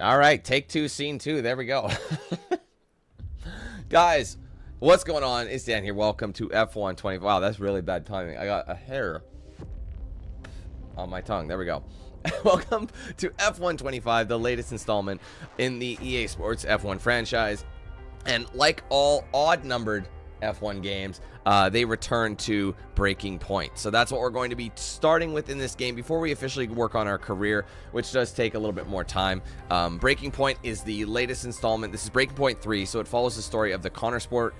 All right, take two, scene two. There we go. Guys, what's going on? It's Dan here. Welcome to F1 20. Wow, that's really bad timing. I got a hair on my tongue. There we go. Welcome to F1 25, the latest installment in the EA Sports F1 franchise. And like all odd-numbered F1 games, they return to Breaking Point. So that's what we're going to be starting with in this game before we officially work on our career, which does take a little bit more time. Breaking Point is the latest installment. This is Breaking Point 3, so it follows the story of the Cornersport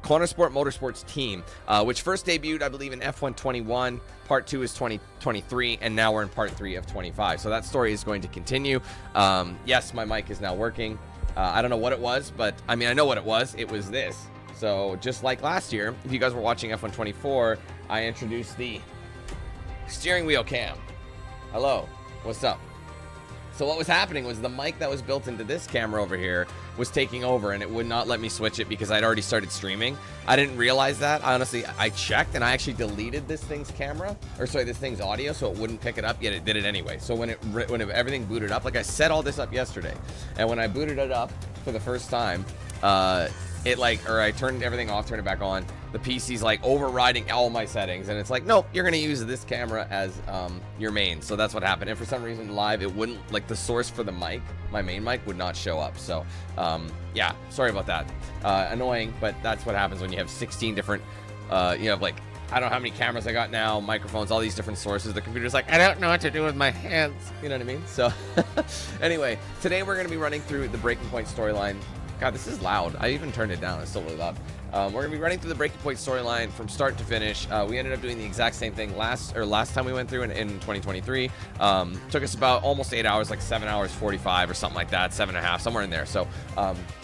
Motorsports team, which first debuted, I believe, in F1 21. Part 2 is 2023, and now we're in part 3 of 25. So that story is going to continue. Yes, my mic is now working. I don't know what it was, but I mean, I know what it was. It was this. So just like last year, if you guys were watching F1 24, I introduced the steering wheel cam. Hello, what's up? So what was happening was the mic that was built into this camera over here was taking over, and it would not let me switch it because I'd already started streaming. I didn't realize that. Honestly, I checked, and I actually deleted this thing's camera, or sorry, this thing's audio, so it wouldn't pick it up, yet it did it anyway. So when everything booted up, like I set all this up yesterday, and when I booted it up for the first time, I turned everything off, turned it back on. The PC's like overriding all my settings, and it's like, nope, you're gonna use this camera as your main. So that's what happened. And for some reason, live, it wouldn't, like, the source for the mic, my main mic, would not show up. So yeah, sorry about that. Annoying, but that's what happens when you have 16 different, you have, like, I don't know how many cameras I got now, microphones, all these different sources. The computer's like, I don't know what to do with my hands. You know what I mean? So anyway, today we're gonna be running through the Breaking Point storyline. God, this is loud. I even turned it down. It's still really loud. We're going to be running through the Breaking Point storyline from start to finish. We ended up doing the exact same thing last time we went through in 2023. Took us about almost 8 hours, like 7 hours 45 or something like that, 7.5, somewhere in there. So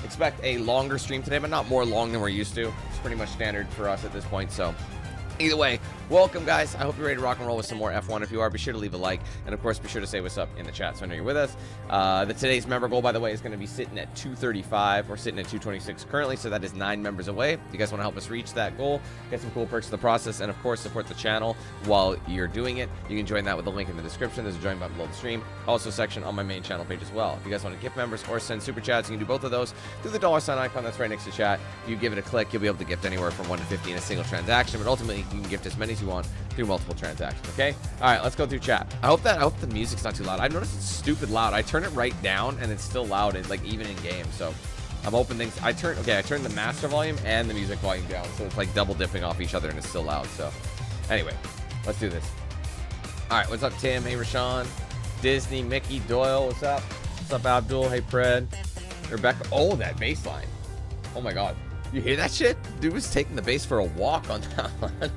expect a longer stream today, but not more long than we're used to. It's pretty much standard for us at this point. So either way, welcome, guys. I hope you're ready to rock and roll with some more F1. If you are, be sure to leave a like, and of course, be sure to say what's up in the chat so I know you're with us. Today's member goal, by the way, is going to be sitting at 235. We're sitting at 226 currently, so that is 9 members away. If you guys want to help us reach that goal, get some cool perks in the process, and of course, support the channel while you're doing it, you can join that with the link in the description. There's a join button below the stream. Also, a section on my main channel page as well. If you guys want to gift members or send super chats, you can do both of those through the $ icon that's right next to chat. You give it a click, you'll be able to gift anywhere from 1 to 50 in a single transaction, but ultimately, you can gift as many as you want through multiple transactions. Okay, all right, let's go through chat. I hope the music's not too loud. I noticed it's stupid loud. I turn it right down and it's still loud, like even in game. So I'm hoping things. I turned the master volume and the music volume down, so it's like double dipping off each other and it's still loud. So anyway, let's do this. All right, what's up, Tim? Hey, Rashawn, Disney, Mickey, Doyle, what's up? What's up, Abdul? Hey, Pred, Rebecca. Oh, that bass line. Oh my God, you hear that shit? Dude was taking the bass for a walk on that one.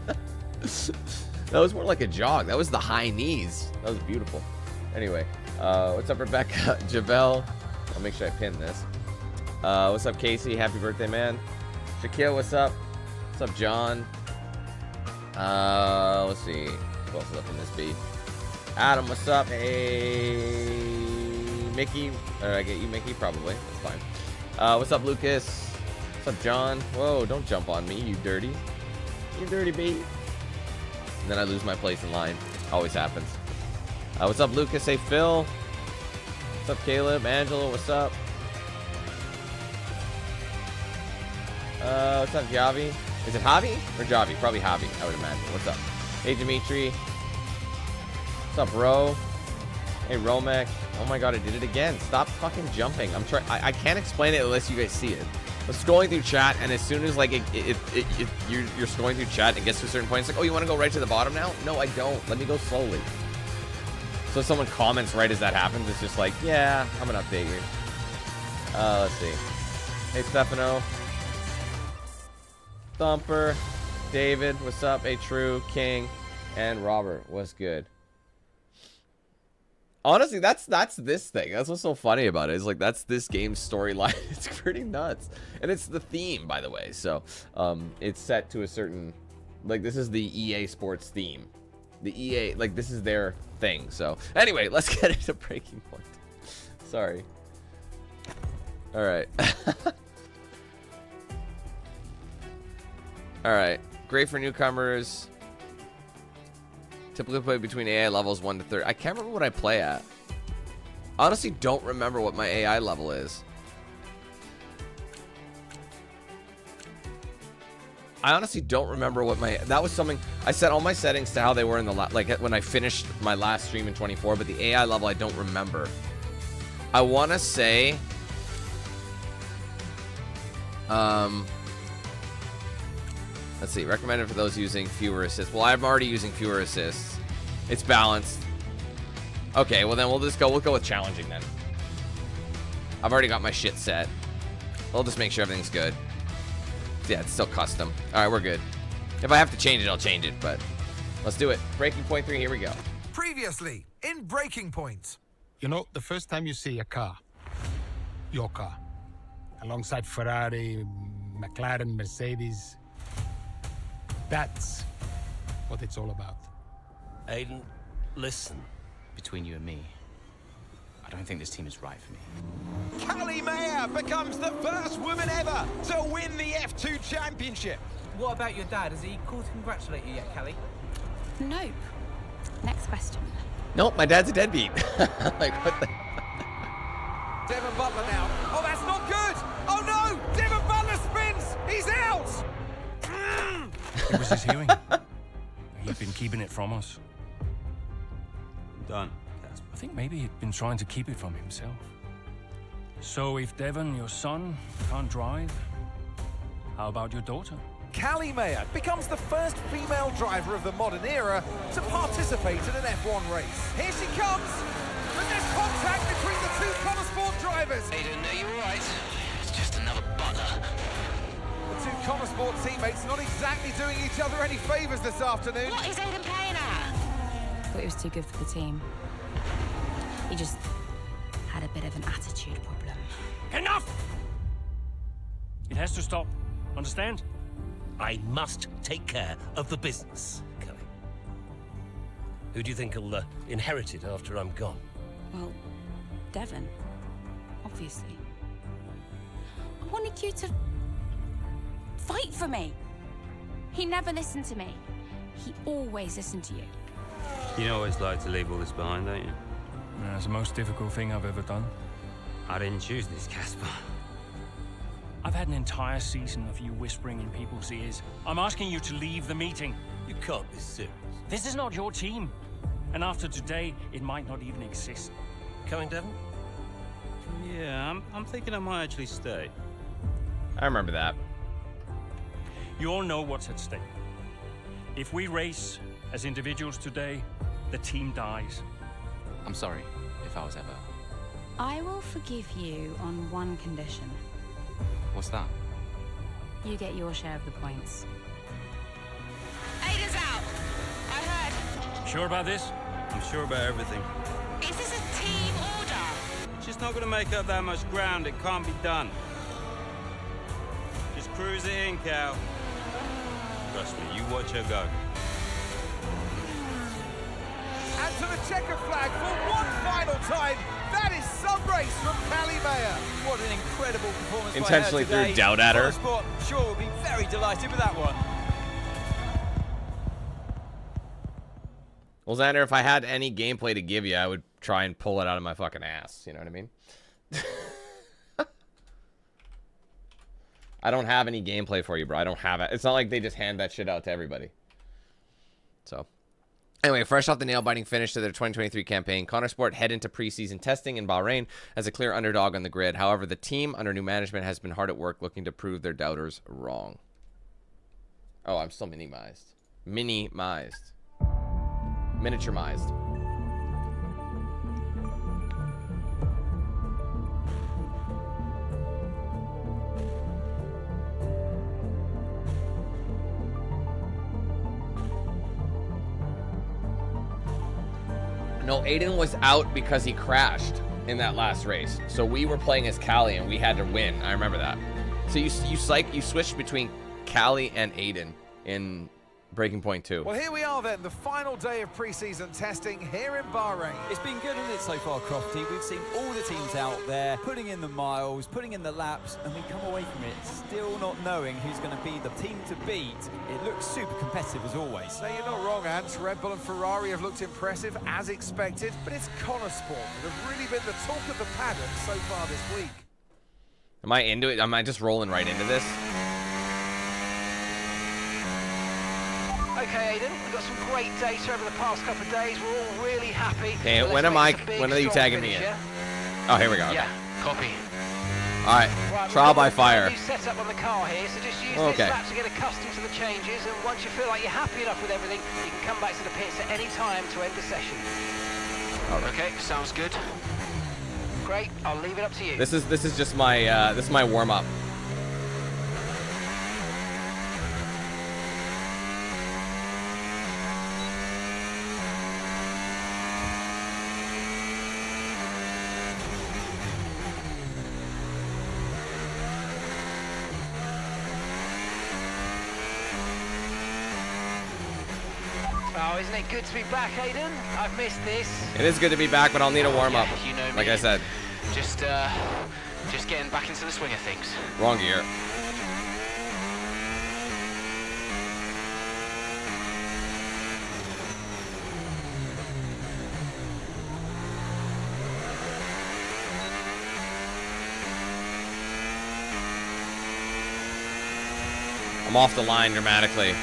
That was more like a jog. That was the high knees. That was beautiful. Anyway, what's up, Rebecca? Javel. I'll make sure I pin this. What's up, Casey? Happy birthday, man. Shaquille, what's up? What's up, John? Let's see. Who else is up in this beat? Adam, what's up? Hey, Mickey. Did I get you, Mickey? Probably. That's fine. What's up, Lucas? What's up, John? Whoa, don't jump on me, you dirty. You dirty bait. And then I lose my place in line. Always happens. What's up, Lucas? Hey, Phil. What's up, Caleb? Angela, what's up? What's up, Javi? Is it Javi or Javi? Probably Javi, I would imagine. What's up? Hey, Dimitri. What's up, bro? Hey, Romek. Oh my God, I did it again. Stop fucking jumping. I'm trying. I can't explain it unless you guys see it. I'm scrolling through chat, and as soon as like you're scrolling through chat and it gets to a certain point, it's like, oh, you want to go right to the bottom now? No, I don't. Let me go slowly. So if someone comments right as that happens, it's just like, yeah, I'm gonna update you. Let's see. Hey, Stefano, Thumper, David, what's up? Hey, True, King, and Robert, what's good? Honestly, that's this thing. That's what's so funny about it. Is like that's this game's storyline. It's pretty nuts, and it's the theme, by the way. So, it's set to a certain, like, this is the EA Sports theme. The EA, like, this is their thing. So, anyway, let's get into Breaking Point. Sorry. All right. All right. Great for newcomers. Typically play between AI levels 1 to 3. I can't remember what I play at. Honestly, don't remember what my AI level is. I honestly don't remember what my... That was something... I set all my settings to how they were in the... Like, when I finished my last stream in 24, but the AI level, I don't remember. I want to say... Let's see. Recommended for those using fewer assists. Well, I'm already using fewer assists. It's balanced. Okay, well then we'll just go... We'll go with challenging then. I've already got my shit set. We'll just make sure everything's good. Yeah, it's still custom. All right, we're good. If I have to change it, I'll change it, but let's do it. Breaking Point 3, here we go. Previously, in Breaking Point. You know, the first time you see a car, your car, alongside Ferrari, McLaren, Mercedes, that's what it's all about. Aiden, listen. Between you and me, I don't think this team is right for me. Callie Mayer becomes the first woman ever to win the F2 championship. What about your dad? Has he called to congratulate you yet, Callie? Nope. Next question. Nope, my dad's a deadbeat. Like, what the... Devon Butler now. Oh, that's not good. Oh, no. Devon Butler spins. He's out. It was his hearing. He'd been keeping it from us. Done. I think maybe he'd been trying to keep it from himself. So if Devon, your son, can't drive, how about your daughter? Callie Mayer becomes the first female driver of the modern era to participate in an F1 race. Here she comes. But there's contact between the two Connor Sport drivers. Aiden, are you alright? It's just another butler. The two Connor Sport teammates not exactly doing each other any favours this afternoon. What is Aiden playing at? Thought he was too good for the team. He just had a bit of an attitude problem. Enough! It has to stop. Understand? I must take care of the business, Kelly. Who do you think will inherit it after I'm gone? Well, Devon, obviously. I wanted you to fight for me. He never listened to me. He always listened to you. You always like to leave all this behind, don't you? That's the most difficult thing I've ever done. I didn't choose this, Casper. I've had an entire season of you whispering in people's ears. I'm asking you to leave the meeting. You can't be serious. This is not your team. And after today, it might not even exist. Coming, Devon? Yeah, I'm thinking I might actually stay. I remember that. You all know what's at stake. If we race as individuals today, the team dies. I'm sorry if I was ever... I will forgive you on one condition. What's that? You get your share of the points. Aiden's out! I heard. Sure about this? I'm sure about everything. Is this a team order? It's just not going to make up that much ground. It can't be done. Just cruise it in, Cal. Trust me, you watch her go. And to the checker flag for one final time. That is some race from Callie Mayer. What an incredible performance Intentionally by her today. threw doubt at her. Sport, sure, will be very delighted with that one. Well, Xander, if I had any gameplay to give you, I would try and pull it out of my fucking ass. You know what I mean? I don't have any gameplay for you, bro. I don't have it. It's not like they just hand that shit out to everybody. So, anyway, fresh off the nail-biting finish to their 2023 campaign, Connor Sport head into preseason testing in Bahrain as a clear underdog on the grid. However, the team under new management has been hard at work looking to prove their doubters wrong. Oh, I'm still minimized. Minimized. Miniaturized. No, Aiden was out because he crashed in that last race. So we were playing as Callie and we had to win. I remember that. So you switched between Callie and Aiden in Breaking Point 2. Well, here we are then, the final day of preseason testing here in Bahrain. It's been good, hasn't it, so far, Crofty? We've seen all the teams out there, putting in the miles, putting in the laps, and we come away from it still still not knowing who's going to be the team to beat, it looks super competitive as always. Now, you're not wrong, Ants. Red Bull and Ferrari have looked impressive, as expected, but it's Connor Sport that have really been the talk of the paddock so far this week. Am I into it? Am I just rolling right into this? Okay, Aiden, we've got some great data over the past couple of days. We're all really happy. Okay, when are you tagging me in? Oh, here we go. Okay. Yeah, copy. All right, trial by fire. New setup on the car here, so just use this lap to get accustomed to the changes, and once you feel like you're happy enough with everything, you can come back to the pits at any time to end the session. All right. Okay, sounds good. Great, I'll leave it up to you. This is just my this is my warm up. Oh, isn't it good to be back, Aiden? I've missed this. It is good to be back, but I'll need a warm up. You know me. Like I said. Just getting back into the swing of things. Wrong gear. I'm off the line dramatically.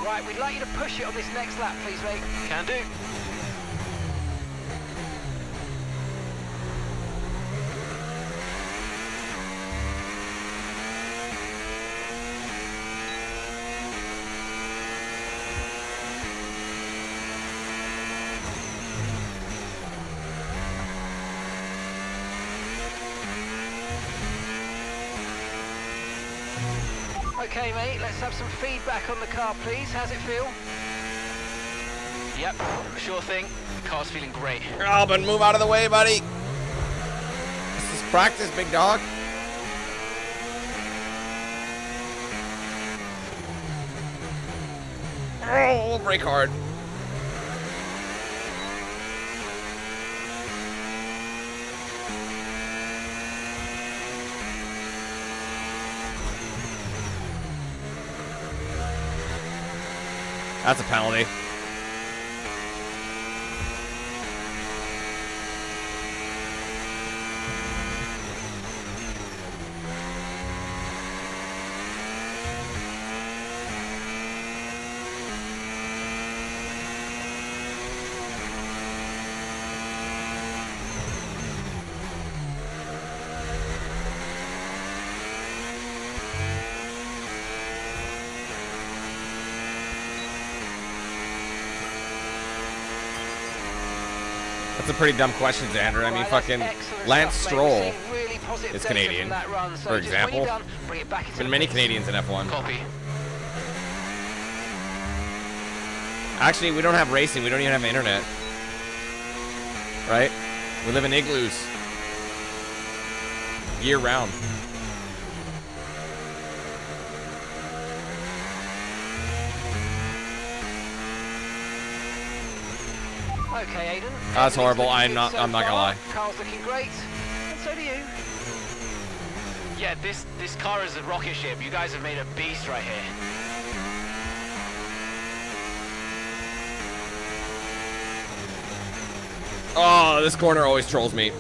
Right, we'd like you to push it on this next lap, please, mate. Can do. Okay, mate, let's have some feedback on the car, please. How's it feel? Yep, sure thing. The car's feeling great. Albin, move out of the way, buddy. This is practice, big dog. Oh, brake hard. That's a penalty. That's a pretty dumb question, Xander. I mean, fucking Lance Stroll is Canadian, for example. There's been many Canadians in F1. Copy. Actually, we don't have racing. We don't even have internet. Right? We live in igloos. Year round. Okay, Aiden. That's horrible. I'm not gonna lie. Car's looking great. And so do you. Yeah, this car is a rocket ship. You guys have made a beast right here. Oh, this corner always trolls me.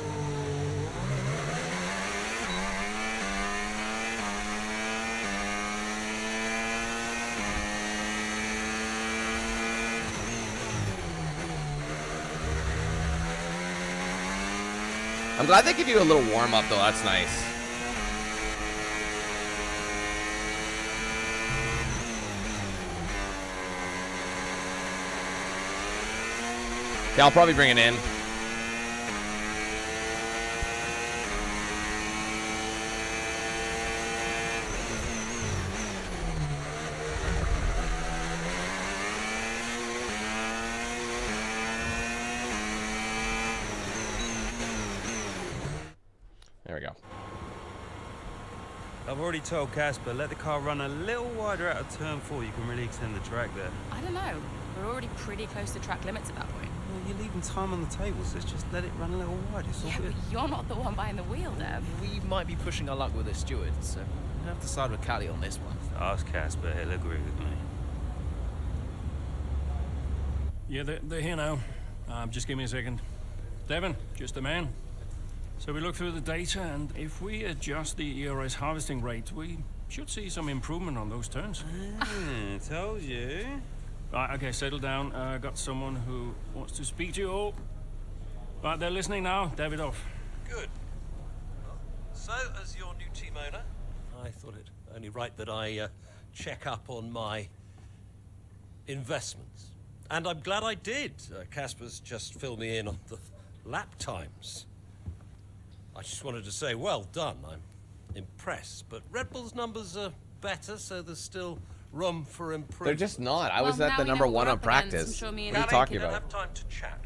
I'm glad they give you a little warm up though. That's nice. Yeah, I'll probably bring it in. There we go. I've already told Casper, let the car run a little wider out of turn 4. You can really extend the track there. I don't know. We're already pretty close to track limits at that point. Well, you're leaving time on the table, so just let it run a little wider. It's all Yeah, good. but you're not the one behind the wheel, Dev. We might be pushing our luck with the steward, so we'll have to side with Callie on this one. Ask Casper, he'll agree with me. Yeah, they're here now. Just give me a second. Devon, just a man. So we look through the data, and if we adjust the ERS harvesting rate, we should see some improvement on those turns. Told you. Right, okay, settle down. Got someone who wants to speak to you all. Right, they're listening now. Davidoff. Good. So, as your new team owner, I thought it only right that I check up on my investments. And I'm glad I did. Casper's just filled me in on the lap times. I just wanted to say, well done. I'm impressed. But Red Bull's numbers are better, so there's still room for improvement. They're just not. I was Well, at now the we number know what one we're on up against. practice. I'm sure me What and are you Callie, talking we don't about? have time to chat.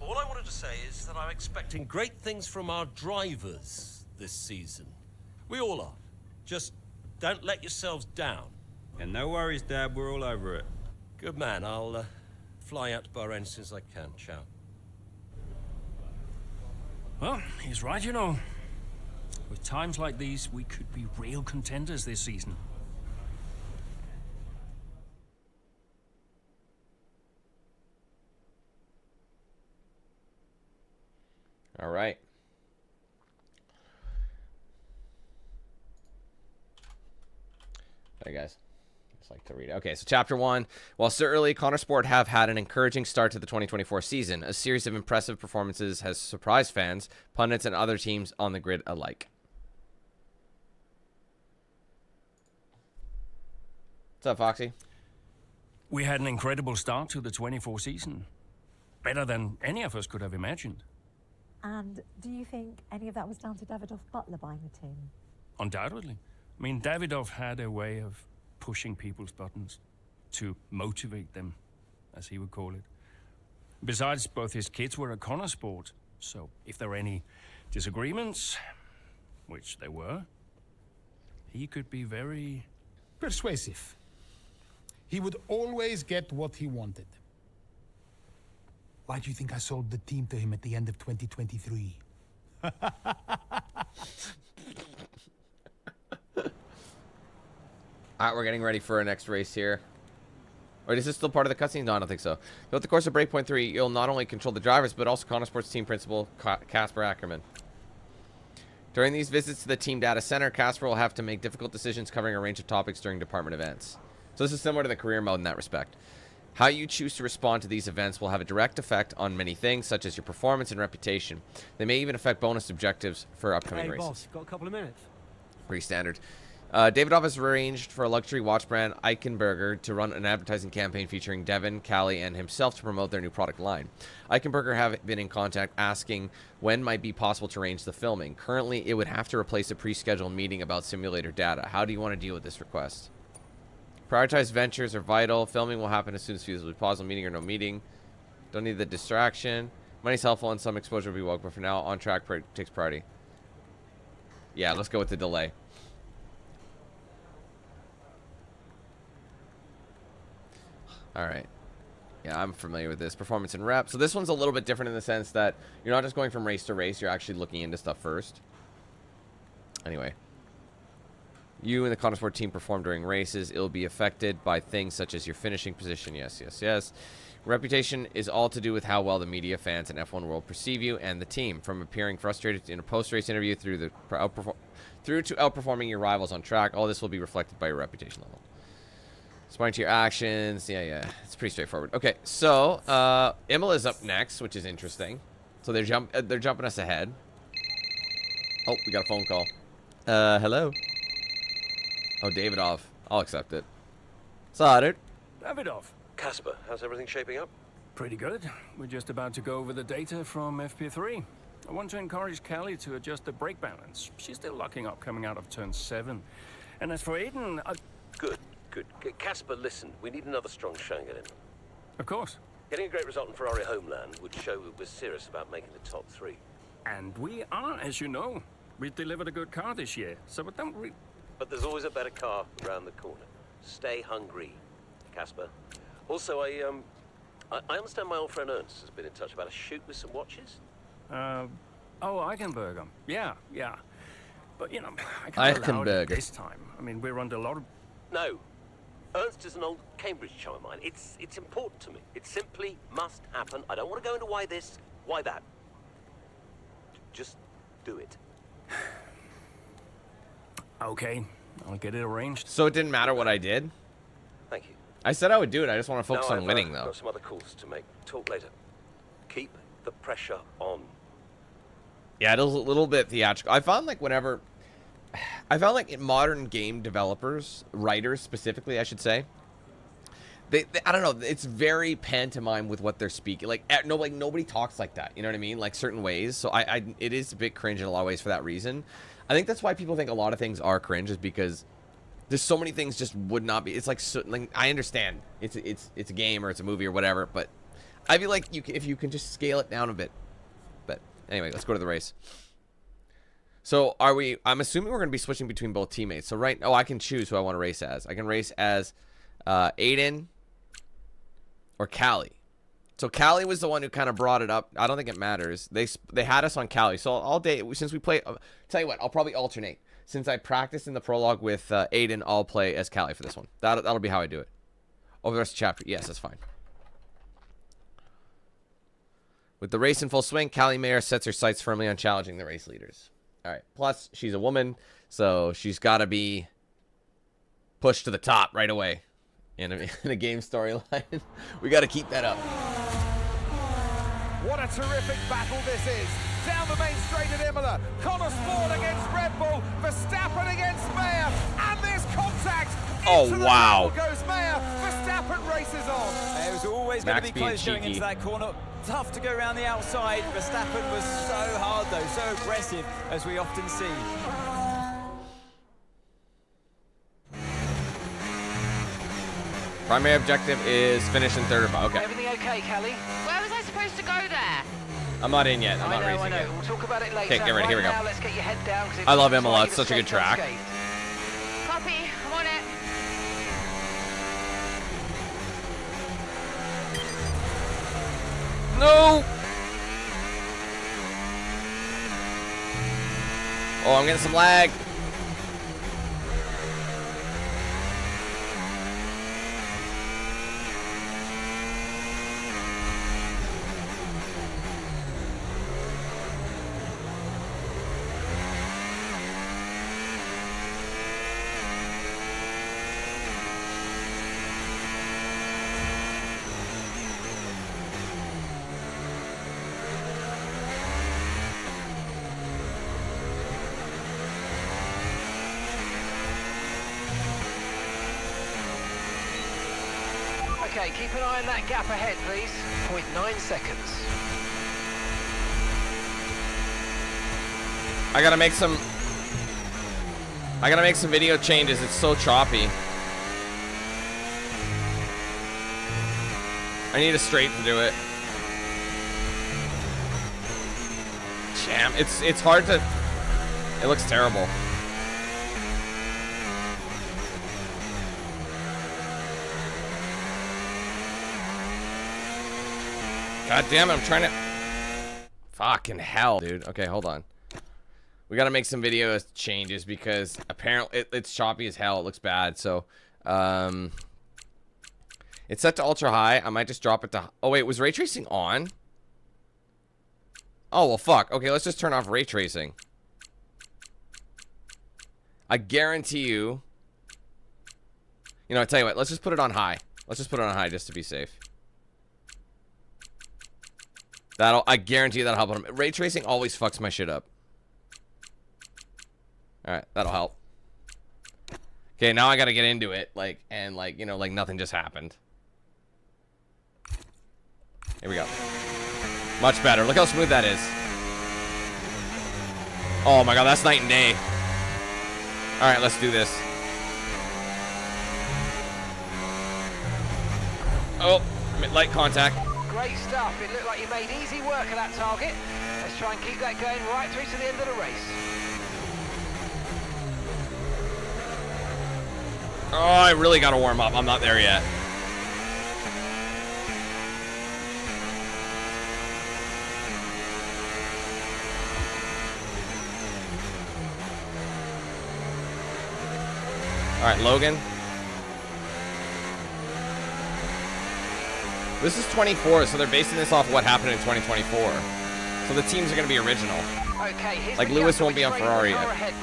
All I wanted to say is that I'm expecting great things from our drivers this season. We all are. Just don't let yourselves down. And no worries, Dad, we're all over it. Good man. I'll fly out to Bahrain as soon as I can. Ciao. Well, he's right, you know. With times like these, we could be real contenders this season. All right. Hey guys, just like to read it. Okay, so chapter 1. While still early, Connor Sport have had an encouraging start to the 2024 season. A series of impressive performances has surprised fans, pundits, and other teams on the grid alike. What's up, Foxy? We had an incredible start to the 24 season. Better than any of us could have imagined. And do you think any of that was down to Davidoff Butler buying the team? Undoubtedly. I mean, Davidoff had a way of pushing people's buttons to motivate them, as he would call it. Besides, both his kids were at Connor Sport, so if there were any disagreements, which there were, he could be very persuasive. He would always get what he wanted. Why do you think I sold the team to him at the end of 2023? Alright, we're getting ready for our next race here. Wait, is this still part of the cutscene? No, I don't think so. Throughout the course of Breakpoint 3, you'll not only control the drivers, but also Connor Sports team principal, Casper Ackerman. During these visits to the team data center, Casper will have to make difficult decisions covering a range of topics during department events. So this is similar to the career mode in that respect. How you choose to respond to these events will have a direct effect on many things, such as your performance and reputation. They may even affect bonus objectives for upcoming races. Boss, got a couple of minutes. Pretty standard. Davidoff has arranged for a luxury watch brand, Eichenberger, to run an advertising campaign featuring Devon, Callie, and himself to promote their new product line. Eichenberger have been in contact asking when might be possible to arrange the filming. Currently, it would have to replace a pre-scheduled meeting about simulator data. How do you want to deal with this request? Prioritized ventures are vital. Filming will happen as soon as feasibly possible. Meeting or no meeting. Don't need the distraction. Money's helpful and some exposure will be welcome, but for now, on track takes priority. Yeah, let's go with the delay. Alright. Yeah, I'm familiar with this. Performance and rep. So this one's a little bit different in the sense that you're not just going from race to race, you're actually looking into stuff first. Anyway. You and the Connor Sport team perform during races. It'll be affected by things such as your finishing position. Yes, yes, yes. Reputation is all to do with how well the media, fans, and F1 world perceive you and the team. From appearing frustrated in a post-race interview through to outperforming your rivals on track, all this will be reflected by your reputation level. Responding to your actions. Yeah. It's pretty straightforward. Okay, so Imola's up next, which is interesting. So they're jumping us ahead. Oh, we got a phone call. Hello? Oh, Davidoff. I'll accept it. Sorry. Davidoff. Casper, how's everything shaping up? Pretty good. We're just about to go over the data from FP3. I want to encourage Callie to adjust the brake balance. She's still locking up coming out of turn 7. And as for Aiden, Good. Casper, listen, we need another strong showing at him. Of course. Getting a great result in Ferrari homeland would show that we're serious about making the top 3. And we are, as you know. We delivered a good car this year, so don't we... But there's always a better car around the corner. Stay hungry, Casper. Also, I understand my old friend Ernst has been in touch about a shoot with some watches. Oh, Eichenberger. Yeah. But, you know, I can't allow it this time. I mean, we're under a lot of... No. Ernst is an old Cambridge chum of mine. It's important to me. It simply must happen. I don't want to go into why this, why that. Just do it. Okay, I'll get it arranged. So it didn't matter what I did? Thank you. I said I would do it. I just want to focus on winning, though. I've got some other calls to make. Talk later. Keep the pressure on. Yeah, it was a little bit theatrical. I found like in modern game developers, writers specifically, I should say, they I don't know, it's very pantomime with what they're speaking. Like nobody talks like that. You know what I mean? Like certain ways. So it is a bit cringe in a lot of ways for that reason. I think that's why people think a lot of things are cringe, is because there's so many things just would not be. It's like I understand it's a game or it's a movie or whatever, but I feel like if you can just scale it down a bit. But anyway, let's go to the race. So I'm assuming we're going to be switching between both teammates. So I can choose who I want to race as. I can race as Aiden or Callie. So Callie was the one who kind of brought it up. I don't think it matters. They had us on Callie. So all day, since we play, tell you what, I'll probably alternate. Since I practiced in the prologue with Aiden, I'll play as Callie for this one. That'll be how I do it. Over the rest of the chapter. Yes, that's fine. With the race in full swing, Callie Mayer sets her sights firmly on challenging the race leaders. All right. Plus, she's a woman, so she's got to be pushed to the top right away in a game storyline. We got to keep that up. What a terrific battle this is. Down the main straight at Imola. Connor Sport against Red Bull. Verstappen against Mayer. And there's contact. Oh, wow. Goes Mayer. Verstappen races on. It was always going to be close going into that corner. Tough to go around the outside. Verstappen was so hard, though, so aggressive, as we often see. Primary objective is finish in third. Okay. Everything okay, Callie? Where was I supposed to go there? I'm not in yet. I'm not racing yet. We'll talk about it later. Okay, get ready. Here we go. Now, let's get your head down, I love Imola. It's such a good track. Copy. I'm on it. No! Oh, I'm getting some lag. Okay, keep an eye on that gap ahead, please. 0.9 seconds. I gotta make some video changes. It's so choppy. I need a straight to do it. Damn, it's hard to. It looks terrible. God damn it, I'm trying to... Fucking hell, dude. Okay, hold on. We gotta make some video changes because apparently it's choppy as hell. It looks bad, so... It's set to ultra high. I might just drop it to... Oh, wait, was ray tracing on? Oh, well, fuck. Okay, let's just turn off ray tracing. I guarantee you... You know, I tell you what, let's just put it on high. Let's just put it on high just to be safe. I guarantee that'll help. Ray tracing always fucks my shit up. Alright, that'll help. Okay, now I gotta get into it, you know, like nothing just happened. Here we go. Much better. Look how smooth that is. Oh my god, that's night and day. Alright, let's do this. Oh, light contact. Great stuff. It looked like you made easy work of that target. Let's try and keep that going right through to the end of the race. Oh, I really gotta warm up. I'm not there yet. Alright, Logan. This is 24, so they're basing this off what happened in 2024. So the teams are going to be original. Okay, like Lewis won't be on Ferrari yet.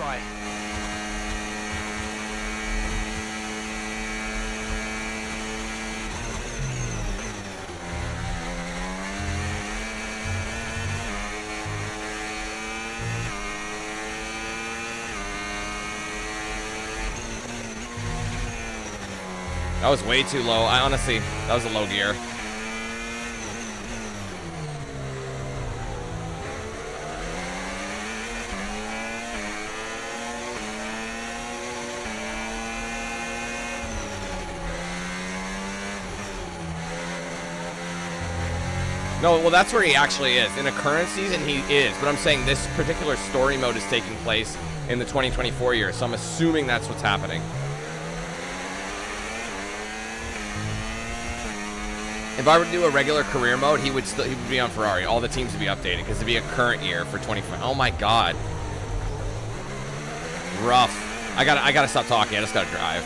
That was way too low. I honestly, that was a low gear. No, well, that's where he actually is. In a current season, he is. But I'm saying this particular story mode is taking place in the 2024 year, so I'm assuming that's what's happening. If I were to do a regular career mode, he would be on Ferrari. All the teams would be updated because it'd be a current year for 24. Oh my god, rough. I gotta stop talking. I just gotta drive.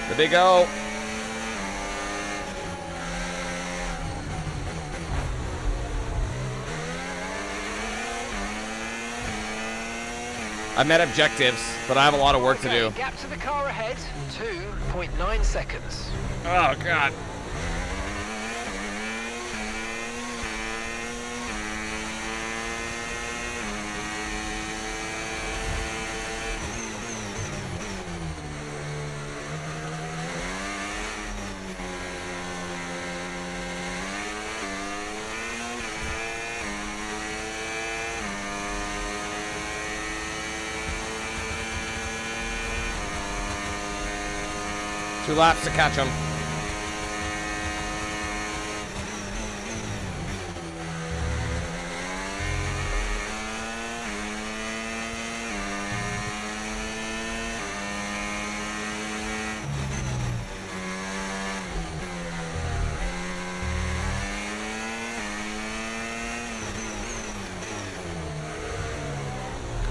The big O. I met objectives, but I have a lot of work to do. Gap to the car ahead, 2.9 seconds. Oh, God. Two laps to catch him.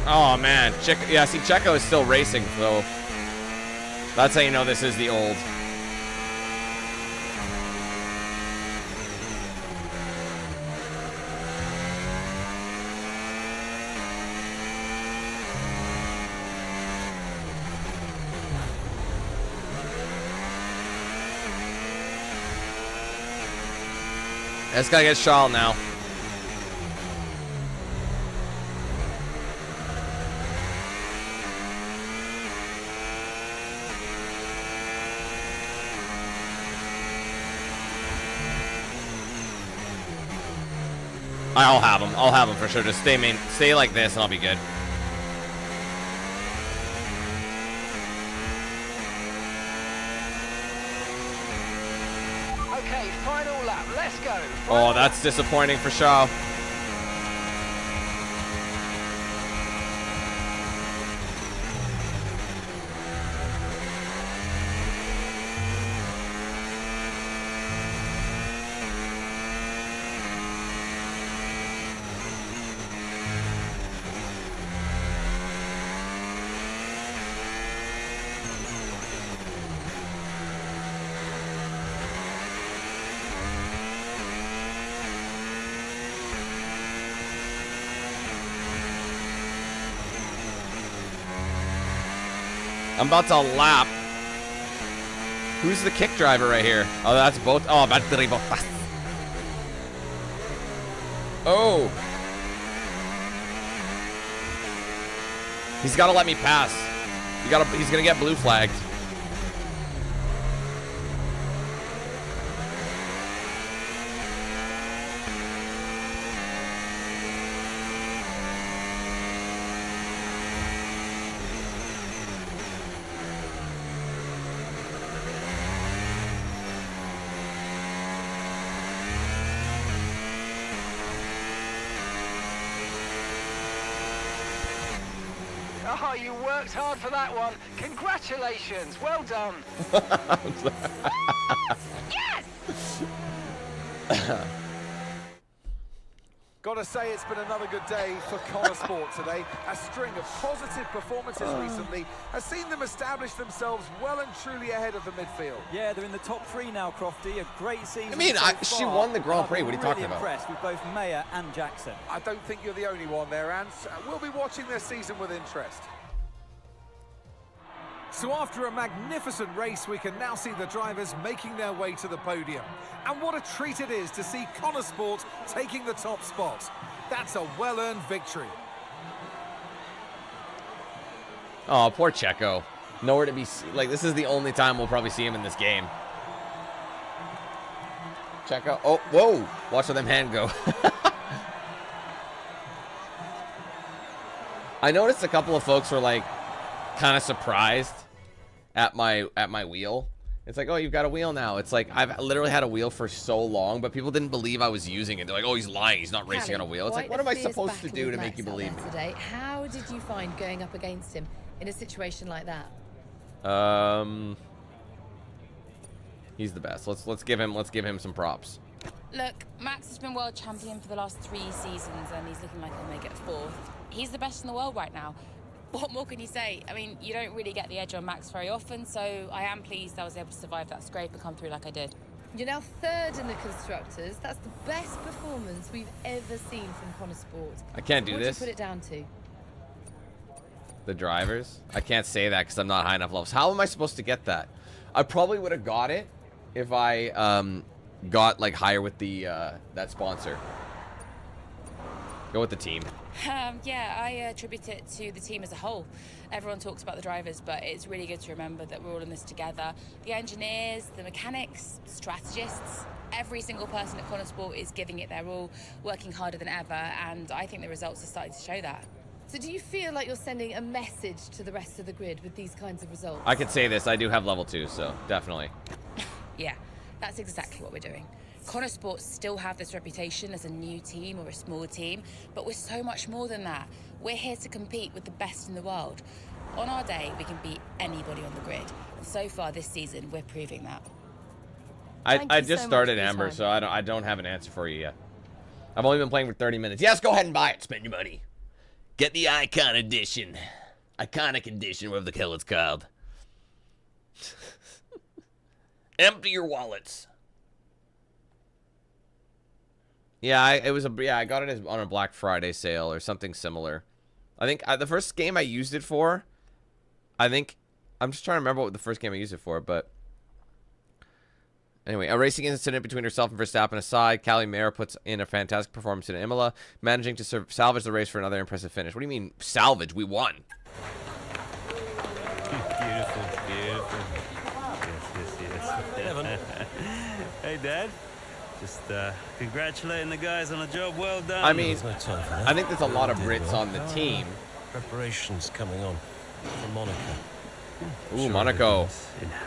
Oh man, yeah, see, Checo is still racing, so that's how you know this is the old. I just gotta get Charles now. I'll have him. I'll have him for sure. Just stay like this, and I'll be good. Okay, final lap. let's go. Oh, that's disappointing for Shaw. I'm about to lap. Who's the kick driver right here? Oh, that's both. Oh, battery botas. Oh. He's got to let me pass. He's going to get blue flagged. Oh, you worked hard for that one. Congratulations. Well done. Yes! Gotta say, it's been another good day for Connor Sport today. A string of positive performances recently has seen them establish themselves well and truly ahead of the midfield. Yeah, they're in the top 3 now, Crofty. A great season. I mean, she won the Grand Prix. What are you talking about? I'm really impressed with both Mayer and Jackson. I don't think you're the only one there, Ants. We'll be watching their season with interest. So after a magnificent race, we can now see the drivers making their way to the podium. And what a treat it is to see Connor Sport taking the top spot. That's a well-earned victory. Oh, poor Checo. Nowhere to be like, this is the only time we'll probably see him in this game. Checo. Oh, whoa. Watch how them hand go. I noticed a couple of folks were like kind of surprised at my wheel. It's like, oh, you've got a wheel now. It's like, I've literally had a wheel for so long, but people didn't believe I was using it. They're like, oh, he's lying. He's not racing on a wheel. It's like, what am I supposed to do to make you believe me? Today. How did you find going up against him in a situation like that? He's the best. Let's give him some props. Look, Max has been world champion for the last 3 seasons, and he's looking like he'll make it 4th. He's the best in the world right now. What more can you say? I mean, you don't really get the edge on Max very often, so I am pleased I was able to survive that scrape and come through like I did. You're now 3rd in the Constructors. That's the best performance we've ever seen from Connor Sport. I can't do this. What do you put it down to? The drivers? I can't say that because I'm not high enough levels. How am I supposed to get that? I probably would have got it if I got like higher with the that sponsor. Go with the team. Yeah, I attribute it to the team as a whole. Everyone talks about the drivers, but it's really good to remember that we're all in this together. The engineers, the mechanics, strategists, every single person at Connor Sport is giving it their all, working harder than ever, and I think the results are starting to show that. So do you feel like you're sending a message to the rest of the grid with these kinds of results? I could say this. I do have level 2, so definitely. Yeah, that's exactly what we're doing. Connor Sports still have this reputation as a new team or a small team, but we're so much more than that. We're here to compete with the best in the world. On our day, we can beat anybody on the grid. And so far this season, we're proving that. I just started Amber, so I don't have an answer for you yet. I've only been playing for 30 minutes. Yes, go ahead and buy it. Spend your money. Get the Icon Edition. Iconic Edition, whatever the hell it's called. Empty your wallets. Yeah, I got it on a Black Friday sale or something similar. I think the first game I used it for, I'm just trying to remember what the first game I used it for, but anyway, a racing incident between herself and Verstappen aside, Callie Mayer puts in a fantastic performance in Imola, managing to salvage the race for another impressive finish. What do you mean salvage? We won. Beautiful, beautiful. Yes. Hey, Dad. Just congratulating the guys on a job well done. I mean, I think there's a lot of Brits on the team. Preparations coming on for Monaco. Ooh, Monaco,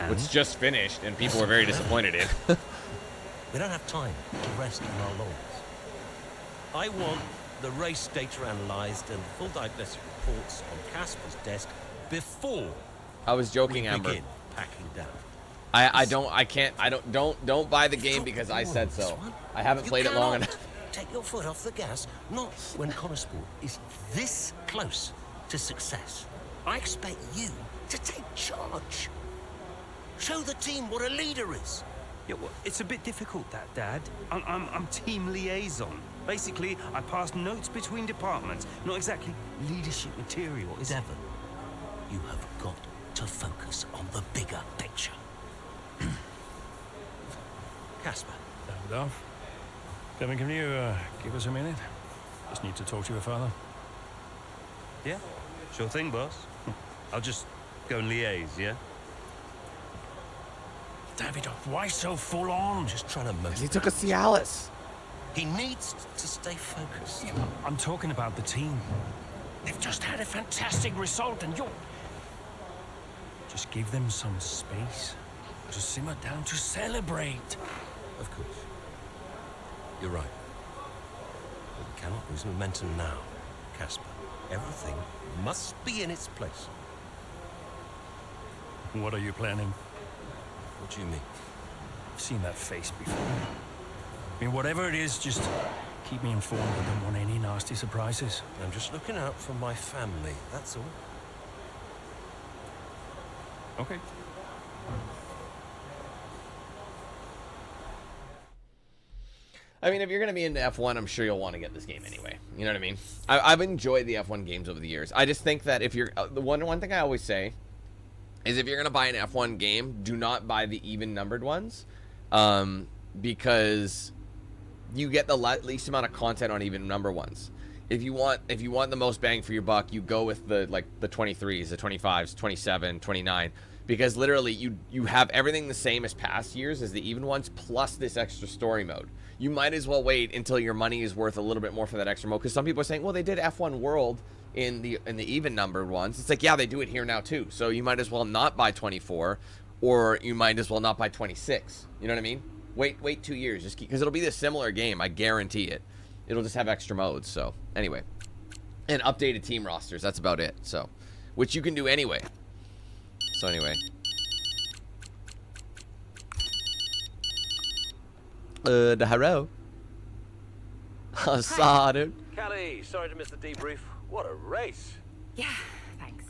which just finished, and people were very disappointed in. We don't have time to rest on our laurels. I want the race data analysed and full diagnostic reports on Casper's desk before I was joking, we Amber. begin packing down. Don't buy the game because I said so. I haven't played it long enough. Take your foot off the gas, not when Connorsport is this close to success. I expect you to take charge. Show the team what a leader is. Yeah, well, it's a bit difficult, that, Dad. I'm team liaison. Basically, I pass notes between departments. Not exactly leadership material, is it? Devon, you have got to focus on the bigger picture. Casper. Davidoff. Devon, can you give us a minute? Just need to talk to your father. Yeah, sure thing, boss. I'll just go and liaise, yeah? Davidoff, why so full on? Just trying to motivate. He took a Cialis. He needs to stay focused. Yeah, I'm talking about the team. They've just had a fantastic result and you're... Just give them some space to simmer down, to celebrate. Of course. You're right. But we cannot lose momentum now, Casper. Everything must be in its place. What are you planning? What do you mean? I've seen that face before. I mean, whatever it is, just keep me informed. I don't want any nasty surprises. I'm just looking out for my family, that's all. Okay. I mean, if you're going to be into F1, I'm sure you'll want to get this game anyway. You know what I mean? I've enjoyed the F1 games over the years. I just think that if you're... the one thing I always say is if you're going to buy an F1 game, do not buy the even-numbered ones. Because you get the least amount of content on even-number ones. If you want the most bang for your buck, you go with the 23s, the 25s, 27, 29. Because literally, you have everything the same as past years as the even ones, plus this extra story mode. You might as well wait until your money is worth a little bit more for that extra mode. Because some people are saying, well, they did F1 World in the even numbered ones. It's like, yeah, they do it here now too. So you might as well not buy 24, or you might as well not buy 26. You know what I mean? Wait 2 years, just because it'll be the similar game. I guarantee it. It'll just have extra modes. So anyway, and updated team rosters. That's about it. So, which you can do anyway. So anyway. Hello. Sorry. Callie, sorry to miss the debrief. What a race. Yeah, thanks.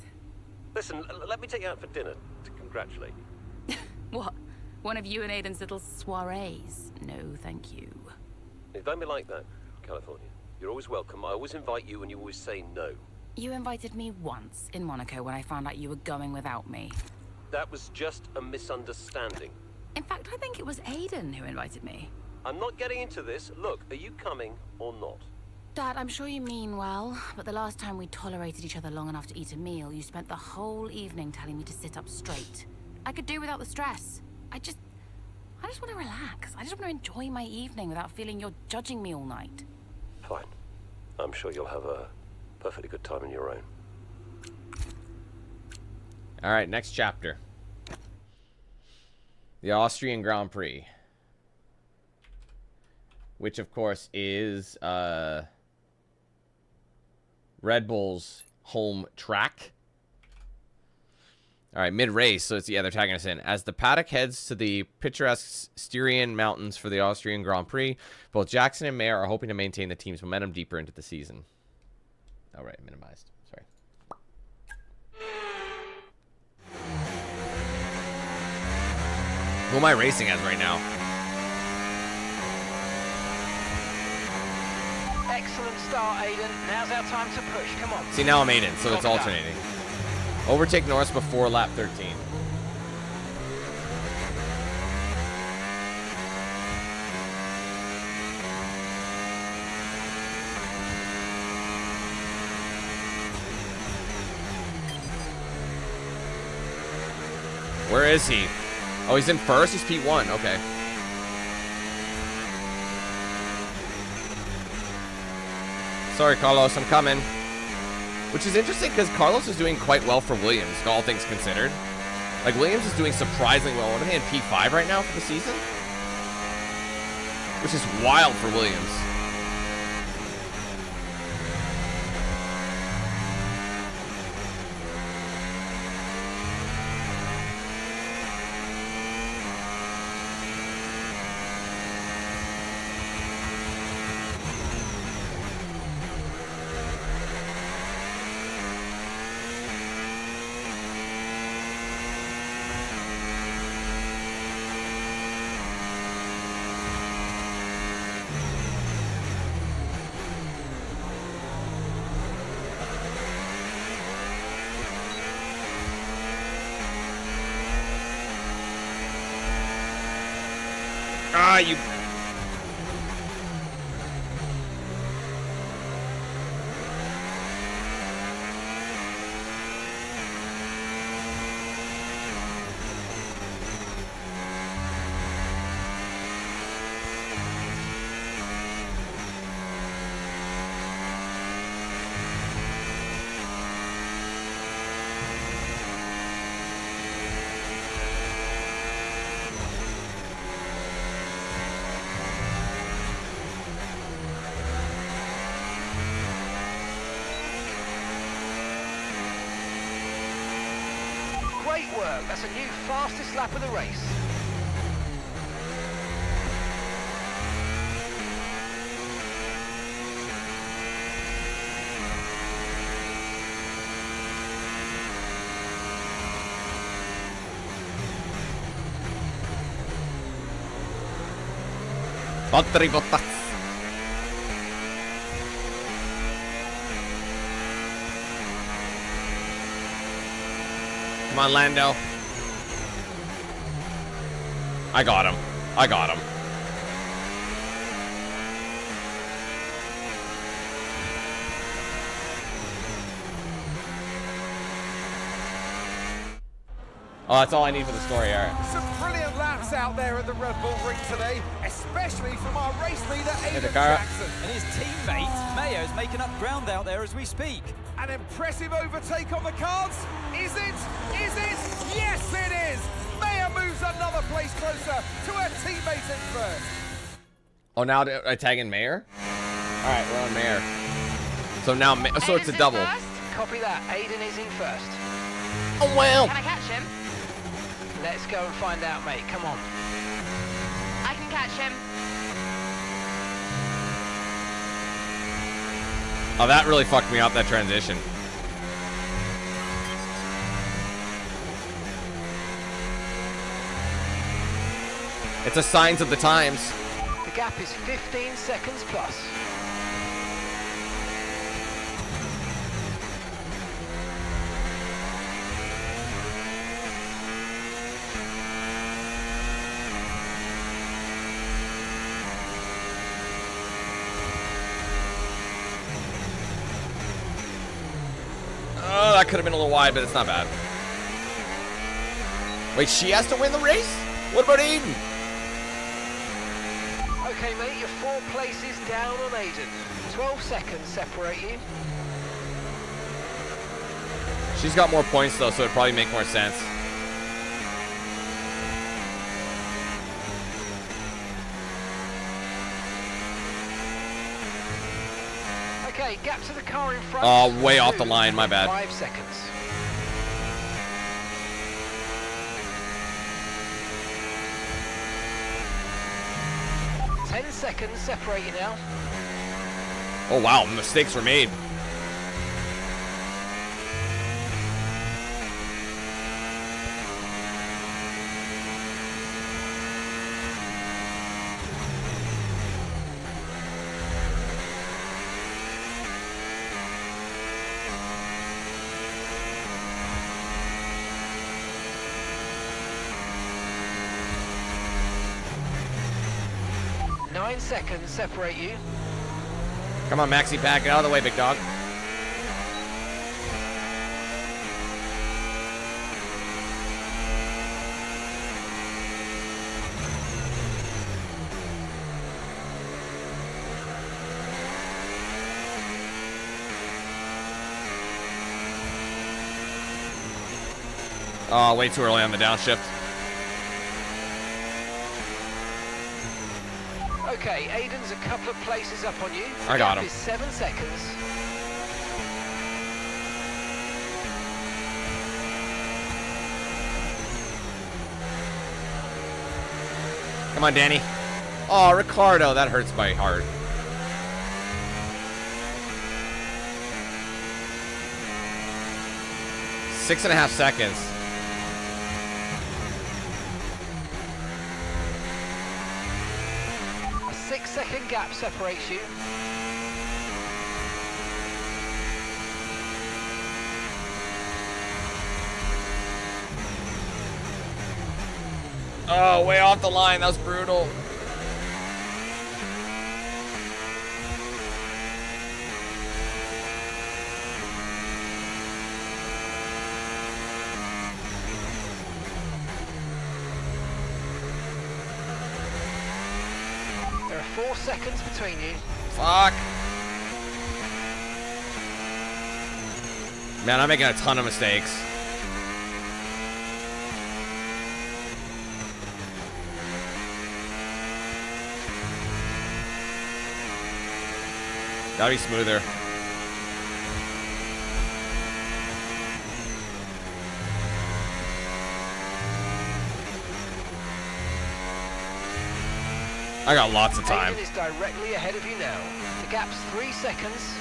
Listen, let me take you out for dinner to congratulate you. What? One of you and Aiden's little soirees? No, thank you. Don't be like that, California. You're always welcome. I always invite you and you always say no. You invited me once in Monaco when I found out you were going without me. That was just a misunderstanding. In fact, I think it was Aiden who invited me. I'm not getting into this. Look, are you coming or not? Dad, I'm sure you mean well, but the last time we tolerated each other long enough to eat a meal, you spent the whole evening telling me to sit up straight. I could do without the stress. I just want to relax. I just want to enjoy my evening without feeling you're judging me all night. Fine. I'm sure you'll have a perfectly good time on your own. All right, next chapter. The Austrian Grand Prix. Which, of course, is Red Bull's home track. All right, mid-race, so it's, yeah, they're tagging us in. As the paddock heads to the picturesque Styrian Mountains for the Austrian Grand Prix, both Jackson and Mayer are hoping to maintain the team's momentum deeper into the season. All right, minimized. Sorry. Who am I racing as right now? Excellent start, Aiden. Now's our time to push. Come on. See, now I'm Aiden, so it's alternating. Overtake Norris before lap 13. Where is he? Oh, he's in first? He's P1. Okay. Sorry, Carlos. I'm coming. Which is interesting because Carlos is doing quite well for Williams, all things considered. Like, Williams is doing surprisingly well. What are they in P5 right now for the season? which is wild for Williams. Ah, you... Great work. That's a new fastest lap of the race. Valtteri Bottas. Come on, Lando. I got him. I got him. Oh, that's all I need for the story, Eric. Some brilliant laps out there at the Red Bull Ring today, especially from our race leader, Aiden Jackson. And his teammate, Mayo, is making up ground out there as we speak. An impressive overtake on the cards. Is it? Is it? Yes, it is. Mayo moves another place closer to her teammate in first. Oh, now I tag in Mayer? All right, we're on Mayer. So now, so it's a double. Copy that. Aiden is in first. Oh, wow. Can I catch him? Let's go and find out, mate. Come on. I can catch him. Oh, that really fucked me up, that transition. It's a signs of the times. The gap is 15 seconds plus. Oh, that could have been a little wide, but it's not bad. Wait, she has to win the race? What about Aiden? Okay, mate, you're 4 places down on Aiden. 12 seconds separate you. She's got more points, though, so it'd probably make more sense. Okay, gap to the car in front. Oh, way off the line, my bad. 5 seconds. Seconds separate you now. Oh, wow, mistakes were made. Seconds separate you. Come on, Maxi, back out of the way, big dog. Oh, way too early on the downshift. Okay, Aiden's a couple of places up on you. I got him. Is 7 seconds. Come on, Danny. Oh, Ricardo, that hurts my heart. Six and a half seconds. A 6-second gap separates you. Oh, way off the line. That was brutal. There are 4 seconds between you. Fuck. Man, I'm making a ton of mistakes. Gotta be smoother. I got lots of time. Aiden is directly ahead of you now. The gap's 3 seconds.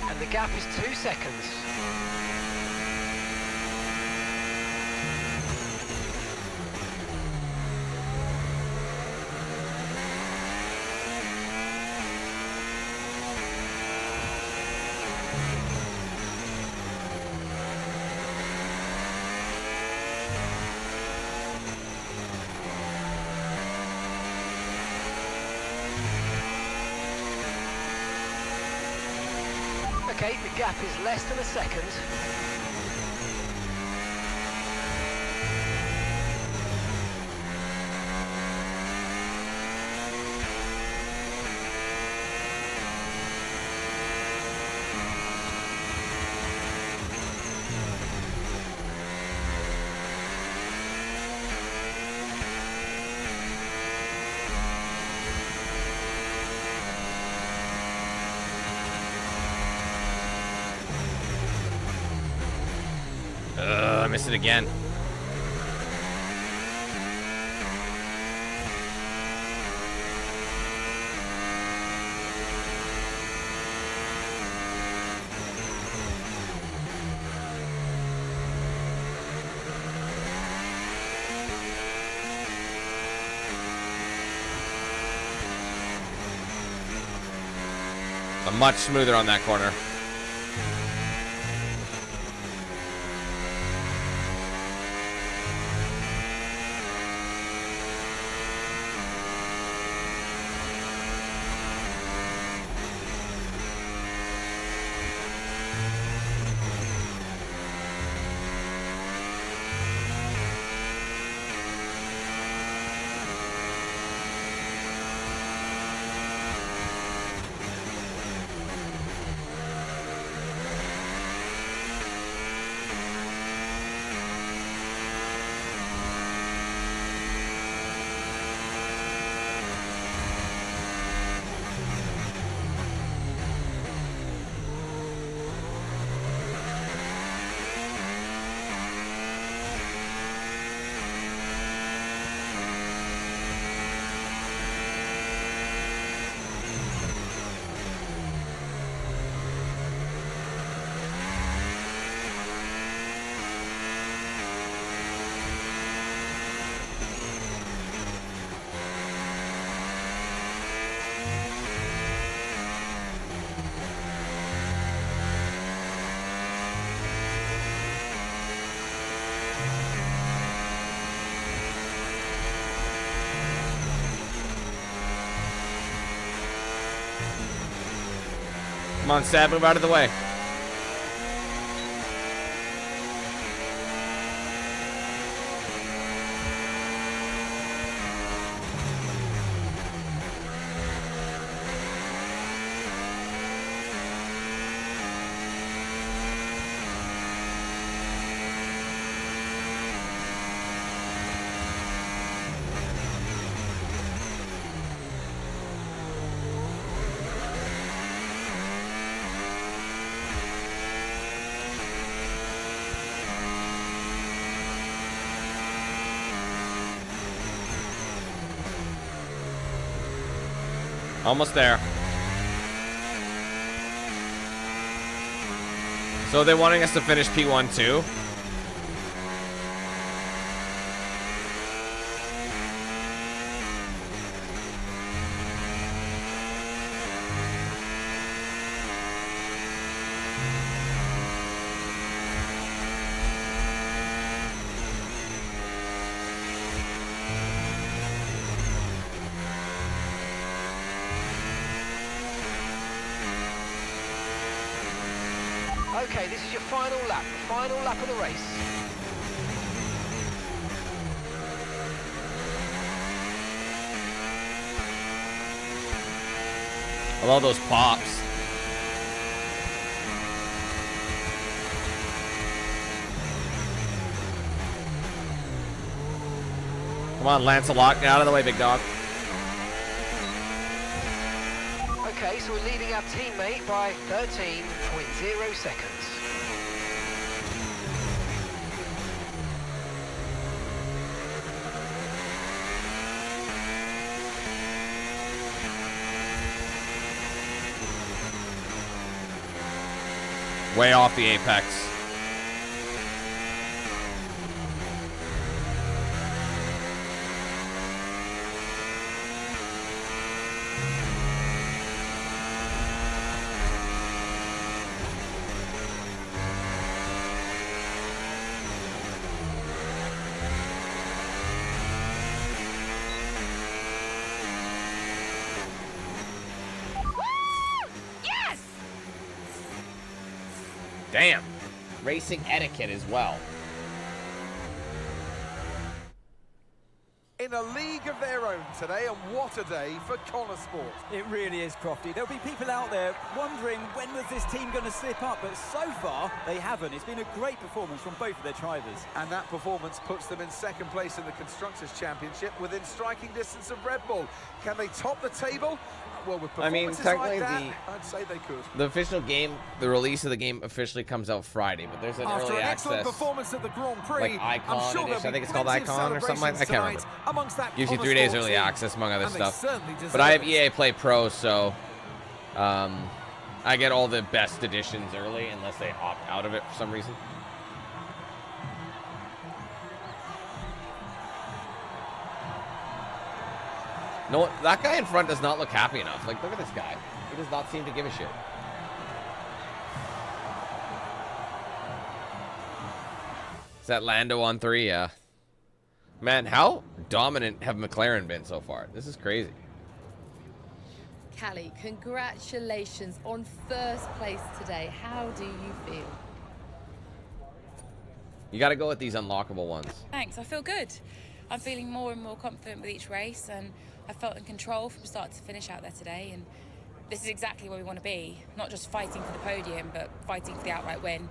And the gap is 2 seconds. Okay, the gap is less than a second. I missed it again. I'm much smoother on that corner. on, Seb, move out of the way. Almost there. So they're wanting us to finish P1 too? Okay, this is your final lap, the final lap of the race. I love those pops. Come on, Lancelot, get out of the way, big dog. Okay, so we're leading our teammate by 13.0 seconds. Way off the apex. Damn. Racing etiquette as well. In a league of their own today, and what a day for Connor Sport. It really is, Crofty. There'll be people out there wondering when was this team going to slip up, but so far they haven't. It's been a great performance from both of their drivers. And that performance puts them in second place in the Constructors' Championship within striking distance of Red Bull. Can they top the table? Well, with performances technically like that, I'd say they could. The official game, the release of the game officially comes out Friday, but there's an After early an access, excellent performance at the Grand Prix, like Icon I'm sure edition. I think it's called plenty of Icon or something like that. I can't celebrations remember. amongst that Gives you Connor 3 days Sport early team, access, among other and they stuff. certainly deserve But I have it. EA Play Pro, so I get all the best editions early unless they opt out of it for some reason. No, that guy in front does not look happy enough. Like, look at this guy. He does not seem to give a shit. Is that Lando on 3? Yeah. Man, how dominant have McLaren been so far? This is crazy. Callie, congratulations on first place today. How do you feel? You got to go with these unlockable ones. Thanks, I feel good. I'm feeling more and more confident with each race, and I felt in control from start to finish out there today, and this is exactly where we want to be. Not just fighting for the podium, but fighting for the outright win.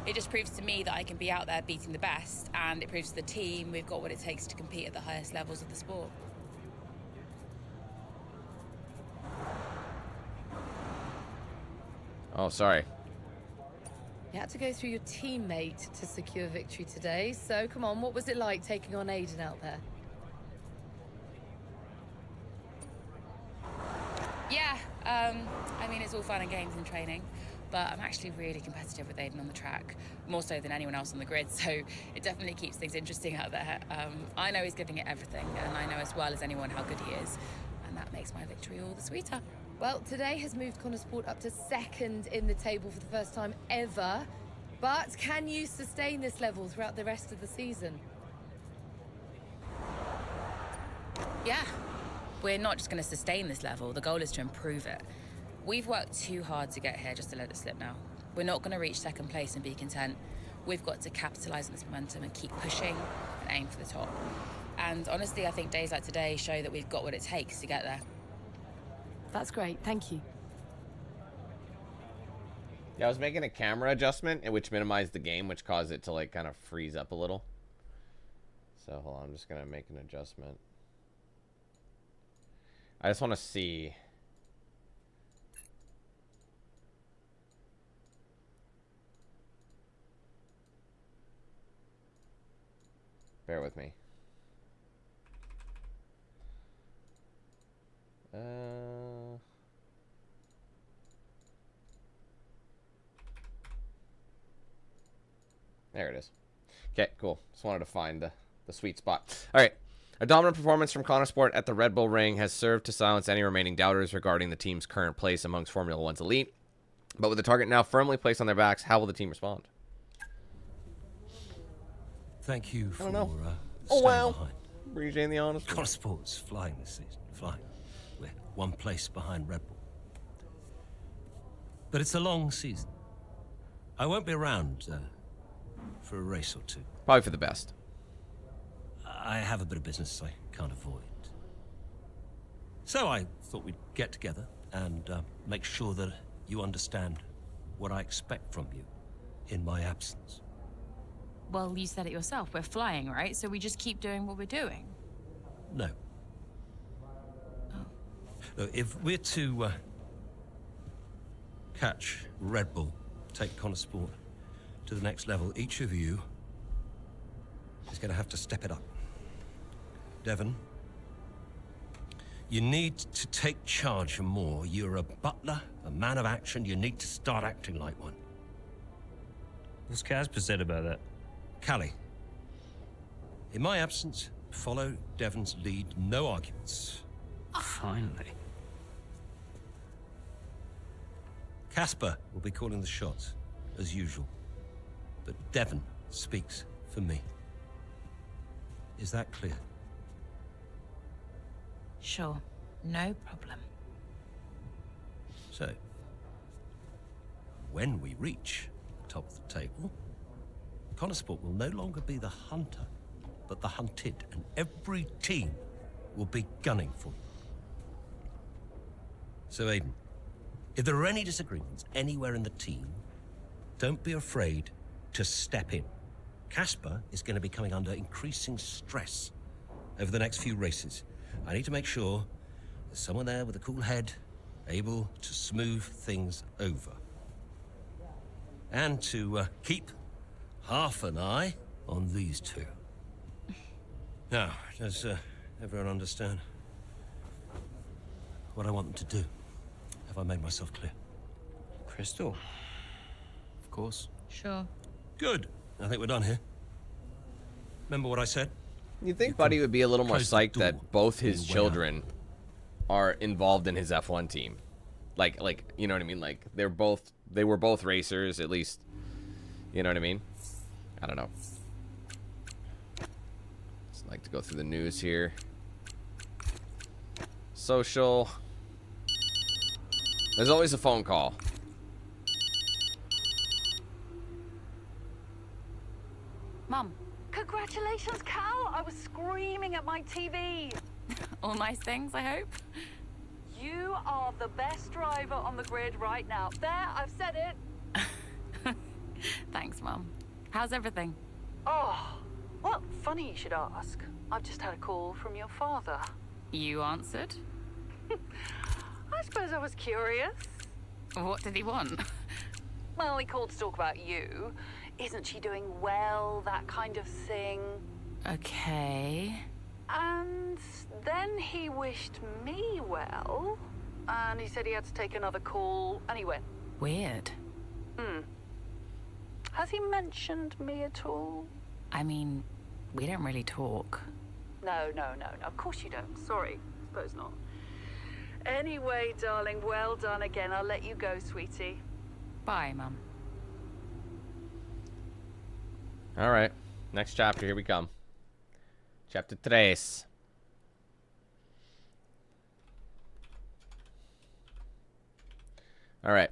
It just proves to me that I can be out there beating the best, and it proves to the team we've got what it takes to compete at the highest levels of the sport. Oh, sorry. You had to go through your teammate to secure victory today, so come on, what was it like taking on Aiden out there? Yeah, I mean, it's all fun and games in training, but I'm actually really competitive with Aiden on the track, more so than anyone else on the grid, so it definitely keeps things interesting out there. I know he's giving it everything, and I know as well as anyone how good he is, and that makes my victory all the sweeter. Well, today has moved Connor Sport up to second in the table for the first time ever, but can you sustain this level throughout the rest of the season? Yeah. We're not just going to sustain this level, the goal is to improve it. We've worked too hard to get here just to let it slip now. We're not going to reach second place and be content. We've got to capitalize on this momentum and keep pushing and aim for the top. And honestly, I think days like today show that we've got what it takes to get there. That's great, thank you. Yeah, I was making a camera adjustment, which minimized the game, which caused it to, like, kind of freeze up a little. So, hold on, I'm just going to make an adjustment. I just want to see. Bear with me. There it is. Okay, cool. Just wanted to find the sweet spot. All right. A dominant performance from Connor Sport at the Red Bull Ring has served to silence any remaining doubters regarding the team's current place amongst Formula One's elite. But with the target now firmly placed on their backs, how will the team respond? Thank you for Oh, wow. behind. Appreciate the honesty. Connor Sport's flying this season. Flying. We're one place behind Red Bull. But it's a long season. I won't be around for a race or two. Probably for the best. I have a bit of business I can't avoid. So I thought we'd get together and make sure that you understand what I expect from you in my absence. Well, you said it yourself. We're flying, right? So we just keep doing what we're doing. No. Oh. Look, if we're to catch Red Bull, take Connor Sport to the next level, each of you is going to have to step it up. Devon, you need to take charge more. You're a butler, a man of action. You need to start acting like one. What's Casper said about that? Callie, in my absence, follow Devon's lead. No arguments. Finally. Casper will be calling the shots, as usual. But Devon speaks for me. Is that clear? Sure. No problem. So, when we reach the top of the table, Connor Sport will no longer be the hunter, but the hunted, and every team will be gunning for you. So, Aiden, if there are any disagreements anywhere in the team, don't be afraid to step in. Casper is going to be coming under increasing stress over the next few races. I need to make sure there's someone there with a cool head, able to smooth things over. And to keep half an eye on these two. Now, does everyone understand what I want them to do? Have I made myself clear? Crystal. Of course. Sure. Good. I think we're done here. Remember what I said? You'd think Buddy would be a little more psyched that both his children are involved in his F1 team. Like, you know what I mean? Like, they were both racers, at least. You know what I mean? I don't know. Just like to go through the news here. Social. There's always a phone call. Mum. Congratulations, Cal! I was screaming at my TV. All nice things, I hope. You are the best driver on the grid right now. There, I've said it. Thanks, Mum. How's everything? Oh, well, funny you should ask. I've just had a call from your father. You answered? I suppose I was curious. What did he want? Well, he called to talk about you. Isn't she doing well? That kind of thing. Okay. And then he wished me well. And he said he had to take another call, and he went. Weird. Has he mentioned me at all? I mean, we don't really talk. No. Of course you don't. Sorry. Suppose not. Anyway, darling, well done again. I'll let you go, sweetie. Bye, Mum. All right. Next chapter. Here we come. Chapter 3. All right.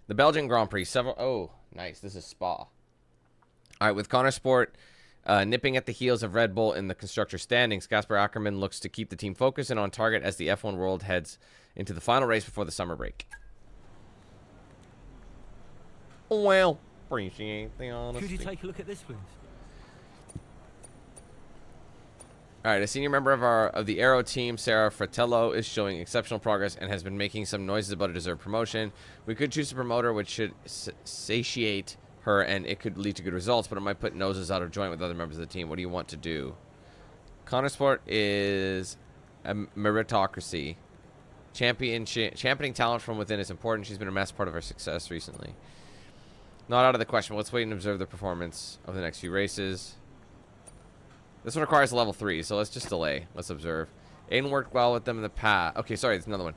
The Belgian Grand Prix. Oh, nice. This is Spa. All right. With Connor Sport nipping at the heels of Red Bull in the constructor standings, Kasper Ackerman looks to keep the team focused and on target as the F1 world heads into the final race before the summer break. Well, appreciate the honesty. Could you take a look at this, please? All right, a senior member of the Aero team, Sarah Fratello, is showing exceptional progress and has been making some noises about a deserved promotion. We could choose a promoter which should satiate her, and it could lead to good results, but it might put noses out of joint with other members of the team. What do you want to do? Connor Sport is a meritocracy. Championing talent from within is important. She's been a massive part of our success recently. Not out of the question. Let's wait and observe the performance of the next few races. This one requires a level 3, so let's just delay. Let's observe. Aiden worked well with them in the past. Okay, sorry, there's another one.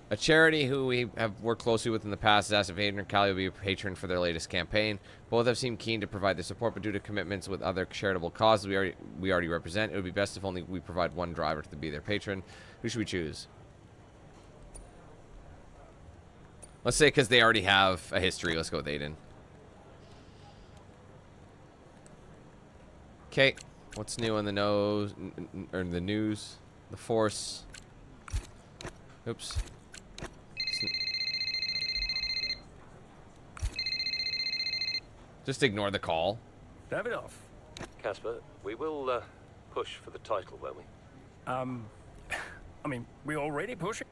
A charity who we have worked closely with in the past has asked if Aiden or Callie will be a patron for their latest campaign. Both have seemed keen to provide their support, but due to commitments with other charitable causes we already represent, it would be best if only we provide one driver to be their patron. Who should we choose? Let's say because they already have a history. Let's go with Aiden. Okay. What's new on the nose or the news? The Force. Oops. Just ignore the call. Davidoff. Casper, we will push for the title, won't we? I mean, we're already pushing.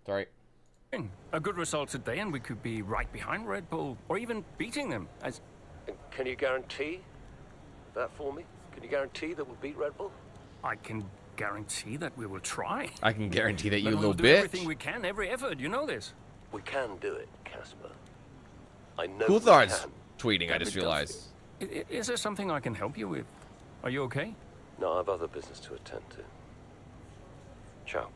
Sorry. A good result today, and we could be right behind Red Bull, or even beating them. And can you guarantee that for me? Can you guarantee that we'll beat Red Bull? I can guarantee that we will try. I can guarantee that you But little we'll do bitch. everything we can, every effort. You know this. We can do it, Casper. I know. Coulthard's we tweeting, I just realized. Is there something I can help you with? Are you okay? No, I have other business to attend to. Ciao.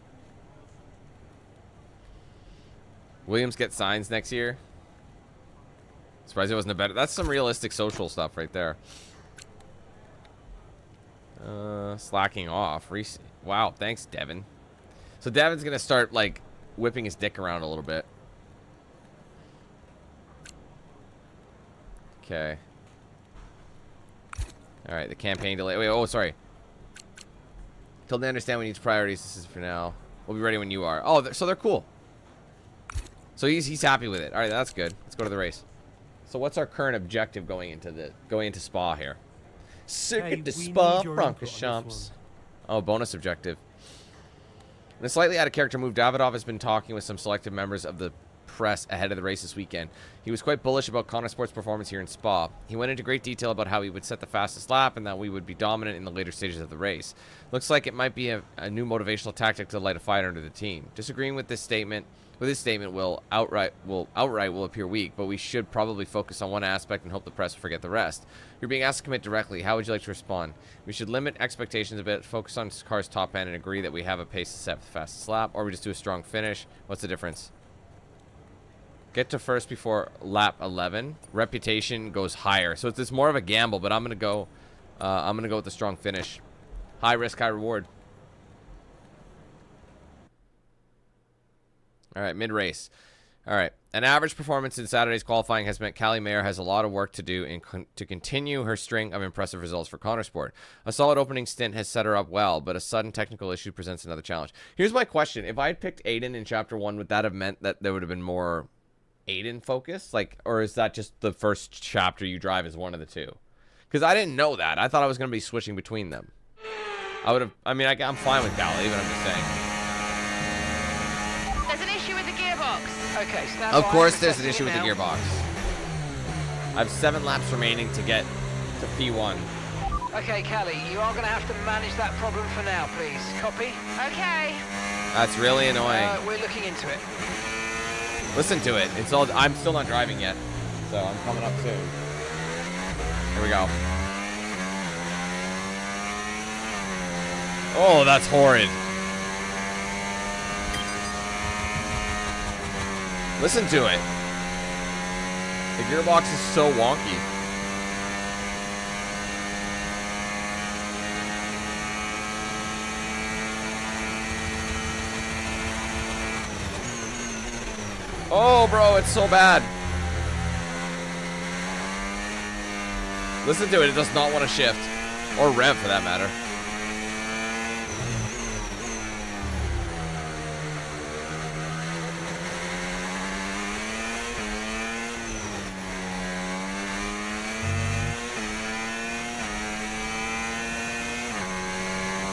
Williams get signs next year. Surprised it wasn't a better. That's some realistic social stuff right there. Slacking off. Wow, thanks, Devin. So Devin's gonna start like whipping his dick around a little bit. Okay. All right, the campaign delay. Wait, oh, sorry. Till they understand we need priorities. This is for now. We'll be ready when you are. Oh, so they're cool. So he's happy with it. All right, that's good. Let's go to the race. So what's our current objective going into Spa here? Circuit to Spa Francorchamps. Oh, bonus objective. In a slightly out of character move, Davidoff has been talking with some selected members of the press ahead of the race this weekend. He was quite bullish about Connor Sport's performance here in Spa. He went into great detail about how he would set the fastest lap and that we would be dominant in the later stages of the race. Looks like it might be a new motivational tactic to light a fire under the team. Disagreeing with this statement will outright appear weak, but we should probably focus on one aspect and hope the press will forget the rest. You're being asked to commit directly. How would you like to respond? We should limit expectations a bit, focus on car's top end, and agree that we have a pace to set for the fastest lap, or we just do a strong finish. What's the difference? Get to first before lap 11. Reputation goes higher, so it's more of a gamble. But I'm gonna go with the strong finish. High risk, high reward. All right, mid-race. All right, an average performance in Saturday's qualifying has meant Callie Mayer has a lot of work to do to continue her string of impressive results for Connor Sport. A solid opening stint has set her up well, but a sudden technical issue presents another challenge. Here's my question. If I had picked Aiden in Chapter 1, would that have meant that there would have been more Aiden focus? Like, or is that just the first chapter you drive as one of the two? Because I didn't know that. I thought I was going to be switching between them. I would have, I mean, I'm fine with Callie, but I'm just saying. Okay, stand of by. course there's an issue with the gearbox. I have 7 laps remaining to get to P1. Okay, Callie, you are going to have to manage that problem for now, please. Copy? Okay. That's really annoying. We're looking into it. Listen to it. It's all. I'm still not driving yet, so I'm coming up soon. Here we go. Oh, that's horrid. Listen to it. The gearbox is so wonky. Oh, bro, it's so bad. Listen to it. It does not want to shift. Or rev, for that matter.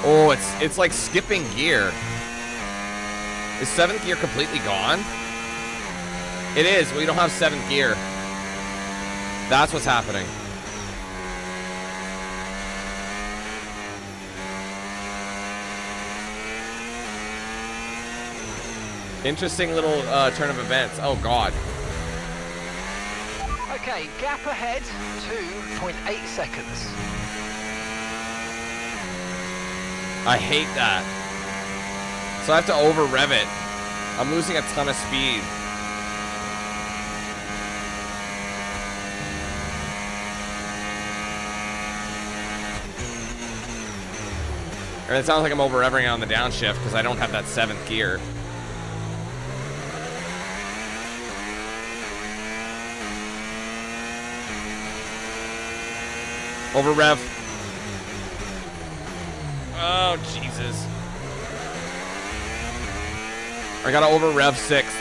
Oh, it's like skipping gear. Is 7th gear completely gone? It is. We don't have 7th gear. That's what's happening. Interesting little turn of events. Oh, God. Okay, gap ahead, 2.8 seconds. I hate that. So I have to over rev it. I'm losing a ton of speed. And it sounds like I'm over revving on the downshift because I don't have that 7th gear. Over rev. Oh, Jesus. I gotta over rev 6th.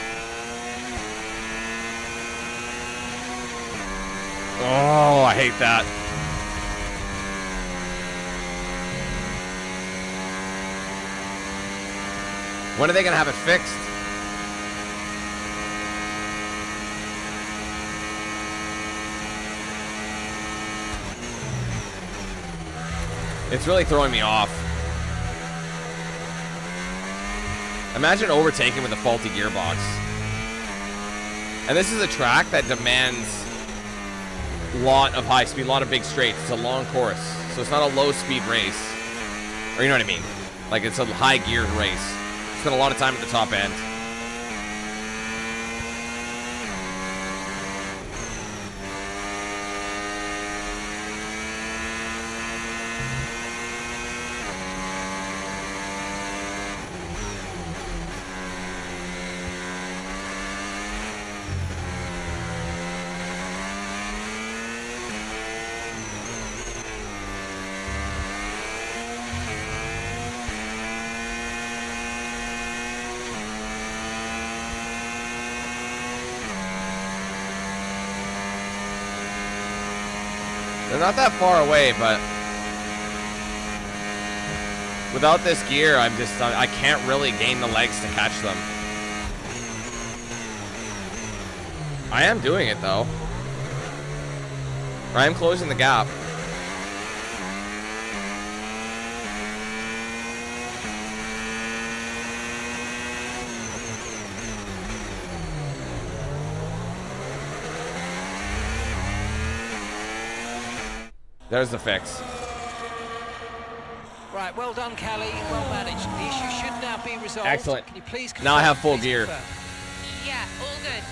Oh, I hate that. When are they gonna have it fixed? It's really throwing me off. Imagine overtaking with a faulty gearbox. And this is a track that demands a lot of high speed, a lot of big straights. It's a long course, so it's not a low speed race. Or you know what I mean? Like it's a high geared race. Spend a lot of time at the top end. They're not that far away, but without this gear, I can't really gain the legs to catch them. I am doing it, though. I am closing the gap. There's the fix. Right, well done, Callie. Well managed. The issue should now be resolved. Excellent. Can you please now I have full gear. Confirm? Yeah, all good.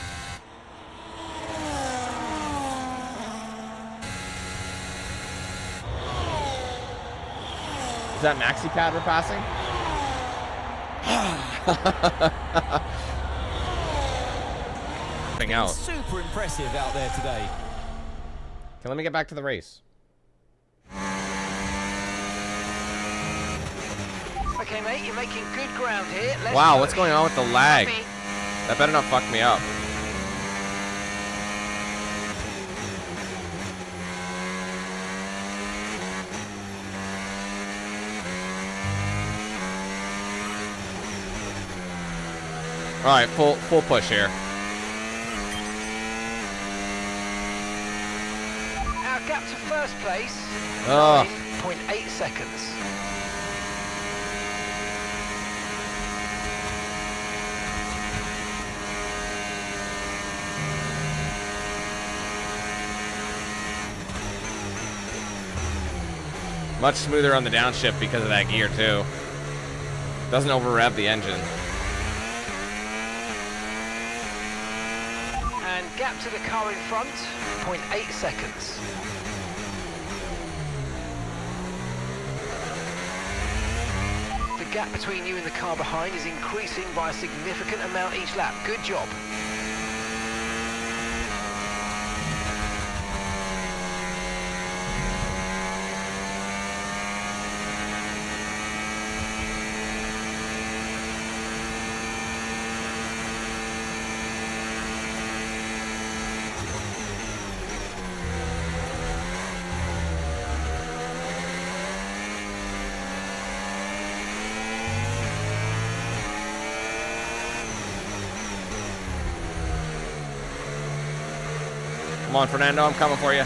Is that maxi pad we're passing? Out. Super impressive out there today. Okay, let me get back to the race. Okay, mate, you're making good ground here. Wow, what's going on with the lag? That better not fuck me up. All right, full push here. Our gap to first place, 9.8 seconds. Much smoother on the downshift because of that gear too. Doesn't over rev the engine. And gap to the car in front, 0.8 seconds. The gap between you and the car behind is increasing by a significant amount each lap. Good job. Come on, Fernando, I'm coming for you.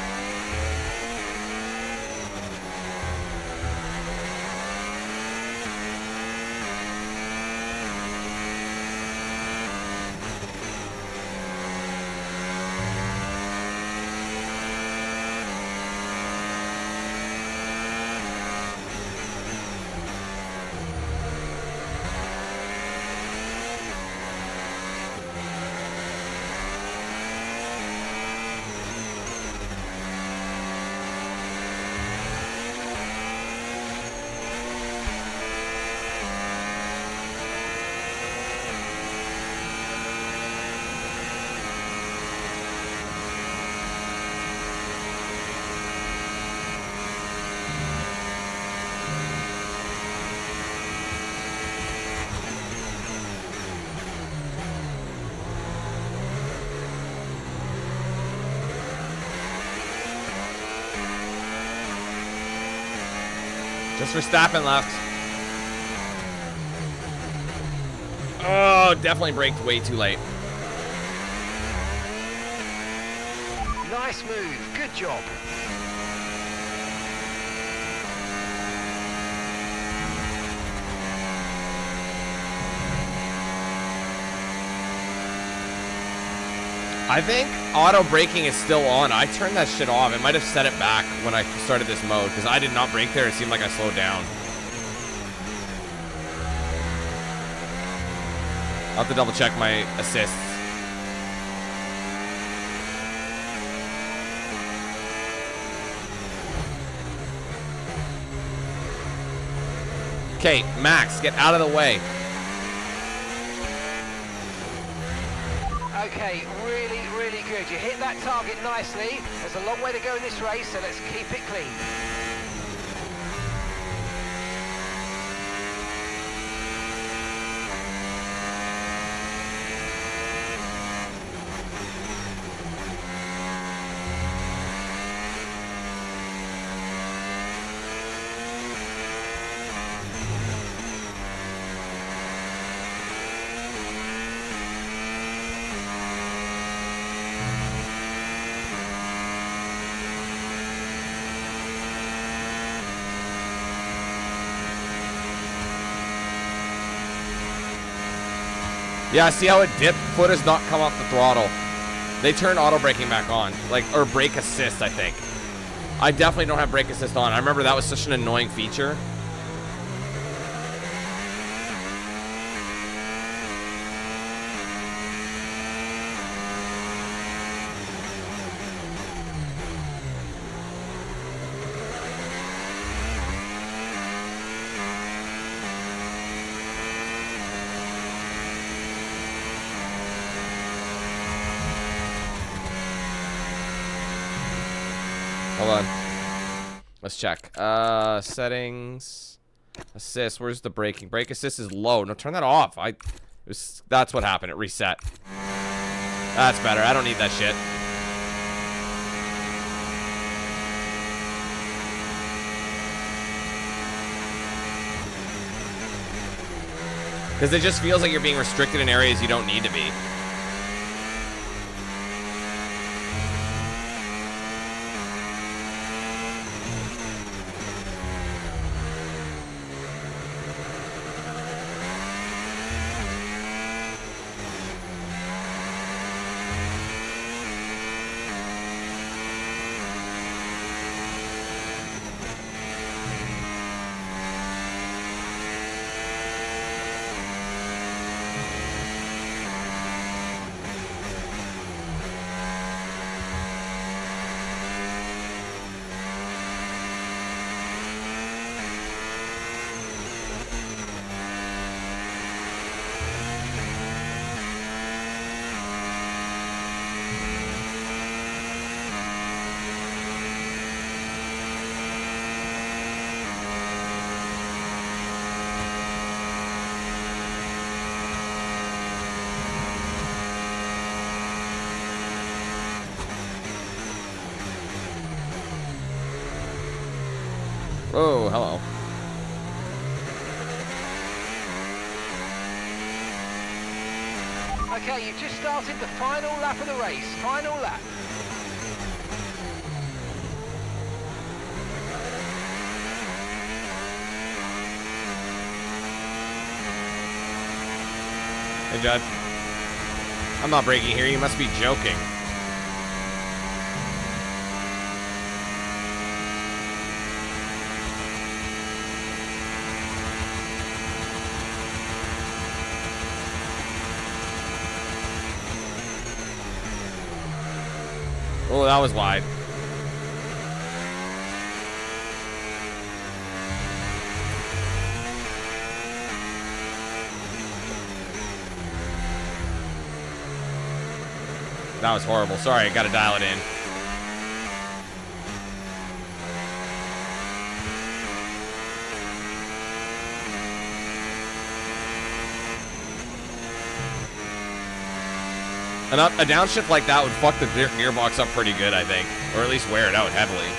Just Verstappen left. Oh, definitely braked way too late. Nice move. Good job. I think auto braking is still on. I turned that shit off. It might have set it back when I started this mode because I did not brake there. It seemed like I slowed down. I'll have to double check my assists. Okay, Max, get out of the way. Okay, really, really good. You hit that target nicely. There's a long way to go in this race, so let's keep it clean. Yeah, see how it dipped? Foot does not come off the throttle. They turn auto braking back on, like, or brake assist, I think. I definitely don't have brake assist on. I remember that was such an annoying feature. Hold on. Let's check. Settings. Assist. Where's the braking? Brake assist is low. No, turn that off. That's what happened. It reset. That's better. I don't need that shit. Because it just feels like you're being restricted in areas you don't need to be. Oh, hello. Okay, you've just started the final lap of the race. Final lap. Judd. I'm not breaking here. You must be joking. Oh, that was wide. That was horrible. Sorry, I gotta dial it in. A downshift like that would fuck the gearbox up pretty good, I think. Or at least wear it out heavily.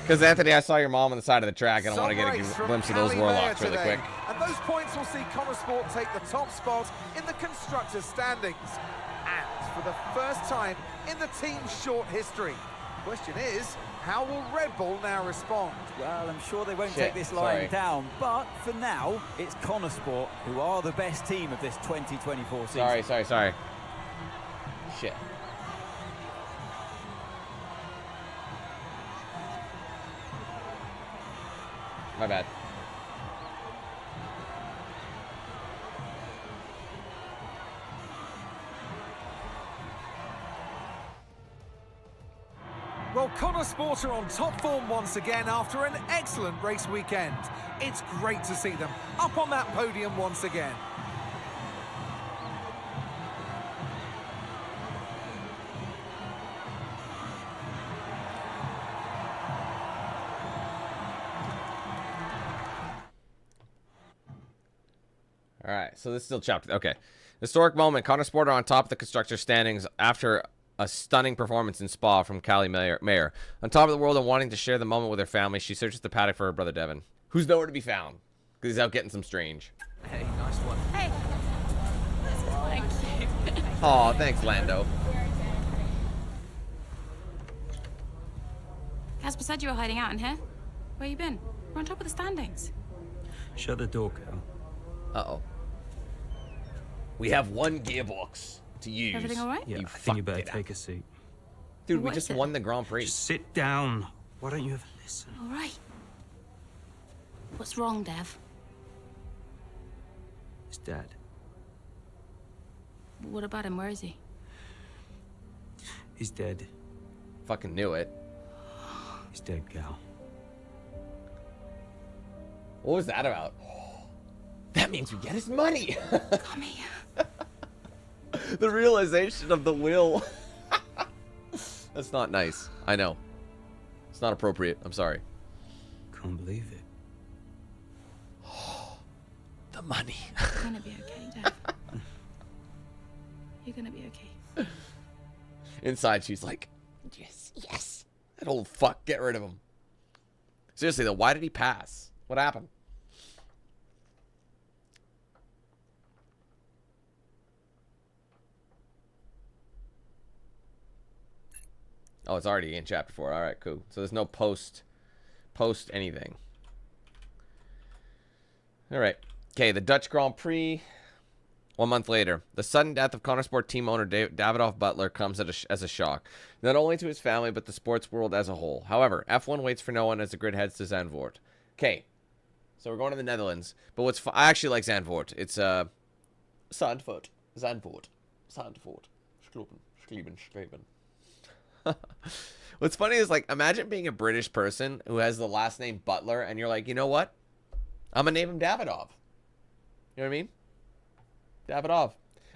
Because Anthony, I saw your mom on the side of the track, and I want to get a glimpse of those warlocks really quick. And those points will see Connosport take the top spot in the constructors' standings. And for the first time in the team's short history. Question is, how will Red Bull now respond? Well, I'm sure they won't take this line down, but for now, it's Connosport who are the best team of this 2024 season. Sorry. Shit. My bad. Well, Connosport are on top form once again after an excellent race weekend. It's great to see them up on that podium once again. Alright, so this is still chapter. Okay. Historic moment. Connosport are on top of the constructor standings after a stunning performance in Spa from Callie Mayer. On top of the world and wanting to share the moment with her family, she searches the paddock for her brother Devin, who's nowhere to be found because he's out getting some strange. Hey, nice one. Hey. Thank you. Aw, thanks, Lando. Casper said you were hiding out in here. Where you been? We're on top of the standings. Shut the door, Cal. Uh-oh. We have one gearbox to use. Everything all right? Yeah, I think you better take a seat. Dude, we just won the Grand Prix. Just sit down. Why don't you ever listen? All right. What's wrong, Dev? It's Dad. What about him? Where is he? He's dead. Fucking knew it. He's dead, Cal. What was that about? That means we get his money. Come here. The realization of the will. That's not nice. I know. It's not appropriate. I'm sorry. Can't believe it. The money. You're gonna be okay, Dev. You're gonna be okay. Inside, she's like, yes. That old fuck, get rid of him. Seriously, though, why did he pass? What happened? Oh, it's already in chapter 4. All right, cool. So there's no post anything. All right. Okay, the Dutch Grand Prix. 1 month later, the sudden death of Connosport team owner Davidoff Butler comes as a shock, not only to his family but the sports world as a whole. However, F1 waits for no one as the grid heads to Zandvoort. Okay, so we're going to the Netherlands, but I actually like Zandvoort. It's Zandvoort. Schlopen, Schlieben. What's funny is, like, imagine being a British person who has the last name Butler, and you're like, you know what? I'm going to name him Davidoff. You know what I mean? Davidoff.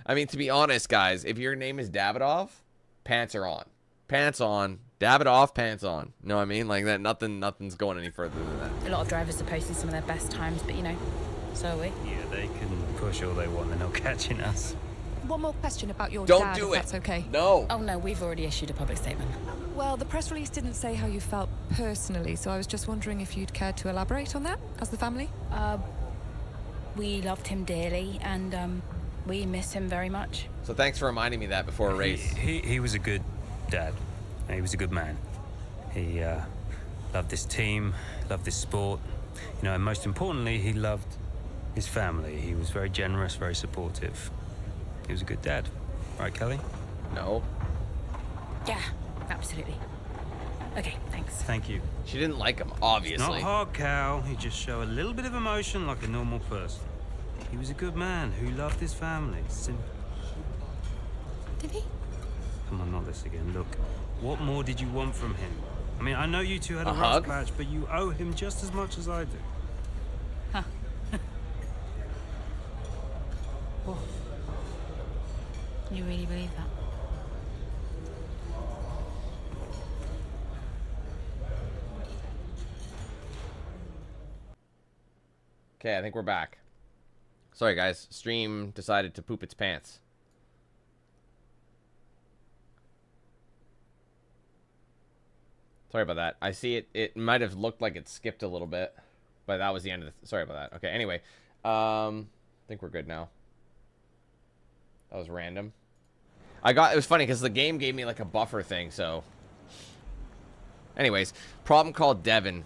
I mean, to be honest, guys, if your name is Davidoff, pants are on. Pants on. Davidoff, pants on. You know what I mean? Like that. Nothing's going any further than that. A lot of drivers are posting some of their best times, but you know, so are we. Yeah, they can push all they want. They're not catching us. One more question about your Don't dad, do if it. that's okay. No. Oh no, we've already issued a public statement. Well, the press release didn't say how you felt personally, so I was just wondering if you'd care to elaborate on that as the family. We loved him dearly, and we miss him very much. So thanks for reminding me that before a race. He was a good dad. He was a good man. He loved this team, loved this sport. You know, and most importantly, he loved his family. He was very generous, very supportive. He was a good dad. Right, Kelly? No. Yeah, absolutely. Okay, thanks. Thank you. She didn't like him, obviously. Not hard, Cal. He just show a little bit of emotion like a normal person. He was a good man who loved his family. Simple. Did he? Come on, not this again. Look, what more did you want from him? I mean, I know you two had a rough hug? patch, but you owe him just as much as I do. Huh. Oh. You really believe that? Okay, I think we're back. Sorry, guys. Stream decided to poop its pants. Sorry about that. I see it. It might have looked like it skipped a little bit, but that was the end of the... Sorry about that. Okay, anyway. I think we're good now. That was random. It was funny because the game gave me like a buffer thing, so... Anyways, problem called Devin.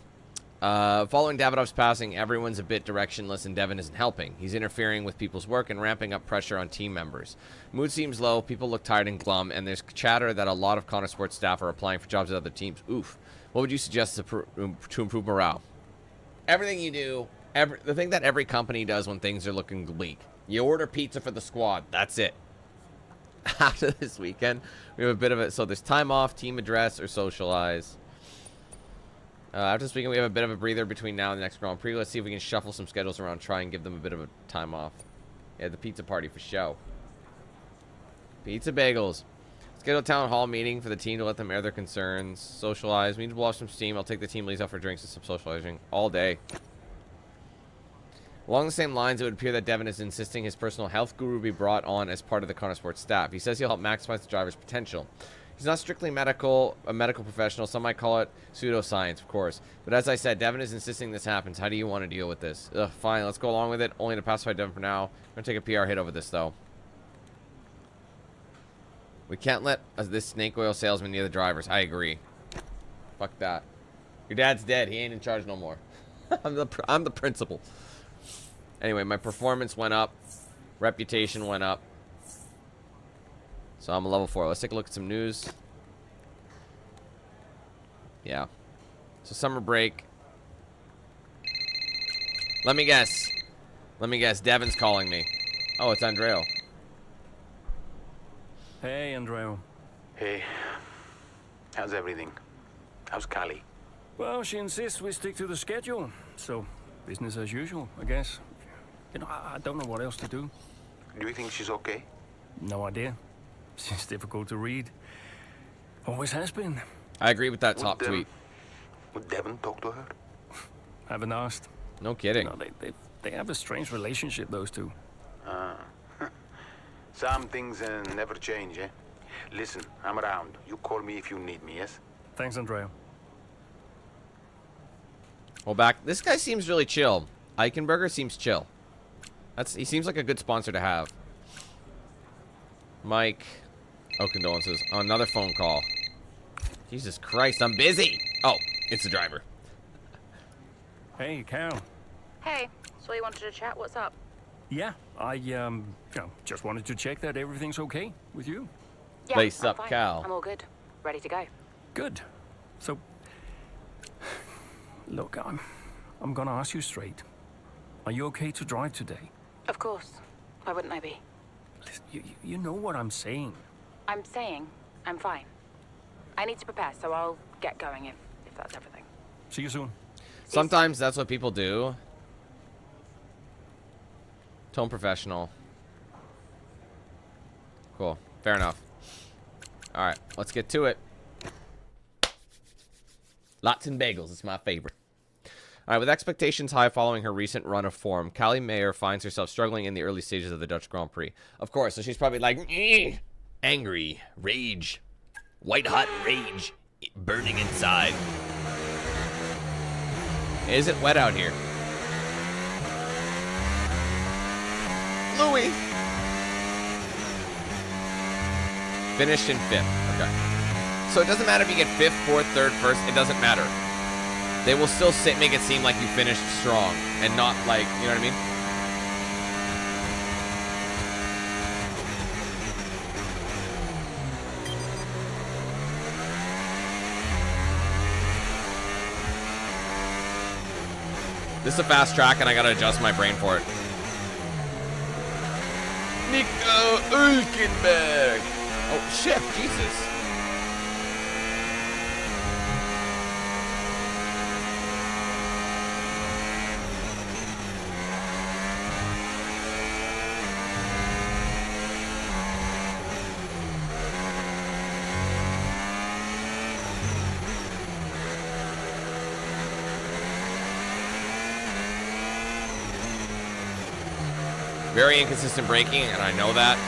Following Davidoff's passing, everyone's a bit directionless and Devin isn't helping. He's interfering with people's work and ramping up pressure on team members. Mood seems low, people look tired and glum, and there's chatter that a lot of Connor Sports staff are applying for jobs at other teams. Oof. What would you suggest to improve morale? Everything you do, the thing that every company does when things are looking bleak. You order pizza for the squad. That's it. After this weekend, we have a bit of it. So there's time off, team address, or socialize. After this weekend, we have a bit of a breather between now and the next Grand Prix. Let's see if we can shuffle some schedules around, try and give them a bit of a time off. Yeah, the pizza party for show. Pizza bagels. Schedule a town hall meeting for the team to let them air their concerns. Socialize. We need to blow off some steam. I'll take the team leads out for drinks and some socializing all day. Along the same lines, it would appear that Devin is insisting his personal health guru be brought on as part of the Connor Sports staff. He says he'll help maximize the driver's potential. He's not strictly a medical professional. Some might call it pseudoscience, of course. But as I said, Devin is insisting this happens. How do you want to deal with this? Ugh, fine, let's go along with it. Only to pacify Devin for now. I'm going to take a PR hit over this, though. We can't let this snake oil salesman near the drivers. I agree. Fuck that. Your dad's dead. He ain't in charge no more. I'm the principal. Anyway, my performance went up. Reputation went up. So I'm a level 4. Let's take a look at some news. Yeah. So summer break. Let me guess. Devin's calling me. Oh, it's Andreo. Hey, Andreo. Hey. How's everything? How's Callie? Well, she insists we stick to the schedule. So, business as usual, I guess. You know, I don't know what else to do. Do you think she's okay? No idea. She's difficult to read. Always has been. I agree with that top tweet. Would Devin talk to her? Haven't asked. No kidding. No, they have a strange relationship, those two. Some things never change, eh? Listen, I'm around. You call me if you need me, yes? Thanks, Andreo. Well, back. This guy seems really chill. Eichenberger seems chill. He seems like a good sponsor to have. Mike. Oh, condolences. Oh, another phone call. Jesus Christ, I'm busy. Oh, it's the driver. Hey, Cal. Hey, so you wanted to chat? What's up? Yeah, I just wanted to check that everything's okay with you. Yeah, Lace I'm up, fine. Cal. I'm all good. Ready to go. Good. So, look, I'm gonna ask you straight. Are you okay to drive today? Of course. Why wouldn't I be? Listen, you know what I'm saying. I'm saying I'm fine. I need to prepare, so I'll get going if that's everything. See you soon. Sometimes that's what people do. Tone professional. Cool. Fair enough. All right, let's get to it. Lots and bagels. It's my favorite. All right, with expectations high following her recent run of form, Callie Mayer finds herself struggling in the early stages of the Dutch Grand Prix. Of course, so she's probably like, angry, rage, white-hot rage, burning inside. Is it wet out here? Louis! Finished in 5th. Okay. So it doesn't matter if you get 5th, 4th, 3rd, 1st. It doesn't matter. They will still make it seem like you finished strong and not like, you know what I mean? This is a fast track and I gotta adjust my brain for it. Nico Hülkenberg. Oh, shift, Jesus. Very inconsistent braking, and I know that.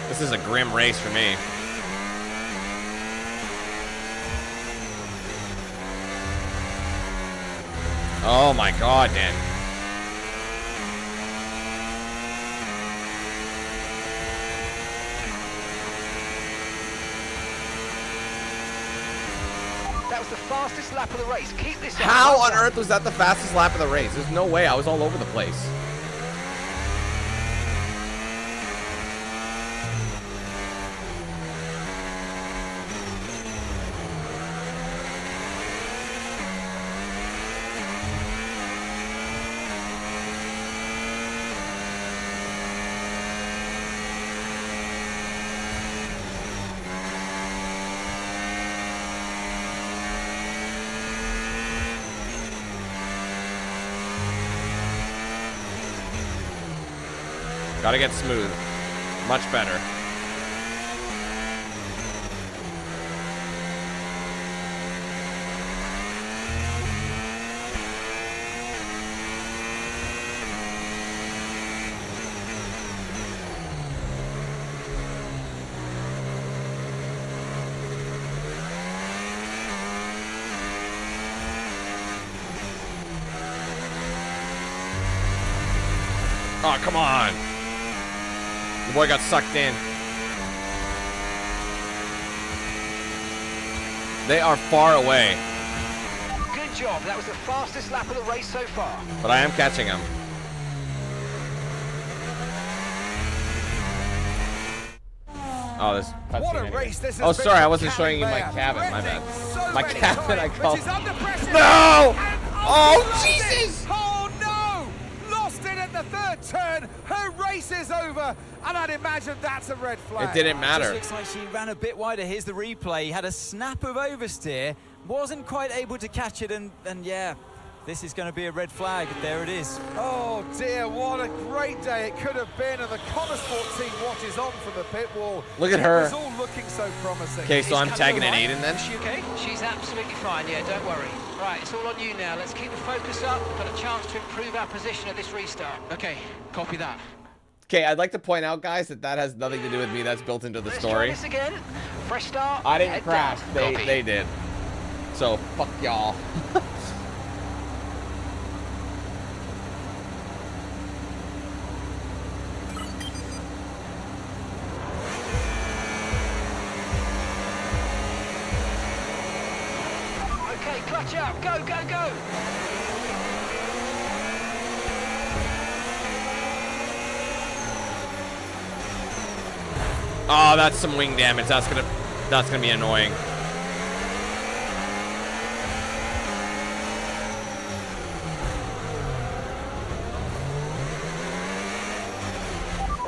This is a grim race for me. Oh my God, Dan. That was the fastest lap of the race. Keep this up. How on earth was that the fastest lap of the race? There's no way. I was all over the place. Gotta get smooth. Much better. Oh, come on. The boy got sucked in. They are far away. Good job. That was the fastest lap of the race so far. But I am catching him. Oh, this cutscene What a anyway. race this has Oh, been sorry, I for wasn't Callie showing you my Mayer. cabin. My bad. So My many cabin, I times, call. but she's under pressure. No! And Oh, she lost Jesus! it. Oh no! Lost it at the 3rd turn. Her race is over, and I'd imagine that's a red flag. It didn't matter. Just looks like she ran a bit wider. Here's the replay. Had a snap of oversteer, wasn't quite able to catch it, and yeah, this is going to be a red flag. There it is. Oh dear, what a great day it could have been, and the Connosport team watches on from the pit wall. Look at her. It's all looking so promising. Okay, so I'm tagging an right. Aiden then? Is she okay? She's absolutely fine, yeah, don't worry. Right, it's all on you now. Let's keep the focus up. We've got a chance to improve our position at this restart. Okay, copy that. Okay, I'd like to point out, guys, that has nothing to do with me. That's built into the story. Let's try this again. Fresh start. I didn't head crash. down. They did. So, fuck y'all. Okay, clutch up. Go, go, go. Oh, that's some wing damage. That's gonna be annoying.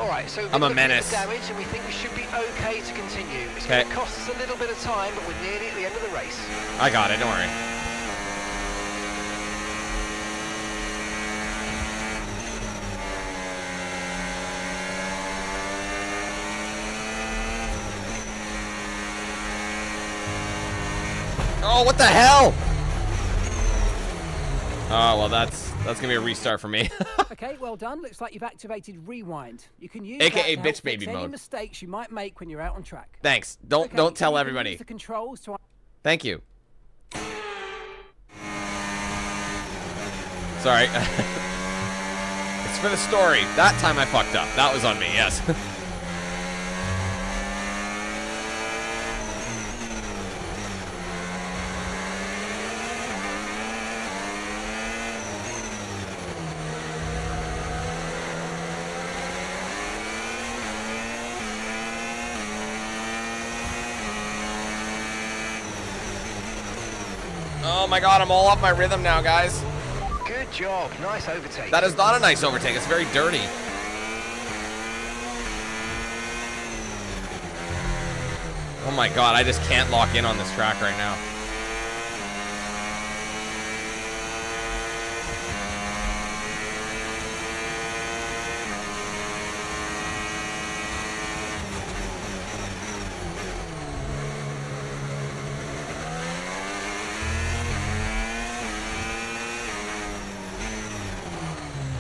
All right, so I'm a looking at menace. the damage, and we think we should be okay to continue. It's Okay. going to cost us a little bit of time, but we're nearly at the end of the race. I got it, don't worry. Oh, what the hell? Oh, well, that's gonna be a restart for me. Okay, well done. Looks like you've activated rewind. You can use AKA that to bitch help baby fix any mode. mistakes you might make when you're out on track. Thanks. Don't tell you can everybody. use the controls to... Thank you. Sorry. It's for the story. That time I fucked up. That was on me, yes. Oh my god, I'm all off my rhythm now, guys. Good job. Nice overtake. That is not a nice overtake. It's very dirty. Oh my god, I just can't lock in on this track right now.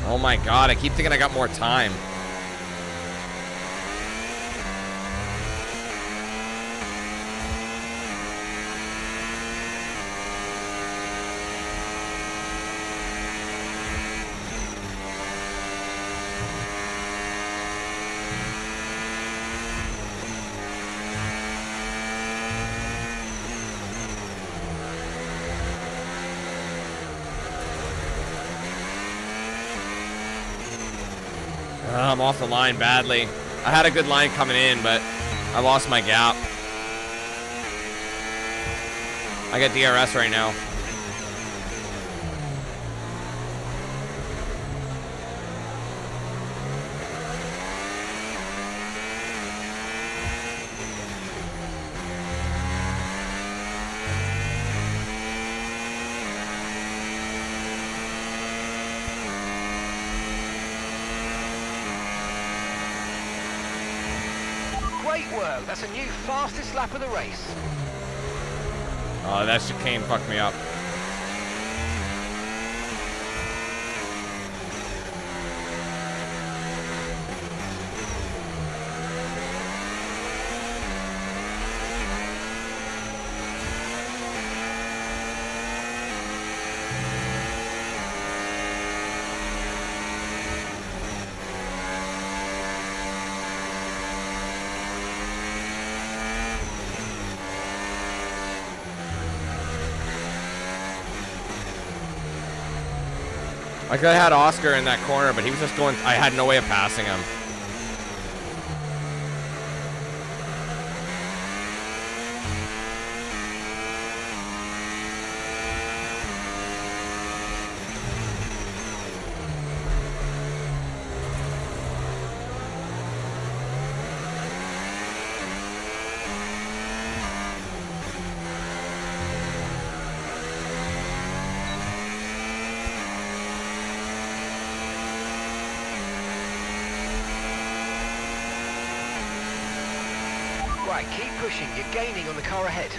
Oh my god, I keep thinking I got more time. I'm off the line badly. I had a good line coming in, but I lost my gap. I got DRS right now. Great work. That's a new fastest lap of the race. Oh, that chicane fucked me up. I could have had Oscar in that corner, but he was just going... I had no way of passing him. Right, keep pushing. You're gaining on the car ahead.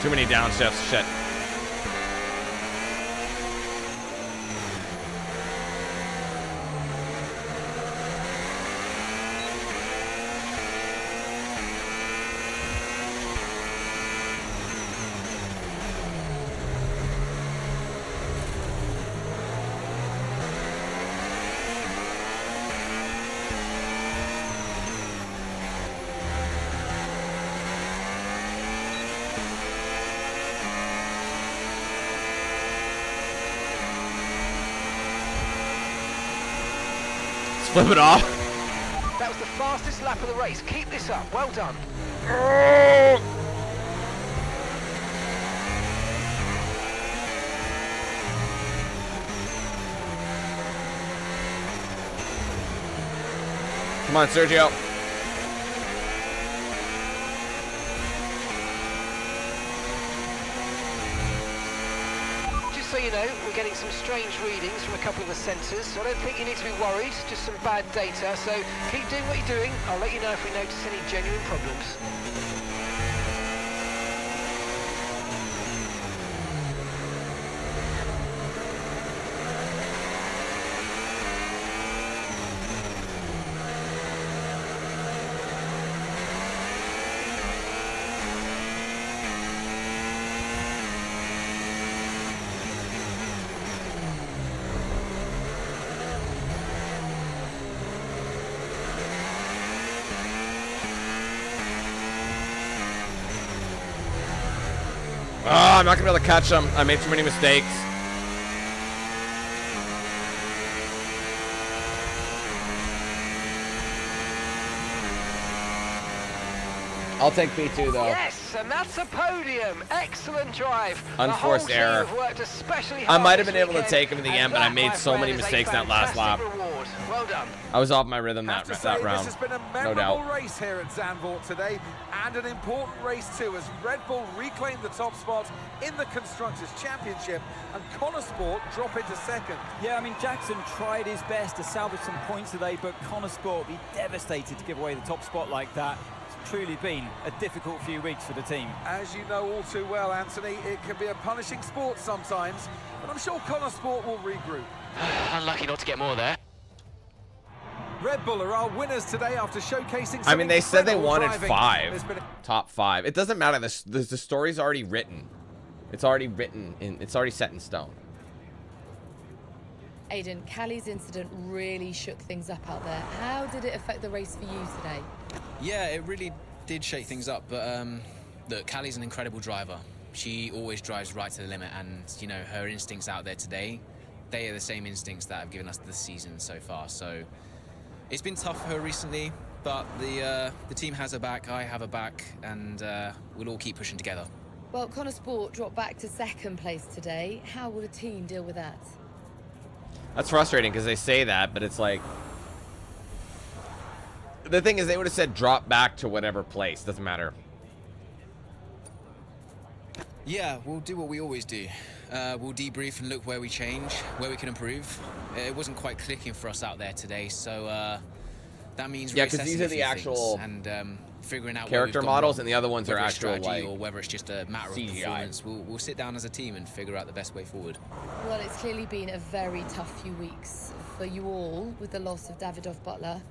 Too many downshifts. Shit. flip it off. That was the fastest lap of the race. Keep this up. Well done. Come on, Sergio. Just so you know, we're getting some strange readings from a couple of the sensors, so I don't think you need to be worried, just some bad data, so keep doing what you're doing. I'll let you know if we notice any genuine problems. Oh, I'm not gonna be able to catch them. I made too many mistakes. I'll take P2 though. Yes, and that's a podium. Excellent drive. Unforced error. Worked especially I hard might have this been able to weekend, take him in the end, but I made so many mistakes that last lap. Reward. Well done. I was off my rhythm that round. This has been a No memorable doubt. race here at Zandvoort today, and an important race too, as Red Bull reclaimed the top spot in the Constructors' Championship, and Connor Sport drop into second. Yeah, I mean, Jackson tried his best to salvage some points today, but Connor Sport will be devastated to give away the top spot like that. It's truly been a difficult few weeks for the team. As you know all too well, Anthony, it can be a punishing sport sometimes, but I'm sure Connor Sport will regroup. Unlucky not to get more there. Red Bull are our winners today after showcasing some I mean, they said they incredible wanted driving. 5. There's been Top 5. It doesn't matter. The story's already written. It's already written. It's already set in stone. Aidan, Callie's incident really shook things up out there. How did it affect the race for you today? Yeah, it really did shake things up, but look, Callie's an incredible driver. She always drives right to the limit, and you know, her instincts out there today, they are the same instincts that have given us the season so far. So it's been tough for her recently, but the team has her back, I have her back, and we'll all keep pushing together. Well, Connor Sport dropped back to second place today. How will the team deal with that? That's frustrating because they say that, but it's like... The thing is, they would have said drop back to whatever place. Doesn't matter. Yeah, we'll do what we always do. We'll debrief and look where we change, where we can improve. It wasn't quite clicking for us out there today, so that means Yeah, because these reassessing are a the few actual things and figuring out character where we've gone models, wrong, and the other ones are whether it's actual, strategy like, or whether it's just a matter of CGI. performance. We'll sit down as a team and figure out the best way forward. Well, it's clearly been a very tough few weeks for you all with the loss of Davidoff Butler.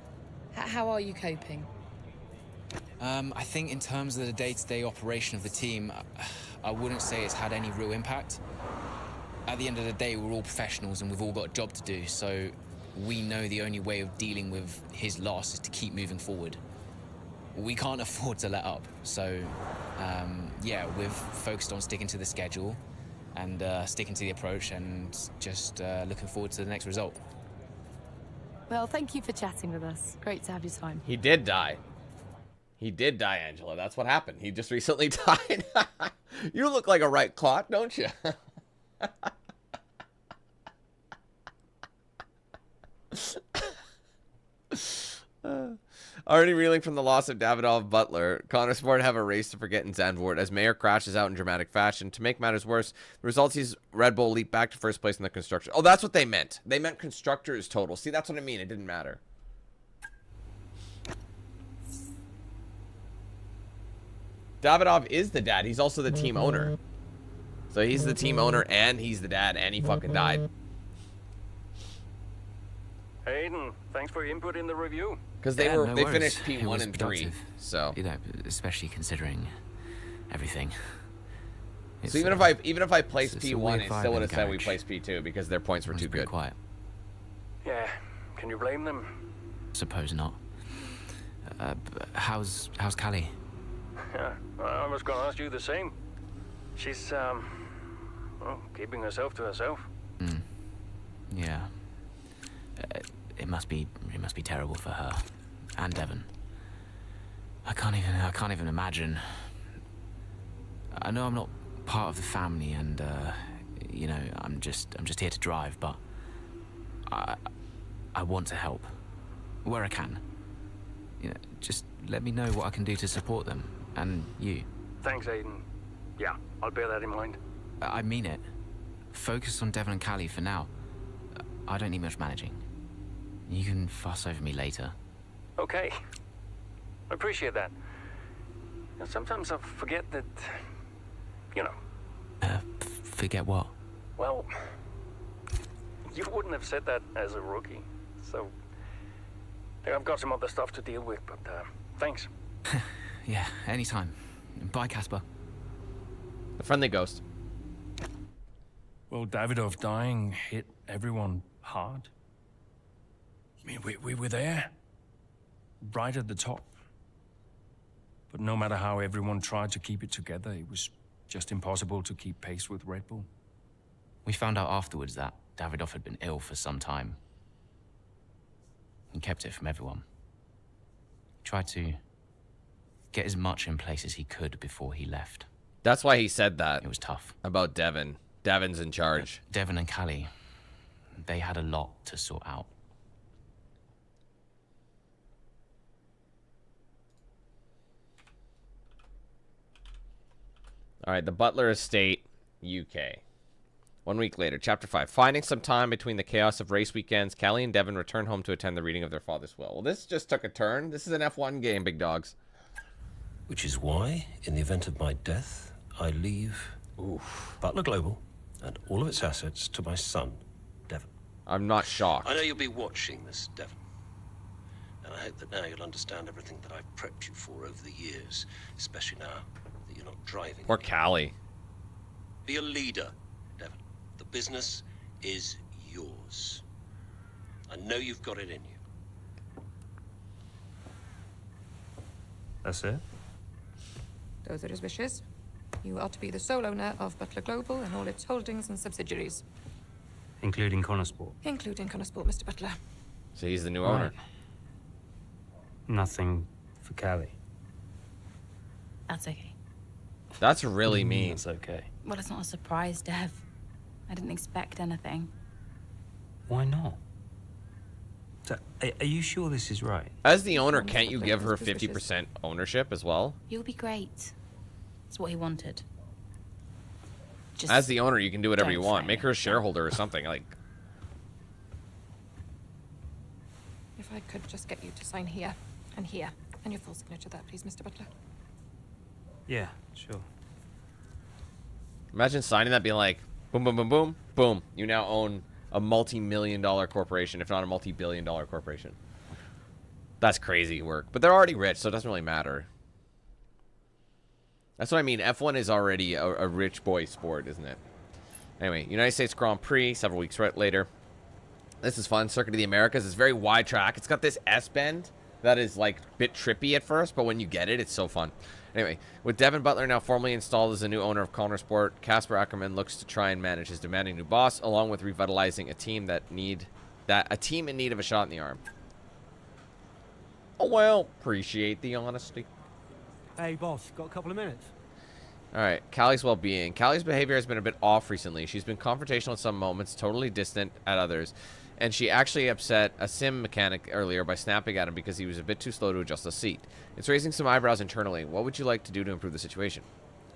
How are you coping? I think in terms of the day-to-day operation of the team, I wouldn't say it's had any real impact. At the end of the day, we're all professionals and we've all got a job to do, so we know the only way of dealing with his loss is to keep moving forward. We can't afford to let up, so yeah, we've focused on sticking to the schedule and sticking to the approach and just looking forward to the next result. Well, thank you for chatting with us. Great to have your time. He did die. He did die, Angela. That's what happened. He just recently died. You look like a right clock, don't you? Already reeling from the loss of Davidoff Butler, Connor Sport have a race to forget in Zandvoort as Mayer crashes out in dramatic fashion. To make matters worse, the result sees Red Bull leap back to first place in the construction. Oh, that's what they meant. They meant constructors total. See, that's what I mean. It didn't matter. Davidoff is the dad. He's also the team owner. So he's the team owner and he's the dad, and he fucking died. Hayden, thanks for your input in the review. Because they finished P1 and 3, so you know, especially considering everything. So even if I placed P1, it still would have said we placed P2 because their points were too good. Quiet. Yeah, can you blame them? Suppose not. How's Callie? Yeah, I was going to ask you the same. She's well, keeping herself to herself. Yeah. it must be terrible for her and Devon. I can't even imagine. I know I'm not part of the family, and you know, I'm just here to drive, but I want to help where I can. You know, just let me know what I can do to support them and you. Thanks, Aiden. Yeah, I'll bear that in mind. I mean it. Focus on Devon and Callie for now. I don't need much managing. You can fuss over me later. Okay. I appreciate that. And sometimes I forget that, you know. Forget what? Well, you wouldn't have said that as a rookie. So, I've got some other stuff to deal with, but thanks. Yeah, anytime. Bye, Casper. The friendly ghost. Well, Davidoff dying hit everyone hard. I mean, we were there, right at the top. But no matter how everyone tried to keep it together, it was just impossible to keep pace with Red Bull. We found out afterwards that Davidoff had been ill for some time. He kept it from everyone. He tried to get as much in place as he could before he left. That's why he said that. It was tough. About Devon. Devon's in charge. Devon and Callie, they had a lot to sort out. All right, the Butler Estate, UK. 1 week later, Chapter 5. Finding some time between the chaos of race weekends, Callie and Devon return home to attend the reading of their father's will. Well, this just took a turn. This is an F1 game, big dogs. Which is why, in the event of my death, I leave Butler Global and all of its assets to my son, Devon. I'm not shocked. I know you'll be watching this, Devon. And I hope that now you'll understand everything that I've prepped you for over the years, especially now that you're not driving. Or Callie. Be a leader, Devon. The business is yours. I know you've got it in you. That's it? Those are his wishes. You are to be the sole owner of Butler Global and all its holdings and subsidiaries. Including Connorsport. Including Connorsport, Mr. Butler. So he's the new owner. Nothing for Callie. That's okay. That's really mean. That's okay. Well, it's not a surprise, Dev. I didn't expect anything. Why not? So, are you sure this is right? As the owner, can't you give her 50% ownership as well? You'll be great. It's what he wanted. Just As the owner, you can do whatever you don't want. frame Make her a shareholder or something. Like, If I could just get you to sign here and here, and your full signature there, please, Mr. Butler. Yeah, sure. imagine signing that, being like, boom, boom, boom, boom, boom. You now own a multi-million-dollar corporation, if not a multi-billion-dollar corporation. That's crazy work. But they're already rich, so it doesn't really matter. That's what I mean. F1 is already a rich boy sport, isn't it? Anyway, United States Grand Prix, several weeks later. This is fun. Circuit of the Americas. It's very wide track. It's got this S-bend that is, like, a bit trippy at first, but when you get it, it's so fun. Anyway, with Devon Butler now formally installed as the new owner of Connorsport, Casper Ackerman looks to try and manage his demanding new boss, along with revitalizing a team in need of a shot in the arm. Oh, well, appreciate the honesty. Hey, boss, got a couple of minutes? All right, Callie's well-being. Callie's behavior has been a bit off recently. She's been confrontational at some moments, totally distant at others. And she actually upset a sim mechanic earlier by snapping at him because he was a bit too slow to adjust the seat. It's raising some eyebrows internally. What would you like to do to improve the situation?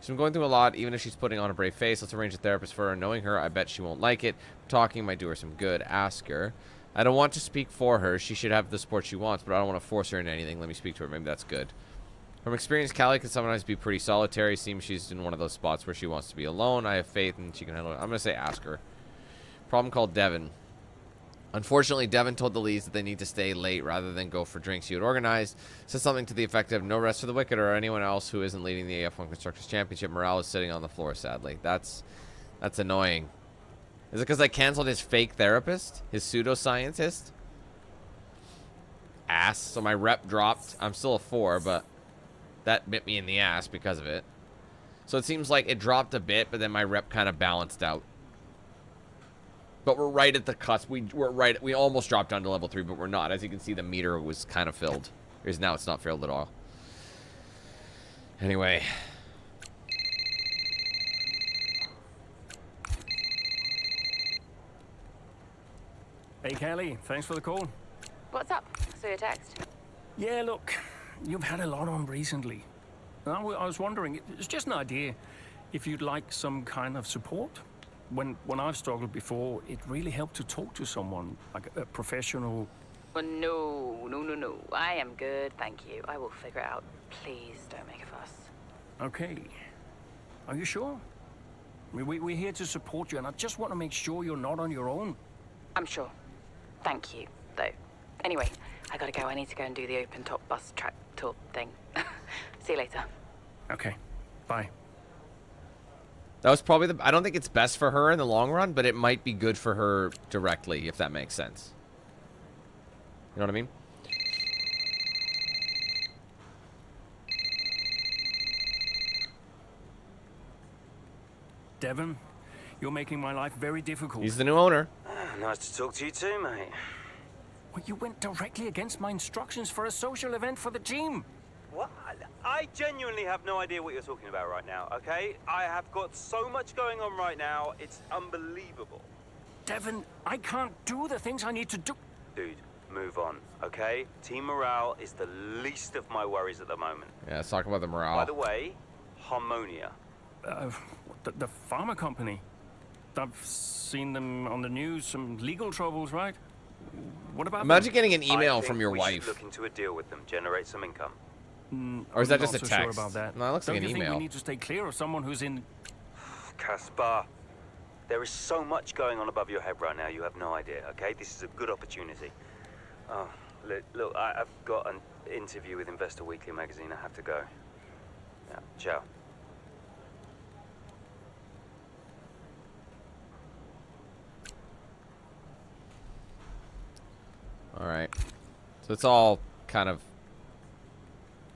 She's been going through a lot, even if she's putting on a brave face. Let's arrange a therapist for her. Knowing her, I bet she won't like it. Talking might do her some good. Ask her. I don't want to speak for her. She should have the support she wants, but I don't want to force her into anything. Let me speak to her. Maybe that's good. From experience, Callie can sometimes be pretty solitary. Seems she's in one of those spots where she wants to be alone. I have faith and she can handle it. I'm going to say ask her. Problem called Devon. Unfortunately, Devon told the leads that they need to stay late rather than go for drinks he had organized. Said something to the effect of no rest for the wicked or anyone else who isn't leading the F1 Constructors Championship. Morale is sitting on the floor, sadly. That's annoying. Is it because I canceled his fake therapist? His pseudoscientist? Ass. So my rep dropped. I'm still a 4, but that bit me in the ass because of it. So it seems like it dropped a bit, but then my rep kind of balanced out. But we're right at the cusp. We almost dropped down to level 3, but we're not. As you can see, the meter was kind of filled. Whereas now it's not filled at all. Anyway. Hey, Kelly. Thanks for the call. What's up? I saw your text. Yeah, look, you've had a lot on recently. I was wondering, it's just an idea, if you'd like some kind of support. When I've struggled before, it really helped to talk to someone, like a professional. Oh, no. I am good, thank you. I will figure it out. Please don't make a fuss. Okay. Are you sure? We're here to support you, and I just want to make sure you're not on your own. I'm sure. Thank you, though. Anyway, I gotta go. I need to go and do the open top bus track tour thing. See you later. Okay. Bye. That was probably I don't think it's best for her in the long run, but it might be good for her directly, if that makes sense. You know what I mean? Devon, you're making my life very difficult. He's the new owner. Nice to talk to you too, mate. Well, you went directly against my instructions for a social event for the team. What? I genuinely have no idea what you're talking about right now, okay? I have got so much going on right now, it's unbelievable. Devon, I can't do the things I need to do. Dude, move on, okay? Team morale is the least of my worries at the moment. Yeah, let's talk about the morale. By the way, Harmonia. The pharma company. I've seen them on the news, some legal troubles, right? What about Imagine them? getting an email from your we wife. should look into a deal with them, generate some income. Or is that I'm just a not so text? Sure about that. No, it looks like Don't an you email. think we need to stay clear of someone who's in... Caspar, there is so much going on above your head right now, you have no idea, okay? This is a good opportunity. Oh, look, I've got an interview with Investor Weekly magazine. I have to go. Yeah, ciao. All right. So it's all kind of...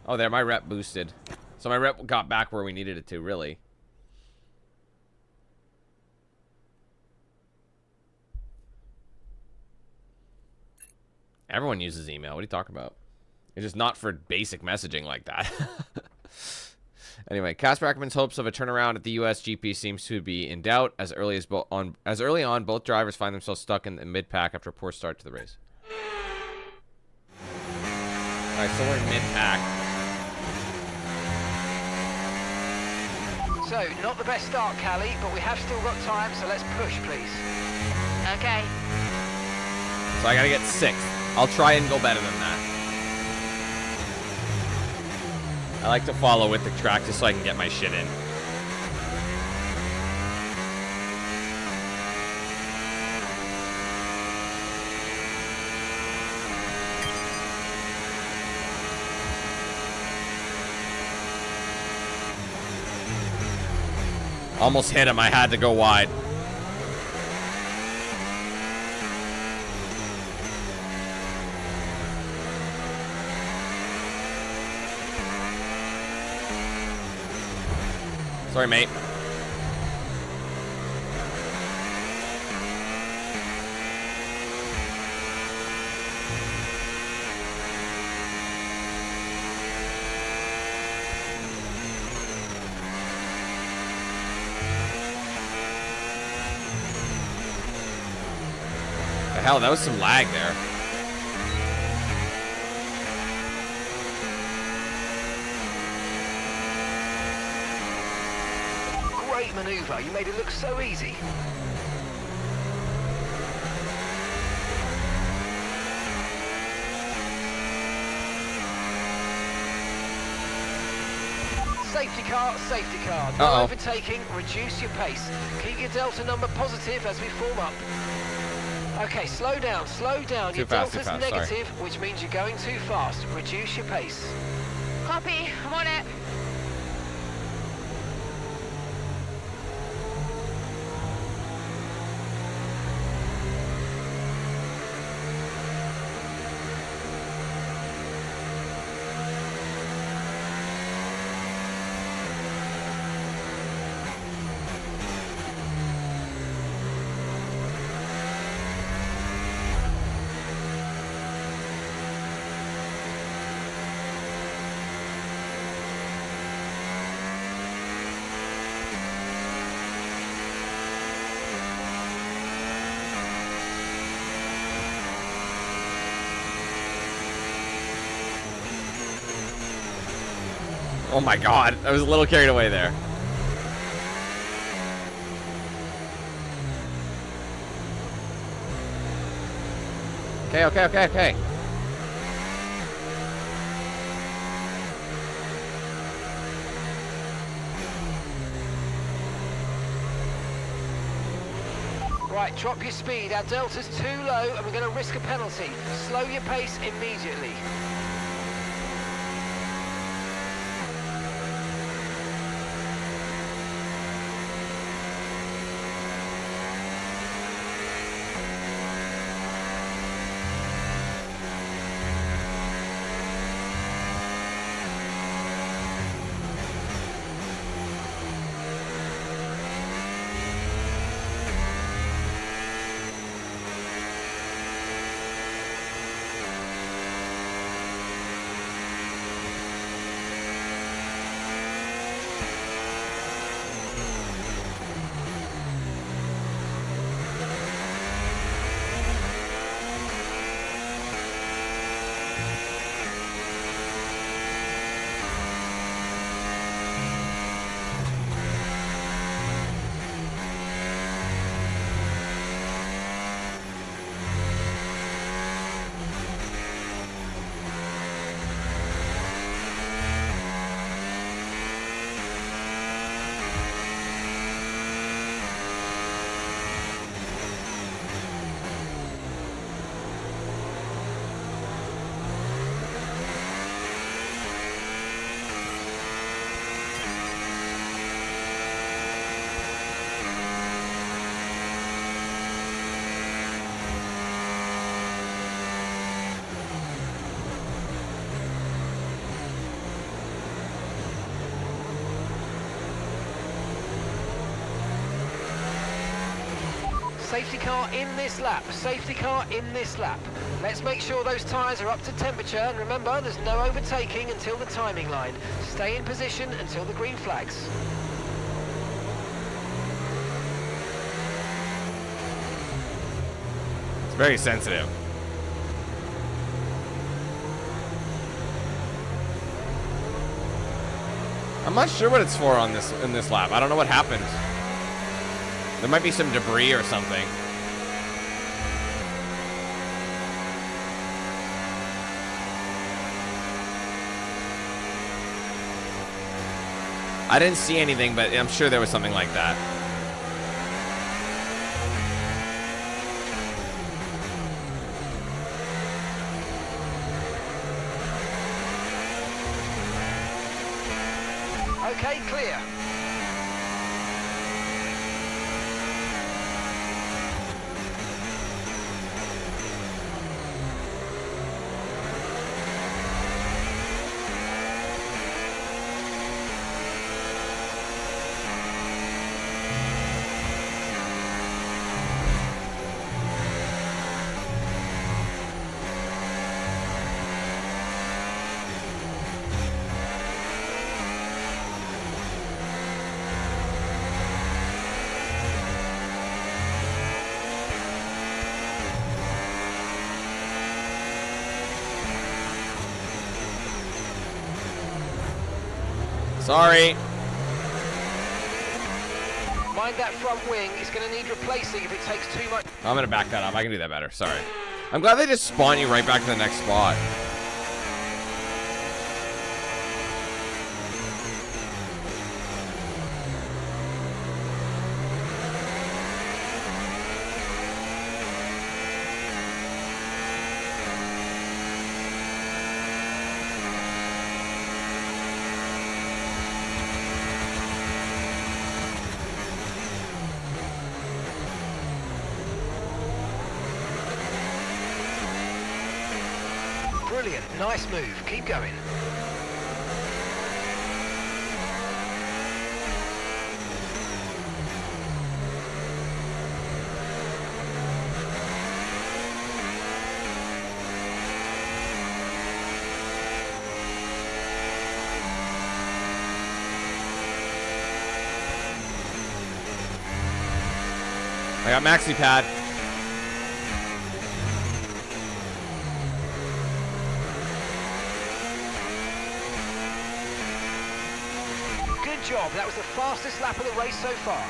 Oh, there, my rep boosted. So my rep got back where we needed it to, really. Everyone uses email. What are you talking about? It's just not for basic messaging like that. Anyway, Casper Ackerman's hopes of a turnaround at the U.S. GP seems to be in doubt as early on both drivers find themselves stuck in the mid-pack after a poor start to the race. All right, so we're in mid-pack. So, not the best start, Callie, but we have still got time, so let's push, please. Okay. So I gotta get 6th. I'll try and go better than that. I like to follow with the track just so I can get my shit in. Almost hit him. I had to go wide. Sorry, mate. The hell, that was some lag there. Great maneuver. You made it look so easy. Safety car, safety car. No overtaking, reduce your pace. Keep your delta number positive as we form up. Okay, slow down, slow down. Your delta's negative, which means you're going too fast. Reduce your pace. Copy, I'm on it. Oh my god, I was a little carried away there. Okay. Right, drop your speed. Our delta's too low and we're going to risk a penalty. Slow your pace immediately. Safety car in this lap, safety car in this lap. Let's make sure those tyres are up to temperature, and remember, there's no overtaking until the timing line. Stay in position until the green flags. It's very sensitive. I'm not sure what it's for on this in this lap. I don't know what happened. There might be some debris or something. I didn't see anything, but I'm sure there was something like that. Okay, clear. Sorry. Mind that front wing. It's going to need replacing if it takes too much. I'm gonna back that up. I can do that better. Sorry. I'm glad they just spawn you right back to the next spot. Brilliant. Nice move. Keep going. I got maxi pad. job. That was the fastest lap of the race so far.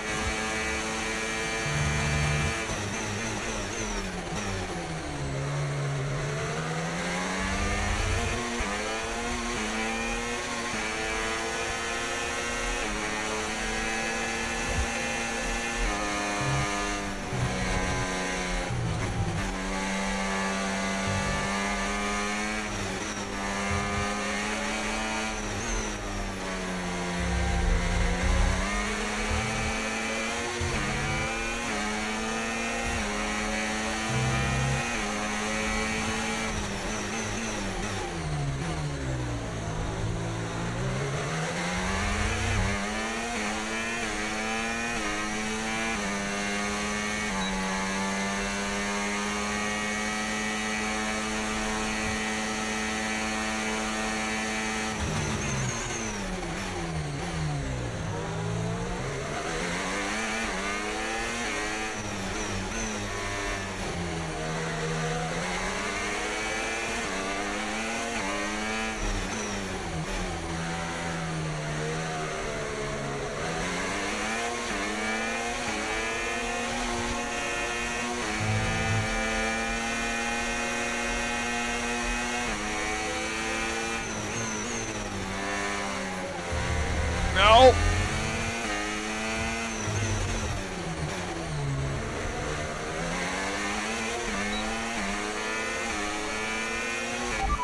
No!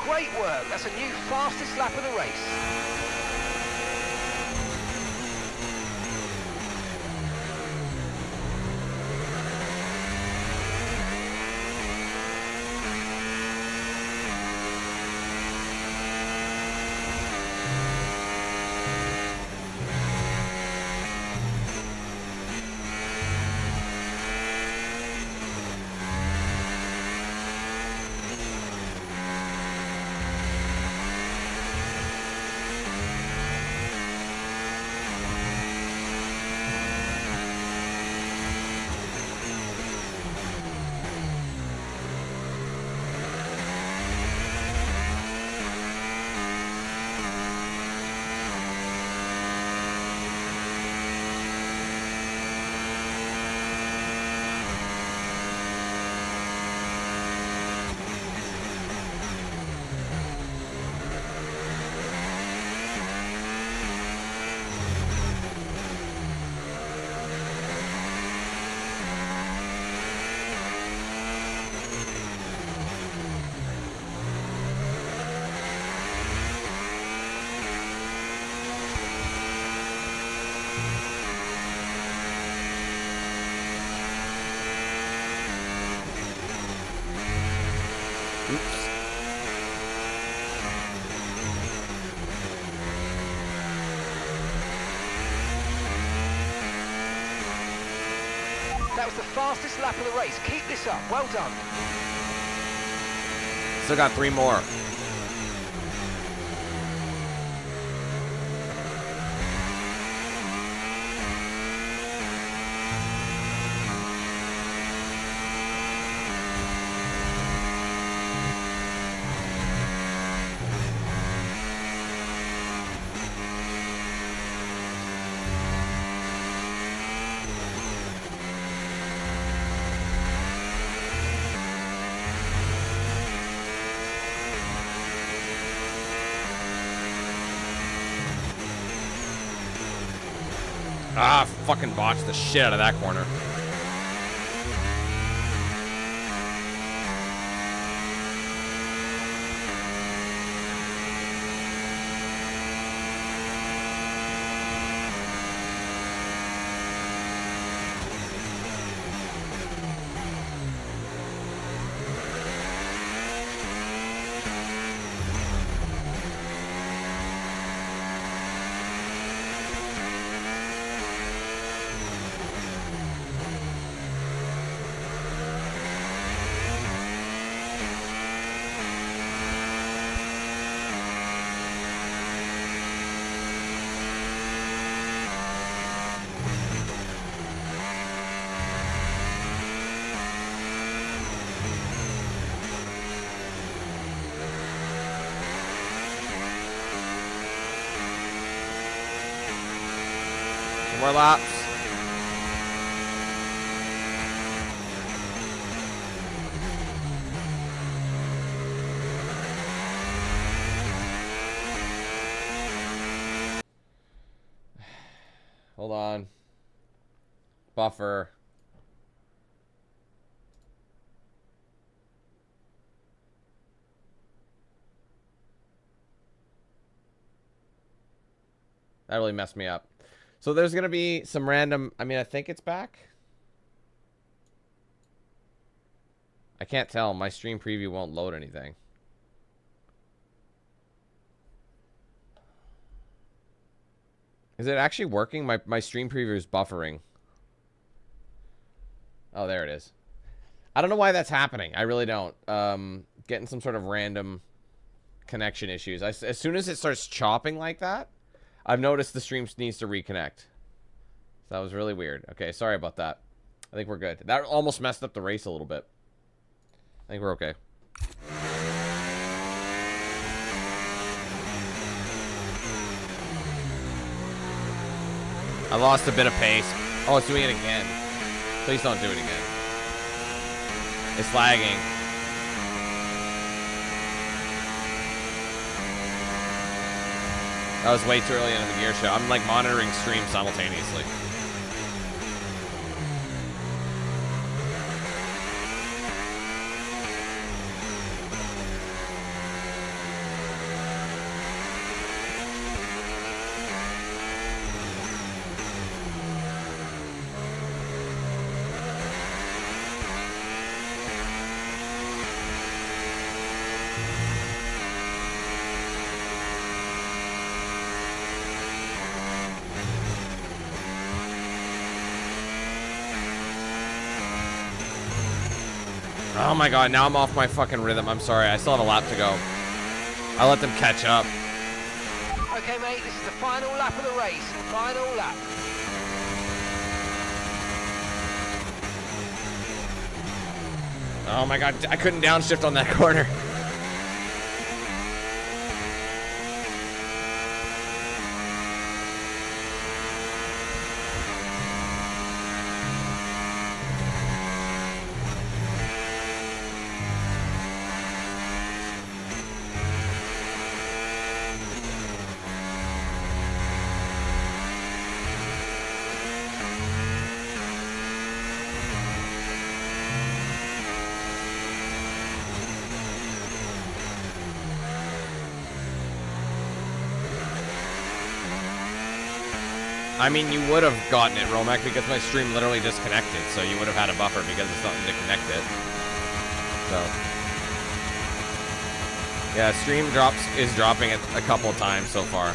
Great work. That's a new fastest lap of the race. That was the fastest lap of the race. Keep this up. Well done. Still got 3 more. Ah, fucking botched the shit out of that corner. more laps. Hold on. Buffer. That really messed me up. So there's going to be some random... I mean, I think it's back. I can't tell. My stream preview won't load anything. Is it actually working? My stream preview is buffering. Oh, there it is. I don't know why that's happening. I really don't. Getting some sort of random connection issues. As soon as it starts chopping like that, I've noticed the stream needs to reconnect. So that was really weird. Okay, sorry about that. I think we're good. That almost messed up the race a little bit. I think we're okay. I lost a bit of pace. Oh, it's doing it again. Please don't do it again. It's lagging. That was way too early into the gear show. I'm like monitoring streams simultaneously. Oh my god, now I'm off my fucking rhythm. I'm sorry, I still have a lap to go. I'll let them catch up. Okay, mate, this is the final lap of the race. Final lap. Oh my god, I couldn't downshift on that corner. I mean, you would have gotten it, Romac, because my stream literally disconnected, so you would have had a buffer because it's nothing to connect it. So, yeah, stream is dropping it a couple of times so far.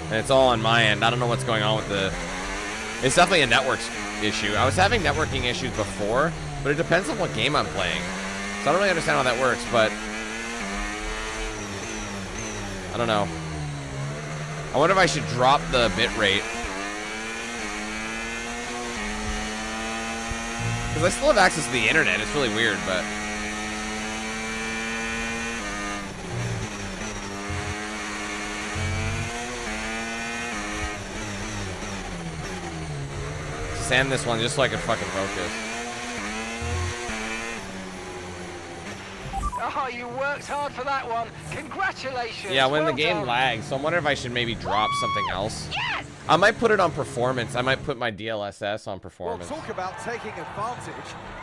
And it's all on my end. I don't know what's going on with the... It's definitely a network issue. I was having networking issues before, but it depends on what game I'm playing. So I don't really understand how that works, but... I don't know. I wonder if I should drop the bit rate. Because I still have access to the internet. It's really weird, but... Just end this one just so I can fucking focus. Oh, you worked hard for that one. Congratulations. Yeah, when well the game done. lags, so I wonder if I should maybe drop something else. Yes! I might put it on performance. I might put my DLSS on performance. Well, talk about taking advantage.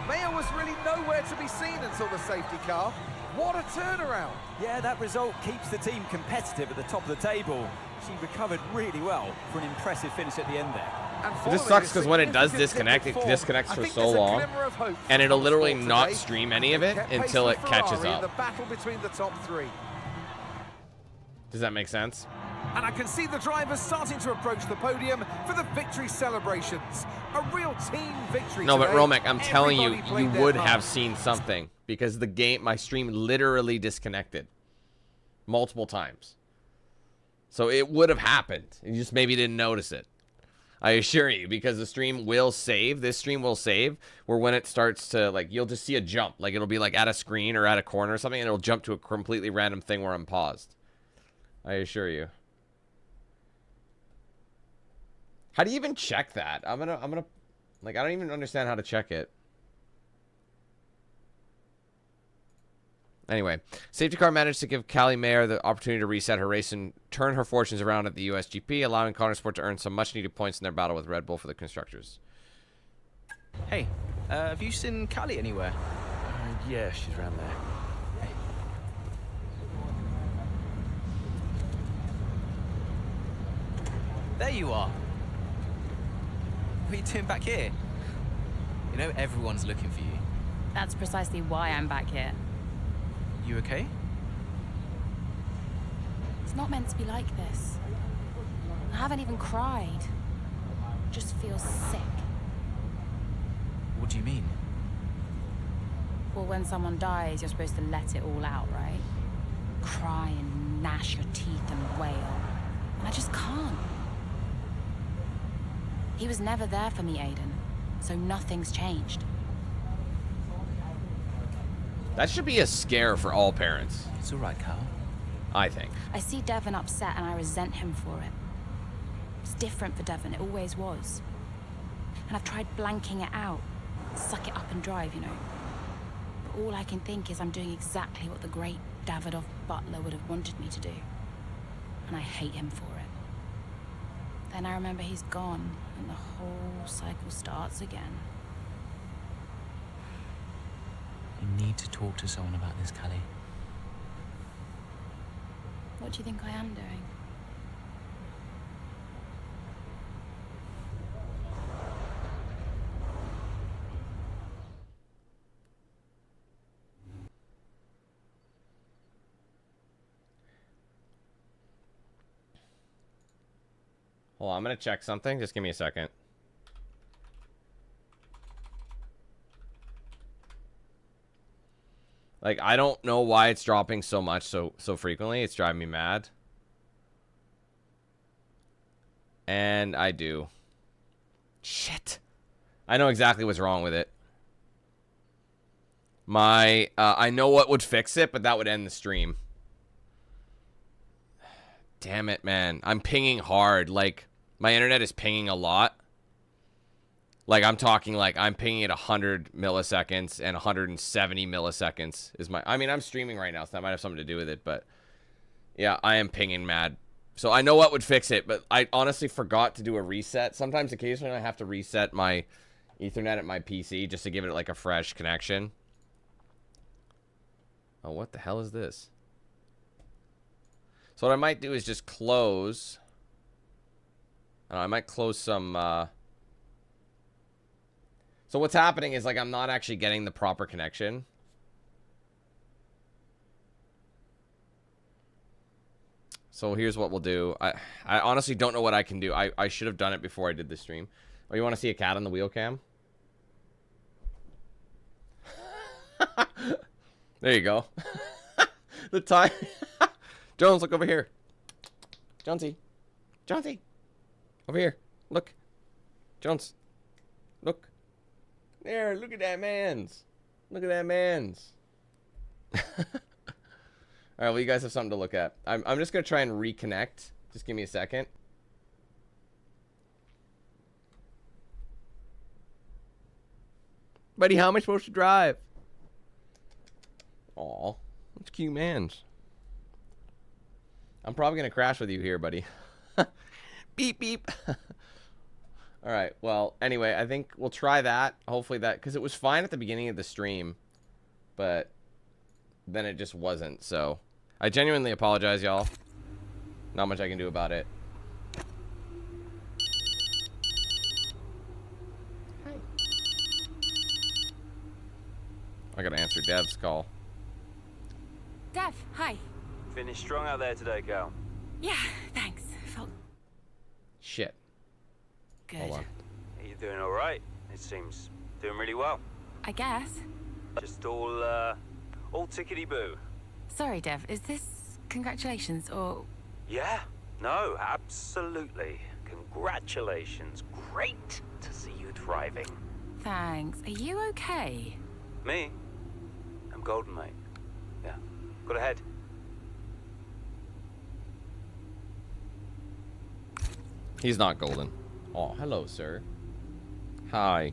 Maya was really nowhere to be seen until the safety car. What a turnaround. Yeah, that result keeps the team competitive at the top of the table. She recovered really well for an impressive finish at the end there. It just sucks because when it does disconnect, it disconnects for so long, and it'll literally not stream any of it until it catches up. The battle between the top three. Does that make sense? And I can see the drivers starting to approach the podium for the victory celebrations. A real team victory. No, but today. Romek, I'm telling you, Everybody you played would their have part. seen something because the game, my stream literally disconnected multiple times. So it would have happened. You just maybe didn't notice it. I assure you, because the stream will save. This stream will save where when it starts to, like, you'll just see a jump. Like, it'll be, like, at a screen or at a corner or something, and it'll jump to a completely random thing where I'm paused. I assure you. How do you even check that? I'm gonna, like, I don't even understand how to check it. Anyway, safety car managed to give Callie Mayer the opportunity to reset her race and turn her fortunes around at the USGP, allowing Connorsport to earn some much-needed points in their battle with Red Bull for the constructors. Hey, have you seen Callie anywhere? Yeah, she's around there. Hey. There you are. What are you doing back here? You know everyone's looking for you. That's precisely why I'm back here. You okay? It's not meant to be like this. I haven't even cried. Just feel sick. What do you mean? Well, when someone dies, you're supposed to let it all out, right? Cry and gnash your teeth and wail. And I just can't. He was never there for me, Aiden. So nothing's changed. That should be a scare for all parents. It's all right, Cal. I think. I see Devon upset and I resent him for it. It's different for Devon, it always was. And I've tried blanking it out. Suck it up and drive, you know. But all I can think is I'm doing exactly what the great Davidoff Butler would have wanted me to do. And I hate him for it. Then I remember he's gone, and the whole cycle starts again. You need to talk to someone about this, Callie. What do you think I am doing? Hold on, I'm gonna check something. Just give me a second. Like, I don't know why it's dropping so much so frequently. It's driving me mad. And I do. Shit. I know exactly what's wrong with it. I know what would fix it, but that would end the stream. Damn it, man. I'm pinging hard. Like, my internet is pinging a lot. Like, I'm talking like I'm pinging at 100 milliseconds and 170 milliseconds is my... I mean, I'm streaming right now, so that might have something to do with it, but... Yeah, I am pinging mad. So I know what would fix it, but I honestly forgot to do a reset. Sometimes, occasionally, I have to reset my Ethernet at my PC just to give it, like, a fresh connection. Oh, what the hell is this? So what I might do is just close... I might close some... So what's happening is, like, I'm not actually getting the proper connection. So here's what we'll do. I honestly don't know what I can do. I should have done it before I did this stream. Oh, you want to see a cat on the wheel cam? There you go. The time... Jones, look over here. Jonesy. Jonesy. Over here. Look. Jones. Look. There, look at that man's. Look at that man's. All right, well, you guys have something to look at. I'm just going to try and reconnect. Just give me a second. Buddy, how am I supposed to drive? Aw, that's cute man's. I'm probably going to crash with you here, buddy. Beep, beep. All right, well, anyway, I think we'll try that. Hopefully that, because it was fine at the beginning of the stream, but then it just wasn't. So I genuinely apologize, y'all. Not much I can do about it. Hi. I gotta answer Dev's call. Dev, hi. Finished strong out there today, Cal. Yeah, thanks. Felt Shit. good. Hold on. Are you doing all right? It seems doing really well. I guess. Just all tickety-boo. Sorry, Dev. Is this congratulations or... Yeah, no, absolutely. Congratulations. Great to see you thriving. Thanks. Are you okay? Me? I'm golden, mate. Yeah. Got ahead. He's not golden. Oh, hello, sir. Hi.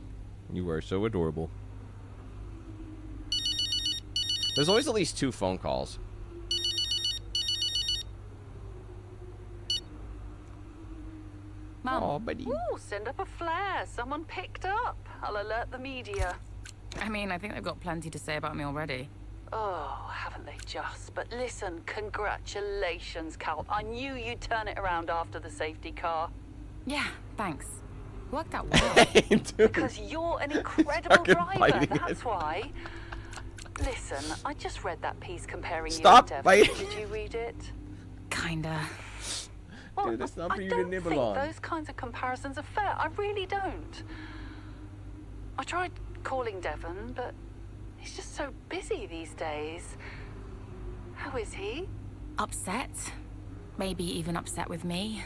You are so adorable. There's always at least 2 phone calls. Mum. Oh, buddy. Ooh, send up a flare. Someone picked up. I'll alert the media. I mean, I think they've got plenty to say about me already. Oh, haven't they just? But listen, congratulations, Cal. I knew you'd turn it around after the safety car. Yeah, thanks. Worked out well. Because you're an incredible driver, biting that's it. why. Listen, I just read that piece comparing Stop you and biting. Devon. Did you read it? Kinda. Well, Dude, that's not for I you to don't nibble think on. those kinds of comparisons are fair. I really don't. I tried calling Devon, but he's just so busy these days. How is he? Upset. Maybe even upset with me.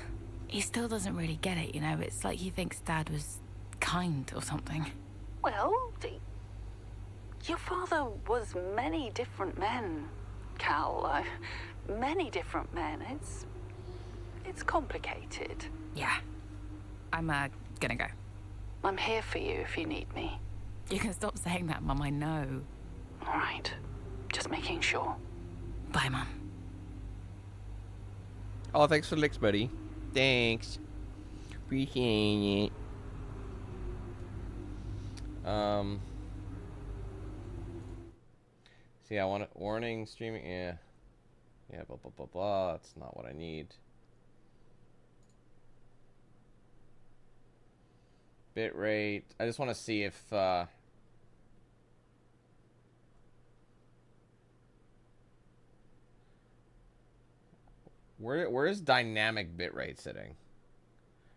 He still doesn't really get it, you know? It's like he thinks Dad was kind or something. Well, your father was many different men, Cal. Many different men. It's complicated. Yeah. I'm, gonna go. I'm here for you if you need me. You can stop saying that, Mum, I know. All right. Just making sure. Bye, Mum. Oh, thanks for the licks, buddy. Thanks. Appreciate it. See, I want it. Warning, streaming. Yeah. Yeah, blah, blah, blah, blah. That's not what I need. Bitrate. I just want to see if, where is dynamic bitrate sitting?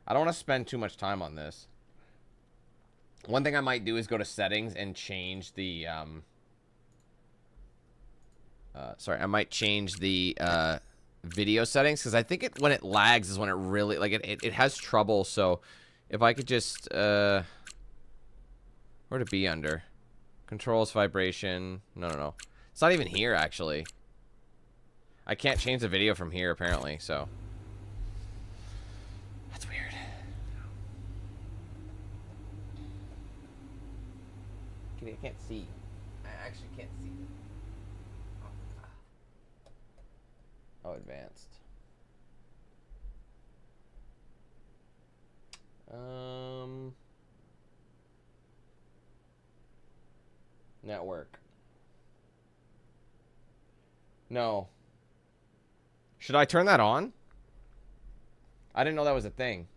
I don't want to spend too much time on this. One thing I might do is go to settings and change the, sorry, I might change the, video settings, because I think when it lags is when it really, like, it has trouble. So if I could just, where to be under? Controls, vibration. No. It's not even here, actually. I can't change the video from here, apparently, so. That's weird. I can't see. I actually can't see. Oh, advanced. Network. No. Should I turn that on? I didn't know that was a thing.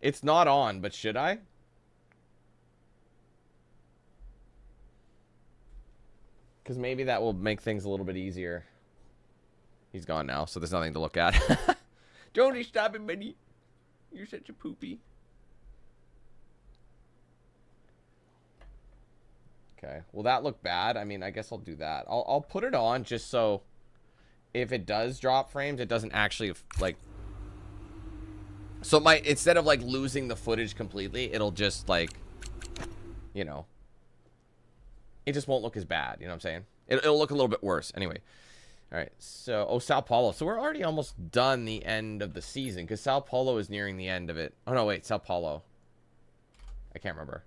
It's not on, but should I? Because maybe that will make things a little bit easier. He's gone now, so there's nothing to look at. Jody, stop it, buddy. You're such a poopy. Okay. Will that look bad? I mean, I guess I'll do that. I'll put it on just so if it does drop frames, it doesn't actually, like... So instead of, like, losing the footage completely, it'll just, like, you know... It just won't look as bad, you know what I'm saying? It'll look a little bit worse. Anyway. Alright, so... Oh, Sao Paulo. So we're already almost done the end of the season, because Sao Paulo is nearing the end of it. Oh, no, wait. Sao Paulo. I can't remember.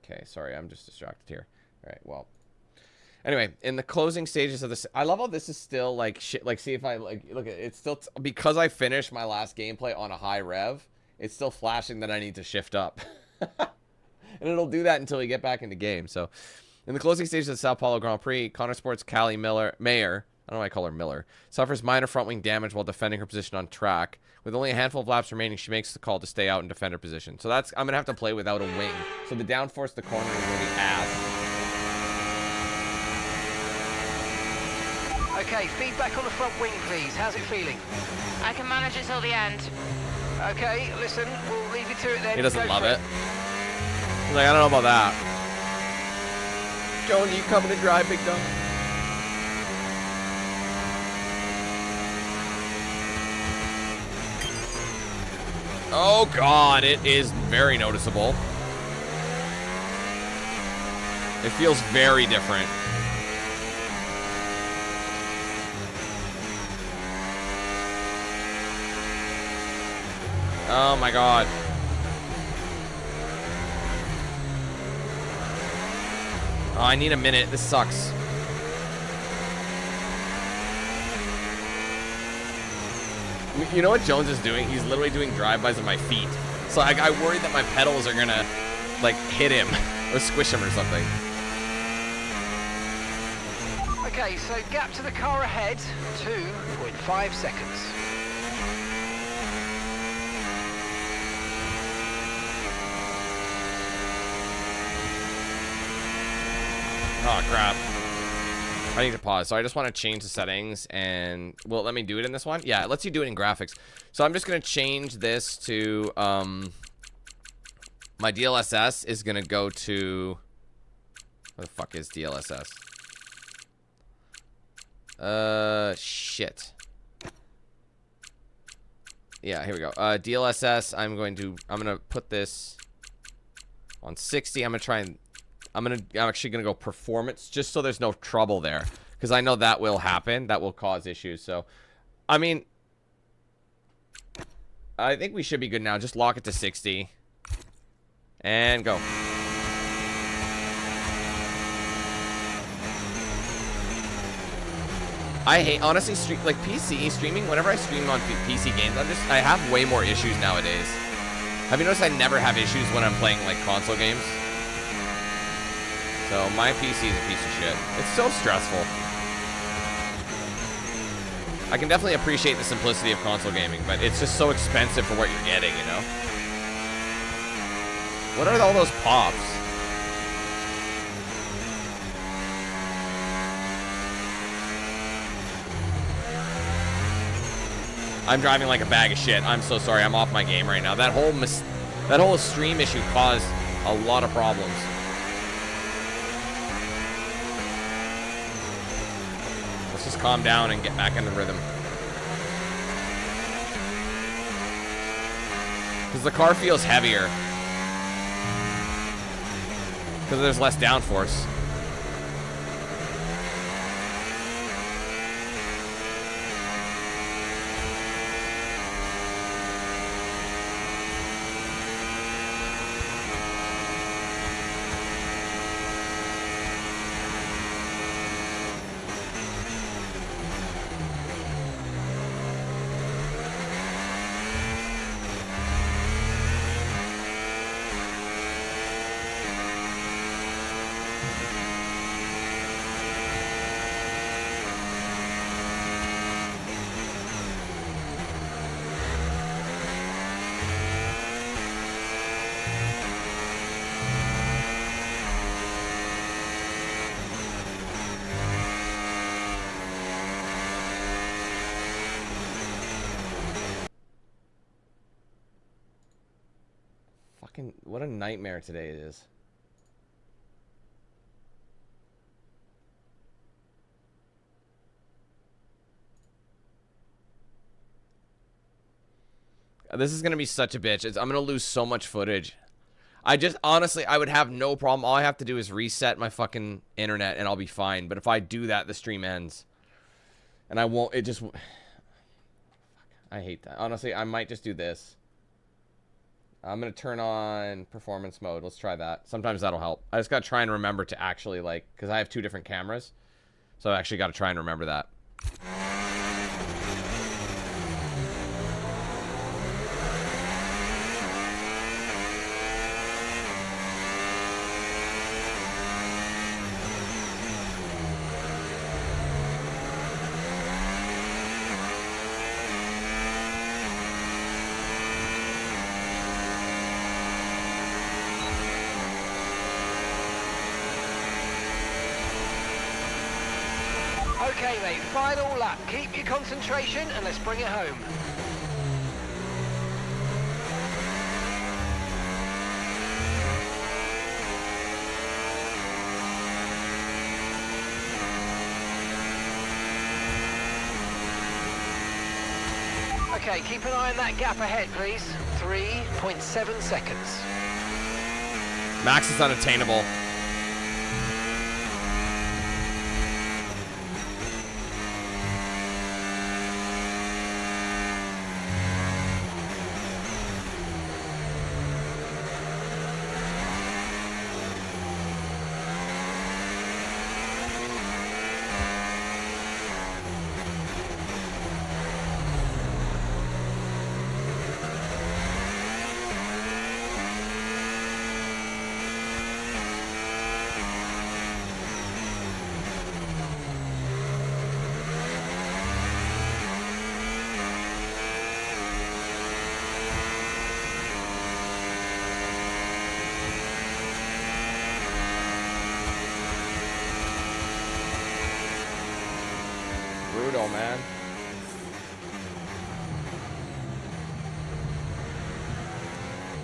Okay, sorry, I'm just distracted here. Alright, well. Anyway, in the closing stages of this... I love how this is still, like, shit. Like, see if I, like... Look, it's still... Because I finished my last gameplay on a high rev, it's still flashing that I need to shift up. And it'll do that until we get back into game. So, in the closing stages of the Sao Paulo Grand Prix, Connor Sports' Callie Mayer, I don't know why I call her Miller, suffers minor front wing damage while defending her position on track. With only a handful of laps remaining, she makes the call to stay out and defend her position. So that's... I'm going to have to play without a wing. So the downforce, the corner is going to be ass. Okay, feedback on the front wing, please. How's it feeling? I can manage it till the end. Okay, listen, we'll leave you to it then. He doesn't Go love for it. He's like, I don't know about that. Jones, you coming to drive, big dog? Oh, God, it is very noticeable. It feels very different. Oh my god. Oh, I need a minute. This sucks. You know what Jones is doing? He's literally doing drive-bys of my feet. So I worry that my pedals are gonna, like, hit him or squish him or something. Okay, so gap to the car ahead, 2.5 seconds. Oh, crap. I need to pause. So I just want to change the settings and... Will it let me do it in this one? Yeah, it lets you do it in graphics. So I'm just going to change this to... my DLSS is going to go to... What the fuck is DLSS? Shit. Yeah, here we go. DLSS, I'm going to put this on 60. I'm actually gonna go performance just so there's no trouble there, because I know that will happen. That will cause issues. So, I mean, I think we should be good now. Just lock it to 60 and go. I hate, honestly, like PC streaming. Whenever I stream on PC games, I have way more issues nowadays. Have you noticed I never have issues when I'm playing like console games? So my PC is a piece of shit. It's so stressful. I can definitely appreciate the simplicity of console gaming, but it's just so expensive for what you're getting, you know? What are all those pops? I'm driving like a bag of shit. I'm so sorry. I'm off my game right now. That whole stream issue caused a lot of problems. Let's just calm down and get back into rhythm. Because the car feels heavier. Because there's less downforce. What a nightmare today it is. This is going to be such a bitch. I'm going to lose so much footage. Honestly, I would have no problem. All I have to do is reset my fucking internet and I'll be fine. But if I do that, the stream ends. And I won't, I hate that. Honestly, I might just do this. I'm going to turn on performance mode. Let's try that. Sometimes that'll help. I just got to try and remember to actually, like, because I have two different cameras. So I actually got to try and remember that. Okay, mate, final lap. Keep your concentration and let's bring it home. Okay, keep an eye on that gap ahead, please. 3.7 seconds. Max is unattainable. brutal, man.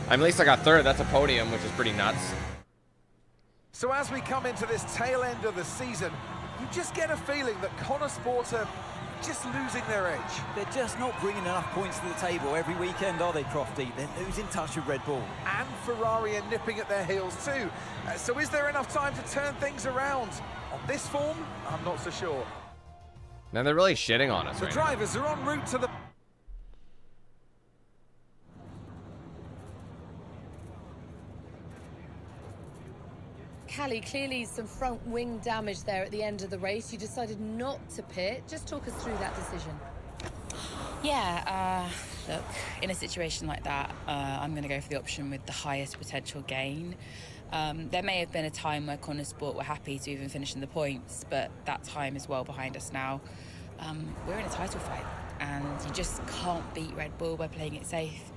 At least I got third. That's a podium, which is pretty nuts. So as we come into this tail end of the season, you just get a feeling that Connor Sport are just losing their edge. They're just not bringing enough points to the table every weekend, are they, Crofty? They're losing touch with Red Bull. And Ferrari are nipping at their heels too. So is there enough time to turn things around? On this form, I'm not so sure. Man, they're really shitting on us The right now. drivers are en route to the... Callie, clearly some front wing damage there at the end of the race. You decided not to pit. Just talk us through that decision. Yeah, look, in a situation like that, I'm going to go for the option with the highest potential gain. There may have been a time where Connor Sport were happy to even finish in the points, but that time is well behind us now. We're in a title fight, and you just can't beat Red Bull by playing it safe.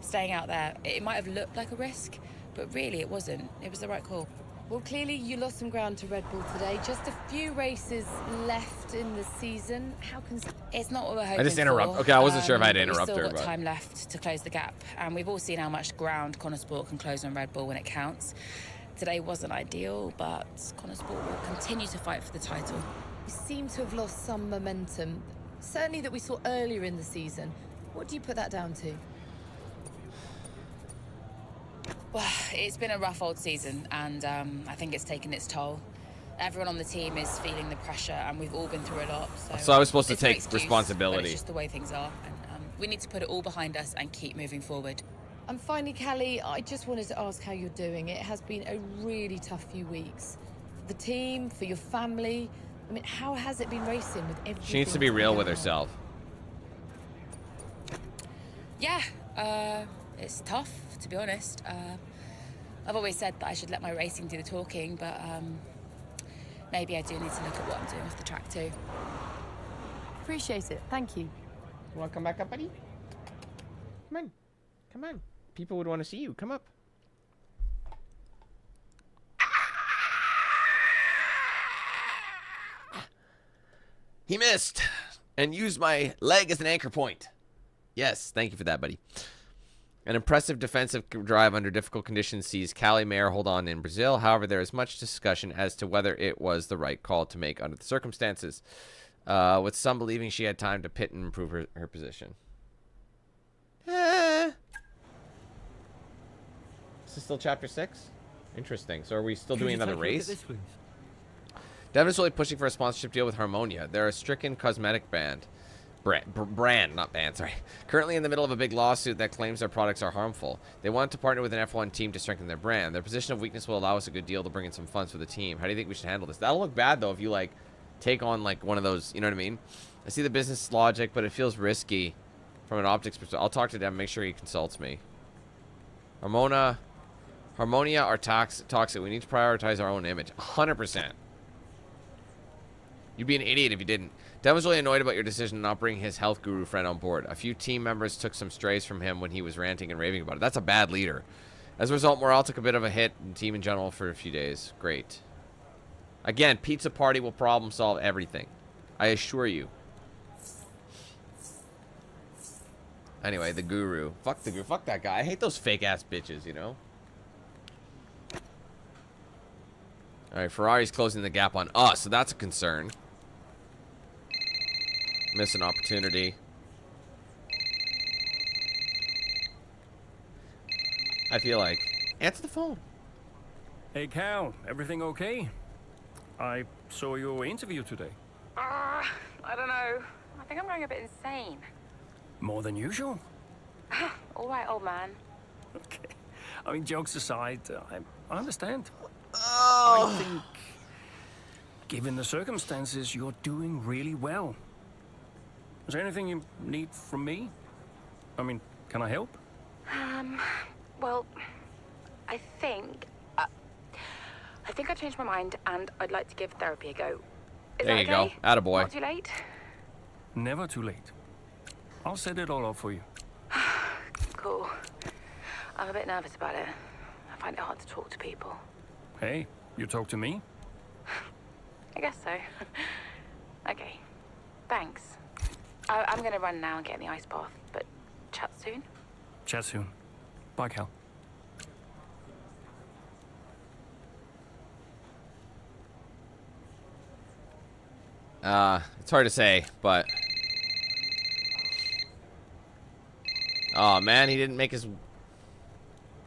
Staying out there, it might have looked like a risk, but really it wasn't. It was the right call. Well, clearly you lost some ground to Red Bull today. Just a few races left in the season. How can... It's not what we're hoping I just interrupt. Okay, I wasn't sure if I had to interrupt we've her, still got but... time left to close the gap, and we've all seen how much ground Connor Sport can close on Red Bull when it counts. Today wasn't ideal, but Connor Sport will continue to fight for the title. You seem to have lost some momentum, certainly that we saw earlier in the season. What do you put that down to? Well, it's been a rough old season, and I think it's taken its toll. Everyone on the team is feeling the pressure, and we've all been through a lot. So I was supposed to it's no take excuse, responsibility. but it's just the way things are, and we need to put it all behind us and keep moving forward. And finally, Callie, I just wanted to ask how you're doing. It has been a really tough few weeks. For the team, for your family. I mean, how has it been racing with everything? She needs to be real with herself. Yeah, it's tough, to be honest. I've always said that I should let my racing do the talking, but maybe I do need to look at what I'm doing off the track too. Appreciate it. Thank you. You want to come back up, buddy? Come on. Come on. People would want to see you. Come up. He missed and used my leg as an anchor point. Yes, thank you for that, buddy. An impressive defensive drive under difficult conditions sees Callie Mayer hold on in Brazil. However, there is much discussion as to whether it was the right call to make under the circumstances, with some believing she had time to pit and improve her position. Is this still Chapter 6? Interesting. So are we still doing another race? Devin is slowly pushing for a sponsorship deal with Harmonia. They're a stricken cosmetic brand, not band, sorry. Currently in the middle of a big lawsuit that claims their products are harmful. They want to partner with an F1 team to strengthen their brand. Their position of weakness will allow us a good deal to bring in some funds for the team. How do you think we should handle this? That'll look bad, though, if you, like, take on, like, one of those, you know what I mean? I see the business logic, but it feels risky from an optics perspective. I'll talk to Devin, make sure he consults me. Harmonia are toxic. We need to prioritize our own image. 100%. You'd be an idiot if you didn't. Devin was really annoyed about your decision to not bring his health guru friend on board. A few team members took some strays from him when he was ranting and raving about it. That's a bad leader. As a result, morale took a bit of a hit, and team in general for a few days. Great. Again, pizza party will problem solve everything. I assure you. Anyway, the guru. Fuck the guru. Fuck that guy. I hate those fake ass bitches, you know? Alright, Ferrari's closing the gap on us, so that's a concern. Miss an opportunity. I feel like... Answer the phone. Hey, Cal. Everything okay? I saw your interview today. I don't know. I think I'm going a bit insane. More than usual? All right, old man. Okay. I mean, jokes aside, I understand. Oh. I think, given the circumstances, you're doing really well. Is there anything you need from me? I mean, can I help? Well, I think I changed my mind, and I'd like to give therapy a go. Is there that you okay? go. Attaboy. Not too late? Never too late. I'll set it all up for you. Cool. I'm a bit nervous about it. I find it hard to talk to people. Hey, you talk to me? I guess so. Okay. Thanks. I'm going to run now and get in the ice bath, but chat soon. Chat soon. Bye, Cal. It's hard to say, but... Oh, man, he didn't make his...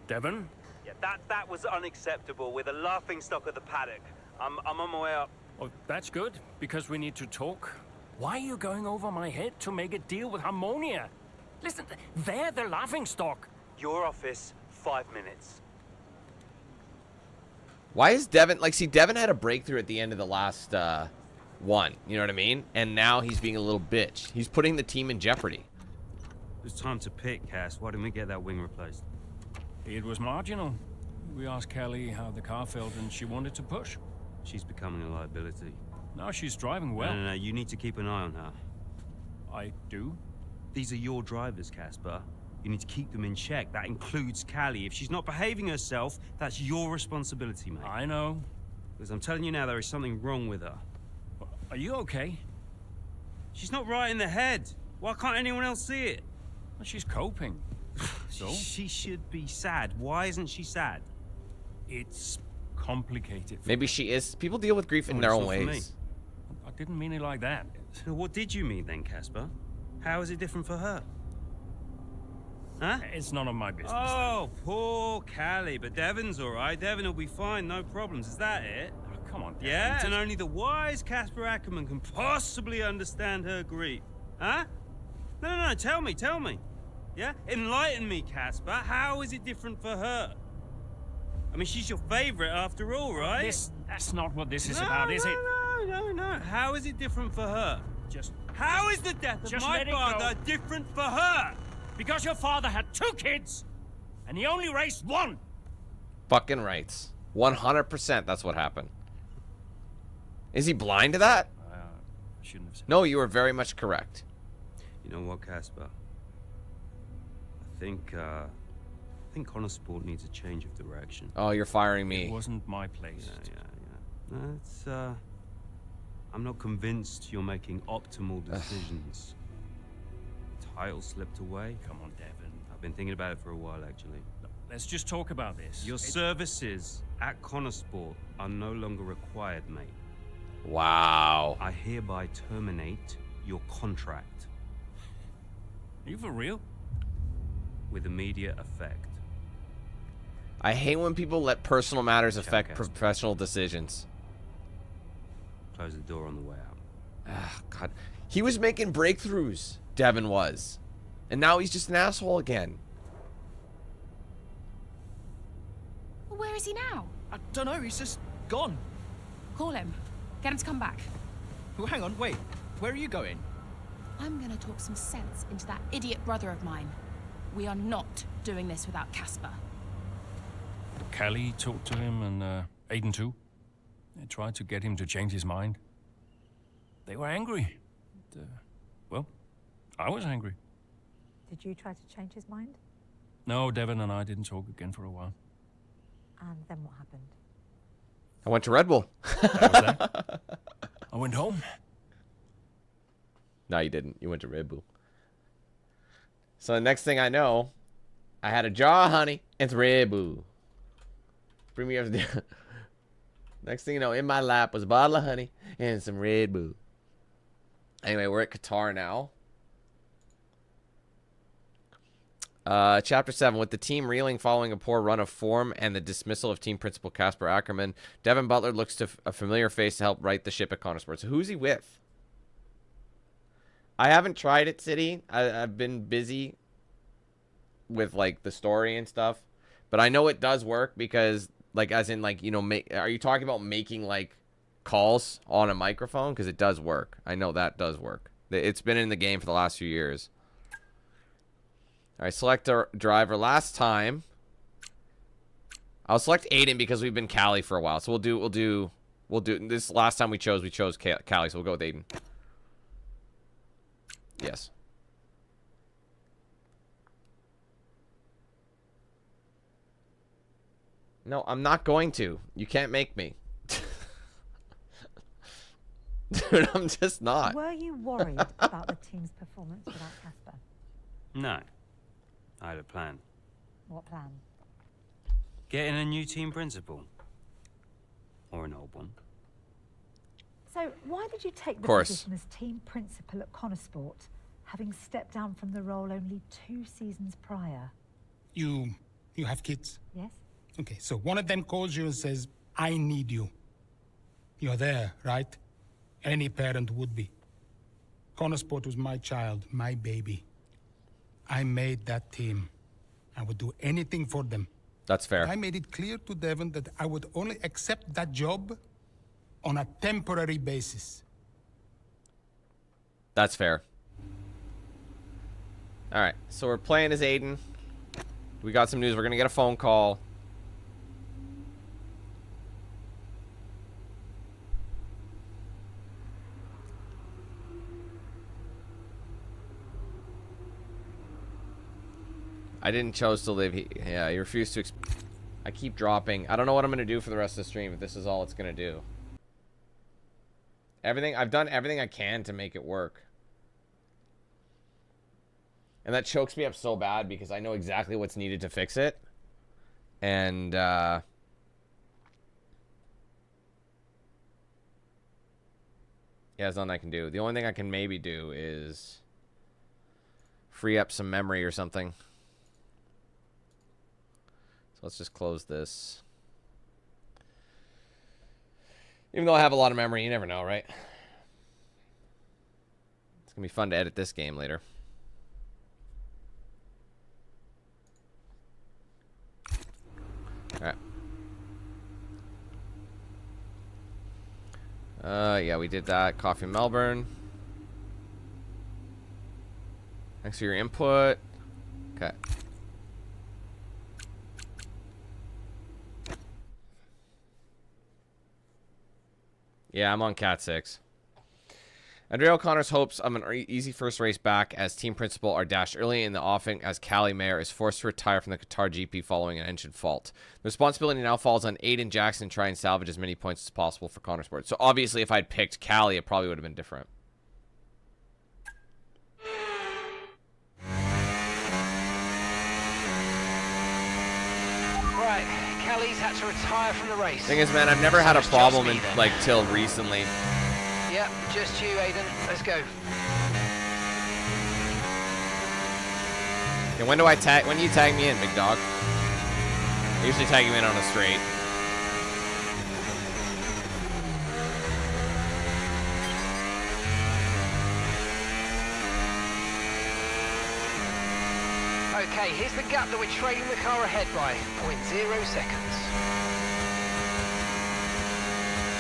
Devon? Yeah, that was unacceptable. We're the laughing stock of the paddock. I'm on my way up. Oh, that's good, because we need to talk. Why are you going over my head to make a deal with Harmonia? Listen, they're the laughing stock. Your office, 5 minutes. Why is Devon... Like, see, Devon had a breakthrough at the end of the last, one. You know what I mean? And now he's being a little bitch. He's putting the team in jeopardy. It's time to pick, Cass. Why didn't we get that wing replaced? It was marginal. We asked Kelly how the car felt, and she wanted to push. She's becoming a liability. Now she's driving well. No, you need to keep an eye on her. I do? These are your drivers, Casper. You need to keep them in check. That includes Callie. If she's not behaving herself, that's your responsibility, mate. I know. Because I'm telling you now, there is something wrong with her. Are you okay? She's not right in the head. Why can't anyone else see it? Well, she's coping. So? She should be sad. Why isn't she sad? It's complicated. Maybe she is. People deal with grief in their own Me. ways. I didn't mean it like that. So what did you mean then, Casper? How is it different for her? Huh? It's none of my business. Oh, poor Callie. But Devon's all right. Devon will be fine. No problems. Is that it? Oh, come on, Devon. Yeah, and only the wise Casper Ackerman can possibly understand her grief. Huh? No, tell me. Yeah? Enlighten me, Casper. How is it different for her? I mean, she's your favorite after all, right? That's not what this is about, is it? No. How is it different for her? How is the death of just my let it father go. different for her? Because your father had 2 kids, and he only raised 1. Fucking rights. 100% that's what happened. Is he blind to that? Shouldn't have said. No, you were very much correct. You know what, Casper? I think Connor Sport needs a change of direction. Oh, you're firing me. It wasn't my place. Yeah. I'm not convinced you're making optimal decisions. The title slipped away. Come on, Devon. I've been thinking about it for a while, actually. Let's just talk about this. Your services at Connor Sport are no longer required, mate. Wow. I hereby terminate your contract. Are you for real? With immediate effect. I hate when people let personal matters affect professional decisions. Close the door on the way out. Ah, God. He was making breakthroughs, Devon was. And now he's just an asshole again. Well, where is he now? I don't know, he's just gone. Call him. Get him to come back. Well, hang on, wait. Where are you going? I'm going to talk some sense into that idiot brother of mine. We are not doing this without Casper. Callie talked to him, and Aiden too. They tried to get him to change his mind. They were angry. Well, I was angry. Did you try to change his mind? No, Devon and I didn't talk again for a while. And then what happened? I went to Red Bull. That was that. I went home. No, you didn't. You went to Red Bull. So the next thing I know, I had a jar of honey. It's Red Bull. Bring me up. Next thing you know, in my lap was a bottle of honey and some Red Bull. Anyway, we're at Qatar now. Chapter 7. With the team reeling following a poor run of form and the dismissal of team principal Casper Ackerman, Devon Butler looks to a familiar face to help right the ship at Connor Sports. So who's he with? I haven't tried it, City. I've been busy with, like, the story and stuff. But I know it does work because, like, as in, like, you know, are you talking about making, like, calls on a microphone? Because it does work. I know that does work. It's been in the game for the last few years. All right, select our driver. Last time, I'll select Aiden because we've been Callie for a while. So we'll do this. Last time we chose Callie, so we'll go with Aiden. Yes. No, I'm not going to. You can't make me. Dude, I'm just not. Were you worried about the team's performance without Casper? No. I had a plan. What plan? Getting a new team principal. Or an old one. So why did you take the Course. position as team principal at Connorsport, having stepped down from the role only 2 seasons prior? You have kids? Yes. Okay, so one of them calls you and says, I need you. You're there, right? Any parent would be. Connorsport was my child, my baby. I made that team. I would do anything for them. That's fair. I made it clear to Devon that I would only accept that job on a temporary basis. That's fair. All right, so we're playing as Aiden. We got some news. We're gonna get a phone call. I didn't chose to live here. Yeah, he refused to. I keep dropping. I don't know what I'm gonna do for the rest of the stream if this is all it's gonna do. I've done everything I can to make it work. And that chokes me up so bad because I know exactly what's needed to fix it. And, yeah, there's nothing I can do. The only thing I can maybe do is free up some memory or something. So let's just close this. Even though I have a lot of memory, you never know, right? It's going to be fun to edit this game later. Alright. Yeah, we did that. Coffee Melbourne. Thanks for your input. Okay. Yeah, I'm on Cat 6. Andrea O'Connor's hopes of an easy first race back as team principal are dashed early in the offing as Callie Mayer is forced to retire from the Qatar GP following an engine fault. The responsibility now falls on Aiden Jackson to try and salvage as many points as possible for Connorsport. So obviously if I'd picked Callie, it probably would have been different. Right, Callie's had to retire from the race. Thing is, man, I've never had a problem in, like, till recently. Yep, just you, Aiden. Let's go. And when do you tag me in, big dog? I usually tag you in on a straight. Okay, here's the gap that we're trailing the car ahead by. 0.0 seconds.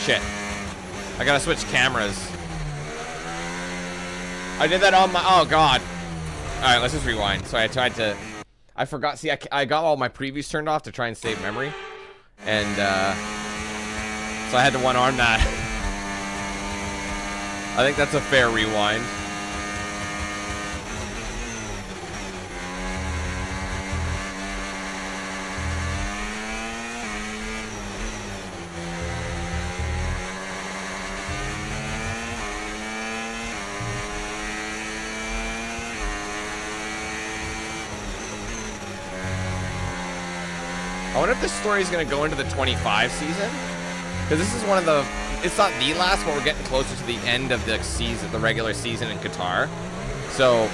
Shit. I gotta switch cameras. I did that on my... Oh, God. Alright, let's just rewind. So I tried to... I forgot... See, I got all my previews turned off to try and save memory. And, so I had to one-arm that. I think that's a fair rewind. I wonder if this story is going to go into the 25 season. Because this is one of the... It's not the last, but we're getting closer to the end of the season, the regular season in Qatar. So...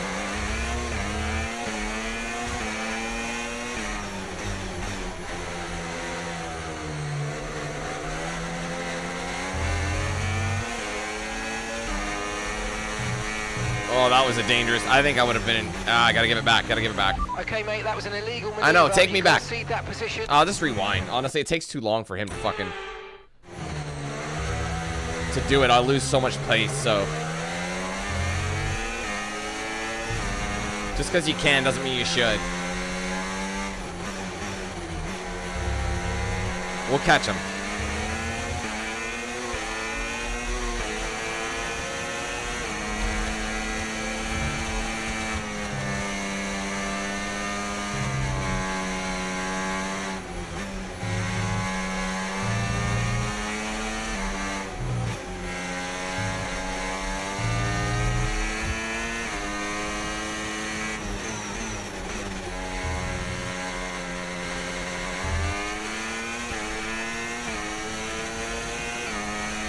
Oh, that was a dangerous... I think I would have been in... I gotta give it back. Gotta give it back. Okay, mate, that was an illegal maneuver. I know, take me You back. concede that position. I'll just rewind. Honestly, it takes too long for him to fucking... to do it. I'll lose so much pace, so... Just because you can doesn't mean you should. We'll catch him.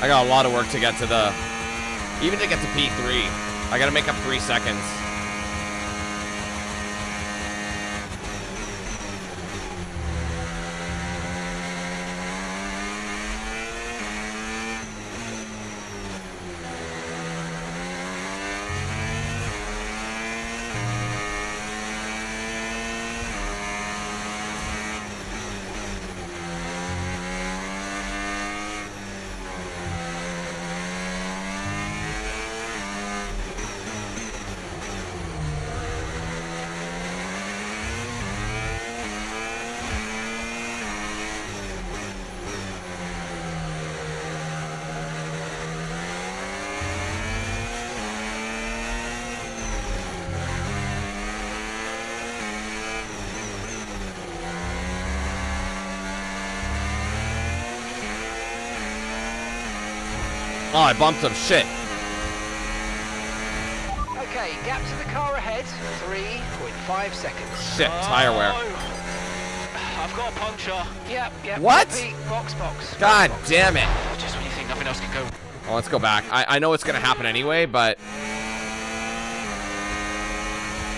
I got a lot of work to get to the... Even to get to P3. I gotta make up 3 seconds. Oh, I bumped some shit. Okay, gap to the car ahead, 3.5 seconds. Shit, tire wear. I've got a puncture. Yep. What? Copy. Box. God damn it. Just when you think nothing else can go. Oh, let's go back. I know it's gonna happen anyway, but...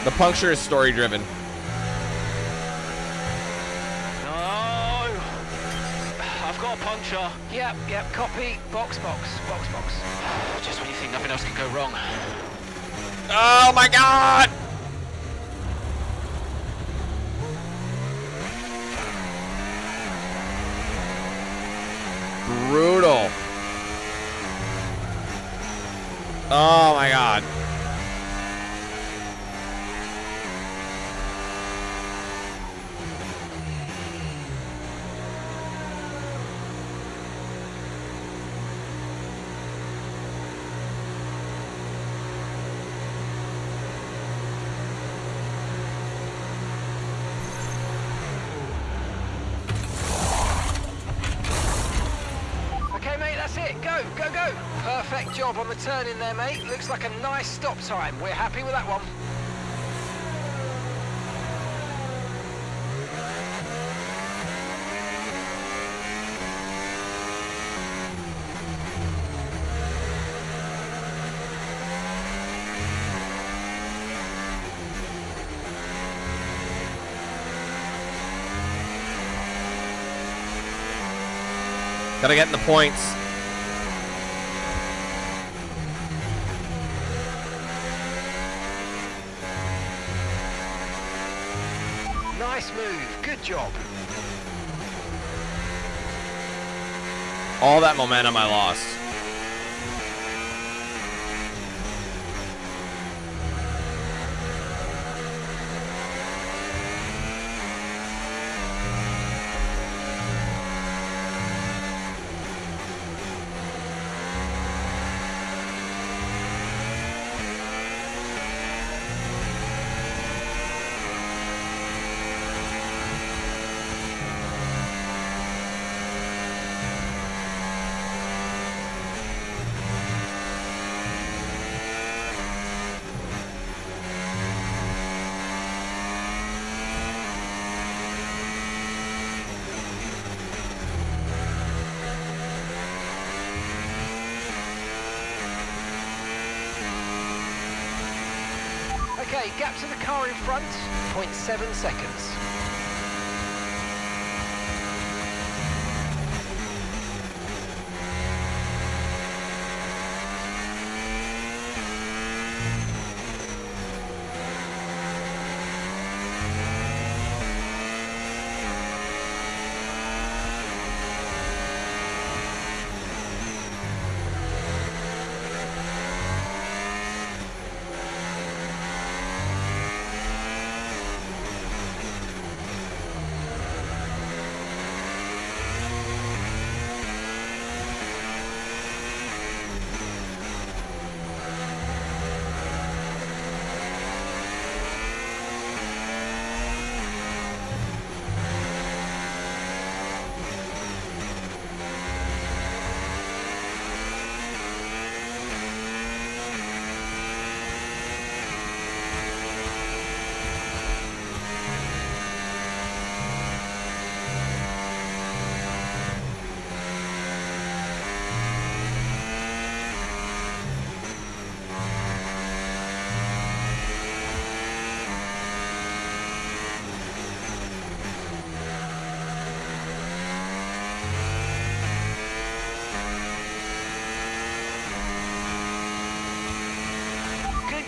The puncture is story-driven. I've got a puncture. Yep, copy. Box. Just when you think nothing else can go wrong. Oh my god! Brutal. Oh my god. That's it, go! Perfect job on the turn in there, mate. Looks like a nice stop time. We're happy with that one. Gotta get in the points. Nice move, good job. All that momentum I lost. Okay, gap to the car in front, 0.7 seconds.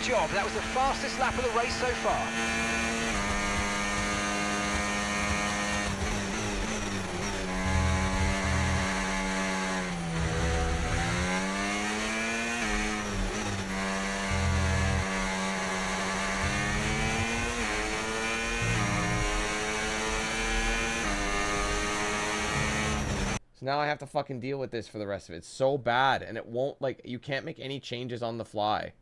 job. That was the fastest lap of the race so far. So now I have to fucking deal with this for the rest of it. It's so bad, and it won't, like, you can't make any changes on the fly.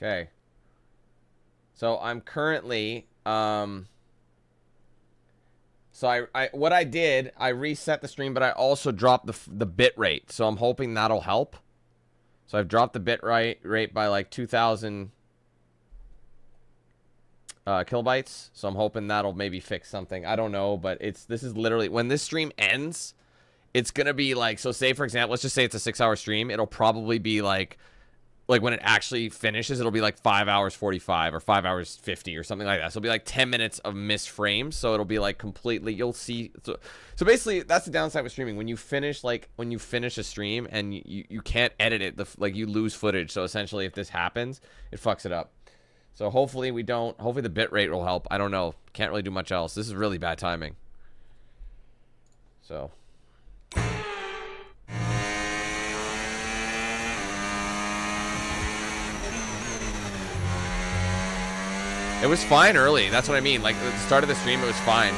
Okay. So I'm currently, so what I did, I reset the stream, but I also dropped the bit rate. So I'm hoping that'll help. So I've dropped the bit rate by like 2,000 kilobytes. So I'm hoping that'll maybe fix something. I don't know, but this is literally, when this stream ends, it's gonna be like, so say for example, let's just say it's a 6-hour stream. It'll probably be like when it actually finishes, it'll be like 5 hours 45 or 5 hours 50 or something like that. So it'll be like 10 minutes of missed frames. So it'll be like completely, you'll see. So basically that's the downside with streaming. When you finish a stream and you can't edit it, like you lose footage. So essentially if this happens, it fucks it up. So hopefully hopefully the bit rate will help. I don't know. Can't really do much else. This is really bad timing. So. It was fine early. That's what I mean. Like, at the start of the stream, it was fine.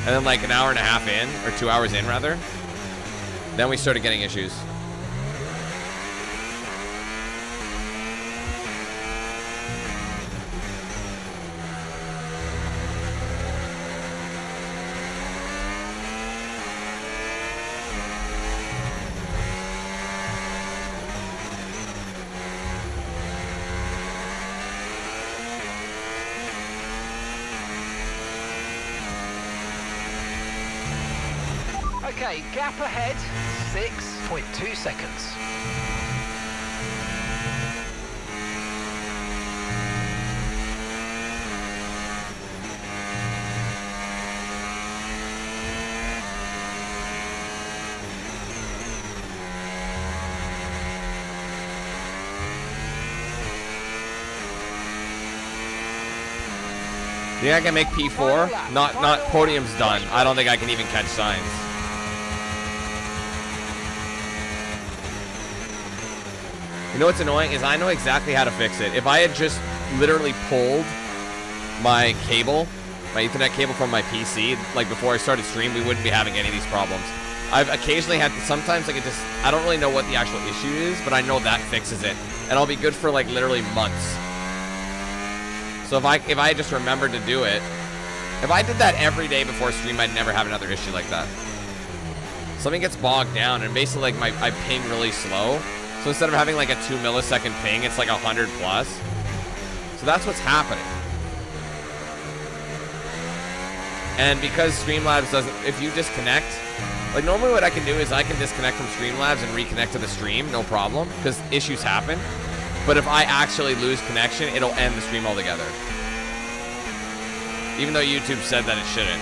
And then, like, an hour and a half in, or 2 hours in, rather, then we started getting issues. Okay, gap ahead, 6.2 seconds. You think I can make P4? Not podium's done. I don't think I can even catch signs. You know what's annoying is I know exactly how to fix it. If I had just literally pulled my cable, my Ethernet cable from my PC, like before I started stream, we wouldn't be having any of these problems. I've occasionally had to, sometimes like I don't really know what the actual issue is, but I know that fixes it. And I'll be good for like literally months. So if I just remembered to do it, if I did that every day before stream, I'd never have another issue like that. Something gets bogged down and basically like I ping really slow. So instead of having like a 2 millisecond ping, it's like 100 plus. So that's what's happening. And because Streamlabs doesn't, if you disconnect, like normally what I can do is I can disconnect from Streamlabs and reconnect to the stream, no problem, because issues happen. But if I actually lose connection, it'll end the stream altogether. Even though YouTube said that it shouldn't.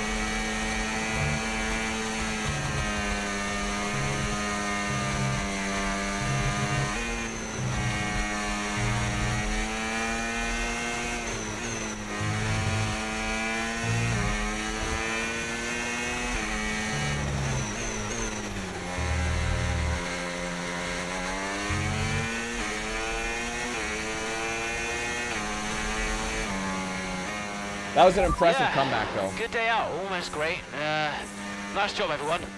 That was an impressive comeback, though. Good day out, almost great. Nice job, everyone. I'm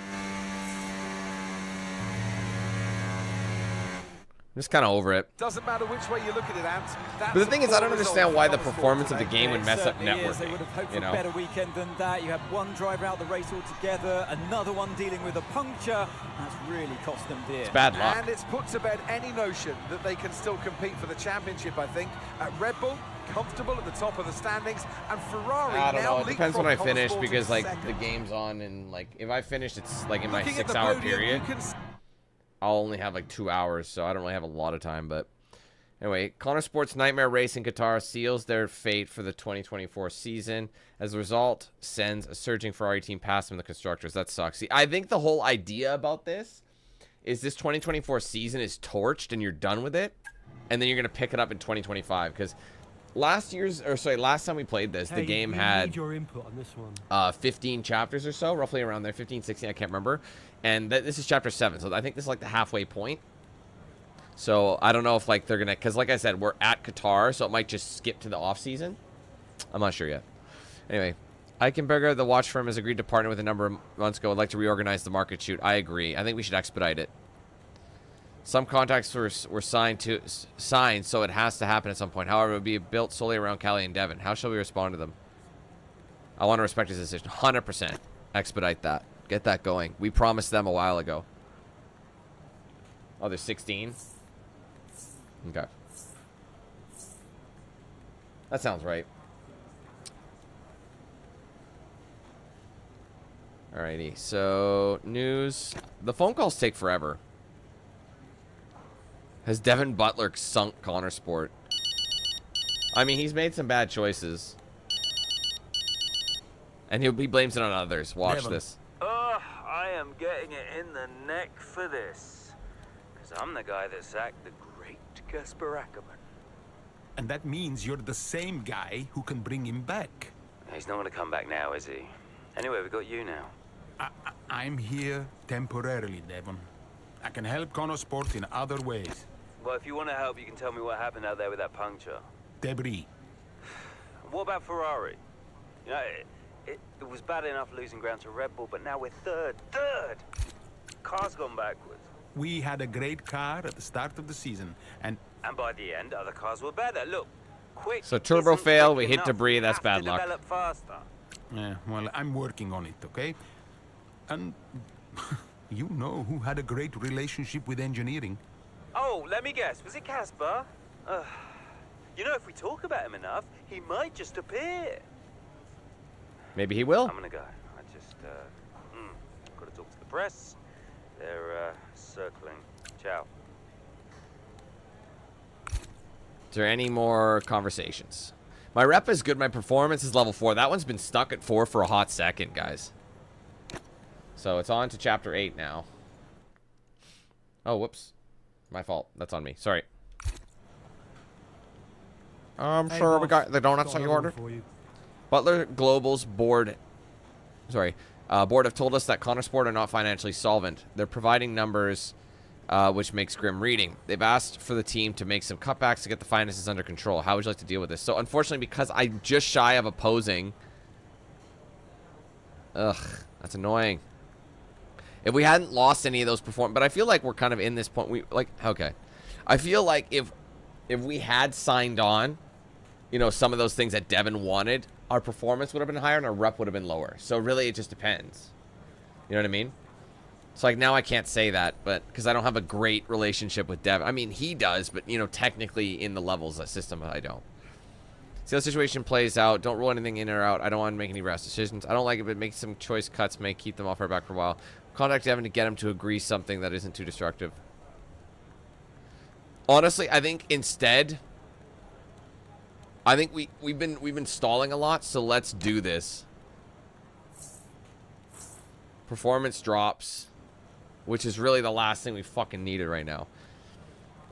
just kind of over it. Doesn't matter which way you look at it, Ant. But the thing is, I don't understand why the performance of the game would mess up networking. They would have hoped for you know? a better weekend than that. You had one driver out the race altogether, another one dealing with a puncture. That's really cost them dear. It's bad luck. And it's put to bed any notion that they can still compete for the championship, I think. At Red Bull, comfortable at the top of the standings, and Ferrari I don't know. now It depends when I leapfrog finish Motorsport because like second. the game's on, and like if I finish, it's like in my Looking at the 6-hour podium, period. you can I'll only have like 2 hours, so I don't really have a lot of time. But Anyway, Connor Sports Nightmare Race in Qatar seals their fate for the 2024 season. As a result, sends a surging Ferrari team past them in the constructors. That sucks. See, I think the whole idea about this is this 2024 season is torched and you're done with it, and then you're gonna pick it up in 2025 because last time we played this, the game had your input on this one. 15 chapters or so, roughly around there, 15, 16, I can't remember, and this is chapter 7, so I think this is like the halfway point. So I don't know if like they're gonna, because like I said, we're at Qatar, so it might just skip to the off season. I'm not sure yet. Anyway, Eichenberger, the watch firm, has agreed to partner with a number of months ago. Would like to reorganize the market shoot. I agree. I think we should expedite it. Some contracts were signed, so it has to happen at some point. However, it would be built solely around Callie and Devon. How shall we respond to them? I want to respect his decision. 100%. Expedite that. Get that going. We promised them a while ago. Oh, there's 16? Okay. That sounds right. Alrighty, so news. The phone calls take forever. Has Devin Butler sunk Connor Sport? I mean, he's made some bad choices. And he blames it on others. Watch this. I am getting it in the neck for this. Because I'm the guy that sacked the great Casper Ackerman. And that means you're the same guy who can bring him back. He's not going to come back now, is he? Anyway, we got you now. I'm here temporarily, Devon. I can help Connor Sport in other ways. Well, if you want to help, you can tell me what happened out there with that puncture. Debris. What about Ferrari? You know, it was bad enough losing ground to Red Bull, but now we're third. Car's gone backwards. We had a great car at the start of the season, and by the end, other cars were better. Look, quick. So turbo fail, we hit debris, that's bad luck. Develop faster. Yeah, well, I'm working on it, okay? And you know who had a great relationship with engineering. Oh, let me guess. Was it Casper? You know, if we talk about him enough, he might just appear. Maybe he will. I'm gonna go. I just, gotta talk to the press. They're, circling. Ciao. Is there any more conversations? My rep is good. My performance is level 4. That one's been stuck at 4 for a hot second, guys. So it's on to chapter 8 now. Oh, whoops. My fault. That's on me. Sorry. I'm Hey, sure boss. we got the donuts on Got your one order. for you. Butler Global's board have told us that Connor Sport are not financially solvent. They're providing numbers, which makes grim reading. They've asked for the team to make some cutbacks to get the finances under control. How would you like to deal with this? So, unfortunately, because I'm just shy of opposing... Ugh, that's annoying. If we hadn't lost any of those but I feel like we're kind of in this point. Okay. I feel like if we had signed on, you know, some of those things that Devin wanted, our performance would have been higher and our rep would have been lower. So really, it just depends. You know what I mean? It's like now I can't say that, but because I don't have a great relationship with Devin. I mean, he does, but you know, technically in the levels system, I don't. See how the situation plays out. Don't rule anything in or out. I don't want to make any rash decisions. I don't like it, but make some choice cuts. May keep them off our back for a while. Contact Devin to get him to agree something that isn't too destructive. Honestly, I think instead, we've been stalling a lot, so let's do this. Performance drops, which is really the last thing we fucking needed right now.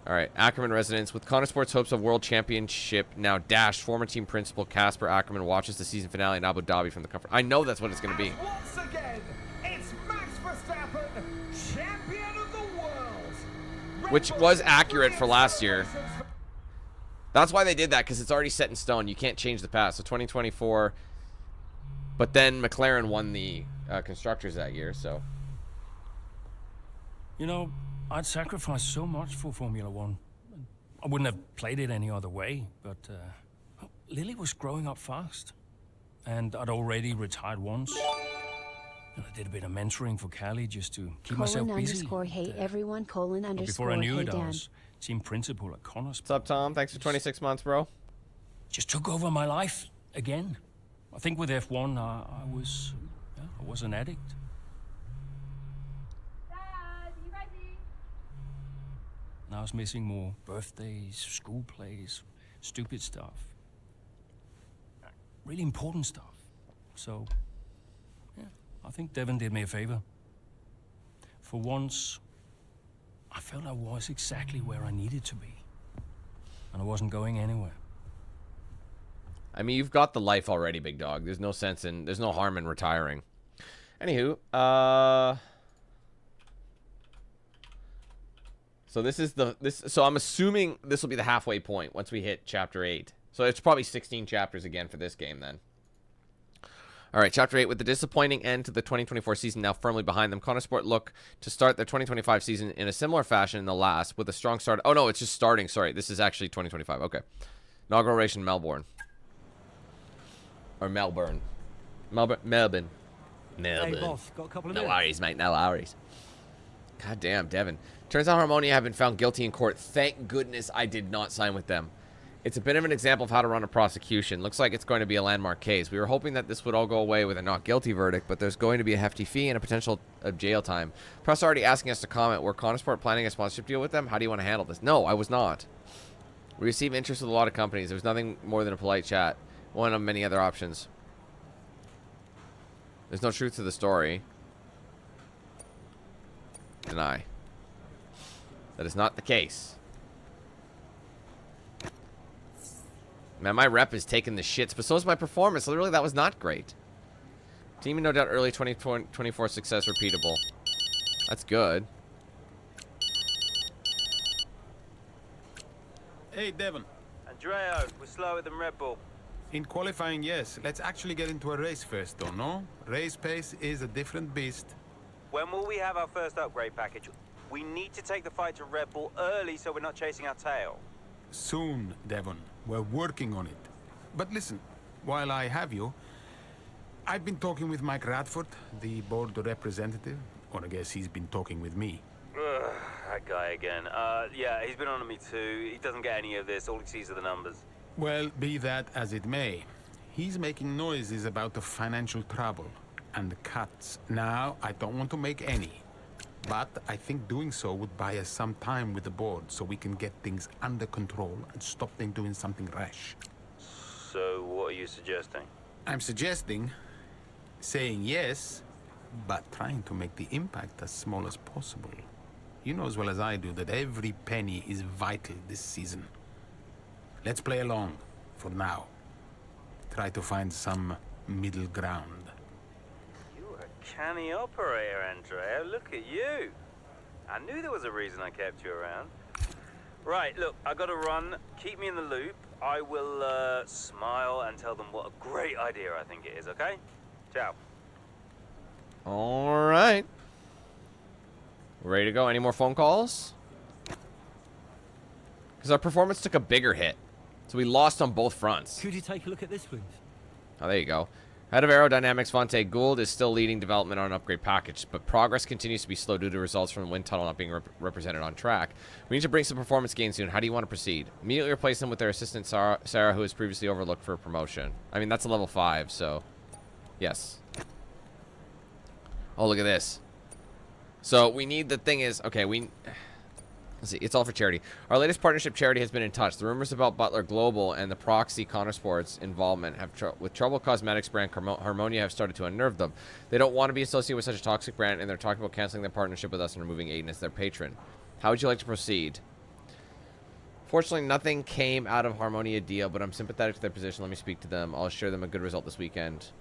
All right, Ackerman residents. With Connor Sports' hopes of world championship now dashed, former team principal Casper Ackerman watches the season finale in Abu Dhabi from the comfort. I know that's what it's going to be. Once again, it's Max Verstappen, champion of the world. Which was accurate for last year. That's why they did that, because it's already set in stone. You can't change the past. So 2024. But then McLaren won the constructors that year, so. You know, I'd sacrificed so much for Formula One. I wouldn't have played it any other way, but Lily was growing up fast. And I'd already retired once. And I did a bit of mentoring for Callie just to keep myself busy. _hate everyone, _ Before I knew it, I was team principal at Connor. What's up, Tom? Thanks for 26 months, bro. Just took over my life again. I think with F1, I was an addict. I was missing more birthdays, school plays, stupid stuff. Really important stuff. So, yeah, I think Devon did me a favor. For once, I felt I was exactly where I needed to be. And I wasn't going anywhere. I mean, you've got the life already, big dog. There's no sense in, there's no harm in retiring. Anywho, so this is so I'm assuming this will be the halfway point once we hit chapter 8. So it's probably 16 chapters again for this game then. All right, chapter 8. With the disappointing end to the 2024 season now firmly behind them, Connosport look to start their 2025 season in a similar fashion in the last, with a strong start. Oh no, it's just starting. Sorry, this is actually 2025. Okay, inaugural race in Melbourne. Or Melbourne. Melbourne. Hey, boss, got a couple of No minutes? worries, mate. No worries. God damn, Devon. Turns out Harmonia have been found guilty in court. Thank goodness I did not sign with them. It's a bit of an example of how to run a prosecution. Looks like it's going to be a landmark case. We were hoping that this would all go away with a not guilty verdict, but there's going to be a hefty fee and a potential of jail time. Press already asking us to comment. Were Connosport planning a sponsorship deal with them? How do you want to handle this? No, I was not. We received interest with a lot of companies. There was nothing more than a polite chat. One of many other options. There's no truth to the story. Deny. That is not the case. Man, my rep is taking the shits, but so is my performance. Literally, that was not great. Team, no doubt, early 2024 success repeatable. That's good. Hey, Devon. Andreo, we're slower than Red Bull. In qualifying, yes. Let's actually get into a race first, though, no? Race pace is a different beast. When will we have our first upgrade package? We need to take the fight to Red Bull early so we're not chasing our tail. Soon, Devon. We're working on it. But listen, while I have you, I've been talking with Mike Radford, the board representative. Or I guess he's been talking with me. Ugh, that guy again. Yeah, he's been on to me too. He doesn't get any of this. All he sees are the numbers. Well, be that as it may, he's making noises about the financial trouble and the cuts. Now, I don't want to make any, but I think doing so would buy us some time with the board so we can get things under control and stop them doing something rash. So, what are you suggesting? I'm suggesting saying yes, but trying to make the impact as small as possible. You know as well as I do that every penny is vital this season. Let's play along, for now. Try to find some middle ground. You're a canny operator, Andrea. Look at you. I knew there was a reason I kept you around. Right, look, I gotta run. Keep me in the loop. I will smile and tell them what a great idea I think it is, okay? Ciao. All right. Ready to go? Any more phone calls? Because our performance took a bigger hit. So we lost on both fronts. Could you take a look at this, please? Oh, there you go. Head of Aerodynamics, Fonte Gould, is still leading development on an upgrade package, but progress continues to be slow due to results from the wind tunnel not being represented on track. We need to bring some performance gains soon. How do you want to proceed? Immediately replace them with their assistant, Sarah, who was previously overlooked for a promotion. I mean, that's a level 5, so yes. Oh, look at this. So we need, the thing is, okay, let's see, it's all for charity. Our latest partnership charity has been in touch. The rumors about Butler Global and the proxy Connosports involvement have with Trouble Cosmetics brand Harmonia have started to unnerve them. They don't want to be associated with such a toxic brand, and they're talking about canceling their partnership with us and removing Aiden as their patron. How would you like to proceed? Fortunately, nothing came out of Harmonia deal, but I'm sympathetic to their position. Let me speak to them. I'll assure them a good result this weekend.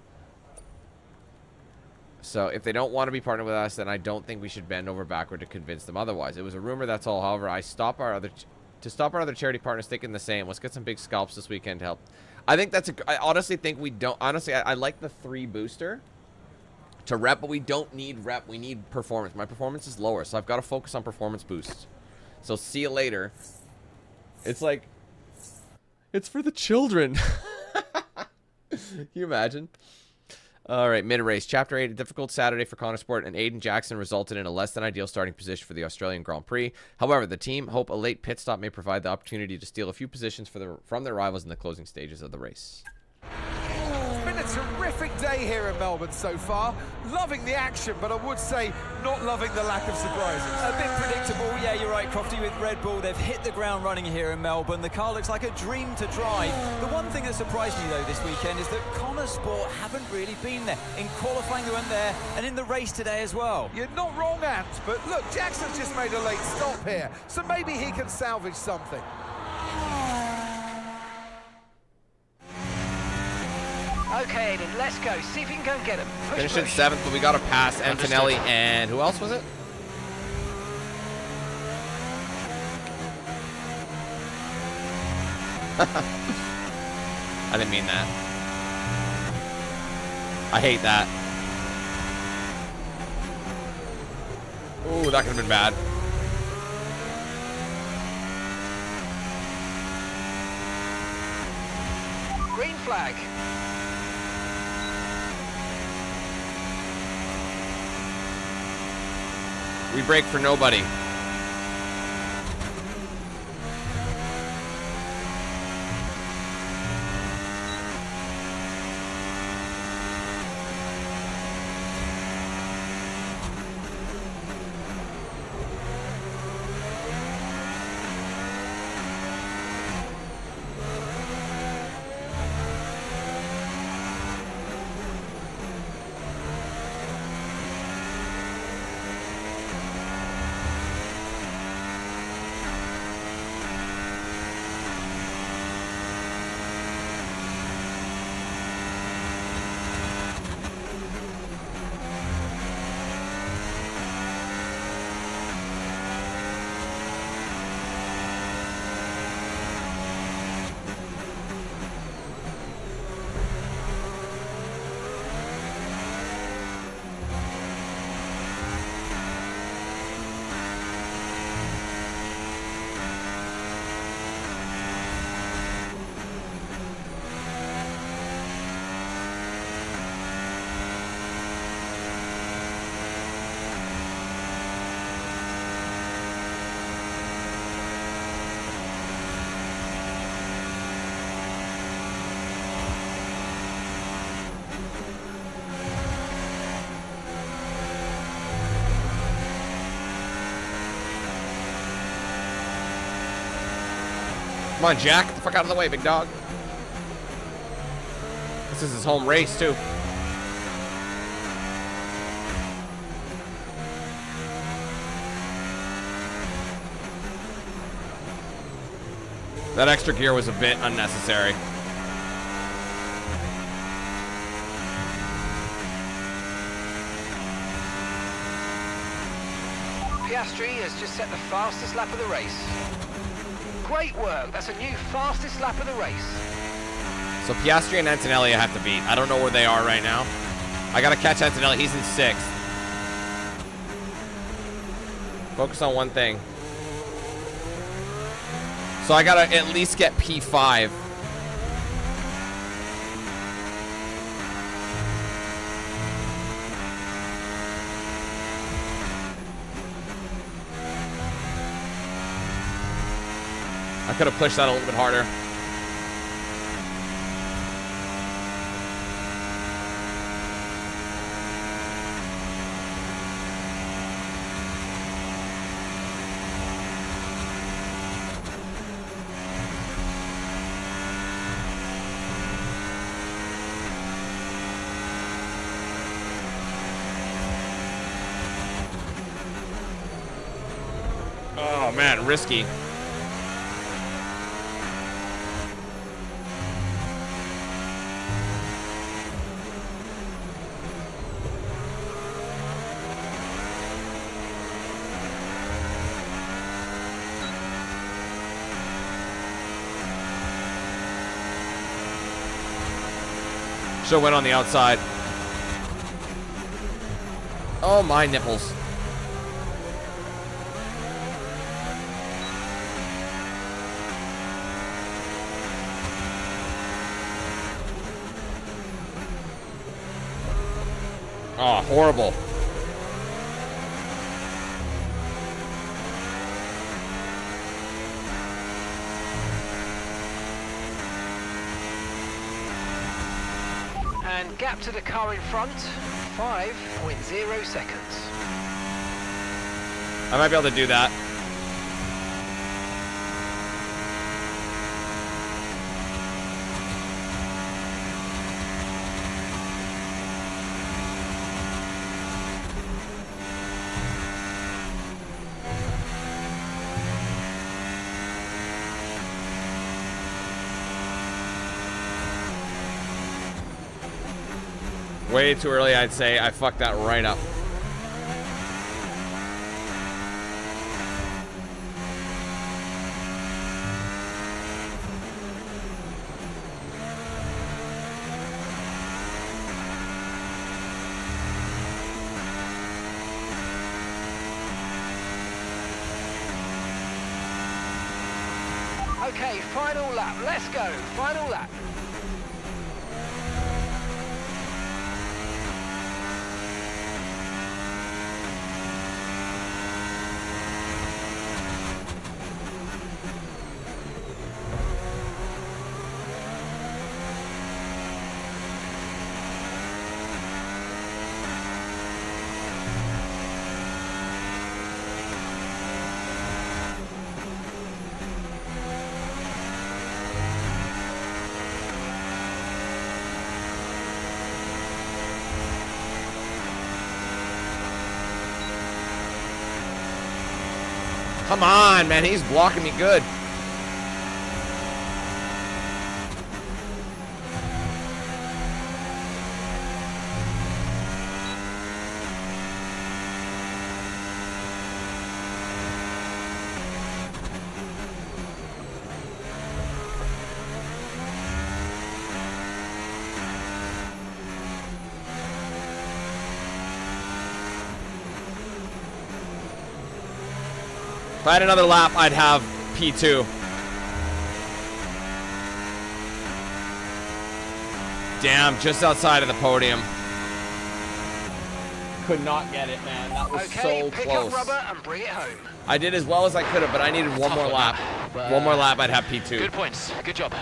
So if they don't want to be partnered with us, then I don't think we should bend over backward to convince them otherwise. It was a rumor, that's all. However, to stop our other charity partners thinking the same. Let's get some big scalps this weekend to help. I think that's I honestly think we don't. Honestly, I like the 3 booster to rep, but we don't need rep. We need performance. My performance is lower, so I've got to focus on performance boosts. So see you later. It's like, it's for the children. Can you imagine? All right, mid-race. Chapter 8, a difficult Saturday for Connosport, and Aiden Jackson resulted in a less-than-ideal starting position for the Australian Grand Prix. However, the team hope a late pit stop may provide the opportunity to steal a few positions from their rivals in the closing stages of the race. It's been a terrific day here in Melbourne so far. Loving the action, but I would say not loving the lack of surprises. A bit predictable, yeah, you're right, Crofty, with Red Bull. They've hit the ground running here in Melbourne. The car looks like a dream to drive. The one thing that surprised me, though, this weekend is that Connor Sport haven't really been there. In qualifying, they weren't there, and in the race today as well. You're not wrong, Ant, but look, Jackson's just made a late stop here, so maybe he can salvage something. Okay, Aiden, let's go. See if you can go and get him. Finished in 7th, but we got to pass Antonelli and who else was it? I didn't mean that. I hate that. Ooh, that could have been bad. Green flag. We break for nobody. Come on, Jack. Get the fuck out of the way, big dog. This is his home race, too. That extra gear was a bit unnecessary. Piastri has just set the fastest lap of the race. Great work. That's a new fastest lap of the race. So Piastri and Antonelli I have to beat. I don't know where they are right now. I got to catch Antonelli. He's in 6th. Focus on one thing. So I got to at least get P5. I could have pushed that a little bit harder. Oh man, risky. Should've went on the outside. Oh, my nipples. Oh, horrible. And gap to the car in front, 5.0 seconds. I might be able to do that. Way too early, I'd say. I fucked that right up. Okay, final lap. Let's go. Final lap. Come on, man. He's blocking me good. If I had another lap, I'd have P2. Damn, just outside of the podium. Could not get it, man. That was so pick close. up rubber and bring it home. I did as well as I could have, but I needed one more lap. One more lap, I'd have P2. Good points. Good job.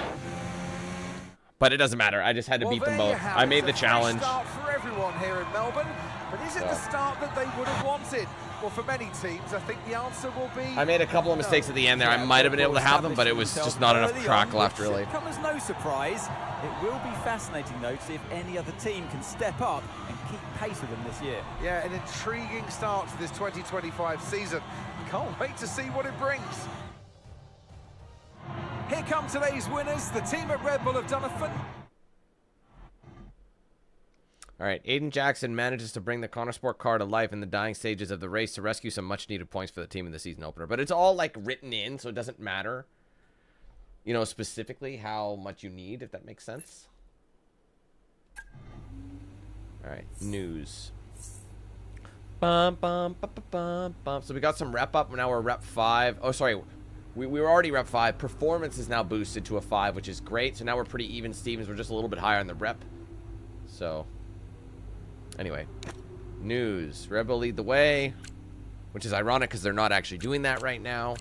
But it doesn't matter. I just had to beat them both. I made the challenge. Start for everyone here in Melbourne, but is it the start that they would have wanted? Well, for many teams, I think the answer will be... I made a couple of mistakes at the end there. I might have been able to have them, but it was just not enough track left, really. Come as no surprise. It will be fascinating, though, to see if any other team can step up and keep pace with them this year. Yeah, an intriguing start to this 2025 season. Can't wait to see what it brings. Here come today's winners. The team at Red Bull have done a fun... All right, Aiden Jackson manages to bring the Connor Sport car to life in the dying stages of the race to rescue some much-needed points for the team in the season opener. But it's all, like, written in, so it doesn't matter, you know, specifically how much you need, if that makes sense. All right, news. Bum, bum, bum, bum, bum, bum. So we got some rep up. Now we're rep 5. Oh, sorry. We were already rep 5. Performance is now boosted to a 5, which is great. So now we're pretty even Stevens. We're just a little bit higher on the rep. So... anyway, news. Red Bull lead the way, which is ironic because they're not actually doing that right now.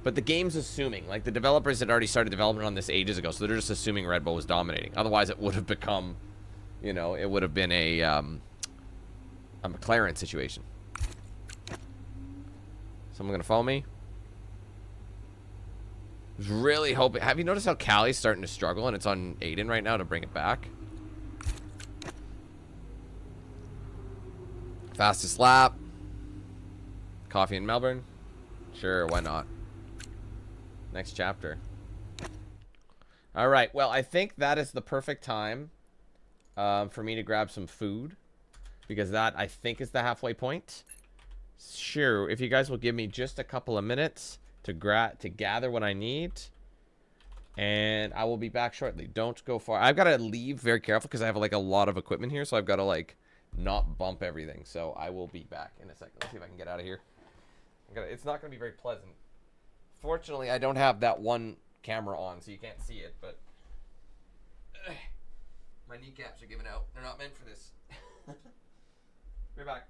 But the game's assuming, like the developers had already started development on this ages ago, so they're just assuming Red Bull was dominating. Otherwise, it would have become, you know, it would have been a McLaren situation. Someone gonna follow me? I was really hoping. Have you noticed how Callie's starting to struggle, and it's on Aiden right now to bring it back? Fastest lap. Coffee in Melbourne. Sure, why not? Next chapter. All right, well, I think that is the perfect time for me to grab some food, because that, I think, is the halfway point. Sure, if you guys will give me just a couple of minutes to gather what I need, and I will be back shortly. Don't go far. I've got to leave very careful because I have, like, a lot of equipment here, so I've got to, like, not bump everything. So I will be back in a second. Let's see if I can get out of here. It's not going to be very pleasant. Fortunately, I don't have that one camera on, so you can't see it, but my kneecaps are giving out. They're not meant for this. Be back.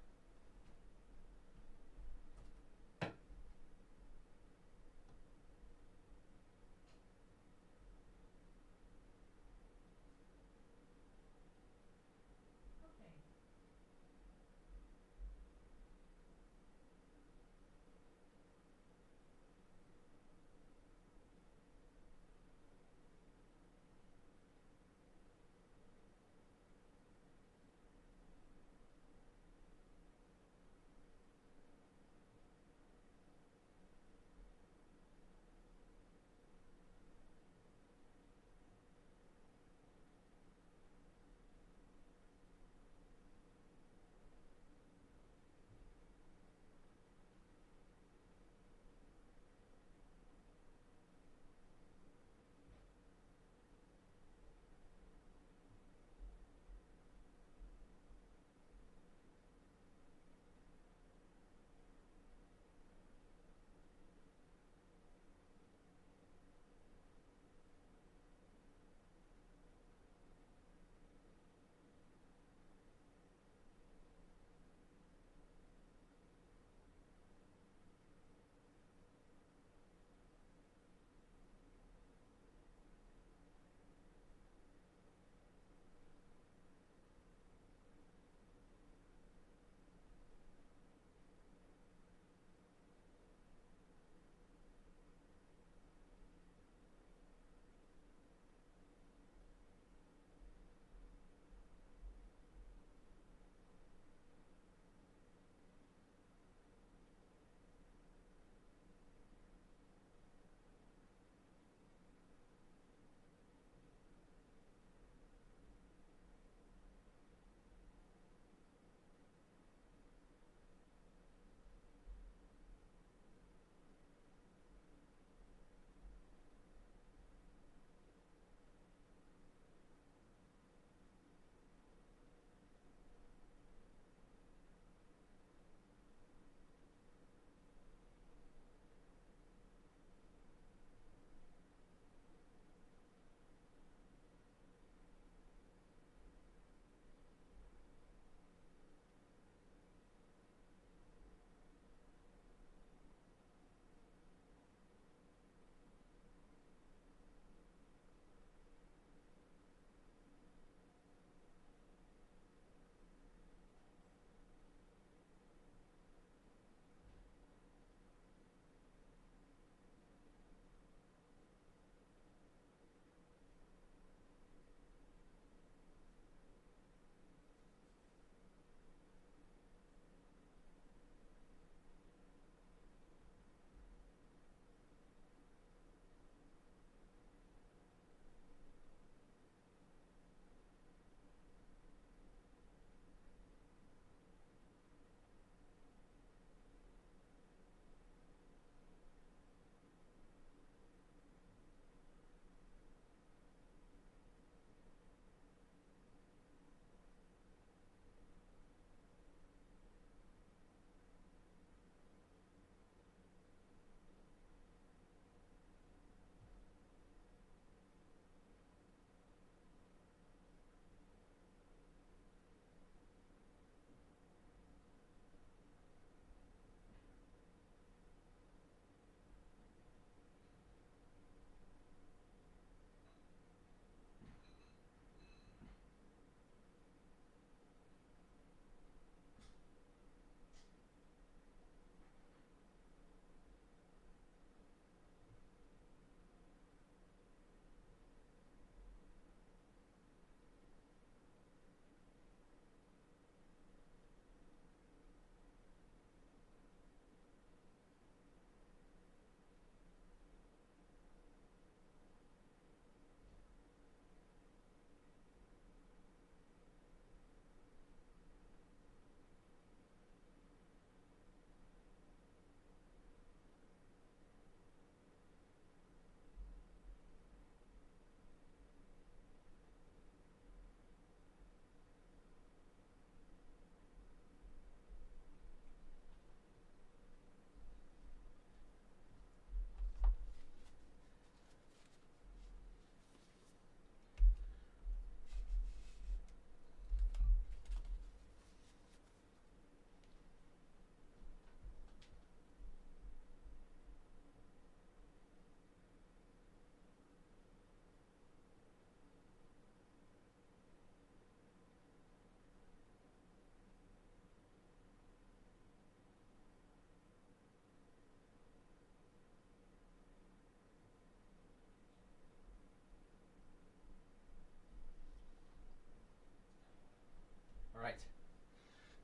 Alright.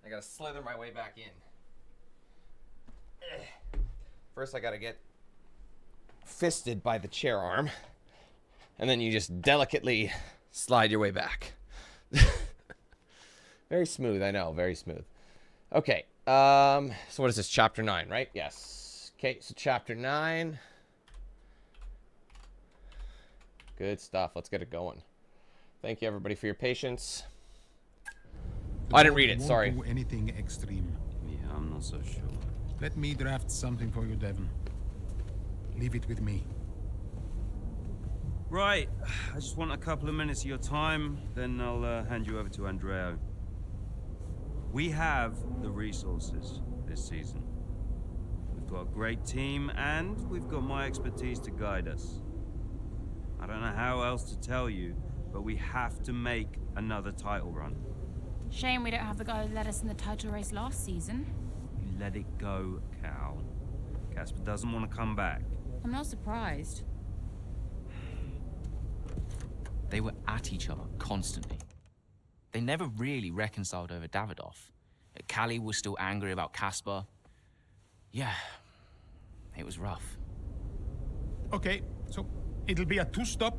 I gotta slither my way back in. First, I gotta get fisted by the chair arm. And then you just delicately slide your way back. Very smooth, I know. Very smooth. Okay. So what is this? Chapter 9, right? Yes. Okay, so Chapter 9. Good stuff. Let's get it going. Thank you, everybody, for your patience. Oh, I didn't read it. Sorry. Won't do anything extreme. Yeah, I'm not so sure. Let me draft something for you, Devon. Leave it with me. Right. I just want a couple of minutes of your time, then I'll hand you over to Andreo. We have the resources this season. We've got a great team, and we've got my expertise to guide us. I don't know how else to tell you, but we have to make another title run. Shame we don't have the guy who led us in the title race last season. You let it go, Cal. Casper doesn't want to come back. I'm not surprised. They were at each other constantly. They never really reconciled over Davidoff. Callie was still angry about Casper. Yeah, it was rough. Okay, so it'll be a two-stop.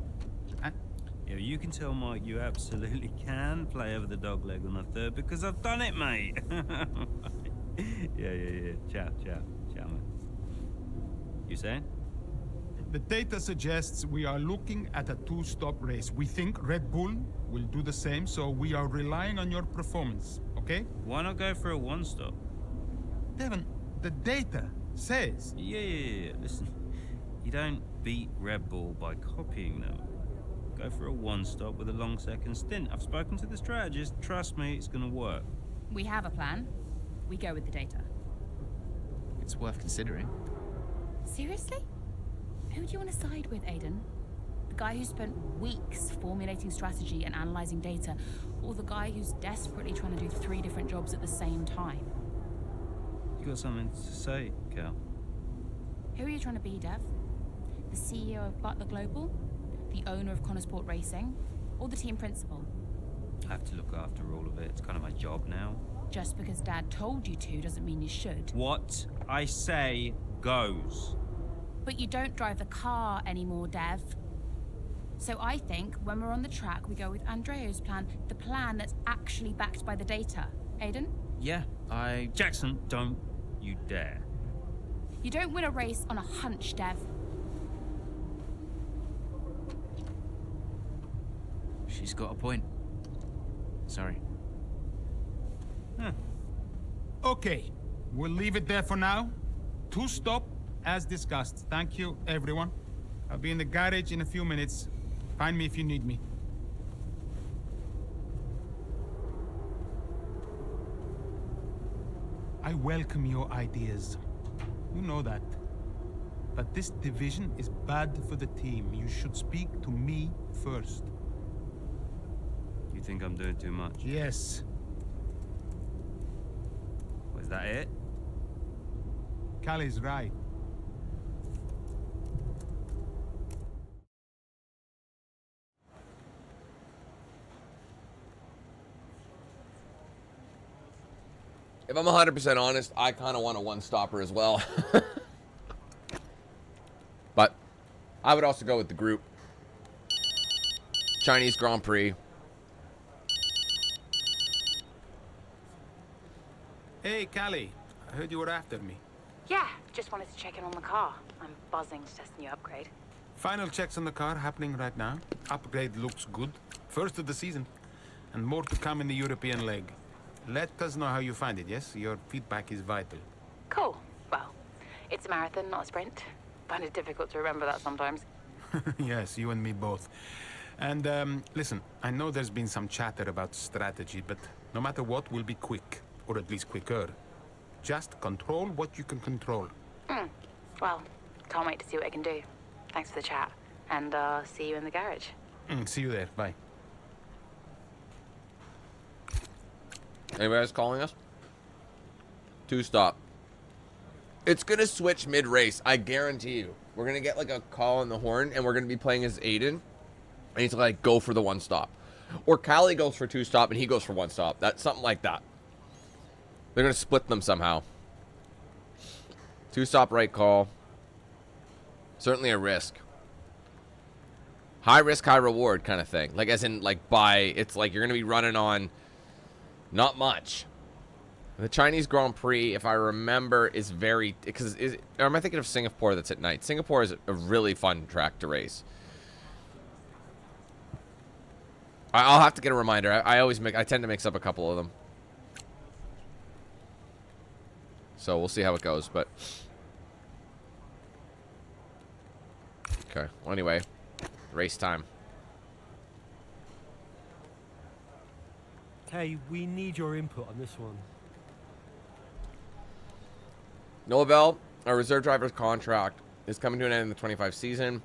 Yeah, you can tell Mike you absolutely can play over the dog leg on a third because I've done it, mate. Yeah. Ciao, man. You saying? The data suggests we are looking at a two-stop race. We think Red Bull will do the same, so we are relying on your performance, okay? Why not go for a one-stop? Devon, the data says... Yeah. Listen, you don't beat Red Bull by copying them. Go for a one-stop with a long second stint. I've spoken to the strategist. Trust me, it's gonna work. We have a plan. We go with the data. It's worth considering. Seriously? Who do you want to side with, Aiden? The guy who spent weeks formulating strategy and analyzing data, or the guy who's desperately trying to do 3 different jobs at the same time? You got something to say, Cal? Who are you trying to be, Dev? The CEO of Butler Global? The owner of Connorsport Racing? Or the team principal? I have to look after all of it. It's kind of my job now. Just because Dad told you to doesn't mean you should. What I say goes. But you don't drive the car anymore, Dev. So I think when we're on the track, we go with Andreo's plan, the plan that's actually backed by the data. Aiden? Yeah, Jackson, don't you dare. You don't win a race on a hunch, Dev. She's got a point. Sorry. Okay, we'll leave it there for now. Two-stop, as discussed. Thank you, everyone. I'll be in the garage in a few minutes. Find me if you need me. I welcome your ideas. You know that. But this division is bad for the team. You should speak to me first. You think I'm doing too much? Yes. Was that it? Callie's right. If I'm 100% honest, I kind of want a one-stopper as well. But I would also go with the group. Chinese Grand Prix. Hey, Callie. I heard you were after me. Yeah, just wanted to check in on the car. I'm buzzing to test the new upgrade. Final checks on the car happening right now. Upgrade looks good. First of the season. And more to come in the European leg. Let us know how you find it, yes? Your feedback is vital. Cool. Well, it's a marathon, not a sprint. Find it difficult to remember that sometimes. Yes, you and me both. And, listen, I know there's been some chatter about strategy, but no matter what, we'll be quick. Or at least quicker. Just control what you can control. Well, can't wait to see what I can do. Thanks for the chat. And, see you in the garage. See you there. Bye. Anybody else calling us? Two-stop. It's going to switch mid-race. I guarantee you. We're going to get like a call on the horn, and we're going to be playing as Aiden. And he's like, go for the one-stop. Or Callie goes for 2-stop and he goes for 1-stop. That's something like that. They're going to split them somehow. 2-stop right call. Certainly a risk. High risk, high reward kind of thing. Like, as in, like, it's like you're going to be running on not much. The Chinese Grand Prix, if I remember, is very... Or am I thinking of Singapore that's at night? Singapore is a really fun track to race. I'll have to get a reminder. I tend to mix up a couple of them. So we'll see how it goes, but... Okay, well, anyway. Race time. Hey, we need your input on this one. Noah Bell, our reserve driver's contract is coming to an end in the 25 season.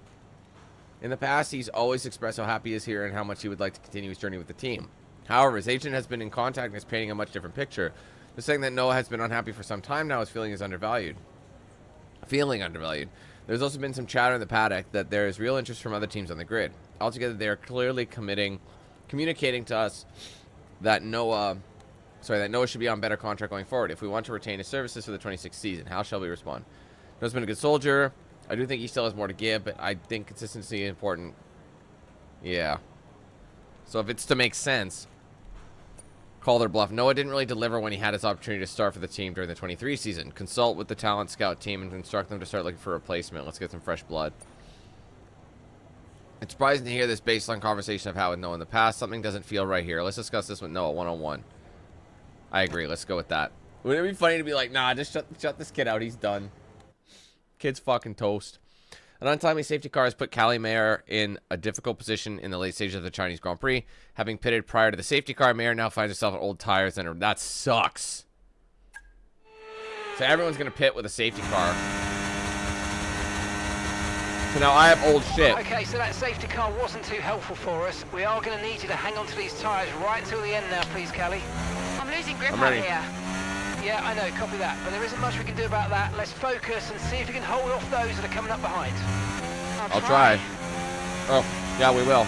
In the past, he's always expressed how happy he is here and how much he would like to continue his journey with the team. However, his agent has been in contact and is painting a much different picture. They're saying that Noah has been unhappy for some time now, his feeling is undervalued. There's also been some chatter in the paddock that there is real interest from other teams on the grid. Altogether, they are clearly communicating to us that Noah should be on better contract going forward if we want to retain his services for the 26th season. How shall we respond? Noah's been a good soldier. I do think he still has more to give, but I think consistency is important. Yeah. So if it's to make sense, call their bluff. Noah didn't really deliver when he had his opportunity to start for the team during the 23 season. Consult with the talent scout team and instruct them to start looking for a replacement. Let's get some fresh blood. It's surprising to hear this baseline conversation I've had with Noah in the past. Something doesn't feel right here. Let's discuss this with Noah one-on-one. I agree. Let's go with that. Wouldn't it be funny to be like, nah, just shut this kid out. He's done. Kid's fucking toast. An untimely safety car has put Callie Mayer in a difficult position in the late stages of the Chinese Grand Prix. Having pitted prior to the safety car, Mayer now finds herself on old tires, and that sucks. So everyone's going to pit with a safety car. So now I have old shit. Okay, so that safety car wasn't too helpful for us. We are going to need you to hang on to these tyres right till the end now, please, Callie. I'm losing grip out here. Yeah, I know, copy that. But there isn't much we can do about that. Let's focus and see if we can hold off those that are coming up behind. I'll try. Oh, yeah, we will.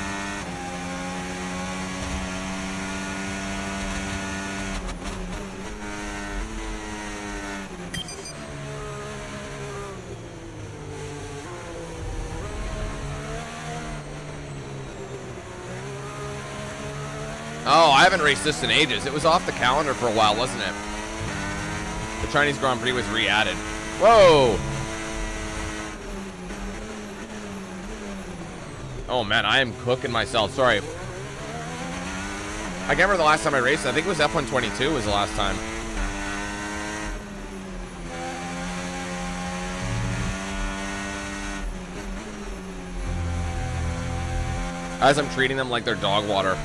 Oh, I haven't raced this in ages. It was off the calendar for a while, wasn't it? The Chinese Grand Prix was re-added. Whoa! Oh man, I am cooking myself. Sorry. I can't remember the last time I raced. I think it was F122 was the last time. As I'm treating them like they're dog water.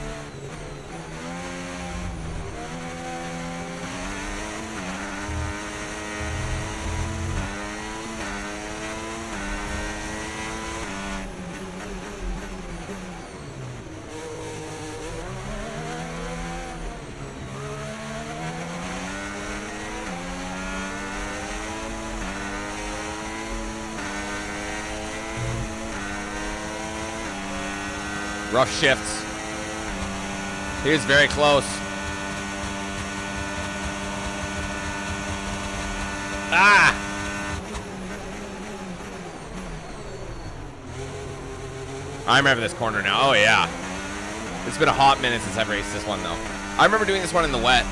Rough shifts. He was very close. Ah! I remember this corner now. Oh, yeah. It's been a hot minute since I've raced this one, though. I remember doing this one in the wet.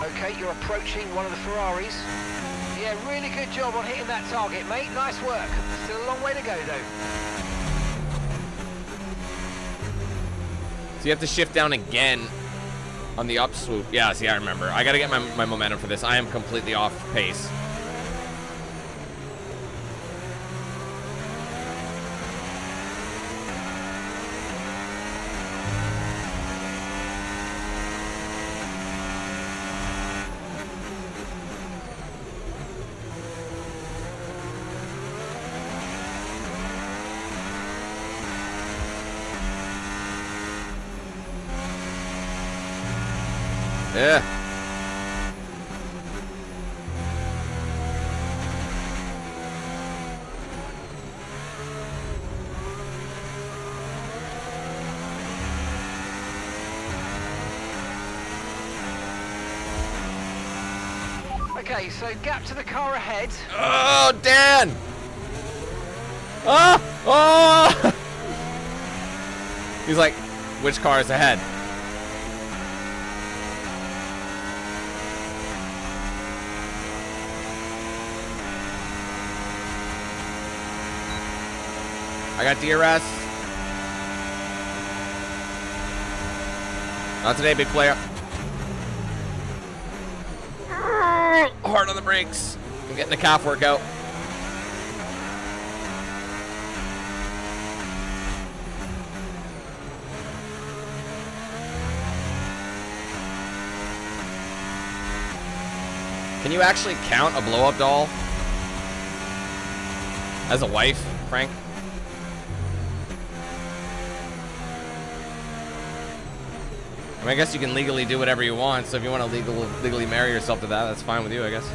Okay, you're approaching one of the Ferraris. Yeah, really good job on hitting that target, mate. Nice work. Still a long way to go, though. So you have to shift down again on the up swoop. Yeah, see, I remember. I got to get my momentum for this. I am completely off pace. Yeah. Okay, so gap to the car ahead. Oh, Dan! Ah! Oh! He's like, which car is ahead? I got DRS. Not today, big player. Hard on the brakes. I'm getting the calf workout. Can you actually count a blow-up doll as a wife, Frank? I mean, I guess you can legally do whatever you want, so if you want to legally marry yourself to that, that's fine with you, I guess.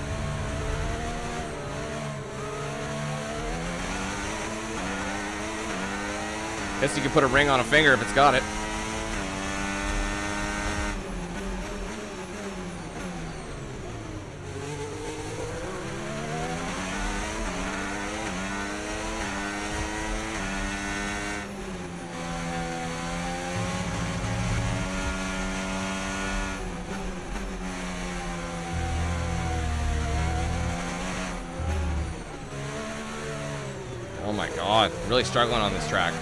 Guess you could put a ring on a finger if it's got it. Oh my god, really struggling on this track.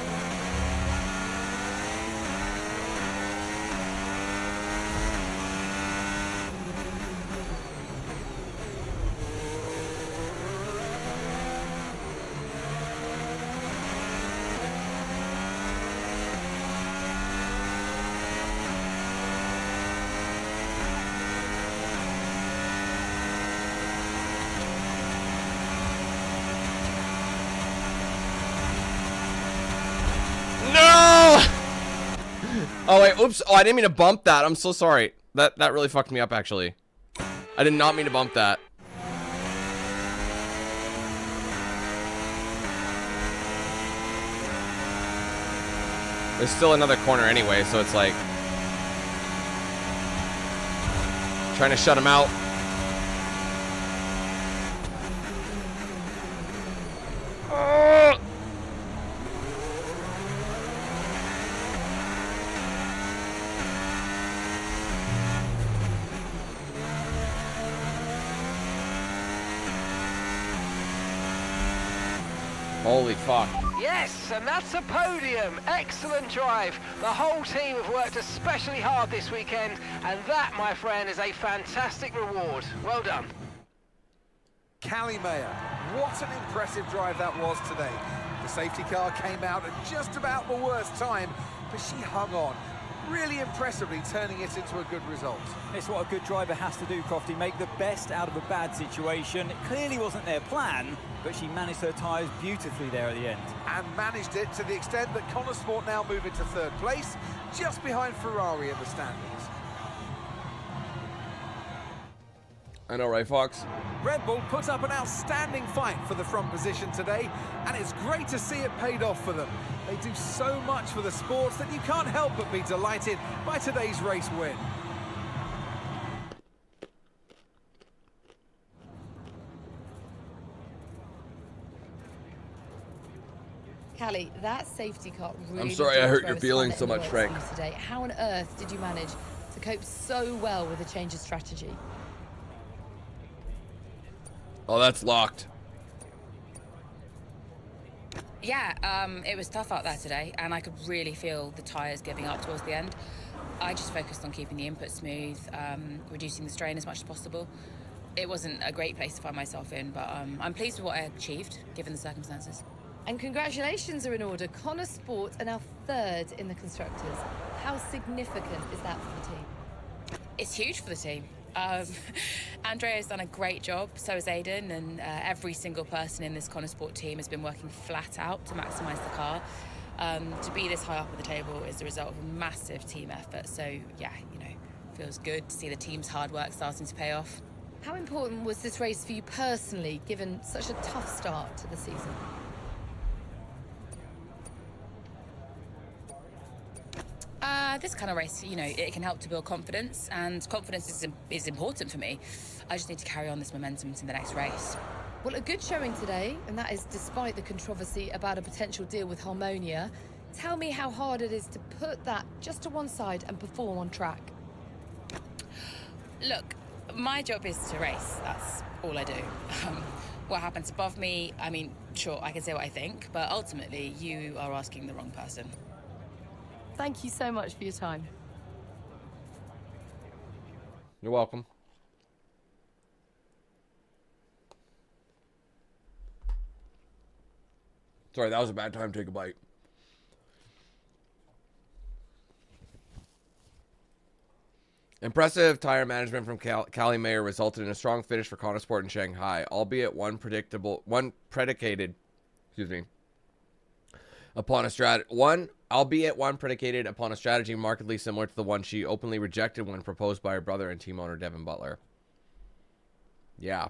Oh wait, oops. Oh, I didn't mean to bump that. I'm so sorry. That really fucked me up, actually. I did not mean to bump that. There's still another corner anyway, so it's like trying to shut him out. Holy fuck. Yes, and that's a podium. Excellent drive. The whole team have worked especially hard this weekend, and that, my friend, is a fantastic reward. Well done. Callie Mayer, what an impressive drive that was today. The safety car came out at just about the worst time, but she hung on, really impressively turning it into a good result. It's what a good driver has to do, Crofty, make the best out of a bad situation. It clearly wasn't their plan, but she managed her tyres beautifully there at the end. And managed it to the extent that Connor Sport now move into third place, just behind Ferrari in the standings. I know, right, Fox? Red Bull put up an outstanding fight for the front position today, and it's great to see it paid off for them. They do so much for the sports that you can't help but be delighted by today's race win. Callie, that safety car really... I'm sorry I hurt your feelings so much, Frank. Today. How on earth did you manage to cope so well with a change of strategy? Oh, that's locked. Yeah, it was tough out there today, and I could really feel the tyres giving up towards the end. I just focused on keeping the input smooth, reducing the strain as much as possible. It wasn't a great place to find myself in, but I'm pleased with what I achieved, given the circumstances. And congratulations are in order. Connor Sport are now third in the Constructors. How significant is that for the team? It's huge for the team. Andrea's done a great job, so has Aiden, and every single person in this Connor Sport team has been working flat out to maximise the car. To be this high up at the table is the result of a massive team effort, so yeah, you know, feels good to see the team's hard work starting to pay off. How important was this race for you personally, given such a tough start to the season? This kind of race, you know, it can help to build confidence, and confidence is important for me. I just need to carry on this momentum to the next race. Well, a good showing today, and that is despite the controversy about a potential deal with Harmonia. Tell me how hard it is to put that just to one side and perform on track. Look, my job is to race. That's all I do. What happens above me, I mean, sure, I can say what I think, but ultimately, you are asking the wrong person. Thank you so much for your time. You're welcome. Sorry, that was a bad time to take a bite. Impressive tire management from Cali Mayer resulted in a strong finish for Connosport in Shanghai, albeit one predicated upon a strategy markedly similar to the one she openly rejected when proposed by her brother and team owner Devin Butler. Yeah.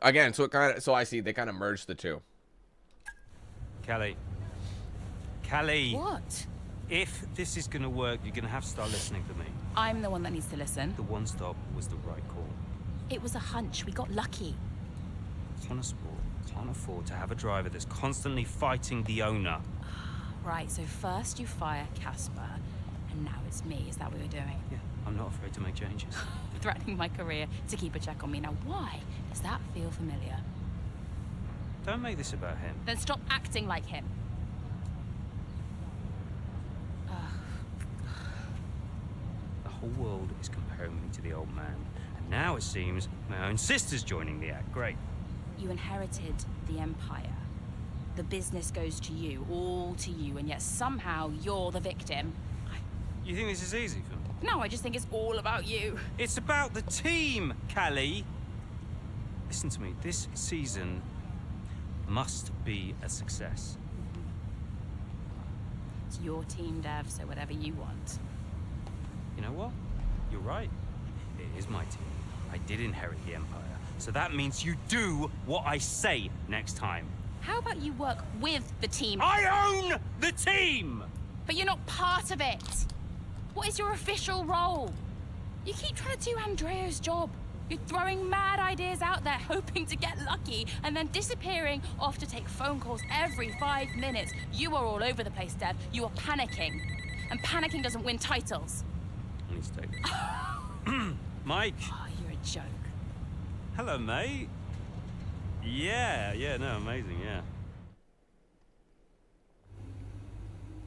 Again, so I see they kind of merged the two. Callie. What? If this is going to work, you're going to have to start listening to me. I'm the one that needs to listen. The one stop was the right call. It was a hunch. We got lucky. Connosport can't afford to have a driver that's constantly fighting the owner. Right, so first you fire Casper, and now it's me. Is that what you're doing? Yeah, I'm not afraid to make changes. Threatening my career to keep a check on me. Now, why does that feel familiar? Don't make this about him. Then stop acting like him. The whole world is comparing me to the old man. And now it seems my own sister's joining the act. Great. You inherited the Empire. The business goes to you, all to you, and yet somehow you're the victim. You think this is easy for me? No, I just think it's all about you. It's about the team, Callie. Listen to me. This season must be a success. It's your team, Dev, so whatever you want. You know what? You're right. It is my team. I did inherit the Empire. So that means you do what I say next time. How about you work with the team? I own the team! But you're not part of it. What is your official role? You keep trying to do Andrea's job. You're throwing mad ideas out there, hoping to get lucky, and then disappearing off to take phone calls every 5 minutes. You are all over the place, Dev. You are panicking. And panicking doesn't win titles. Please take Mike. Oh, you're a joke. Hello, mate. Yeah, no, amazing, yeah.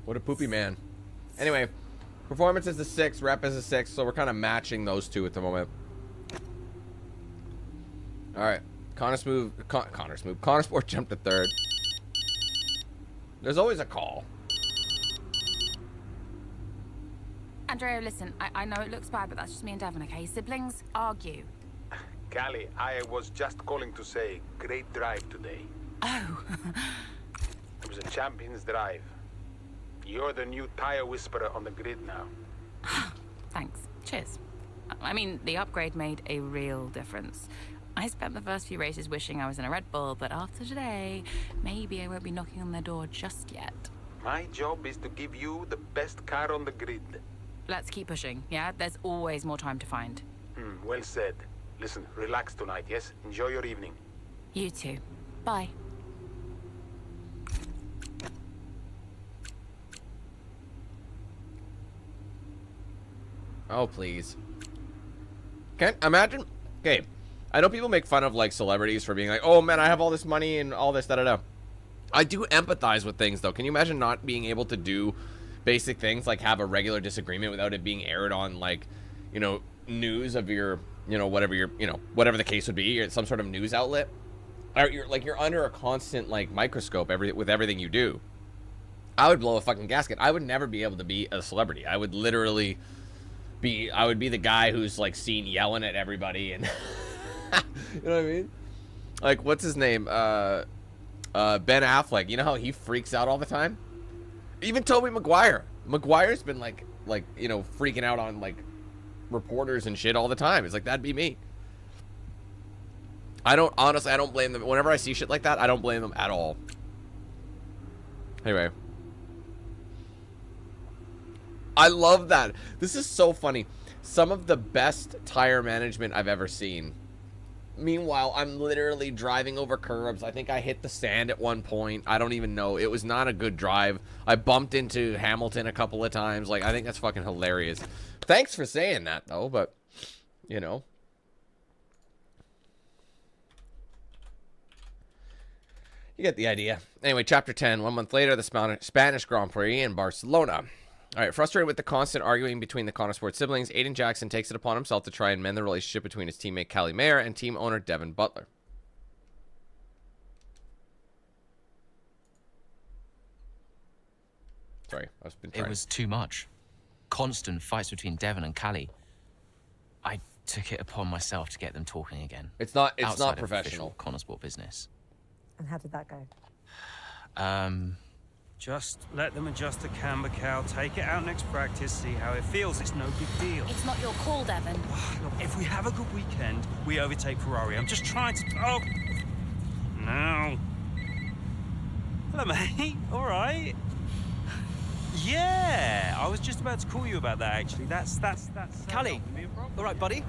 What a poopy man. Anyway, performance is the 6, rep is the 6, so we're kind of matching those two at the moment. Alright, Connosport jumped to 3rd. There's always a call. Andrea, listen, I know it looks bad, but that's just me and Devon, okay? Siblings argue. Callie, I was just calling to say, great drive today. Oh. It was a champion's drive. You're the new tire whisperer on the grid now. Thanks. Cheers. I mean, the upgrade made a real difference. I spent the first few races wishing I was in a Red Bull, but after today, maybe I won't be knocking on their door just yet. My job is to give you the best car on the grid. Let's keep pushing, yeah? There's always more time to find. Well said. Listen, relax tonight, yes? Enjoy your evening. You too. Bye. Oh, please. Can't imagine. Okay. I know people make fun of, like, celebrities for being like, oh, man, I have all this money and all this, da-da-da. I do empathize with things, though. Can you imagine not being able to do basic things, like have a regular disagreement without it being aired on, like, you know, news of your, you know, whatever your, you know, whatever the case would be, some sort of news outlet? Or you're under a constant, like, microscope with everything you do. I would blow a fucking gasket. I would never be able to be a celebrity. I would literally be the guy who's, like, seen yelling at everybody and you know what I mean? Like, what's his name? Ben Affleck. You know how he freaks out all the time? Even Tobey Maguire. Maguire's been like, you know, freaking out on, like, reporters and shit all the time. It's like, that'd be me. Honestly, I don't blame them. Whenever I see shit like that, I don't blame them at all. Anyway. I love that. This is so funny. Some of the best tire management I've ever seen. Meanwhile, I'm literally driving over curbs. I think I hit the sand at one point. I don't even know. It was not a good drive. I bumped into Hamilton a couple of times. Like, I think that's fucking hilarious. Thanks for saying that, though, but, you know. You get the idea. Anyway, Chapter 10. 1 month later, the Spanish Grand Prix in Barcelona. All right, frustrated with the constant arguing between the Connosport siblings, Aiden Jackson takes it upon himself to try and mend the relationship between his teammate Callie Mayer and team owner Devin Butler. Sorry, I've been trying. It was too much. Constant fights between Devin and Callie. I took it upon myself to get them talking again. It's not outside professional. Of Connosport business. And how did that go? Just let them adjust the camber, Cal. Take it out next practice, see how it feels. It's no big deal. It's not your call, Devin. Look, if we have a good weekend, we overtake Ferrari. I'm just trying to... Oh! No. Hello, mate. All right. Yeah, I was just about to call you about that, actually. That's Callie, all right, buddy?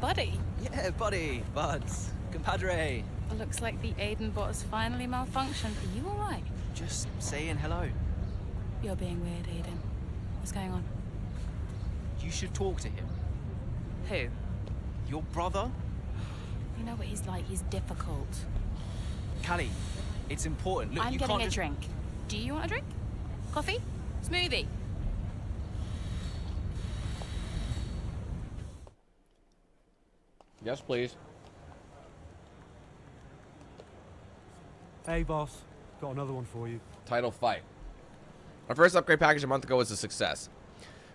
Buddy? Yeah, buddy, buds, compadre. Looks like the Aiden bot has finally malfunctioned. Are you all right? Just saying hello. You're being weird, Aiden. What's going on? You should talk to him. Who? Your brother? You know what he's like. He's difficult. Callie, it's important. Look, I'm you getting can't a just... drink. Do you want a drink? Coffee? Smoothie? Yes, please. Hey, boss. Got another one for you. Title fight. Our first upgrade package a month ago was a success,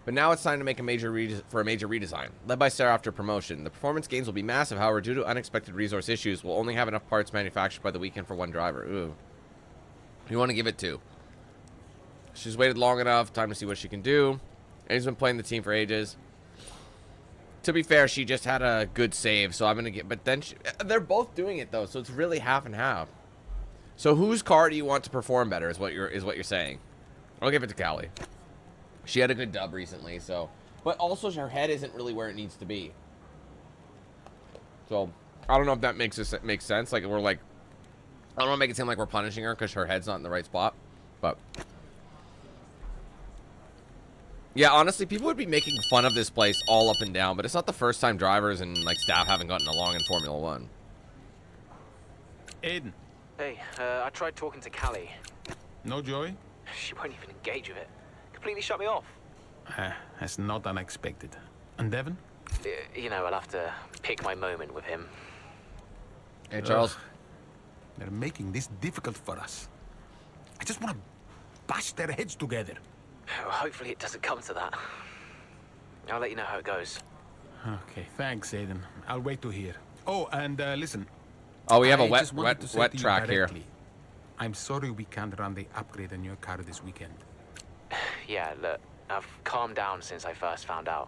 but now it's time to make a major redesign. Led by Sarah after promotion, the performance gains will be massive. However, due to unexpected resource issues, we'll only have enough parts manufactured by the weekend for one driver. Ooh. Who you want to give it to? She's waited long enough. Time to see what she can do. And he's been playing the team for ages. To be fair, she just had a good save, so I'm gonna get. But then they're both doing it though, so it's really half and half. So whose car do you want to perform better? Is what you're saying? I'll give it to Callie. She had a good dub recently, so. But also, her head isn't really where it needs to be. So I don't know if that makes sense. Like we're like, I don't want to make it seem like we're punishing her because her head's not in the right spot, but. Yeah, honestly, people would be making fun of this place all up and down, but it's not the first time drivers and like staff haven't gotten along in Formula 1. Aiden. Hey, I tried talking to Callie. No joy? She won't even engage with it. Completely shut me off. That's not unexpected. And Devin? You know, I'll have to pick my moment with him. Hey, Charles. They're making this difficult for us. I just want to bash their heads together. Well, hopefully it doesn't come to that. I'll let you know how it goes. Okay, thanks, Aiden. I'll wait to hear. Oh, and listen. Oh, we have a wet track here. I'm sorry we can't run the upgrade on your car this weekend. Yeah, look, I've calmed down since I first found out.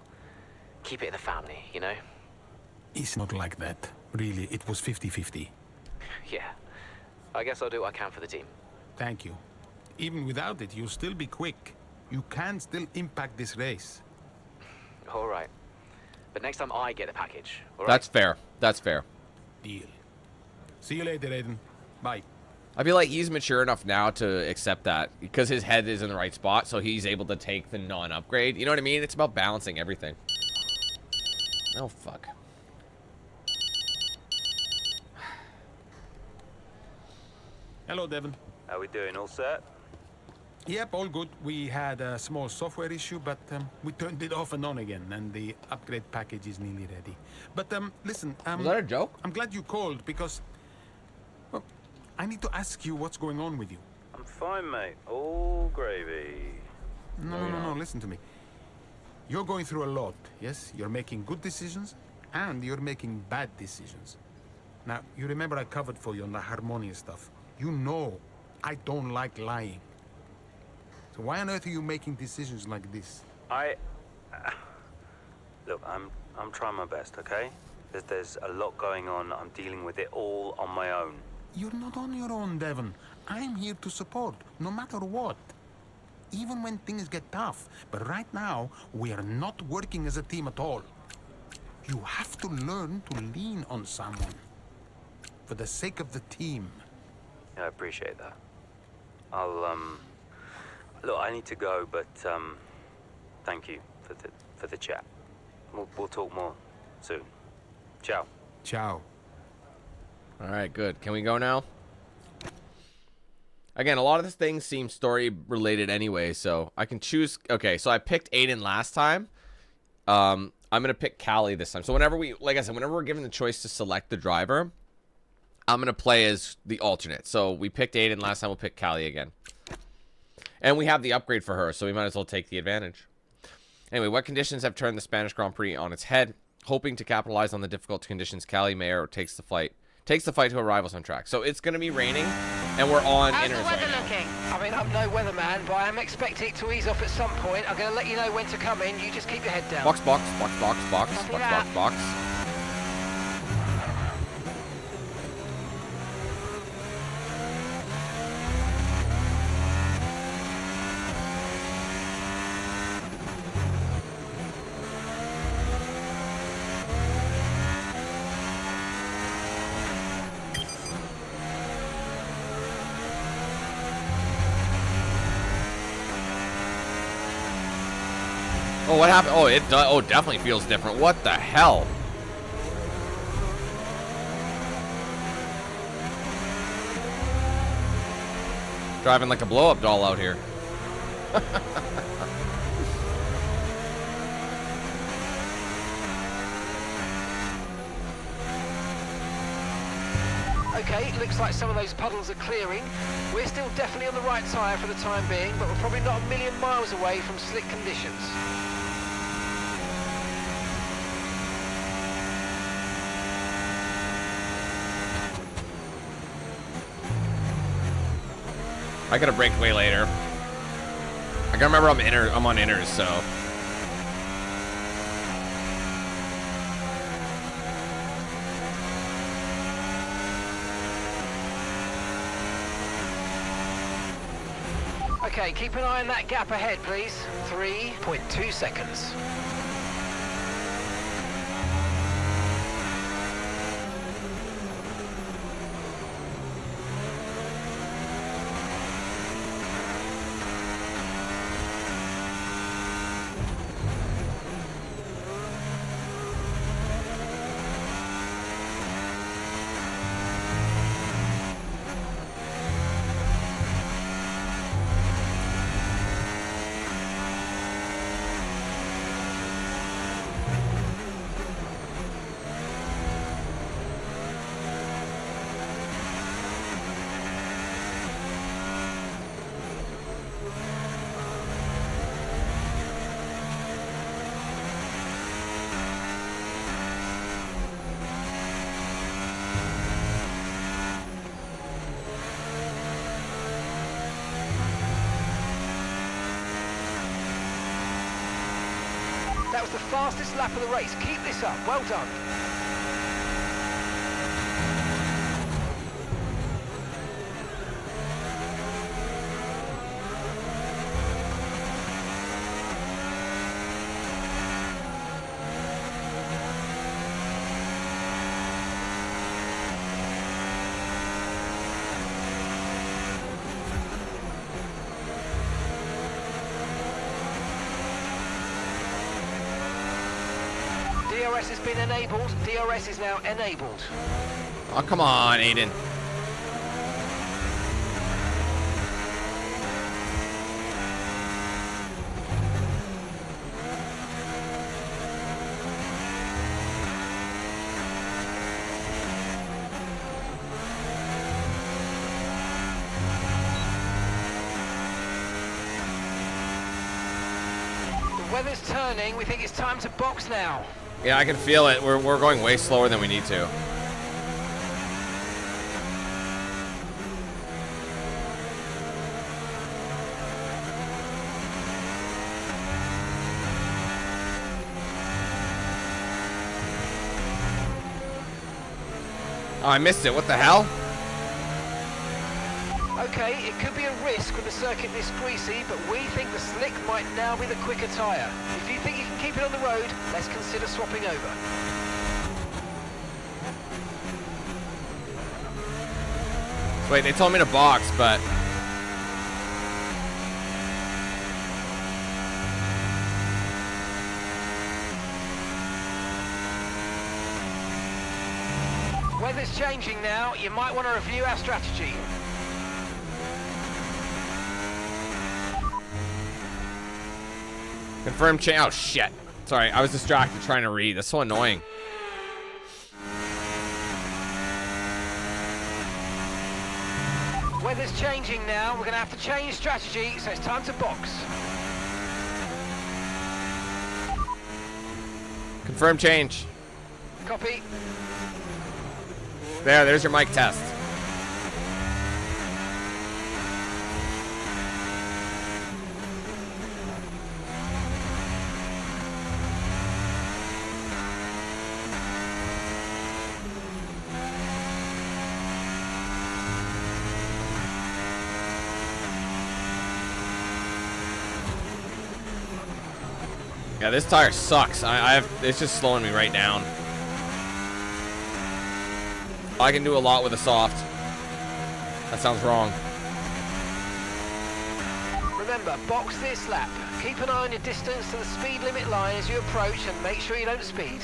Keep it in the family, you know? It's not like that. Really, it was 50-50. Yeah. I guess I'll do what I can for the team. Thank you. Even without it, you'll still be quick. You can still impact this race. All right. But next time I get the package, all right? That's fair. That's fair. Deal. See you later, Aiden. Bye. I feel like he's mature enough now to accept that because his head is in the right spot, so he's able to take the non-upgrade. You know what I mean? It's about balancing everything. Oh, fuck. Hello, Devin. How we doing? All set? Yep, all good. We had a small software issue, but we turned it off and on again, and the upgrade package is nearly ready. But listen, was that a joke? I'm glad you called because, well, I need to ask you what's going on with you. I'm fine, mate. All gravy. No, listen to me. You're going through a lot, yes? You're making good decisions, and you're making bad decisions. Now, you remember I covered for you on the Harmonia stuff. You know I don't like lying. So why on earth are you making decisions like this? Look, I'm trying my best, okay? There's a lot going on. I'm dealing with it all on my own. You're not on your own, Devon. I'm here to support, no matter what. even when things get tough. But right now, we are not working as a team at all. You have to learn to lean on someone. For the sake of the team. Yeah, I appreciate that. I'll, look, I need to go, but, thank you for the chat. We'll talk more soon. Ciao. Ciao. All right, good. Can we go now? Again, a lot of the things seem story related anyway, so I can choose. Okay, so I picked Aiden last time. I'm gonna pick Callie this time. So whenever like I said, whenever we're given the choice to select the driver, I'm gonna play as the alternate. So we picked Aiden last time. We'll pick Callie again, and we have the upgrade for her, so we might as well take the advantage. Anyway, what conditions have turned the Spanish Grand Prix on its head? Hoping to capitalize on the difficult conditions, Callie Mayer takes the fight to her rivals on track. So it's going to be raining, and we're on How's inners the weather right now. looking? I mean, I'm no weatherman, but I am expecting it to ease off at some point. I'm going to let you know when to come in. You just keep your head down. Box, box, box, box, box, Copy box, that. box, box. Oh, what happened? Oh, it does. Oh, definitely feels different. What the hell? Driving like a blow-up doll out here. Okay, looks like some of those puddles are clearing. We're still definitely on the right tyre for the time being, but we're probably not a million miles away from slick conditions. I gotta break way later. I gotta remember I'm on inners, so. Okay, keep an eye on that gap ahead, please. 3.2 seconds. That was the fastest lap of the race. Keep this up. Well done. DRS has been enabled. DRS is now enabled. Oh, come on, Aiden. The weather's turning. We think it's time to box now. Yeah, I can feel it. We're going way slower than we need to. Oh, I missed it. What the hell? Okay, it could be a risk with the circuit this greasy, but we think the slick might now be the quicker tyre. If you think you can keep it on the road, let's consider swapping over. Wait, they told me to box, but... Weather's changing now. You might want to review our strategy. Confirm change. Oh, shit. Sorry, I was distracted trying to read. That's so annoying. Weather's changing now. We're going to have to change strategy, so it's time to box. Confirm change. Copy. There's your mic test. Yeah, this tire sucks. It's just slowing me right down. I can do a lot with a soft. That sounds wrong. Remember, box this lap. Keep an eye on your distance to the speed limit line as you approach and make sure you don't speed.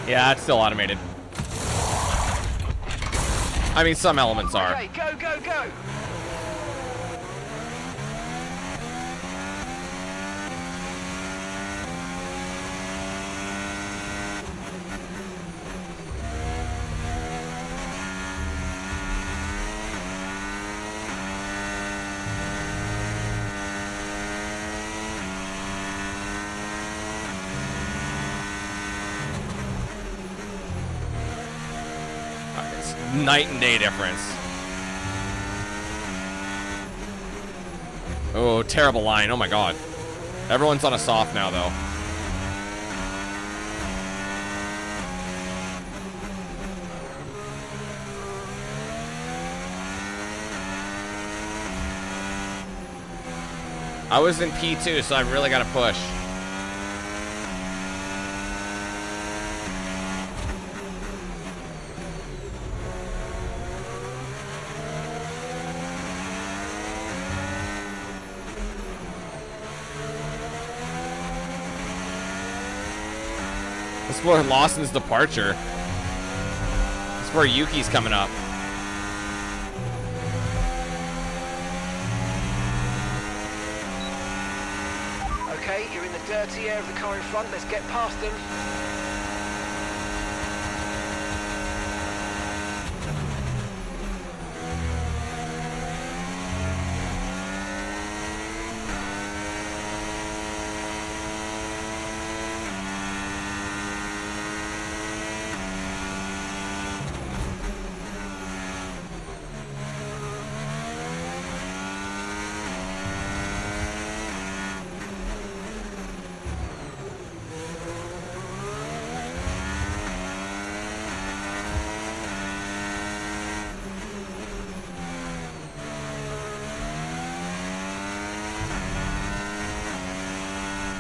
Yeah, it's still automated. I mean, some elements are. Okay, go, go, go! Night and day difference. Oh, terrible line. Oh my god. Everyone's on a soft now, though. I was in P2, so I really got to push. This is for Lawson's departure. This is where Yuki's coming up. Okay, you're in the dirty air of the car in front. Let's get past them.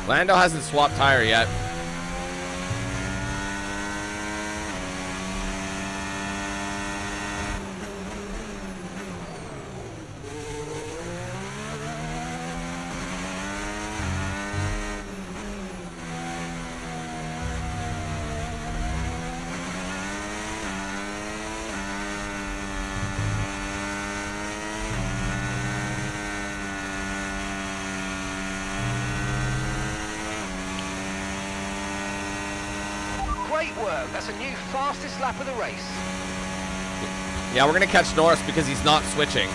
Lando hasn't swapped tire yet. Great work. That's a new fastest lap of the race. Yeah, we're going to catch Norris because he's not switching.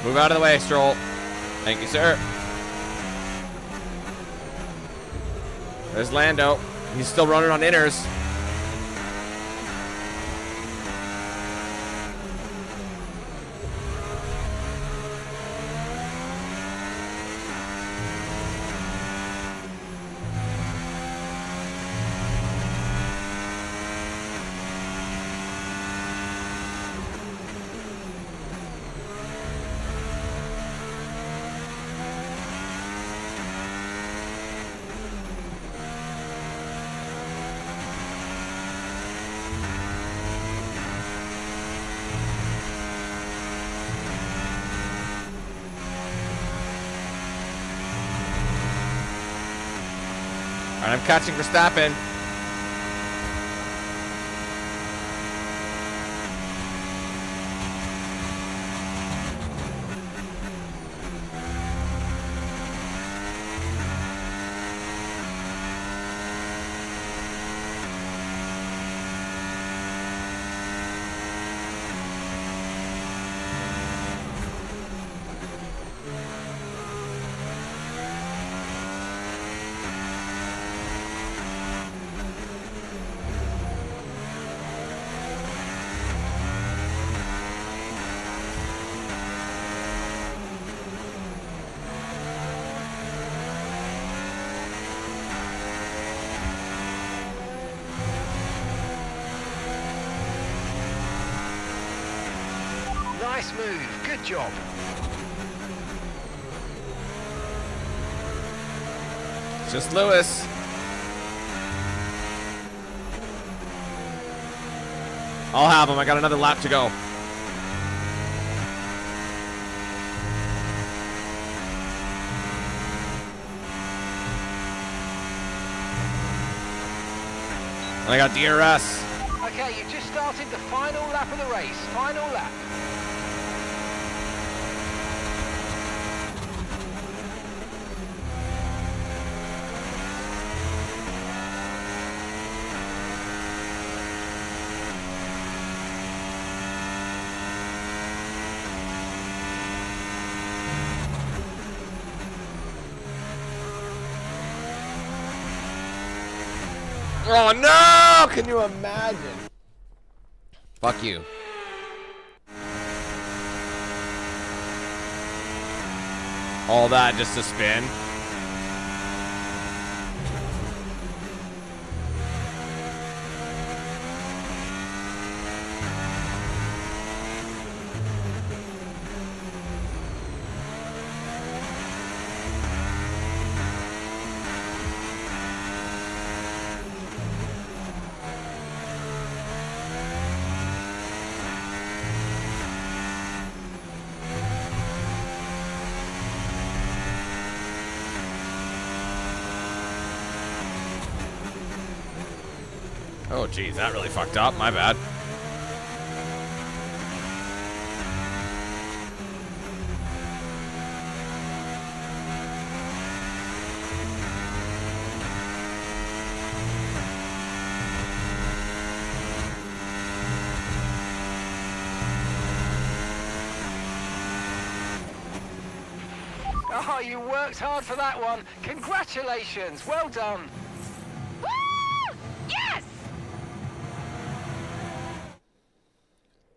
Move out of the way, Stroll. Thank you, sir. There's Lando. He's still running on inners. I'm catching Verstappen. Nice move, good job. It's just Lewis. I'll have him. I got another lap to go. And I got DRS. Okay, you just started the final lap of the race. Final lap. Oh no! Can you imagine? Fuck you. All that just to spin. Oh, geez, that really fucked up. My bad. Oh, you worked hard for that one. Congratulations, well done. Woo! Yes!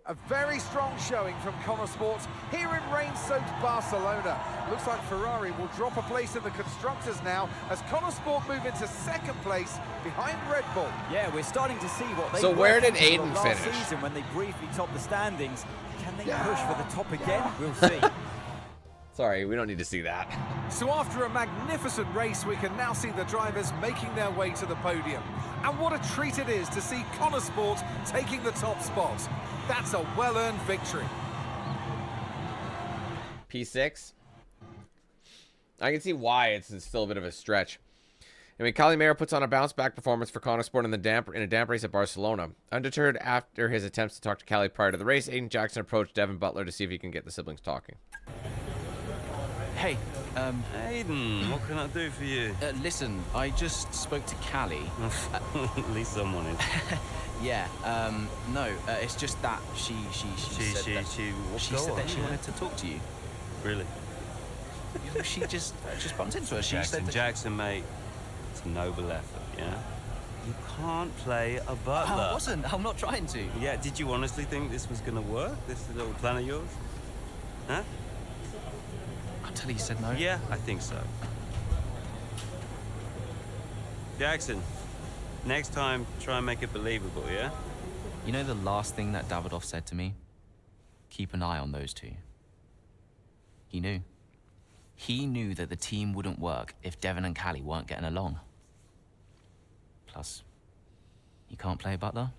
A very strong showing from Connor Sports here in rain-soaked Barcelona. Looks like Ferrari will drop a place in the Constructors now as Connor Sport move into second place behind Red Bull. Yeah, we're starting to see what they So where did worked on Aiden last finish? season when they briefly topped the standings. Can they push for the top again? We'll see. Sorry, we don't need to see that. So after a magnificent race, we can now see the drivers making their way to the podium. And what a treat it is to see Connor Sport taking the top spot. That's a well-earned victory. P6. I can see why it's still a bit of a stretch. I mean, Calimero puts on a bounce-back performance for Connor Sport in a damp race at Barcelona. Undeterred after his attempts to talk to Cali prior to the race, Aiden Jackson approached Devin Butler to see if he can get the siblings talking. Hey, Aiden, what can I do for you? Listen, I just spoke to Callie. At least someone is. Yeah, no, it's just that she said that she wanted to talk to you. Really? She just bumped into her. She said that... Jackson, mate. It's a noble effort, yeah? You can't play a butler. I wasn't. I'm not trying to. Yeah, did you honestly think this was gonna work? This little plan of yours? Huh? Until he said no. Yeah, I think so. Jackson, next time, try and make it believable, yeah? You know the last thing that Davidoff said to me? Keep an eye on those two. He knew. He knew that the team wouldn't work if Devon and Callie weren't getting along. Plus, you can't play butler?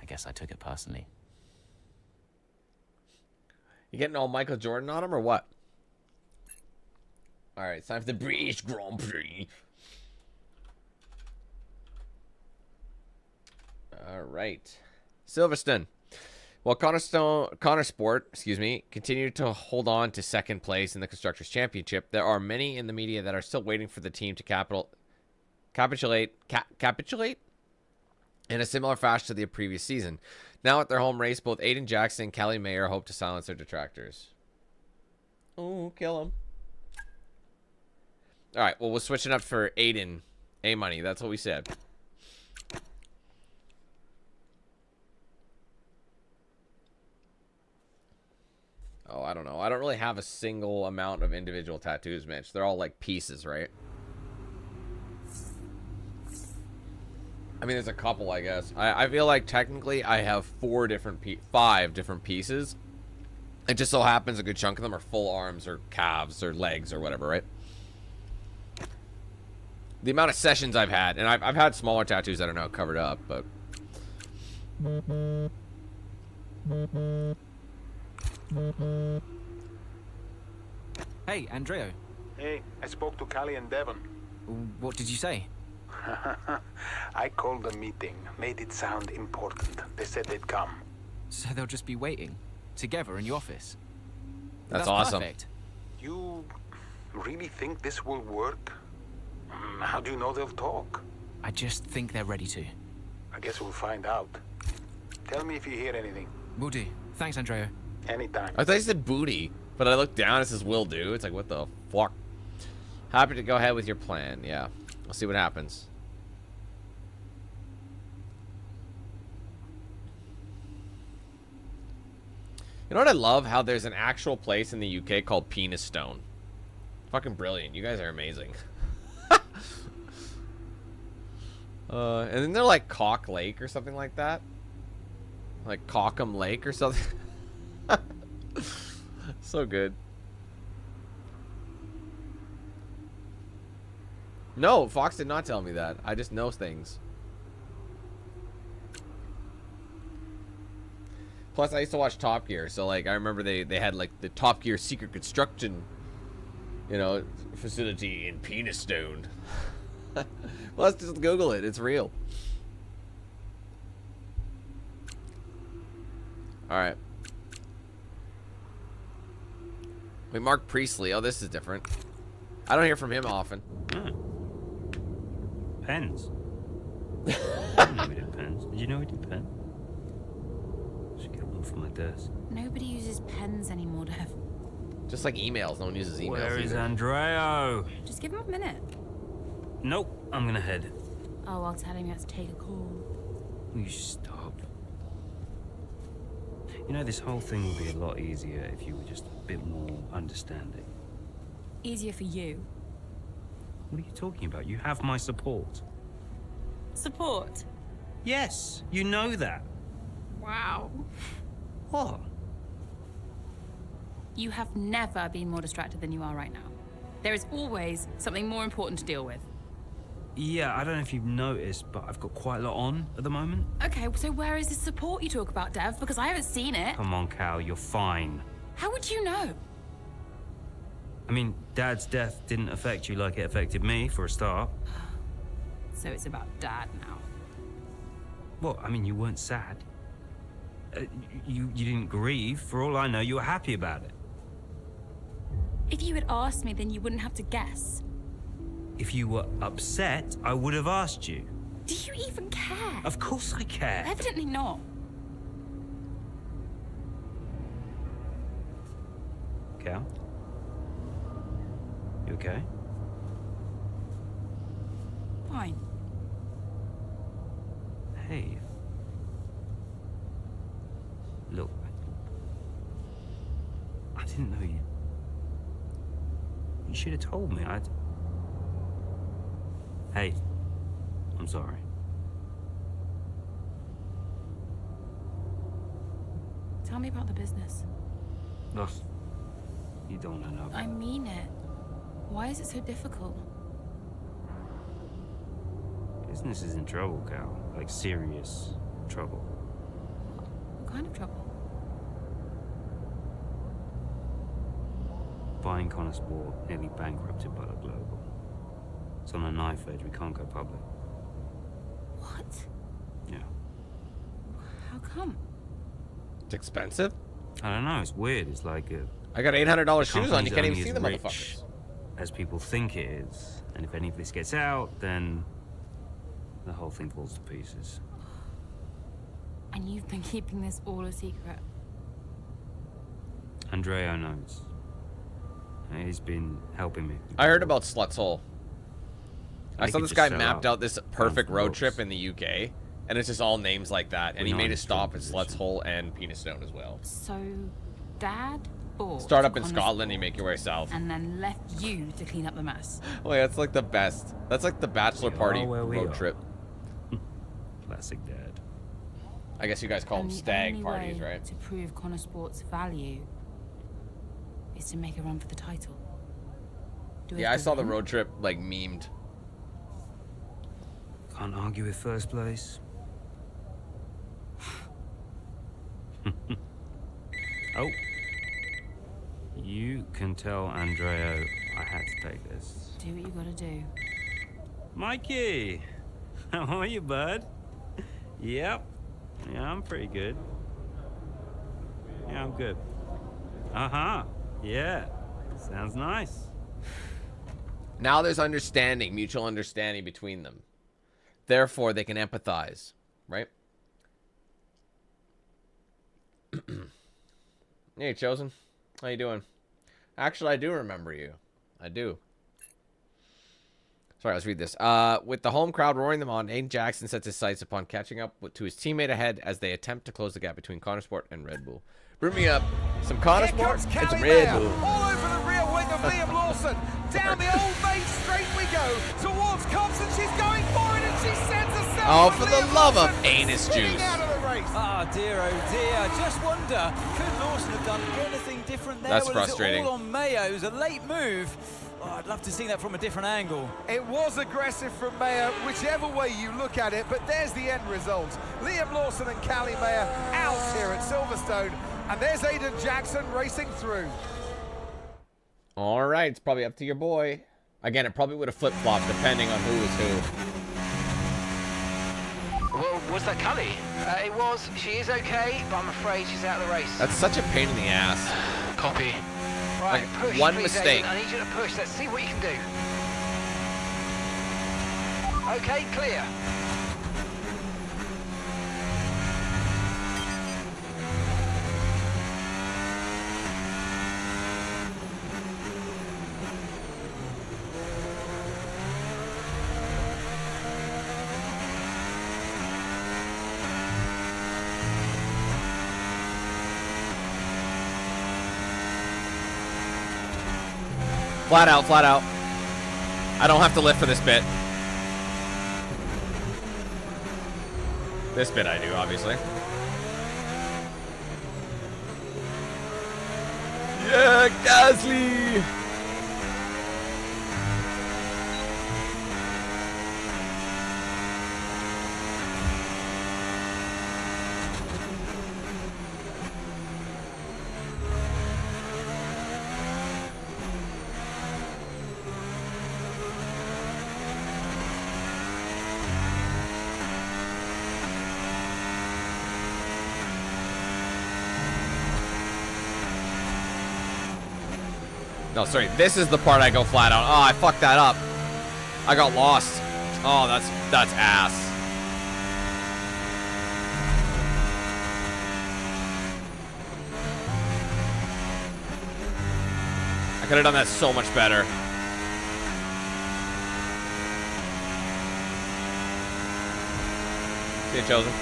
I guess I took it personally. You getting all Michael Jordan on him or what? All right, it's time for the British Grand Prix. All right, Silverstone. While Connor Sport, continued to hold on to second place in the Constructors' Championship, there are many in the media that are still waiting for the team to capitulate in a similar fashion to the previous season. Now at their home race, both Aiden Jackson and Callie Mayer hope to silence their detractors. Oh, kill him. All right, well, we're switching up for Aiden. A-Money, that's what we said. Oh, I don't know. I don't really have a single amount of individual tattoos, Mitch. They're all like pieces, right? I mean, there's a couple, I guess. I feel like technically I have 5 different pieces. It just so happens a good chunk of them are full arms or calves or legs or whatever, right? The amount of sessions I've had, and I've had smaller tattoos that are now covered up, but... Hey, Andreo. Hey, I spoke to Callie and Devon. What did you say? I called a meeting, made it sound important. They said they'd come. So they'll just be waiting, together in your office? That's awesome. Perfect. You really think this will work? How do you know they'll talk? I just think they're ready to. I guess we'll find out. Tell me if you hear anything. Will do. Thanks, Andreo. Anytime. I thought you said booty, but I looked down, it says will do. It's like, what the fuck? Happy to go ahead with your plan, yeah. We'll see what happens. You know what I love? How there's an actual place in the UK called Penis Stone. Fucking brilliant. You guys are amazing. And then they're like Cock Lake or something like that. Like Cockham Lake or something. So good. No, Fox did not tell me that. I just know things. Plus, I used to watch Top Gear, so like I remember they had like the Top Gear secret construction, you know, facility in Penis Stone. Well, let's just Google it. It's real. All right. Wait, Mark Priestley. Oh, this is different. I don't hear from him often. Pens. I didn't know we did pens. Did you know we did pens? Should get one from my desk. Nobody uses pens anymore, Dev. Just like emails. No one uses emails. Where is either. Andreo? Just give him a minute. Nope, I'm gonna head. Oh, I'll tell him you have to take a call. You stop. You know, this whole thing would be a lot easier if you were just a bit more understanding. Easier for you. What are you talking about? You have my support. Support? Yes, you know that. Wow. What? You have never been more distracted than you are right now. There is always something more important to deal with. Yeah, I don't know if you've noticed, but I've got quite a lot on at the moment. Okay, so where is the support you talk about, Dev? Because I haven't seen it. Come on, Cal, you're fine. How would you know? I mean, Dad's death didn't affect you like it affected me, for a start. So it's about Dad now. Well, I mean, you weren't sad. You didn't grieve. For all I know, you were happy about it. If you had asked me, then you wouldn't have to guess. If you were upset, I would have asked you. Do you even care? Of course I care. Evidently not. Cal? You okay? Fine. Hey. Look. I didn't know you. You should have told me. Hey. I'm sorry. Tell me about the business. Ugh. You don't want to know. I mean it. Why is it so difficult? Business is in trouble, Cal. Like serious trouble. What kind of trouble? Buying Connor Sport nearly bankrupted Butler Global. It's on a knife edge. We can't go public. What? Yeah. How come? It's expensive? I don't know. It's weird. It's like I got $800 shoes on. You company's can't even only see as the rich motherfuckers. as people think it is. And if any of this gets out, then the whole thing falls to pieces. And you've been keeping this all a secret? Andreo knows. He's been helping me. I heard about Slut's Hole. I saw could this just guy sell mapped out this perfect Guns N' road Roses. trip in the UK, and it's just all names like that. And he We're made not a in stop strong at Slut's Hole and Penis Stone as well. So, Dad bought Start up in Connor Scotland, you Sport make your way south. and then left you to clean up the mess. Wait, that's like the best. That's like the bachelor We party are where we road are. trip. Classic Dad. I guess you guys call them And the stag only parties, way right? to prove Connor Sport's value is to make a run for the title. Do we Yeah, I have to saw the win? road trip like memed. Can't argue with first place. Oh. You can tell Andreo I had to take this. Do what you gotta do. Mikey! How are you, bud? Yep. Yeah, I'm pretty good. Yeah, I'm good. Uh-huh. Yeah. Sounds nice. Now there's understanding, mutual understanding between them. Therefore, they can empathize, right? Hey, Chosen. How you doing? Actually, I do remember you. I do. Sorry, let's read this. With the home crowd roaring them on, Aiden Jackson sets his sights upon catching up to his teammate ahead as they attempt to close the gap between Connor Sport and Red Bull. Bring me up some Connor Here Sport comes and some Callie Red Mayer, Bull. all over the rear wing of Liam Lawson. Down the old main straight we go towards Cobbs, and she's going for it, and she sends herself. Oh, on for Liam the love of Lawson, anus spinning juice. out of the race. Ah, dear, oh dear. Just wonder, could Lawson have done anything different there? That's Well, is it frustrating. all on Mayo. It was a late move. Oh, I'd love to see that from a different angle. It was aggressive from Mayer, whichever way you look at it, but there's the end result. Liam Lawson and Callie Mayer out here at Silverstone, and there's Aiden Jackson racing through. All right, it's probably up to your boy. Again, it probably would have flip-flopped depending on who was who. Well, was that Callie? It was. She is okay, but I'm afraid she's out of the race. That's such a pain in the ass. Copy. Right, Like, push, one please, mistake. Aiden. I need you to push. Let's see what you can do. Okay, clear. Flat out, flat out. I don't have to lift for this bit. This bit I do, obviously. Yeah, Gasly! No, sorry. This is the part I go flat out. Oh, I fucked that up. I got lost. Oh, that's ass. I could have done that so much better. See you, Chosen.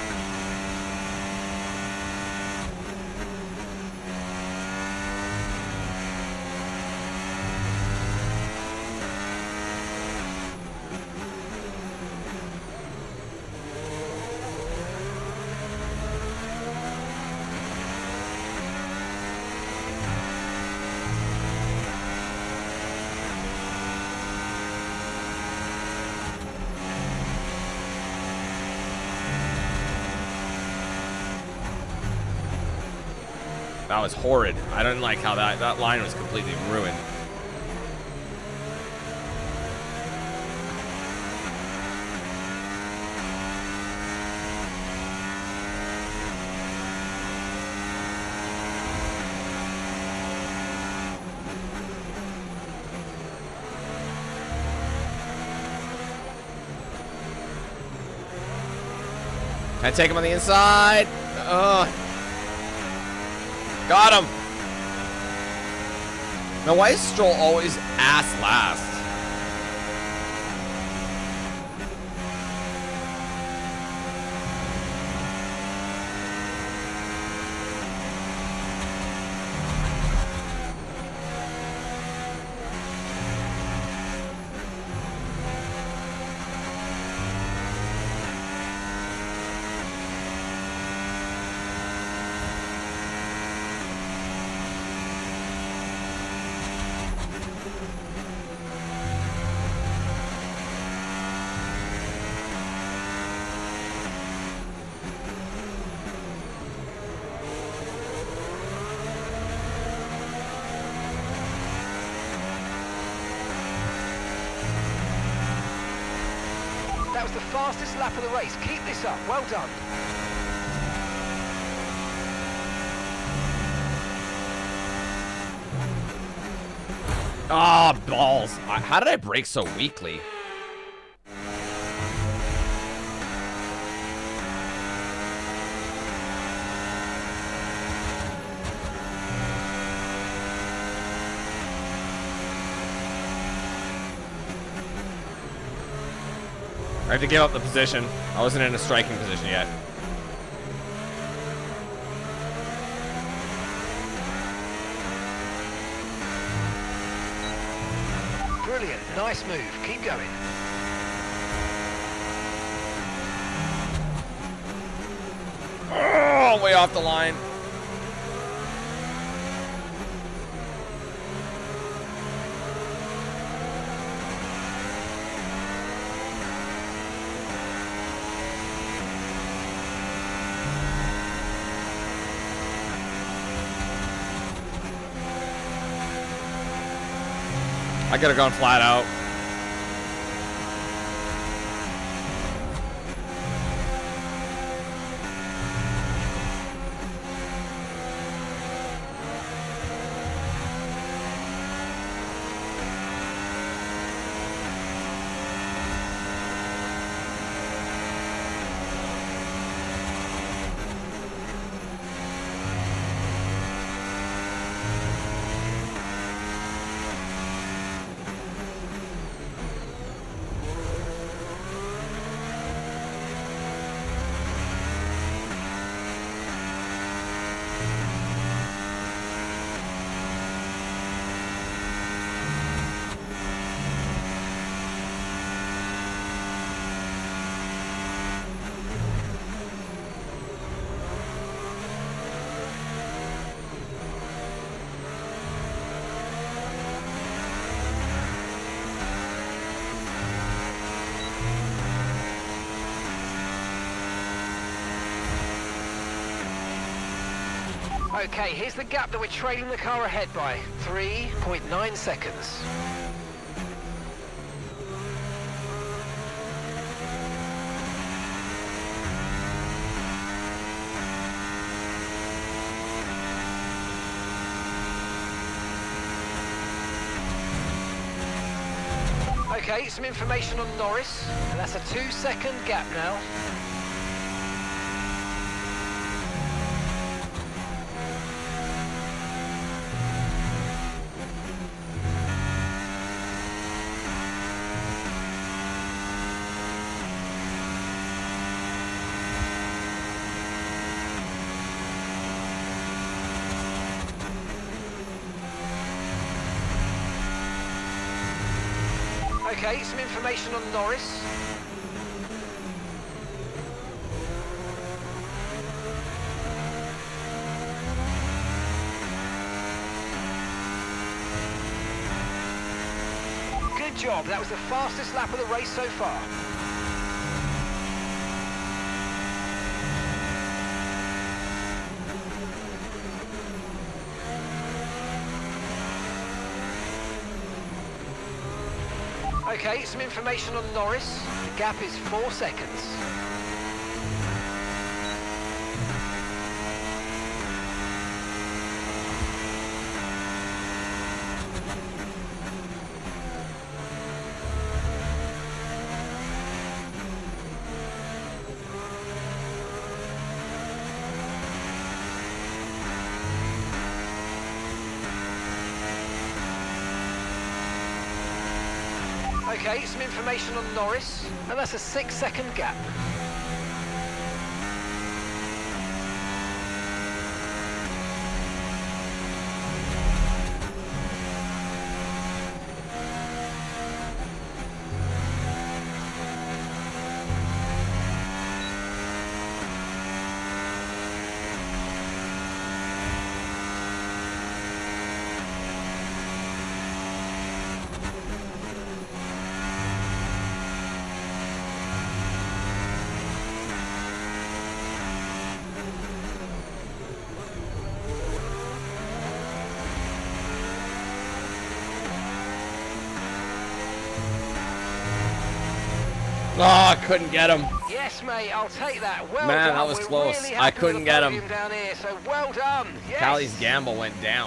That was horrid. I didn't like how that line was completely ruined. Can I take him on the inside? Got him. Now, why is Stroll always ass last? That was the fastest lap of the race. Keep this up. Well done. Ah, balls. How did I brake so weakly? I have to give up the position. I wasn't in a striking position yet. Brilliant. Nice move. Keep going. Oh, way off the line. I could have gone flat out. Okay, here's the gap that we're trailing the car ahead by. 3.9 seconds. Okay, some information on Norris. And that's a 2-second gap now. Okay, some information on Norris. Good job, that was the fastest lap of the race so far. Okay, some information on Norris. The gap is 4 seconds. Okay, some information on Norris, and that's a 6-second gap. Oh, I couldn't get him. Yes, mate, I'll take that. Well Man, done. that was We're close. Really I happy couldn't with the get him. podium down here, so well done. Yes. Callie's gamble went down.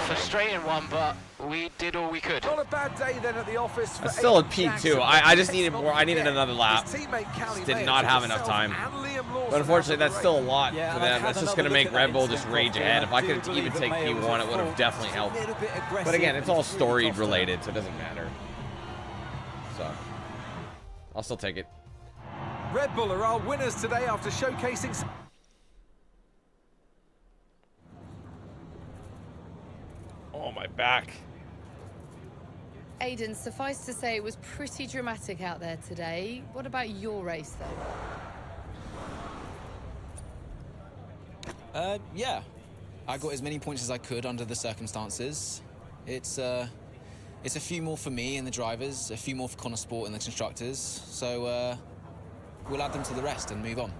Frustrating one, but we did all we could. Not a bad day then at the office. I still had P2. I just needed more. I needed another lap. Just did not have enough time. But unfortunately, that's still a lot for them. That's just going to make Red Bull just rage ahead. If I could even take P1, it would have definitely helped. But again, it's all story related, so it doesn't matter. So, I'll still take it. Red Bull are our winners today after showcasing. Oh, my back. Aiden, suffice to say it was pretty dramatic out there today. What about your race, though? Yeah. I got as many points as I could under the circumstances. It's a few more for me and the drivers, a few more for Connor Sport and the constructors. So, we'll add them to the rest and move on.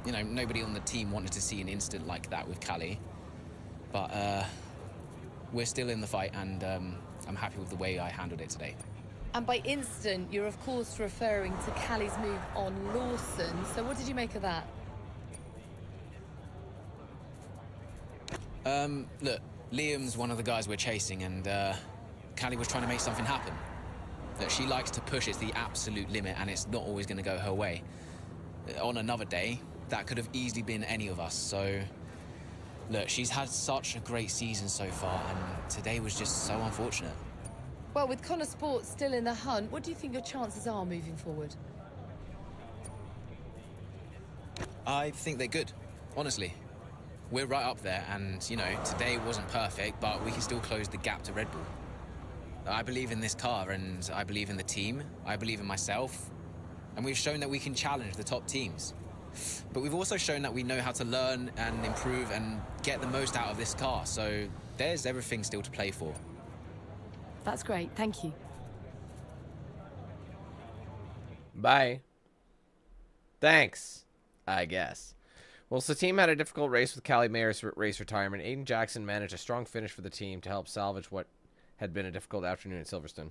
You know, nobody on the team wanted to see an incident like that with Callie. But, we're still in the fight, and I'm happy with the way I handled it today. And by incident, you're of course referring to Callie's move on Lawson. So what did you make of that? Look, Liam's one of the guys we're chasing, and Callie was trying to make something happen. Look, she likes to push it to the absolute limit, and it's not always going to go her way. On another day, that could have easily been any of us, so... Look, she's had such a great season so far, and today was just so unfortunate. Well, with Connor Sport still in the hunt, what do you think your chances are moving forward? I think they're good, honestly. We're right up there, and, you know, today wasn't perfect, but we can still close the gap to Red Bull. I believe in this car, and I believe in the team. I believe in myself. And we've shown that we can challenge the top teams. But we've also shown that we know how to learn and improve and get the most out of this car. So there's everything still to play for. That's great. Thank you. Bye. Thanks, I guess. Well, so the team had a difficult race with Callie Mayer's race retirement. Aiden Jackson managed a strong finish for the team to help salvage what had been a difficult afternoon at Silverstone.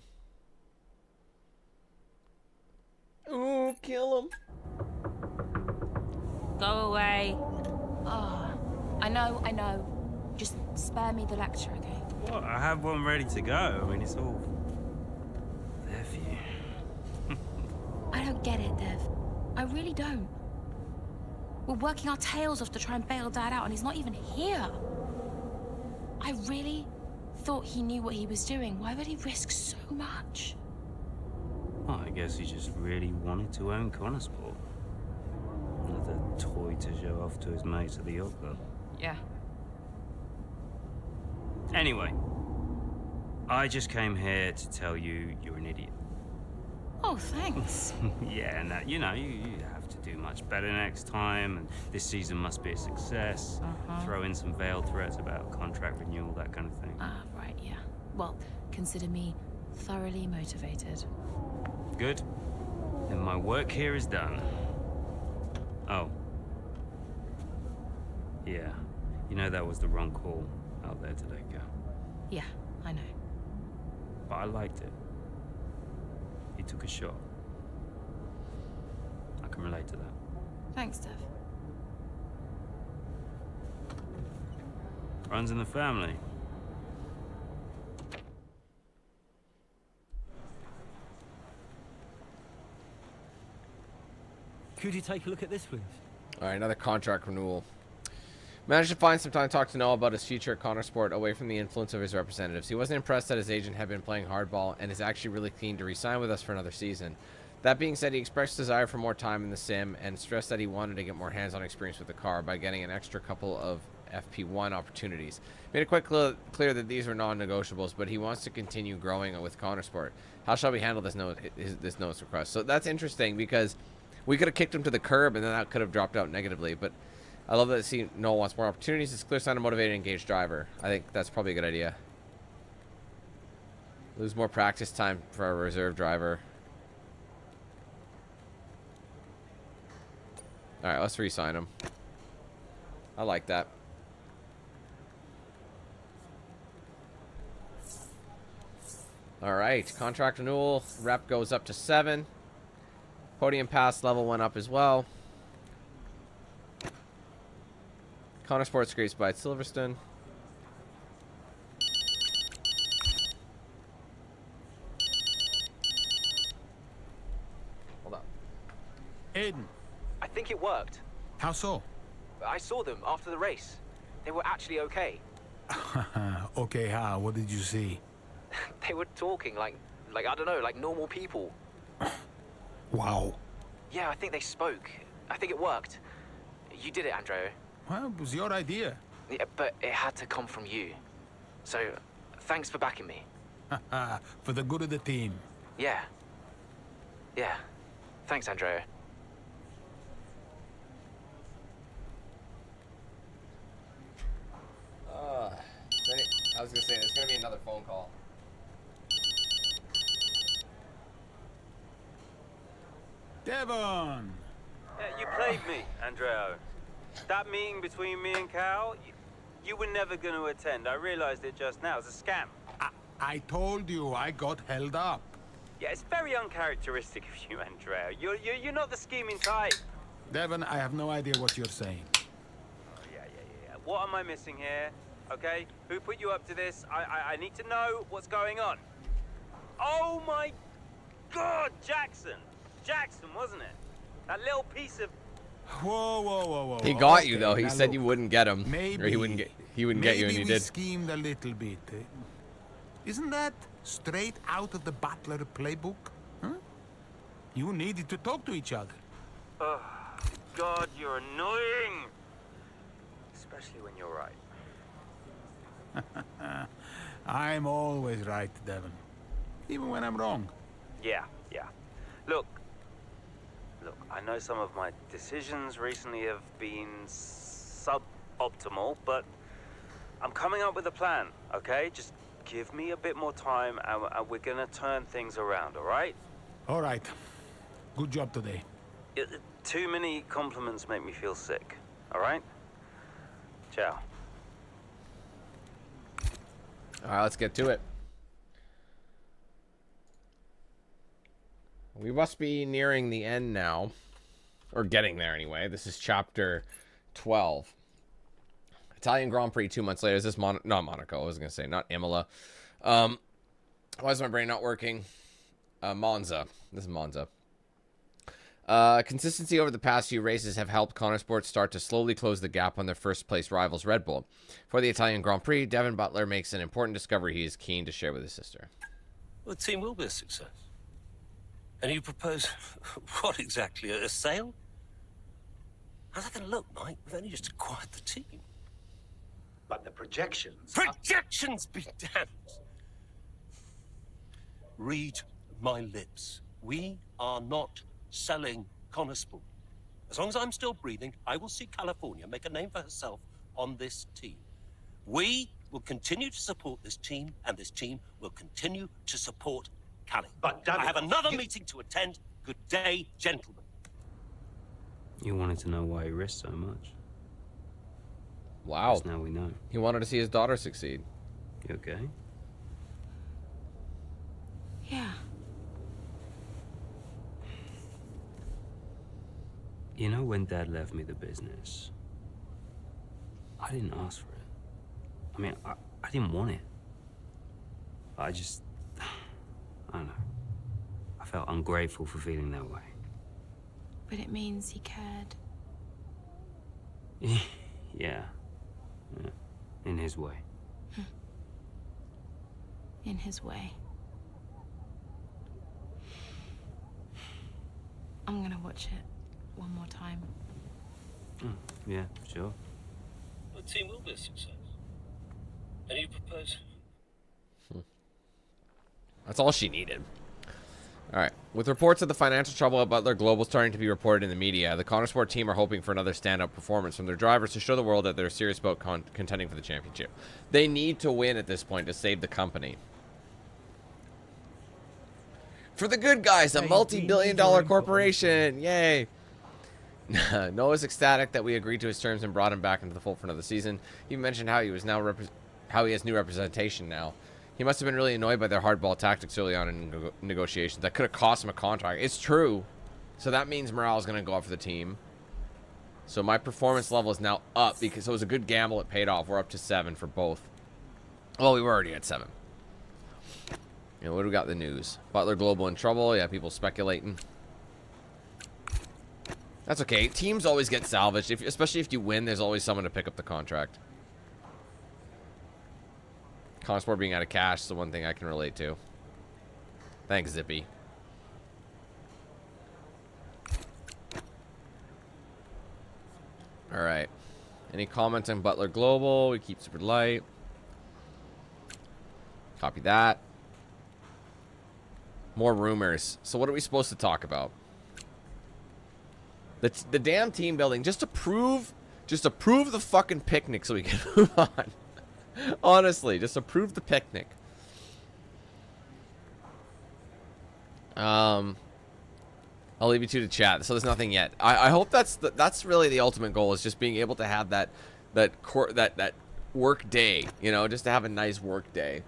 Ooh, kill him. Go away. Oh, I know. Just spare me the lecture, okay? What? I have one ready to go. I mean, it's all there for you. I don't get it, Dev. I really don't. We're working our tails off to try and bail Dad out, and he's not even here. I really thought he knew what he was doing. Why would he risk so much? Well, I guess he just really wanted to own Connor Sport. Another toy to show off to his mates at the yacht club. Yeah. Anyway, I just came here to tell you you're an idiot. Oh, thanks. Yeah, and you know, you have to do much better next time, and this season must be a success. Throw in some veiled threats about contract renewal, that kind of thing. Ah, right, yeah. Well, consider me thoroughly motivated. Good. Then my work here is done. Oh. Yeah. You know that was the wrong call out there today, Cal. Yeah, I know. But I liked it. He took a shot. I can relate to that. Thanks, Dev. Runs in the family. Could you take a look at this, please? All right, another contract renewal. Managed to find some time to talk to Noah about his future at Connor Sport away from the influence of his representatives. He wasn't impressed that his agent had been playing hardball and is actually really keen to re-sign with us for another season. That being said, he expressed desire for more time in the sim and stressed that he wanted to get more hands-on experience with the car by getting an extra couple of FP1 opportunities. Made it quite clear that these were non-negotiables, but he wants to continue growing with Connor Sport. How shall we handle this notice request? So that's interesting because we could have kicked him to the curb and then that could have dropped out negatively, but I love that Noah wants more opportunities. It's a clear sign of motivated and engaged driver. I think that's probably a good idea. Lose more practice time for a reserve driver. Alright, let's re-sign him. I like that. Alright, contract renewal. Rep goes up to 7. Podium pass level went up as well. Connor Sports Grace by Silverstone. Hold on. Aiden. I think it worked. How so? I saw them after the race. They were actually okay. Okay, how? What did you see? They were talking like I don't know, like normal people. Wow. Yeah, I think they spoke. I think it worked. You did it, Andrea. Well, it was your idea. Yeah, but it had to come from you. So, thanks for backing me. For the good of the team. Yeah. Yeah. Thanks, Andrea. I was gonna say, there's gonna be another phone call. Devon! Yeah, you played me, Andreo. That meeting between me and Cal, you were never going to attend. I realized it just now. It's a scam. I told you I got held up. Yeah, it's very uncharacteristic of you, Andreo. You're not the scheming type. Devon, I have no idea what you're saying. Oh, yeah. What am I missing here? Okay? Who put you up to this? I need to know what's going on. Oh, my God! Jackson, wasn't it? That little piece of... Whoa. He got okay, you though. He now said look, you wouldn't get him. Maybe, or he wouldn't get you, and he we did. Schemed a little bit. Isn't that straight out of the Butler playbook? Huh? You needed to talk to each other. Oh, God, you're annoying. Especially when you're right. I'm always right, Devon. Even when I'm wrong. Yeah. Look, I know some of my decisions recently have been suboptimal, but I'm coming up with a plan, okay? Just give me a bit more time and we're gonna turn things around, all right? All right. Good job today. Too many compliments make me feel sick, all right? Ciao. All right, let's get to it. We must be nearing the end now. Or getting there anyway. This is chapter 12. Italian Grand Prix 2 months later. Is this not Monaco? I was going to say, not Imola. Why is my brain not working? Monza. This is Monza. Consistency over the past few races have helped Connor Sports start to slowly close the gap on their first place rivals Red Bull. For the Italian Grand Prix, Devon Butler makes an important discovery he is keen to share with his sister. Well, the team will be a success. And you propose what exactly? A sale? How's that going to look, Mike? We've only just acquired the team. But the projections... Projections be damned! read my lips. We are not selling Connorsport. As long as I'm still breathing, I will see California make a name for herself on this team. We will continue to support this team, and this team will continue to support Cali. But I have another meeting to attend. Good day, gentlemen. You wanted to know why he risked so much. Wow. Just now we know. He wanted to see his daughter succeed. You okay? Yeah. You know, when Dad left me the business, I didn't ask for it. I mean, I didn't want it. I just, I don't know. I felt ungrateful for feeling that way. But it means he cared. Yeah. In his way. In his way. I'm gonna watch it one more time. Yeah, sure. The team will be a success. And you propose? That's all she needed. Alright. With reports of the financial trouble at Butler Global starting to be reported in the media, the Connorsport team are hoping for another stand-up performance from their drivers to show the world that they're serious about contending for the championship. They need to win at this point to save the company. For the good guys, a multi-billion-dollar corporation! Yay! Noah's ecstatic that we agreed to his terms and brought him back into the fold for another season. He mentioned how he was now how he has new representation now. He must have been really annoyed by their hardball tactics early on in negotiations. That could have cost him a contract. It's true. So that means morale is going to go up for the team. So my performance level is now up because it was a good gamble. It paid off. We're up to 7 for both. Well, we were already at 7. You know, what do we got in the news? Butler Global in trouble. Yeah, people speculating. That's okay. Teams always get salvaged. Especially if you win, there's always someone to pick up the contract. Connorsport being out of cash is the one thing I can relate to. Thanks, Zippy. Alright. Any comments on Butler Global? We keep super light. Copy that. More rumors. So what are we supposed to talk about? The damn team building. Just to prove the fucking picnic so we can move on. Honestly, just approve the picnic. I'll leave you two to chat. So there's nothing yet. I hope that's really the ultimate goal, is just being able to have that work day. You know, just to have a nice work day.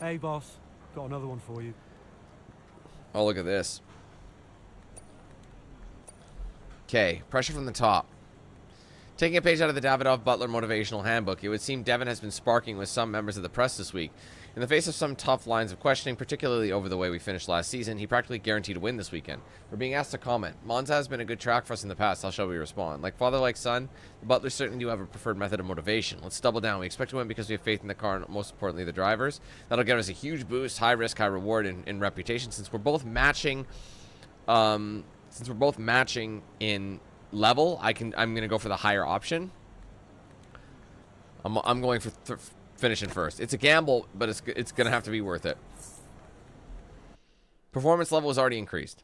Hey, boss. Got another one for you. Oh, look at this. Okay, pressure from the top. Taking a page out of the Davidoff Butler Motivational Handbook, it would seem Devin has been sparking with some members of the press this week. In the face of some tough lines of questioning, particularly over the way we finished last season, he practically guaranteed a win this weekend. We're being asked to comment. Monza has been a good track for us in the past. How shall we respond? Like father, like son, the Butlers certainly do have a preferred method of motivation. Let's double down. We expect to win because we have faith in the car and, most importantly, the drivers. That'll give us a huge boost, high risk, high reward in reputation. Since we're both matching, in level, I'm gonna go for the higher option. I'm going for finishing first. It's a gamble, but it's gonna have to be worth it. Performance level is already increased.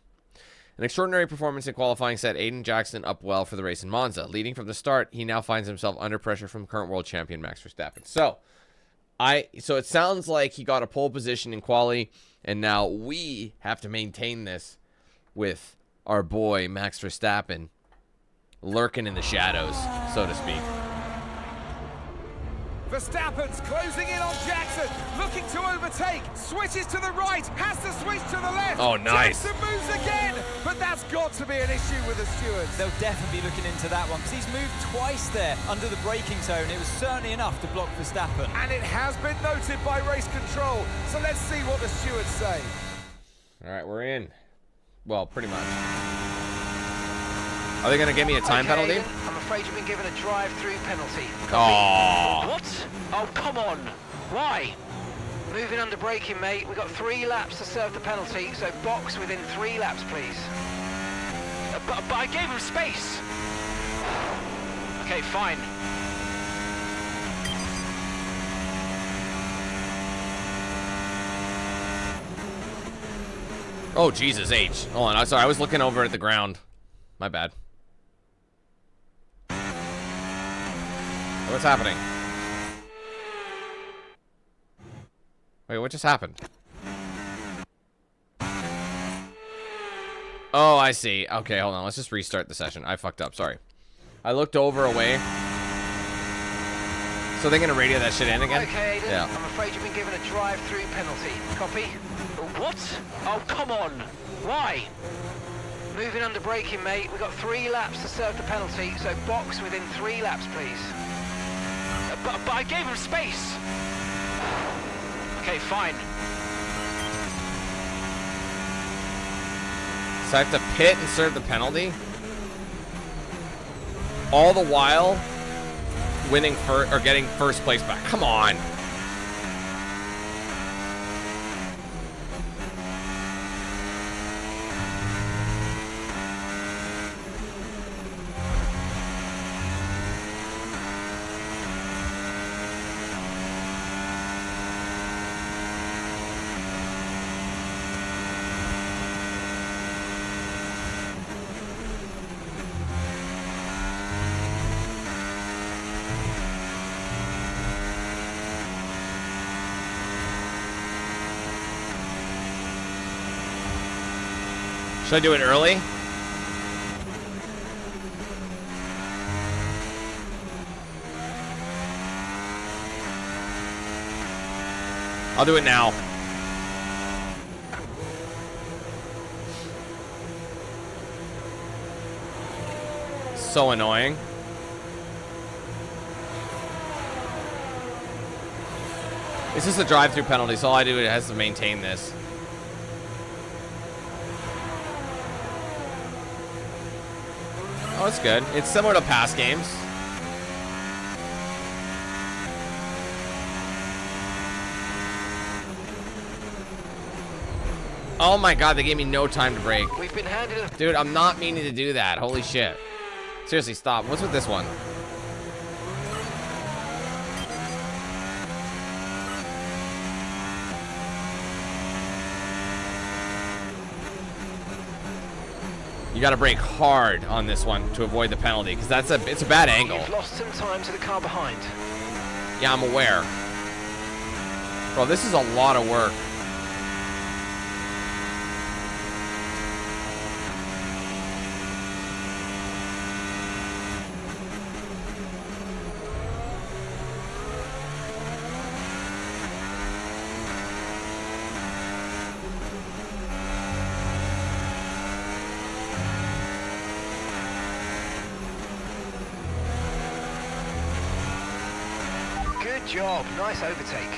An extraordinary performance in qualifying set Aiden Jackson up well for the race in Monza. Leading from the start, he now finds himself under pressure from current world champion Max Verstappen. So it sounds like he got a pole position in quali, and now we have to maintain this with our boy Max Verstappen lurking in the shadows, so to speak. Verstappen's closing in on Jackson, looking to overtake, switches to the right, has to switch to the left. Oh, nice. Jackson moves again, but that's got to be an issue with the stewards. They'll definitely be looking into that one, because he's moved twice there under the braking zone. It was certainly enough to block Verstappen. And it has been noted by race control, so let's see what the stewards say. All right, we're in. Well, pretty much. Are they going to give me a time penalty? I'm afraid you've been given a drive-through penalty. Oh. What? Oh, come on. Why? Moving under braking, mate. We've got 3 laps to serve the penalty, so box within 3 laps, please. But I gave him space. Okay, fine. Oh, Jesus, H. Hold on, I'm sorry. I was looking over at the ground. My bad. What's happening? Wait, what just happened? Oh, I see. Okay, hold on. Let's just restart the session. I fucked up. Sorry. I looked over away. So they're gonna radio that shit in again? Okay, Aiden. Yeah. I'm afraid you've been given a drive-through penalty. Copy? What? Oh, come on. Why? Moving under braking, mate. We've got 3 laps to serve the penalty, so box within 3 laps, please. But I gave him space. Okay, fine. So I have to pit and serve the penalty? All the while winning first or getting first place back. Come on. Should I do it early? I'll do it now. So annoying. It's just a drive-through penalty, so all I do is it has to maintain this. Oh, it's good. It's similar to past games. Oh my god, they gave me no time to brake. We've been handed a... Dude, I'm not meaning to do that. Holy shit. Seriously, stop. What's with this one? You gotta brake hard on this one to avoid the penalty, because it's a bad angle. You've lost some time to the car behind. Yeah, I'm aware. Bro, this is a lot of work. Good job. Nice overtake.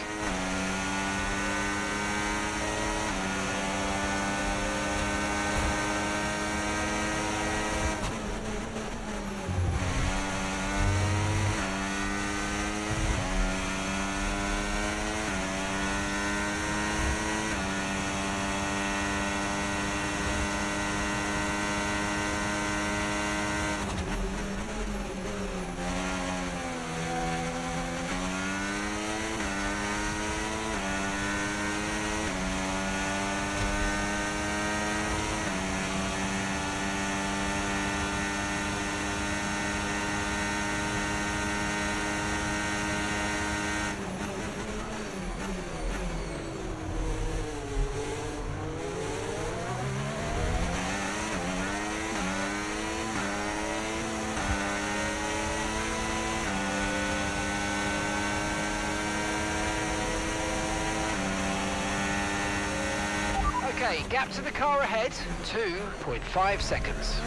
Okay, gap to the car ahead, 2.5 seconds.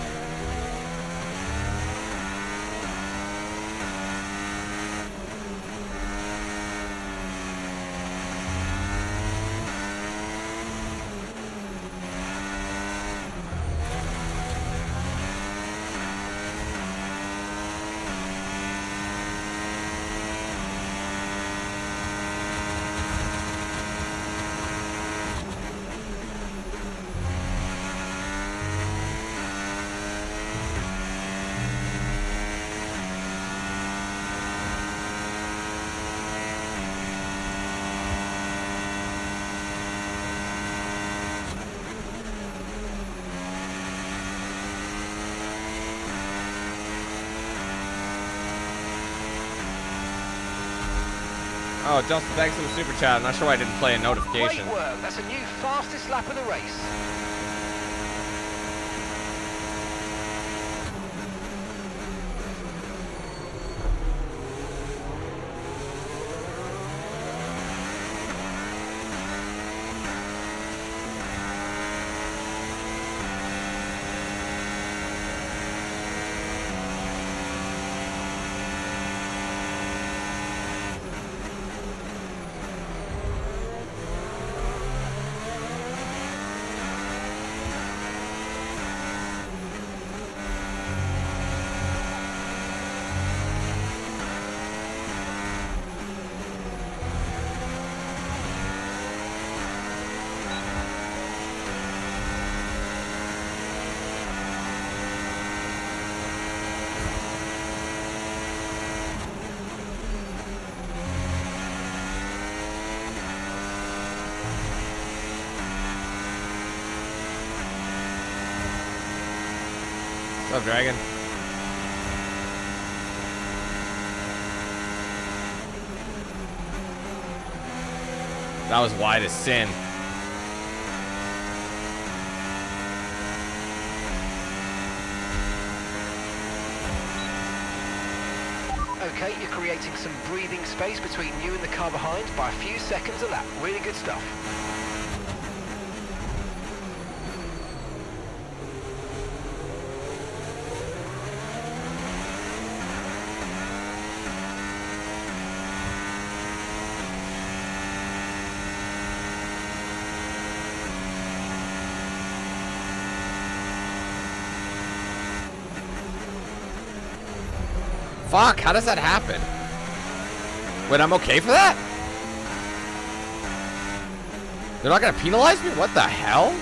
Oh, Justin, thanks for the super chat. I'm not sure why I didn't play a notification. Great work. That's a new fastest lap of the race. What's up, Dragon? That was wide as sin. Okay, you're creating some breathing space between you and the car behind by a few seconds a lap. Really good stuff. Fuck, how does that happen? Wait, I'm okay for that? They're not gonna penalize me? What the hell?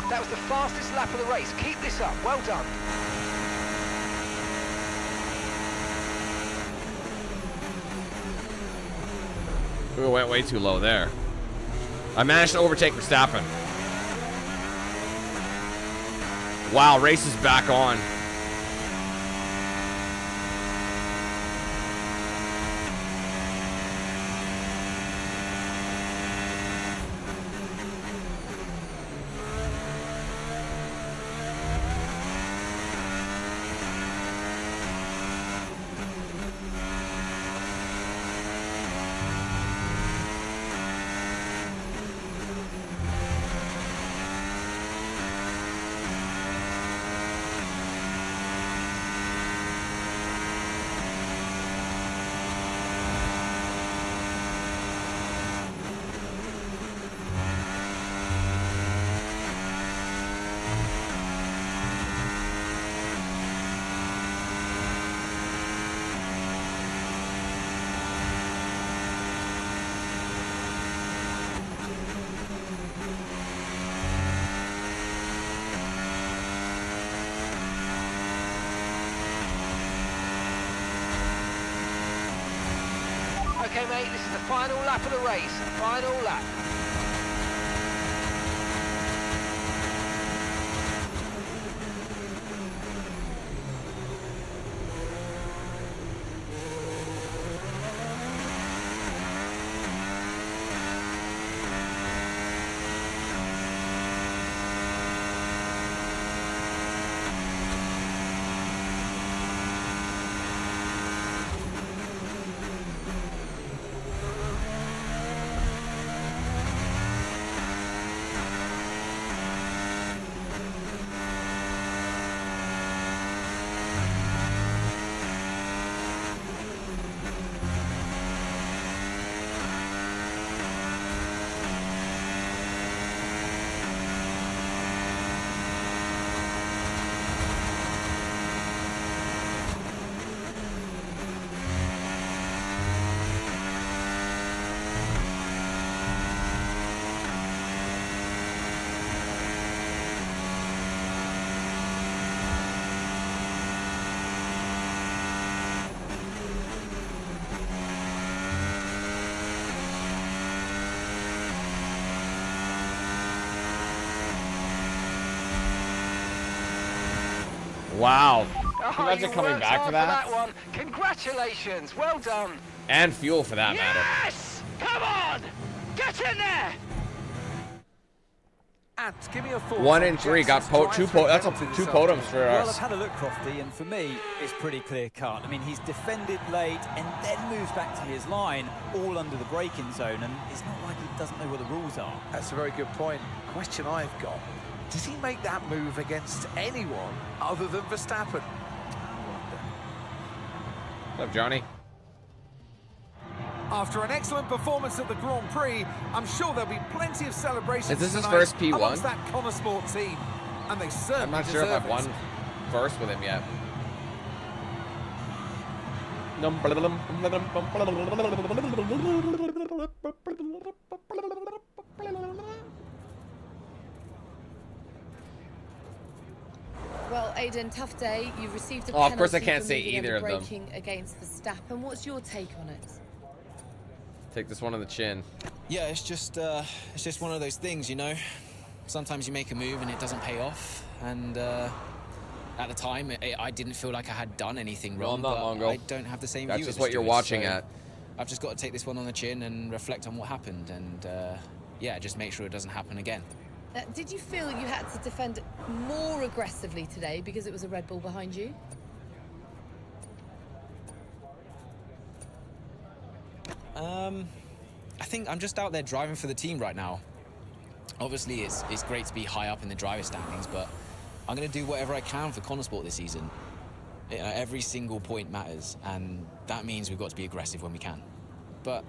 That was the fastest lap of the race. Keep this up. Well done. We went way too low there. I managed to overtake Verstappen. Wow, race is back on. Okay, mate, this is the final lap of the race. Final lap. Wow. Oh, Imagine you coming worked back hard for that. for that one. Congratulations. Well done. And fuel for that matter. Yes! Come on! Get in there! And give me a thought. 1 in 3 got two that's a two podiums for Well, I've us. had a look, Crofty, and for me, it's pretty clear cut. I mean, he's defended late and then moves back to his line, all under the braking zone, and it's not like he doesn't know what the rules are. That's a very good point. Question I've got. Does he make that move against anyone other than Verstappen? What's up, Johnny? After an excellent performance at the Grand Prix, I'm sure there'll be plenty of celebrations Is this his tonight first P1? amongst that Connor Sport team. And they certainly I'm not sure if deserve I've won it. first with him yet. Well, Aidan, tough day. You've received a Oh, of course I penalty can't for say moving either and of them. braking against Verstappen. What's your take on it? Take this one on the chin. Yeah, it's just one of those things, you know. Sometimes you make a move and it doesn't pay off, and at the time, I didn't feel like I had done anything wrong. not but long ago. I don't have the same That's view. just of the what you're stewards, watching so at. I've just got to take this one on the chin and reflect on what happened, and yeah, just make sure it doesn't happen again. Did you feel you had to defend more aggressively today because it was a Red Bull behind you? I think I'm just out there driving for the team right now. Obviously, it's great to be high up in the driver standings, but I'm going to do whatever I can for Connor Sport this season. Every single point matters, and that means we've got to be aggressive when we can. But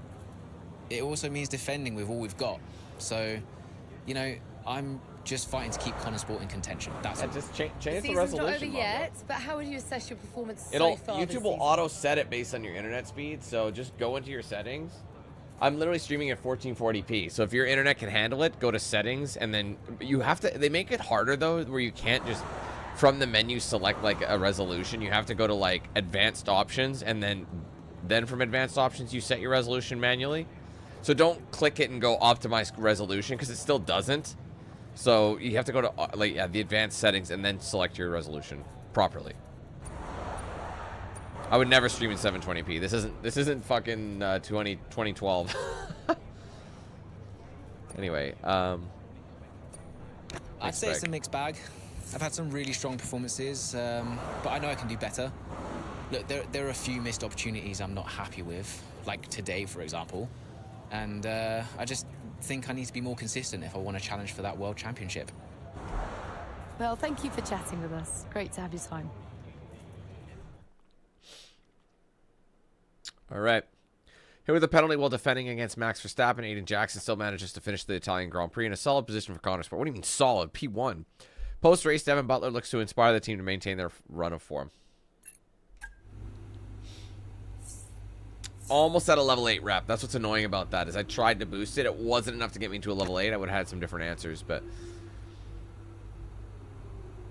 it also means defending with all we've got. So, you know, I'm just fighting to keep Connor Sport in contention. That's it. Just The change the season's resolution. not over mode, yet, but how would you assess your performance It'll so far this YouTube will season? auto set it based on your internet speed, so just go into your settings. I'm literally streaming at 1440p, so if your internet can handle it, go to settings, and then you have to, they make it harder though, where you can't just from the menu select like a resolution. You have to go to like advanced options, and then from advanced options you set your resolution manually. So don't click it and go optimize resolution, because it still doesn't. So you have to go to like the advanced settings and then select your resolution properly. I would never stream in 720p. This isn't fucking 2012. Anyway, I'd say it's a mixed bag. I've had some really strong performances, but I know I can do better. Look, there are a few missed opportunities I'm not happy with, like today, for example. And I just think I need to be more consistent if I want to challenge for that World Championship. Well, thank you for chatting with us. Great to have your time. All right. Here with the penalty while defending against Max Verstappen, Aiden Jackson still manages to finish the Italian Grand Prix in a solid position for Connor Sport. What do you mean solid? P1. Post-race, Devin Butler looks to inspire the team to maintain their run of form. Almost at a level 8 rep. That's what's annoying about that, is I tried to boost it. It wasn't enough to get me to a level 8. I would have had some different answers, but...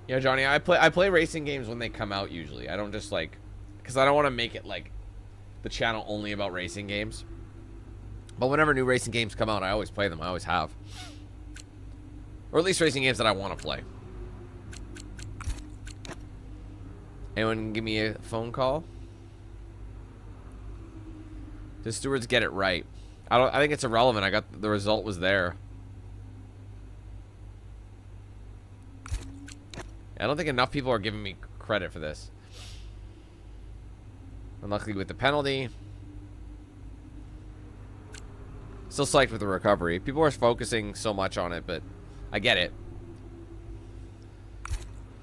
Yeah, Johnny, I play racing games when they come out usually. I don't just like... Because I don't want to make it like... the channel only about racing games. But whenever new racing games come out, I always play them. I always have. Or at least racing games that I want to play. Anyone give me a phone call? The stewards get it right. I think it's irrelevant. I got the result was there. I don't think enough people are giving me credit for this. Unluckily with the penalty. Still psyched with the recovery. People are focusing so much on it, but I get it.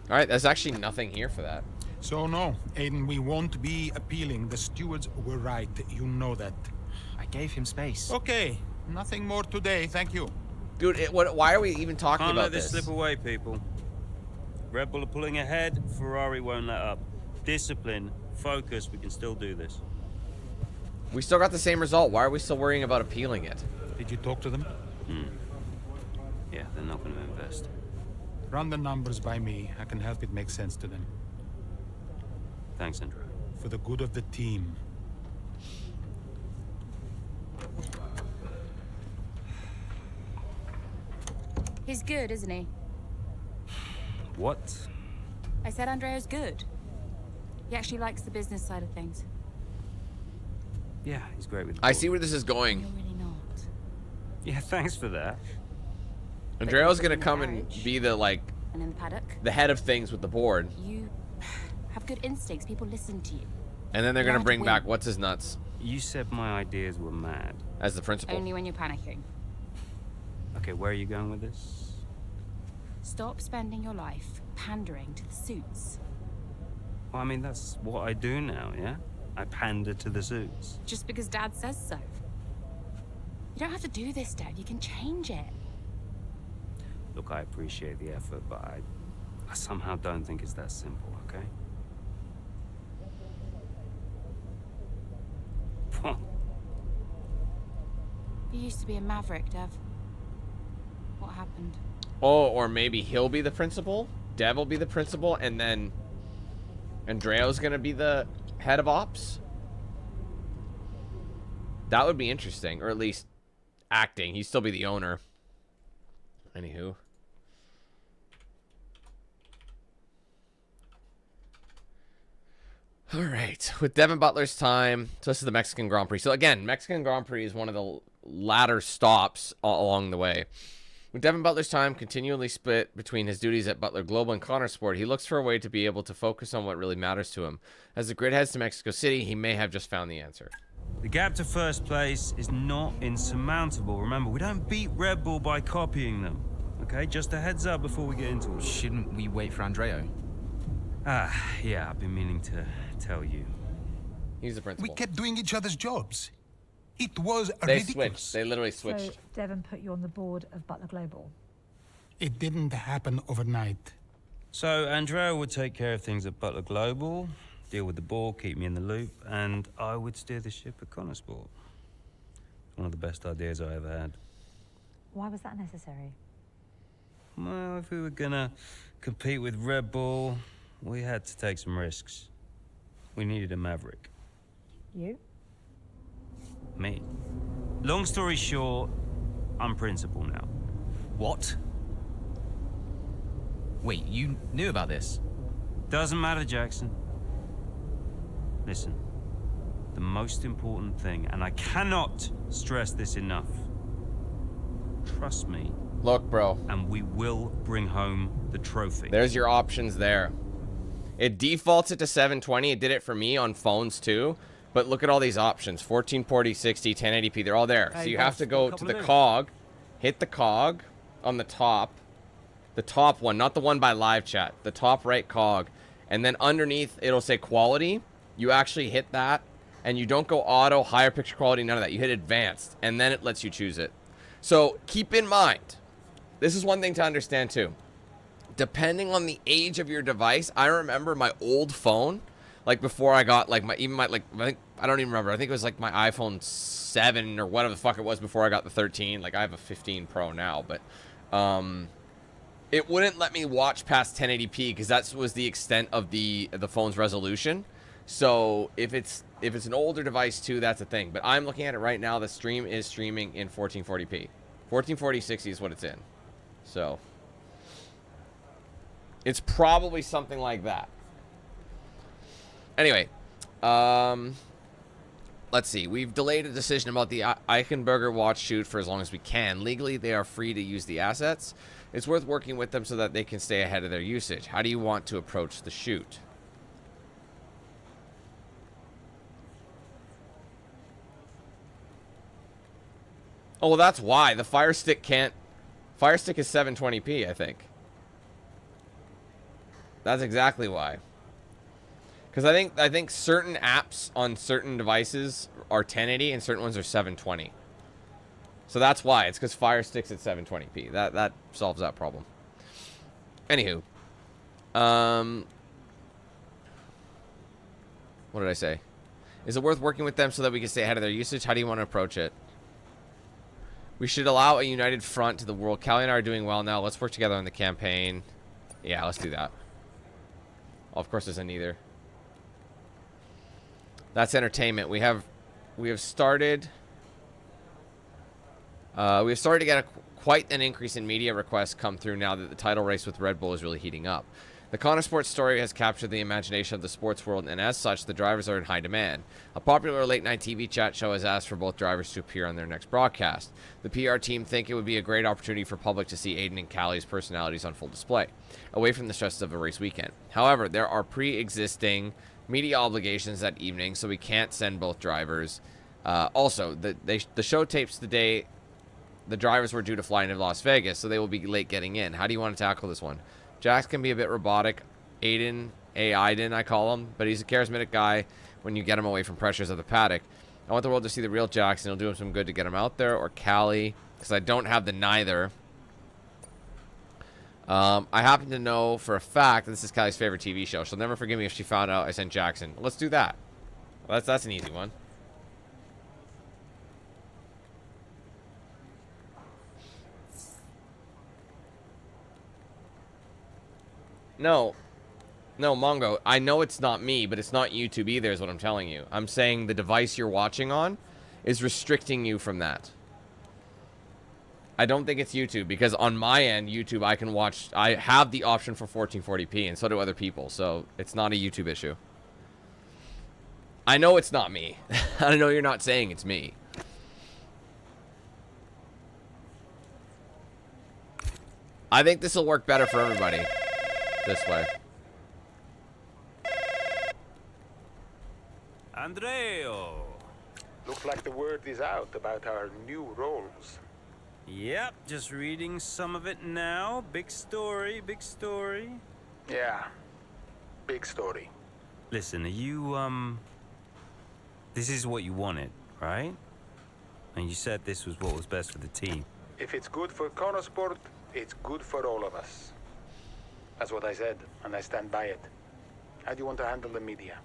Alright, there's actually nothing here for that. So no, Aiden, we won't be appealing. The stewards were right. You know that. I gave him space. Okay, nothing more today. Thank you. Dude, why are we even talking Can't about let this slip away, people. Red Bull are pulling ahead. Ferrari won't let up. Discipline, focus. We can still do this. We still got the same result. Why are we still worrying about appealing it? Did you talk to them? Yeah, they're not going to invest. Run the numbers by me. I can help it make sense to them. Thanks, Andrew. For the good of the team. He's good, isn't he? What? I said Andrea's good. He actually likes the business side of things. Yeah, he's great with. I see where this is going. You're really not. Yeah, thanks for that. Andrea's gonna come and be the And in the paddock. the head of things with the board, You have good instincts. People listen to you. and then they're You're gonna allowed to bring win. back what's his nuts You said my ideas were mad. as the principal. Only when you're panicking. Okay, where are you going with this? Stop spending your life pandering to the suits. Well, I mean, that's what I do now, yeah? I pander to the suits. Just because Dad says so. You don't have to do this, Dad. You can change it. Look, I appreciate the effort, but I somehow don't think it's that simple, okay? You used to be a maverick, Dev. What happened? Oh, or maybe he'll be the principal, Dev will be the principal, and then Andrea's gonna be the head of ops. That would be interesting, or at least acting. He'd still be the owner. Anywho. All right, with Devin Butler's time, so this is the Mexican Grand Prix. So again, Mexican Grand Prix is one of the latter stops along the way. With Devin Butler's time continually split between his duties at Butler Global and Connor Sport, he looks for a way to be able to focus on what really matters to him. As the grid heads to Mexico City, he may have just found the answer. The gap to first place is not insurmountable. Remember, we don't beat Red Bull by copying them. Okay, just a heads up before we get into it. Shouldn't we wait for Andrea? Yeah, I've been meaning to tell you. He's the principal. We kept doing each other's jobs. It was They ridiculous. switched. They literally switched. So Devon put you on the board of Butler Global. It didn't happen overnight. So Andrea would take care of things at Butler Global, deal with the board, keep me in the loop, and I would steer the ship at Connor Sport. One of the best ideas I ever had. Why was that necessary? Well, if we were gonna compete with Red Bull, we had to take some risks. We needed a maverick. You? Me. Long story short, I'm principal now. What? Wait, you knew about this? Doesn't matter, Jackson. Listen, the most important thing, and I cannot stress this enough, trust me. Look, bro. And we will bring home the trophy. There's your options there. It defaults it to 720. It did it for me on phones too. But look at all these options. 1440, 60, 1080p. They're all there. So you have to go to the cog. Hit the cog on the top. The top one, not the one by live chat. The top right cog. And then underneath, it'll say quality. You actually hit that. And you don't go auto, higher picture quality, none of that. You hit advanced. And then it lets you choose it. So keep in mind, this is one thing to understand too. Depending on the age of your device, I remember my old phone, like before I got like I don't even remember. I think it was like my iPhone 7 or whatever the fuck it was before I got the 13. Like I have a 15 Pro now, but it wouldn't let me watch past 1080p because that was the extent of the phone's resolution. So if it's an older device too, that's a thing. But I'm looking at it right now. The stream is streaming in 1440p. 1440 60 is what it's in. So it's probably something like that. Anyway, let's see. We've delayed a decision about the Eichenberger watch shoot for as long as we can. Legally, they are free to use the assets. It's worth working with them so that they can stay ahead of their usage. How do you want to approach the shoot? Oh, well, that's why. The Fire Stick can't... Fire Stick is 720p, I think. That's exactly why. Because I think certain apps on certain devices are 1080 and certain ones are 720. So that's why. It's because Fire Stick's at 720p. That solves that problem. Anywho. What did I say? Is it worth working with them so that we can stay ahead of their usage? How do you want to approach it? We should allow a united front to the world. Callie and I are doing well now. Let's work together on the campaign. Yeah, let's do that. Well, of course, there's a neither. That's entertainment. We have started. We've started to get quite an increase in media requests come through now that the title race with Red Bull is really heating up. The Connor Sports story has captured the imagination of the sports world, and as such, the drivers are in high demand. A popular late-night TV chat show has asked for both drivers to appear on their next broadcast. The PR team think it would be a great opportunity for public to see Aiden and Callie's personalities on full display, away from the stresses of a race weekend. However, there are pre-existing media obligations that evening, so we can't send both drivers. Also, the show tapes the day the drivers were due to fly into Las Vegas, so they will be late getting in. How do you want to tackle this one? Jax can be a bit robotic. Aiden, I call him, but he's a charismatic guy when you get him away from pressures of the paddock. I want the world to see the real Jax, and it'll do him some good to get him out there. Or Callie, because I don't have the neither. I happen to know for a fact that this is Callie's favorite TV show. She'll never forgive me if she found out I sent Jackson. Let's do that. Well, that's an easy one. No, Mongo, I know it's not me, but it's not YouTube either is what I'm telling you. I'm saying the device you're watching on is restricting you from that. I don't think it's YouTube, because on my end, YouTube, I can watch, I have the option for 1440p, and so do other people, so it's not a YouTube issue. I know it's not me. I know you're not saying it's me. I think this will work better for everybody this way. Andreo. Looks like the word is out about our new roles. Yep, just reading some of it now. Big story, big story. Yeah, big story. Listen, are you, this is what you wanted, right? And you said this was what was best for the team. If it's good for Connosport, it's good for all of us. That's what I said, and I stand by it. How do you want to handle the media?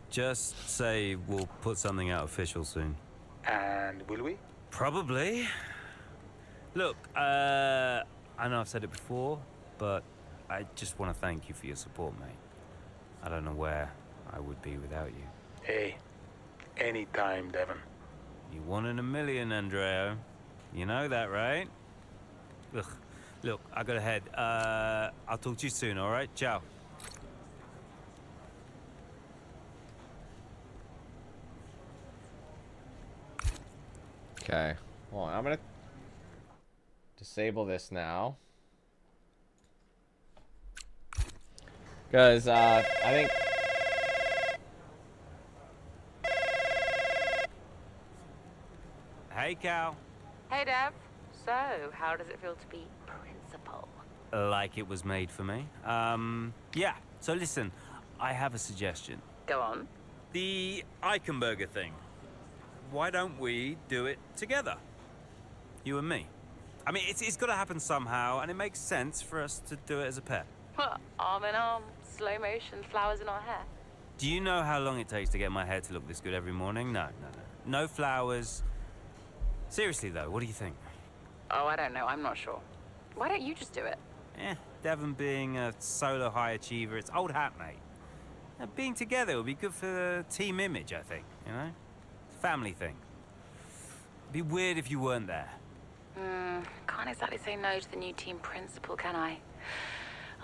Just say we'll put something out official soon. And will we? Probably. Look, I know I've said it before, but I just want to thank you for your support, mate. I don't know where I would be without you. Hey, anytime, Devon. You 1 in a million, Andreo. You know that, right? Ugh. Look, I gotta head. I'll talk to you soon, all right? Ciao. Okay. Well, I'm gonna disable this now. Because, I think... Hey, Cal. Hey, Dev. So, how does it feel to be principal? Like it was made for me. Yeah. So listen, I have a suggestion. Go on. The Eichenberger thing. Why don't we do it together? You and me. I mean, it's got to happen somehow, and it makes sense for us to do it as a pair. Arm in arm, slow motion, flowers in our hair. Do you know how long it takes to get my hair to look this good every morning? No. No flowers. Seriously, though, what do you think? Oh, I don't know. I'm not sure. Why don't you just do it? Devon being a solo high achiever, it's old hat, mate. Being together would be good for the team image, I think, you know? It's a family thing. It'd be weird if you weren't there. Can't exactly say no to the new team principal, can I?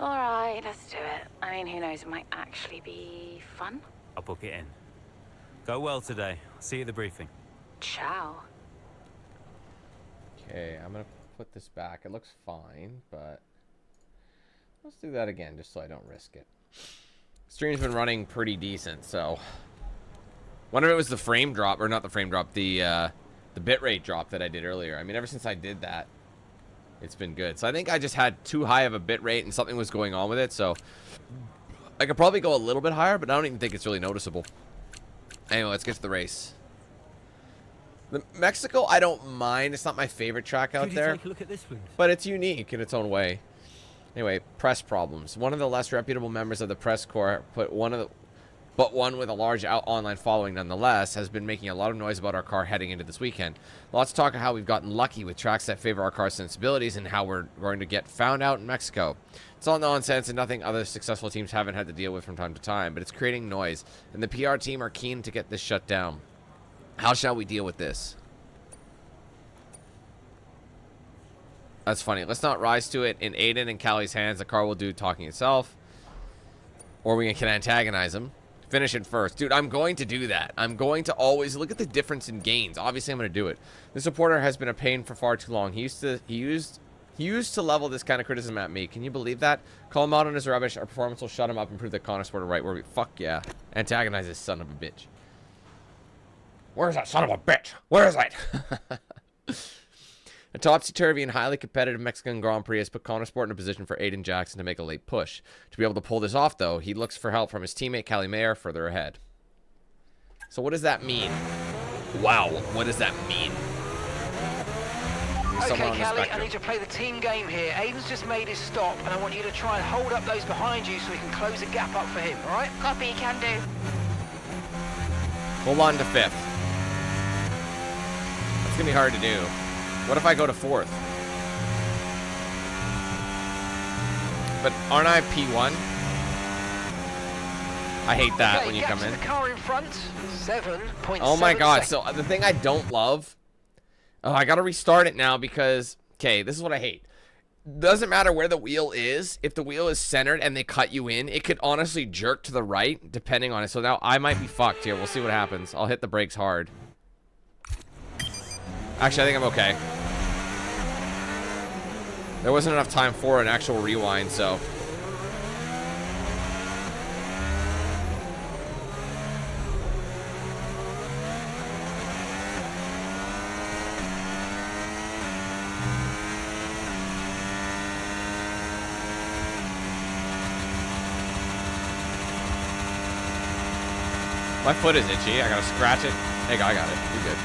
All right, let's do it. I mean, who knows? It might actually be fun. I'll book it in. Go well today. See you at the briefing. Ciao. Okay, I'm gonna put this back. It looks fine, but let's do that again just so I don't risk it. Stream's been running pretty decent, so wonder if it was the frame drop, or not the frame drop, the bitrate drop that I did earlier. I mean, ever since I did that, it's been good. So I think I just had too high of a bitrate and something was going on with it, so I could probably go a little bit higher, but I don't even think it's really noticeable. Anyway, let's get to the race. Mexico, I don't mind. It's not my favorite track out there. Take a look at this, please? But it's unique in its own way. Anyway, press problems. One of the less reputable members of the press corps, but one with a large online following nonetheless, has been making a lot of noise about our car heading into this weekend. Lots of talk of how we've gotten lucky with tracks that favor our car's sensibilities and how we're going to get found out in Mexico. It's all nonsense and nothing other successful teams haven't had to deal with from time to time, but it's creating noise, and the PR team are keen to get this shut down. How shall we deal with this? That's funny. Let's not rise to it. In Aiden and Callie's hands, the car will do talking itself. Or we can antagonize him. Finish it first. Dude, I'm going to do that. I'm going to always look at the difference in gains. Obviously, I'm going to do it. This reporter has been a pain for far too long. He used to level this kind of criticism at me. Can you believe that? Call him out on his rubbish. Our performance will shut him up and prove that Connor Sport are right. Where we fuck yeah. Antagonize this son of a bitch. Where's that son of a bitch? Where is it? A topsy-turvy and highly competitive Mexican Grand Prix has put Connor Sport in a position for Aiden Jackson to make a late push. To be able to pull this off, though, he looks for help from his teammate Callie Mayer further ahead. So what does that mean? Wow, what does that mean? Okay, Callie, I need to play the team game here. Aiden's just made his stop, and I want you to try and hold up those behind you so we can close the gap up for him, all right? Copy, can do. Hold on to 5th. That's going to be hard to do. What if I go to 4th? But aren't I P1? I hate that okay, when you come in. The car in front, 7.7 Oh my god, seconds. so the thing I don't love... Oh, I gotta restart it now because... Okay, this is what I hate. Doesn't matter where the wheel is. If the wheel is centered and they cut you in, it could honestly jerk to the right, depending on it. So now I might be fucked here. We'll see what happens. I'll hit the brakes hard. Actually, I think I'm okay. There wasn't enough time for an actual rewind, so... My foot is itchy. I gotta scratch it. Hey, I got it. You're good.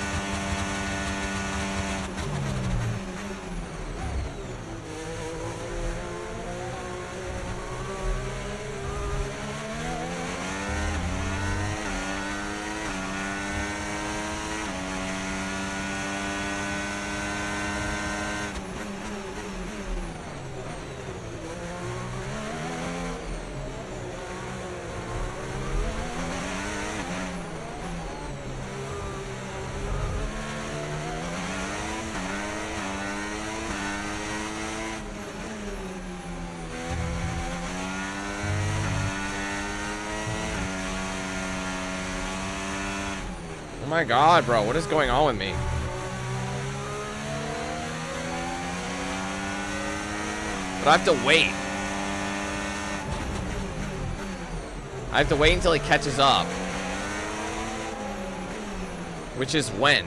Oh my god, bro, what is going on with me? But I have to wait. I have to wait until he catches up. Which is when?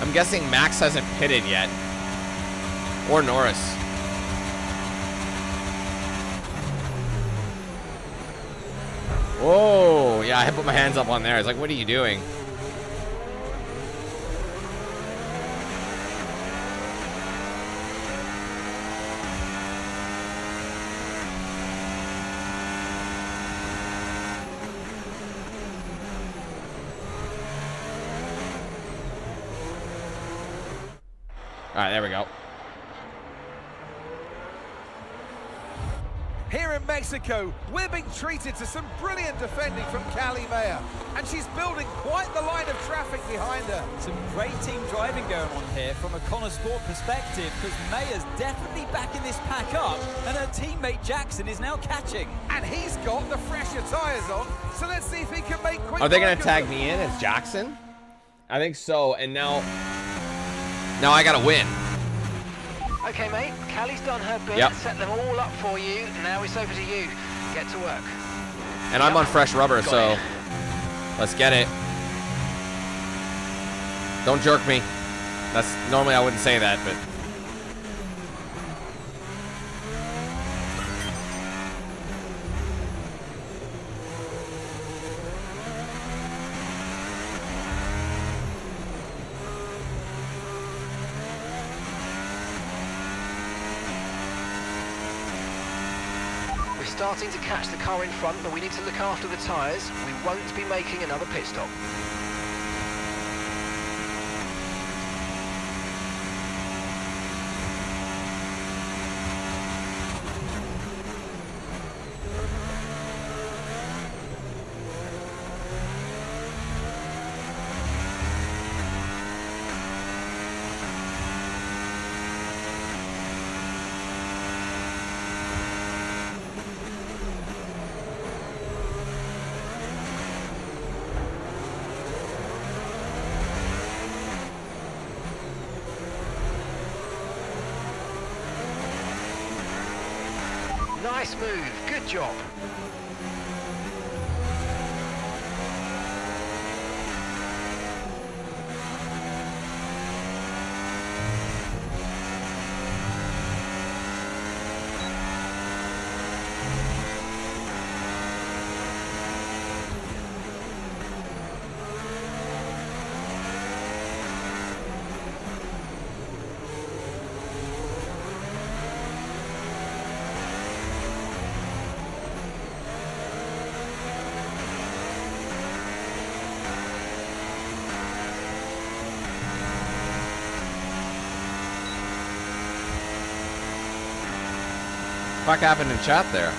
I'm guessing Max hasn't pitted yet. Or Norris. Whoa, yeah, I put my hands up on there. It's like, what are you doing? All right, there we go. Here in Mexico, we're being treated to some brilliant defending from Callie Mayer, and she's building quite the line of traffic behind her. Some great team driving going on here from a Connor Sport perspective, because Mayer's definitely backing this pack up, and her teammate Jackson is now catching. And he's got the fresher tyres on, so let's see if he can make quick. Are they going to tag me in as Jackson? I think so, and now I got to win. Okay, mate, Callie's done her bit, Yep. set them all up for you. Now it's over to you. Get to work. And I'm on fresh rubber, so let's get it. Don't jerk me. That's normally I wouldn't say that, but We're starting to catch the car in front, but we need to look after the tyres. We won't be making another pit stop. Nice move, good job. What the fuck happened in chat there?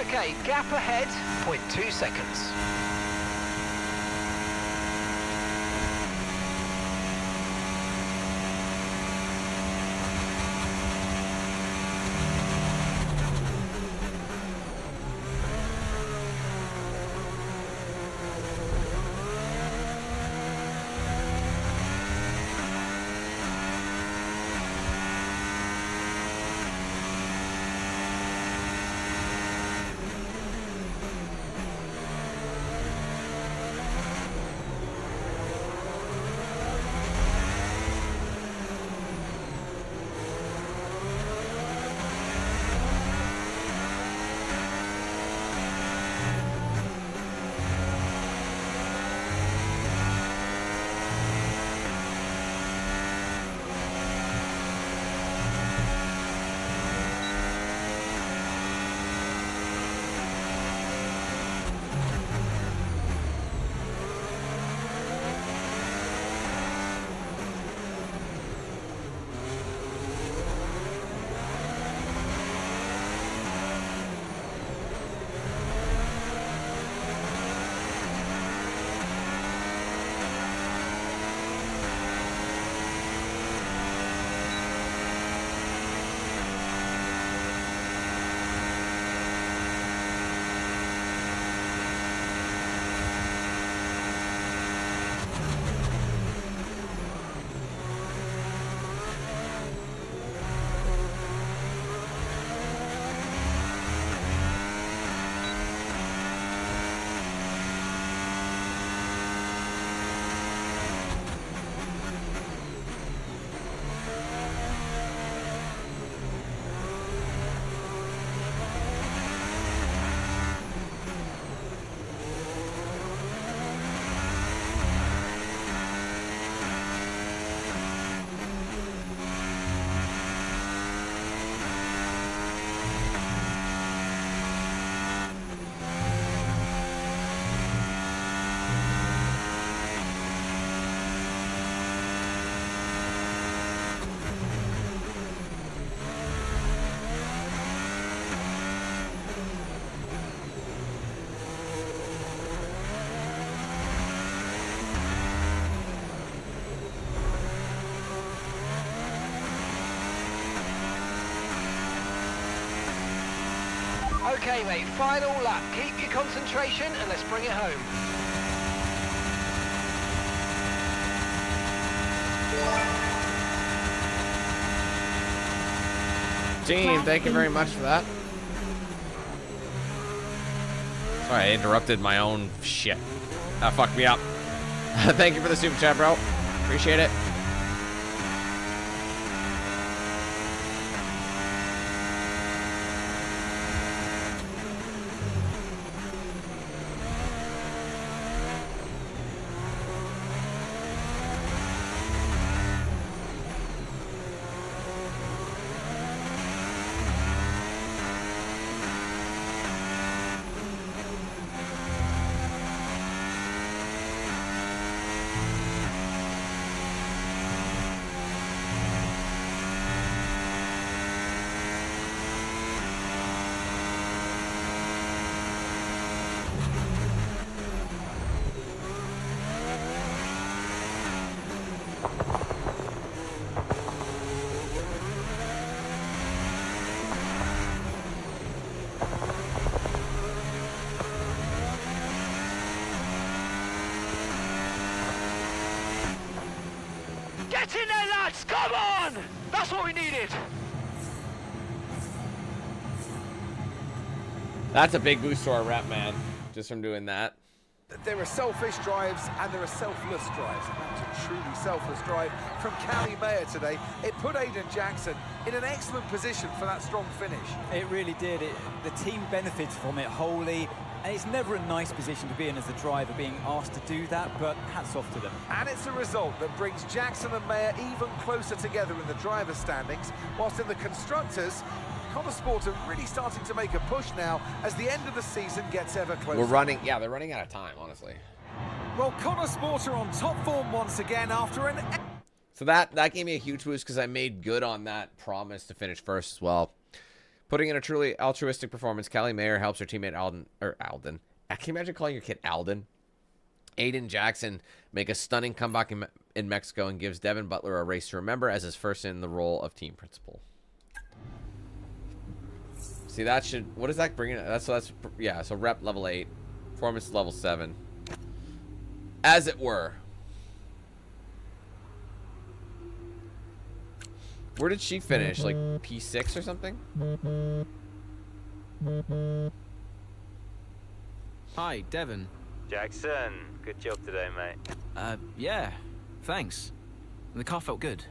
Okay, gap ahead, 0.2 seconds. Okay, mate, final lap. Keep your concentration and let's bring it home. Gene, thank you very much for that. Sorry, I interrupted my own shit. That fucked me up. Thank you for the super chat, bro. Appreciate it. Get in there, lads! Come on! That's what we needed! That's a big boost to our rep, man. Just from doing that. There are selfish drives and there are selfless drives. And that was a truly selfless drive from Callie Mayer today. It put Aiden Jackson in an excellent position for that strong finish. It really did. The team benefits from it wholly. And it's never a nice position to be in as the driver, being asked to do that, but hats off to them. And it's a result that brings Jackson and Mayer even closer together in the driver's standings, whilst in the constructors, Connor Sport are really starting to make a push now as the end of the season gets ever closer. We're running, yeah, they're running out of time, honestly. Well, Connor Sport are on top form once again after an... So that gave me a huge boost because I made good on that promise to finish first as well. Putting in a truly altruistic performance, Callie Mayer helps her teammate Alden. Can you imagine calling your kid Alden? Aiden Jackson make a stunning comeback in Mexico and gives Devin Butler a race to remember as his first in the role of team principal. See, that should... What does that bring in? Yeah, so rep level 8. Performance level 7. As it were. Where did she finish? Like P6 or something? Hi, Devin. Jackson, good job today, mate. Yeah, thanks. The car felt good.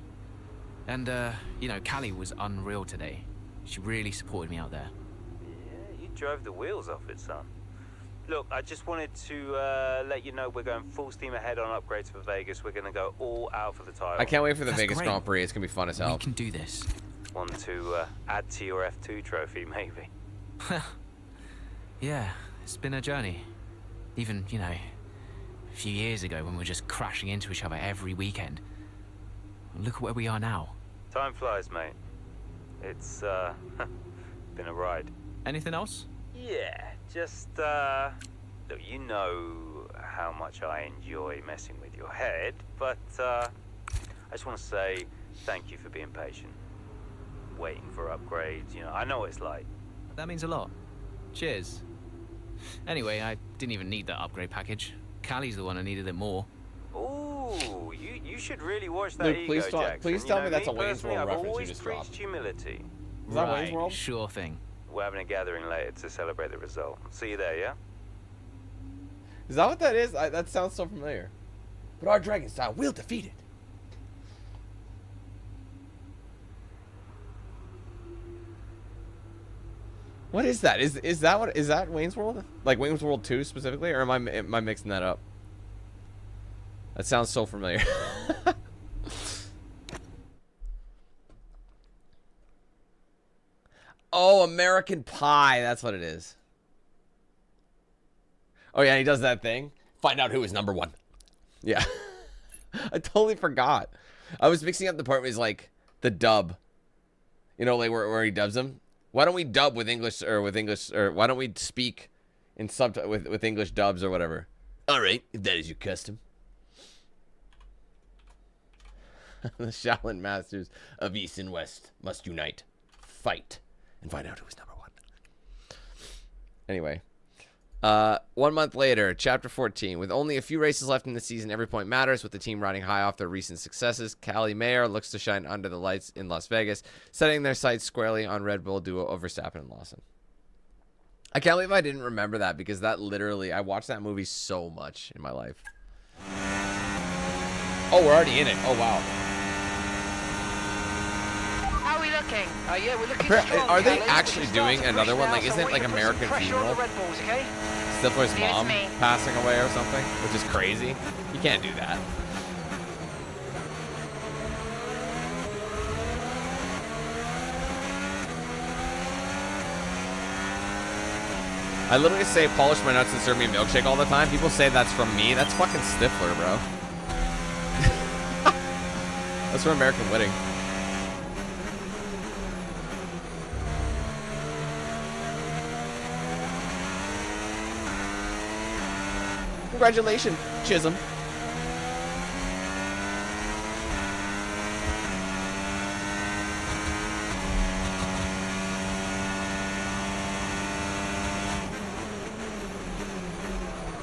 And, you know, Callie was unreal today. She really supported me out there. Yeah, you drove the wheels off it, son. Look, I just wanted to let you know we're going full steam ahead on upgrades for Vegas. We're going to go all out for the title. I can't wait for the Vegas Grand Prix. It's going to be fun as hell. We can do this. Want to add to your F2 trophy, maybe? Yeah, it's been a journey. Even, you know, a few years ago when we were just crashing into each other every weekend. Look at where we are now. Time flies, mate. It's been a ride. Anything else? Yeah, just look, you know how much I enjoy messing with your head, but I just want to say thank you for being patient, waiting for upgrades. You know, I know what it's like. That means a lot. Cheers. Anyway, I didn't even need that upgrade package. Callie's the one who needed it more. Ooh, you should really watch that Luke, ego, please Jackson. please tell me that's a Wayne's personally, World I've reference you always just preached dropped. humility. Is that Wayne's World? Sure thing. We're having a gathering later to celebrate the result. See you there, yeah? Is that what that is? That sounds so familiar. But our dragon style will defeat it. What is that? Is that Wayne's World? Like Wayne's World 2 specifically, or am I mixing that up? That sounds so familiar. Oh, American Pie. That's what it is. Oh, yeah, he does that thing. Find out who is number one. Yeah. I totally forgot. I was mixing up the part where he's like, the dub. You know, like where he dubs them. Why don't we dub with English, or why don't we speak in with English dubs or whatever? All right, if that is your custom. The Shaolin Masters of East and West must unite, fight, and find out who is number one. Anyway, 1 month later, Chapter 14. With only a few races left in the season, every point matters. With the team riding high off their recent successes, Callie Mayer looks to shine under the lights in Las Vegas, setting their sights squarely on Red Bull duo of Verstappen and Lawson. I can't believe I didn't remember that because that literally, I watched that movie so much in my life. Oh, we're already in it. Oh, wow. How are we looking? Yeah, we're looking strong, Are they Kelly. actually doing another one? Like, isn't it like American Funeral? Okay? Stifler's mom passing away or something, which is crazy. You can't do that. I literally say polish my nuts and serve me a milkshake all the time. People say that's from me. That's fucking Stifler, bro. That's from American Wedding. Congratulations, Chisholm.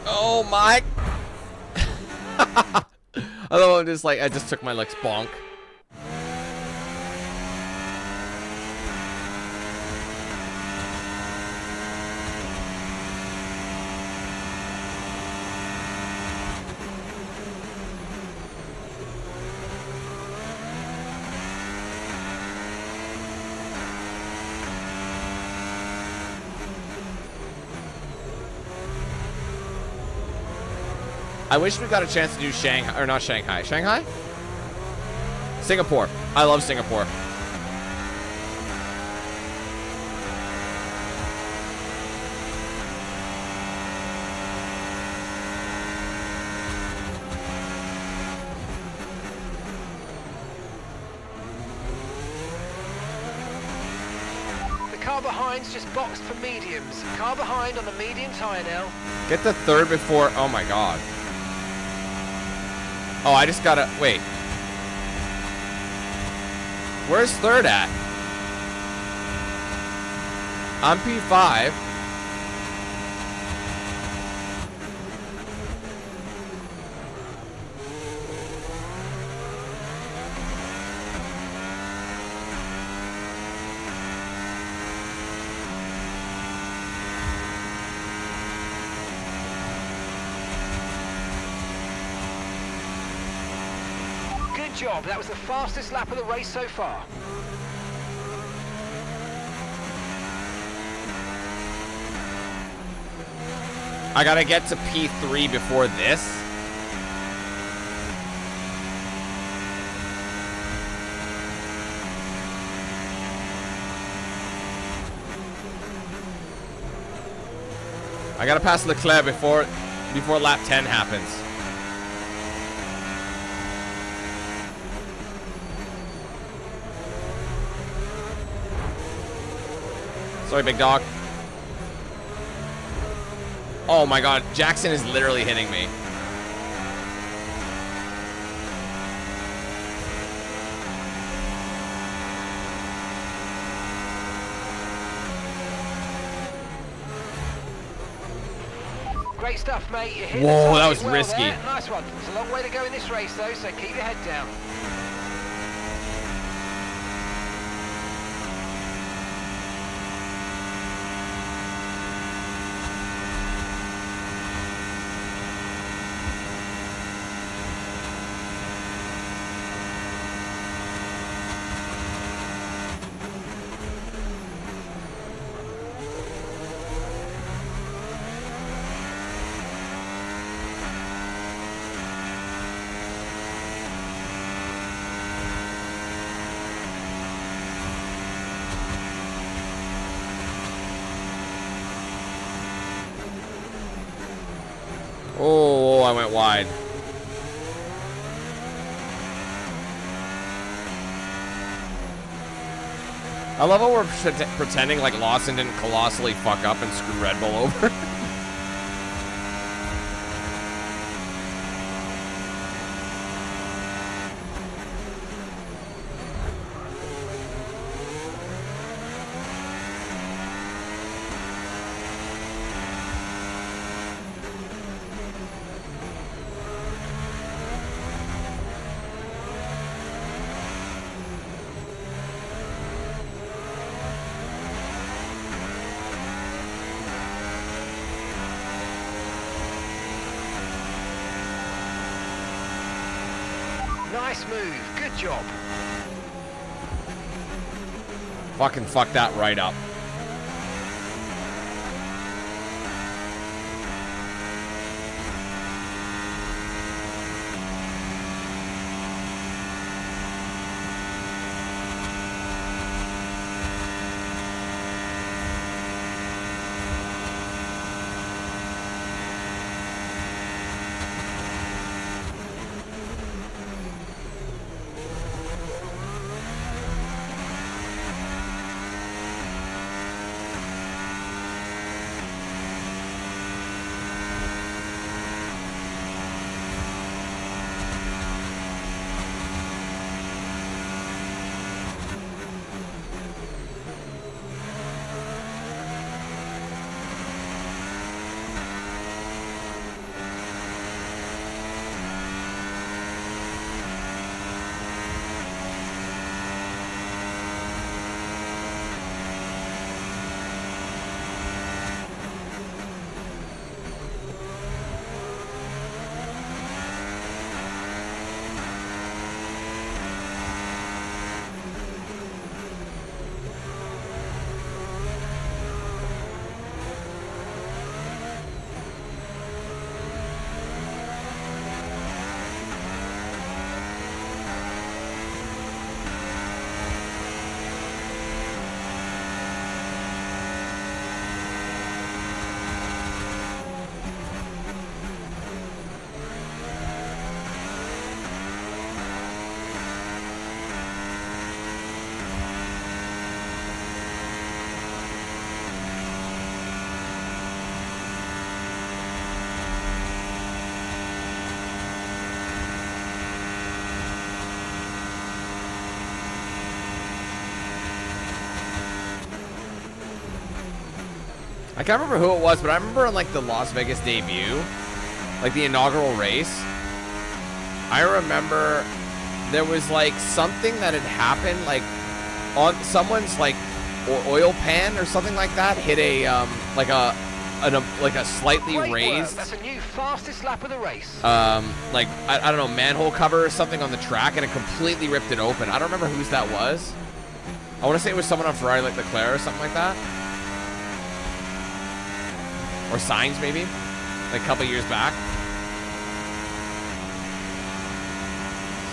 Oh my! I love I'm just like I just took my legs bonk. I wish we got a chance to do Shanghai, or not Shanghai. Shanghai? Singapore. I love Singapore. The car behind's just boxed for mediums. Car behind on the medium tyre now. Get the third before. Oh my god. Oh, I just gotta wait. Where's third at? I'm P5. Good job. That was the fastest lap of the race so far. I gotta get to P3 before this. I gotta pass Leclerc before lap 10 happens. Sorry, big dog. Oh my god, Jackson is literally hitting me. Great stuff, mate. You hit Whoa, the that was target well risky. there. Nice one. There's a long way to go in this race, though, so keep your head down. Oh, I went wide. I love how we're pretending like Lawson didn't colossally fuck up and screw Red Bull over. Nice move. Good job. Fucking fuck that right up. I can't remember who it was, but I remember on like the Las Vegas debut, like the inaugural race, I remember there was like something that had happened, like on someone's like oil pan or something like that hit a like a slightly raised. That's a new fastest lap of the race. Like I don't know, manhole cover or something on the track, and it completely ripped it open. I don't remember whose that was. I want to say it was someone on Ferrari, like Leclerc or something like that. Or Sainz, maybe, like a couple years back.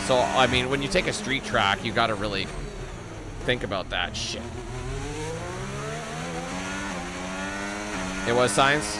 So, I mean, when you take a street track, you got to really think about that shit. It was Sainz.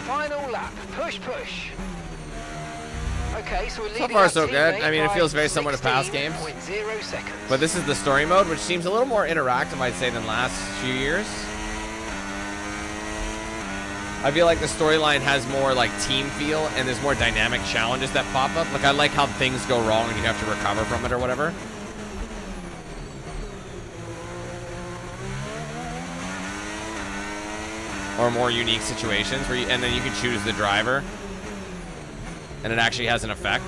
Final lap. Push, push. Okay, so we're leading. So far, so good. I mean, it feels very similar to past games. But this is the story mode, which seems a little more interactive, I'd say, than last few years. I feel like the storyline has more like team feel, and there's more dynamic challenges that pop up. Like, I like how things go wrong and you have to recover from it or whatever. Or more unique situations where and then you can choose the driver, and it actually has an effect.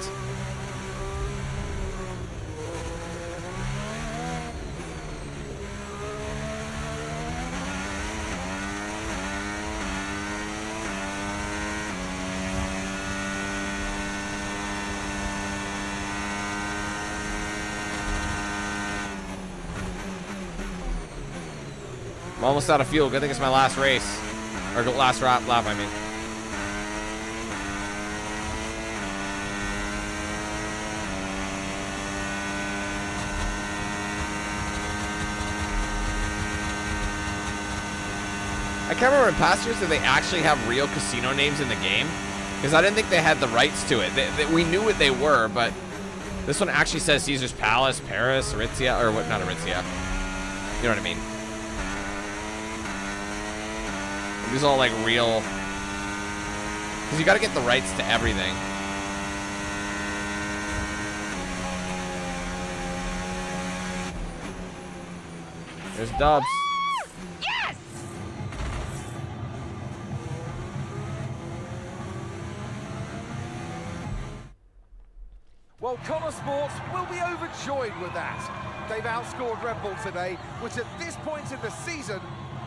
I'm almost out of fuel. Good thing it's my last race. Or last lap, I mean. I can't remember in past years, did they actually have real casino names in the game? Because I didn't think they had the rights to it. We knew what they were, but this one actually says Caesar's Palace, Paris, Aritzia, or what? Not Aritzia. You know what I mean? These are all like real. Because you got to get the rights to everything. There's Dubs. Yes! Well, Connor Sports will be overjoyed with that. They've outscored Red Bull today, which at this point in the season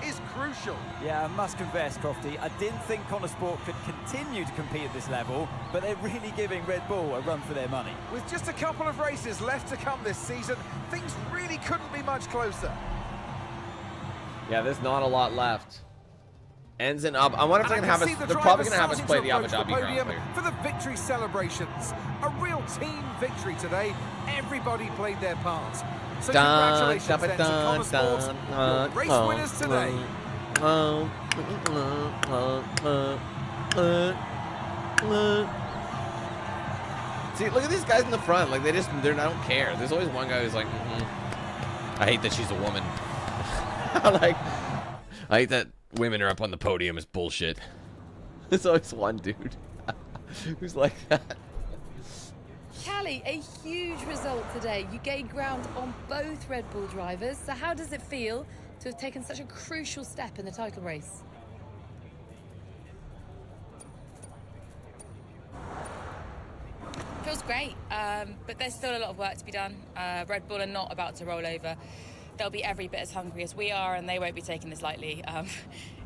is crucial. Yeah, I must confess, Crofty, I didn't think Connor Sport could continue to compete at this level, but they're really giving Red Bull a run for their money. With just a couple of races left to come this season, things really couldn't be much closer. Yeah, there's not a lot left. Ends in I wonder if they're gonna have us. They're probably gonna have us play the Abu Dhabi Grand Prix for the victory celebrations. A real team victory today. Everybody played their part. So congratulations then to Connor Sports, your race winners today. See, look at these guys in the front. Like they don't care. There's always one guy who's like, I hate that she's a woman. Like, I hate that women are up on the podium is bullshit. There's always one dude who's like that. Callie, a huge result today. You gained ground on both Red Bull drivers. So how does it feel to have taken such a crucial step in the title race? Feels great, but there's still a lot of work to be done. Red Bull are not about to roll over. They'll be every bit as hungry as we are, and they won't be taking this lightly.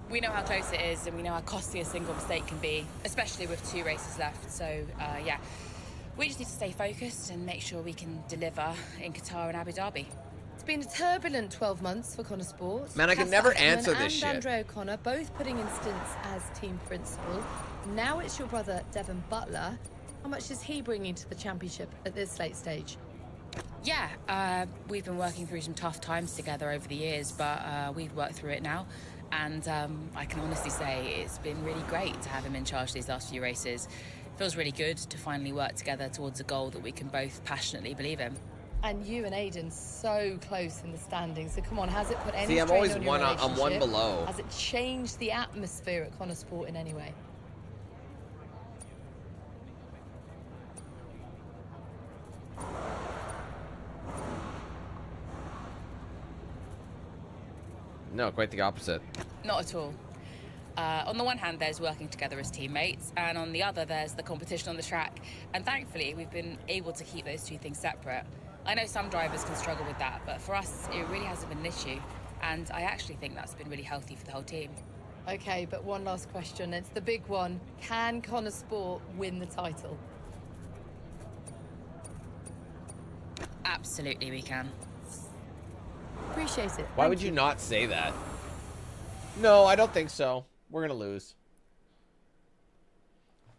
We know how close it is, and we know how costly a single mistake can be, especially with 2 races left. So, yeah, we just need to stay focused and make sure we can deliver in Qatar and Abu Dhabi. It's been a turbulent 12 months for Connor Sports. Man, I can never answer this shit. And Andre O'Connor both putting in stints as team principal. Now it's your brother, Devon Butler. How much is he bringing to the championship at this late stage? Yeah, we've been working through some tough times together over the years, but we've worked through it now. And I can honestly say it's been really great to have him in charge these last few races. It feels really good to finally work together towards a goal that we can both passionately believe in. And you and Aiden so close in the standings. So come on, has it put any See, I'm strain always on your one. I'm one relationship? below. Has it changed the atmosphere at Connor Sport in any way? No, quite the opposite. Not at all. On the one hand, there's working together as teammates, and on the other, there's the competition on the track. And thankfully, we've been able to keep those two things separate. I know some drivers can struggle with that, but for us, it really hasn't been an issue. And I actually think that's been really healthy for the whole team. Okay, but one last question. It's the big one. Can Connor Sport win the title? Absolutely, we can. Appreciate it. Why would you not say that? No, I don't think so. We're gonna lose.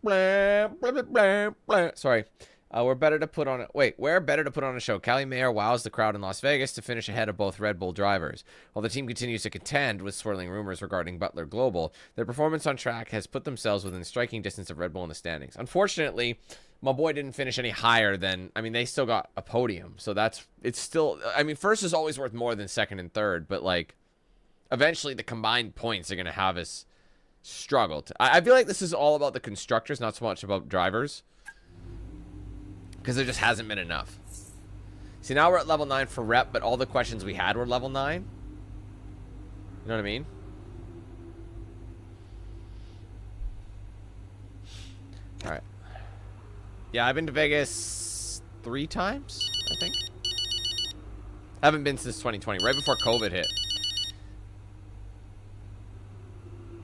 Blah, blah, blah, blah, blah. Sorry. We're better to put on a show. Callie Mayer wows the crowd in Las Vegas to finish ahead of both Red Bull drivers. While the team continues to contend with swirling rumors regarding Butler Global, their performance on track has put themselves within striking distance of Red Bull in the standings. Unfortunately, my boy didn't finish any higher than, I mean, they still got a podium. So it's still, I mean, first is always worth more than second and third, but like, eventually the combined points are going to have us struggle. I feel like this is all about the constructors, not so much about drivers. Because there just hasn't been enough. See, now we're at level 9 for rep, but all the questions we had were level 9. You know what I mean? Alright. Yeah, I've been to Vegas 3 times, I think. I haven't been since 2020, right before COVID hit.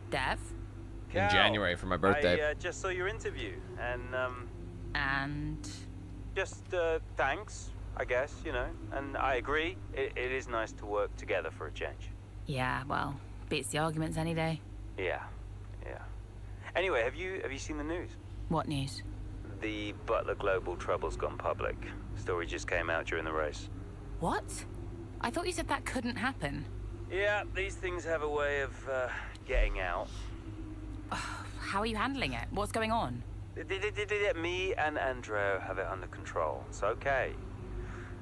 Dev? In January for my birthday. I just saw your interview, and... Just thanks, I guess, you know. And I agree, it is nice to work together for a change. Yeah, well, beats the arguments any day. Yeah. Anyway, have you seen the news? What news? The Butler Global trouble's gone public. Story just came out during the race. What? I thought you said that couldn't happen. Yeah, these things have a way of getting out. How are you handling it? What's going on? Me and Andrea have it under control. It's okay.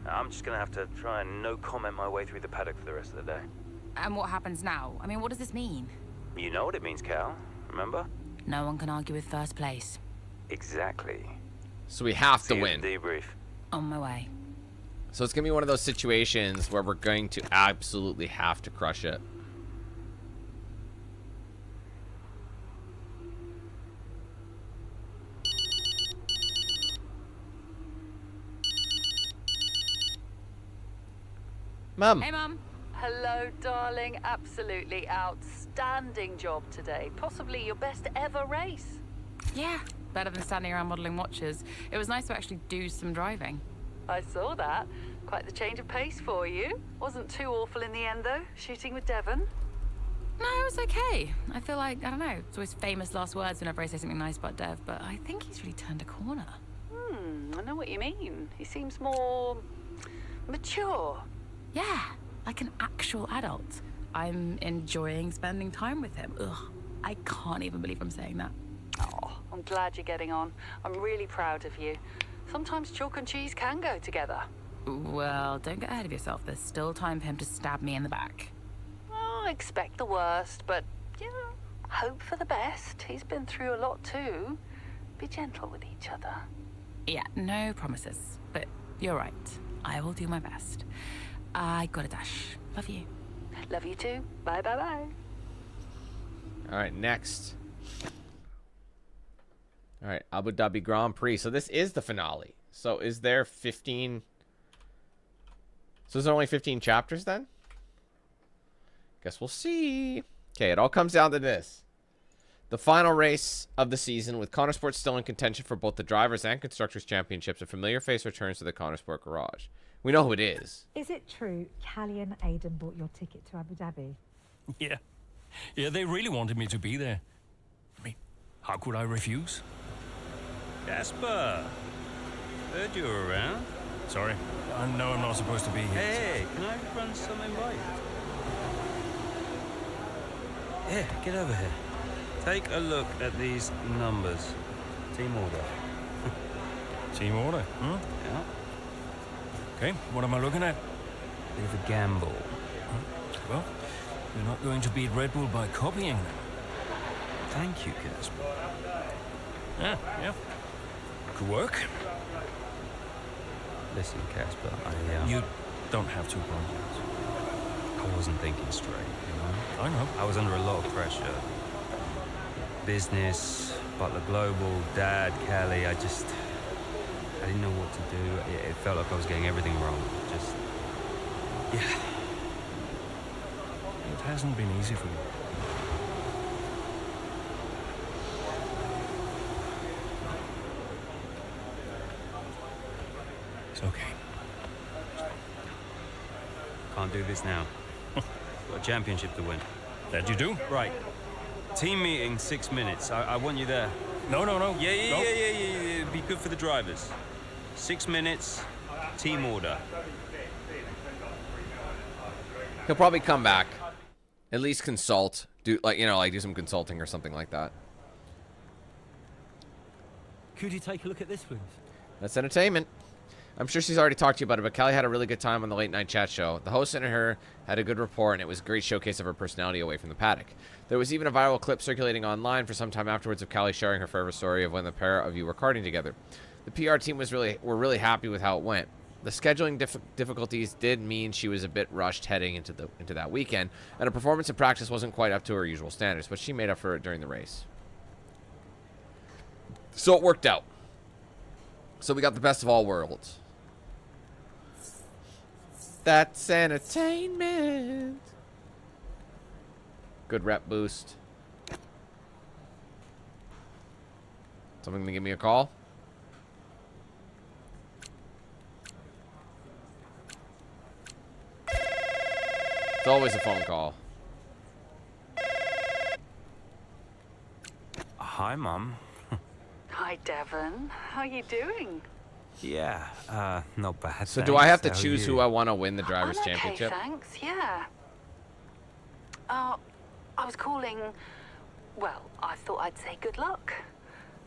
I'm just gonna have to try and no comment my way through the paddock for the rest of the day. And what happens now? I mean, what does this mean? You know what it means, Cal. Remember? No one can argue with first place. Exactly. So we have to See you win. at the debrief. On my way. So it's going to be one of those situations where we're going to absolutely have to crush it. Mum. Hey, Mum. Hello, darling. Absolutely outstanding job today. Possibly your best ever race. Yeah, better than standing around modelling watches. It was nice to actually do some driving. I saw that. Quite the change of pace for you. Wasn't too awful in the end, though, shooting with Devon. No, it was okay. I feel like, I don't know, it's always famous last words whenever I say something nice about Dev, but I think he's really turned a corner. I know what you mean. He seems more mature. Yeah, like an actual adult. I'm enjoying spending time with him. Ugh, I can't even believe I'm saying that. Oh, I'm glad you're getting on. I'm really proud of you. Sometimes chalk and cheese can go together. Well, don't get ahead of yourself. There's still time for him to stab me in the back. Oh, expect the worst, but, you know, hope for the best. He's been through a lot too. Be gentle with each other. Yeah, no promises. But you're right. I will do my best. I got a dash. Love you. Love you too. Bye, bye, bye. All right, next. All right, Abu Dhabi Grand Prix. So this is the finale. So is there 15... So is there only 15 chapters then? Guess we'll see. Okay, it all comes down to this. The final race of the season, with Connor Sport still in contention for both the Drivers' and Constructors' Championships, a familiar face returns to the Connor Sport garage. We know who it is. Is it true Callie and Aidan bought your ticket to Abu Dhabi? Yeah. Yeah, they really wanted me to be there. I mean, how could I refuse? Casper, heard you were around. Sorry, I know I'm not supposed to be here. Hey, can I run something by you? Here, get over here. Take a look at these numbers. Team order. Team order, huh? Yeah. Okay, what am I looking at? Bit of a gamble. Well, you're not going to beat Red Bull by copying them. Thank you, Casper. Yeah. Could work. Listen, Casper, You don't have to apologize. I wasn't thinking straight, you know? I know. I was under a lot of pressure. Business, Butler Global, Dad, Callie, I didn't know what to do. It felt like I was getting everything wrong. Yeah. It hasn't been easy for you. It's okay. Can't do this now. Got a championship to win. That you do? Right. Team meeting, 6 minutes. I want you there. No. Yeah. Be good for the drivers. 6 minutes, team order. He'll probably come back. At least consult. Do do some consulting or something like that. Could you take a look at this, please? That's entertainment. I'm sure she's already talked to you about it, but Callie had a really good time on the late night chat show. The host and her had a good rapport, and it was a great showcase of her personality away from the paddock. There was even a viral clip circulating online for some time afterwards of Callie sharing her forever story of when the pair of you were karting together. The PR team were really happy with how it went. The scheduling difficulties did mean she was a bit rushed heading into that weekend, and her performance in practice wasn't quite up to her usual standards, but she made up for it during the race. So it worked out. So we got the best of all worlds. That's entertainment. Good rep boost. Someone gonna give me a call? It's always a phone call. Hi, Mum. Hi, Devon. How are you doing? Yeah, not bad. So do I have to Thanks. How are choose who you? I want to win the Drivers' I'm okay, Championship? thanks, yeah. I was calling... Well, I thought I'd say good luck.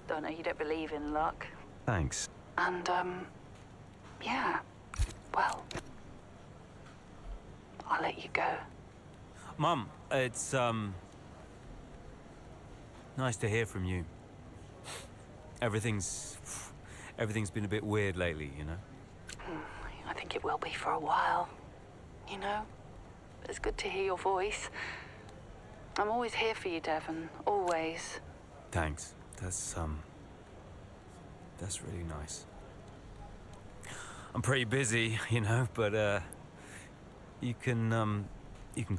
Don't know, you don't believe in luck. Thanks. And, yeah. Well, I'll let you go. Mum, it's, nice to hear from you. Everything's been a bit weird lately, you know? I think it will be for a while. You know? It's good to hear your voice. I'm always here for you, Devon. Always. Thanks. That's really nice. I'm pretty busy, you know, but, you can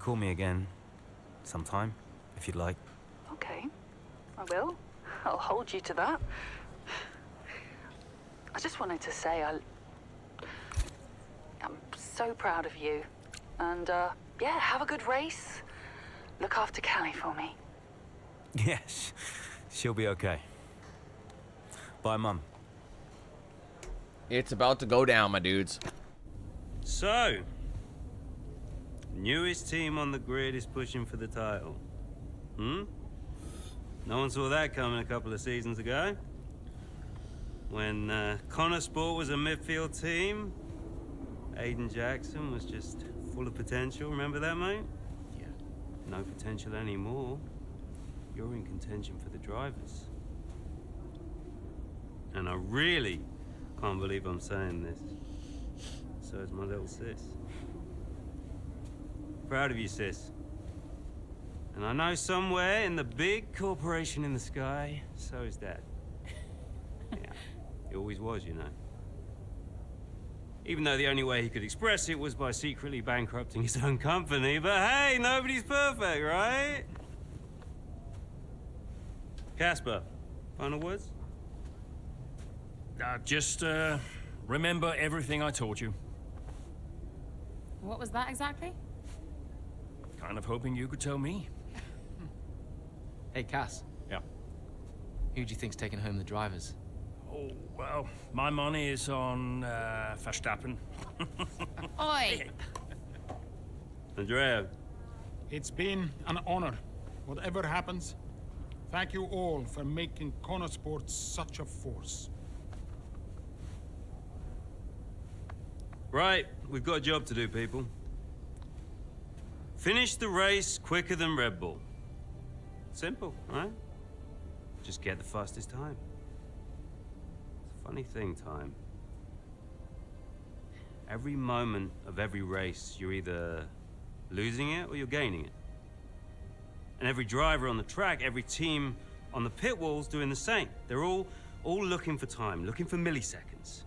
call me again sometime, if you'd like. Okay. I will. I'll hold you to that. I just wanted to say I'm so proud of you. And, yeah, have a good race. Look after Callie for me. Yes, she'll be okay. Bye, Mum. It's about to go down, my dudes. So, newest team on the grid is pushing for the title. Hmm? No one saw that coming a couple of seasons ago. When Connor Sport was a midfield team, Aiden Jackson was just full of potential. Remember that, mate? Yeah. No potential anymore. You're in contention for the drivers. And I really can't believe I'm saying this. So is my little sis. Proud of you, sis. And I know somewhere in the big corporation in the sky, so is Dad. Yeah, he always was, you know. Even though the only way he could express it was by secretly bankrupting his own company. But hey, nobody's perfect, right? Casper, final words? Just, remember everything I taught you. What was that exactly? Kind of hoping you could tell me. Hey, Cass. Yeah. Who do you think's taking home the drivers? Oh, well, my money is on, Verstappen. Oi! Andrea. It's been an honor. Whatever happens, thank you all for making Connor Sports such a force. Right, we've got a job to do, people. Finish the race quicker than Red Bull. Simple, right? Just get the fastest time. It's a funny thing, time. Every moment of every race, you're either losing it or you're gaining it. And every driver on the track, every team on the pit wall's doing the same. They're all looking for time, looking for milliseconds.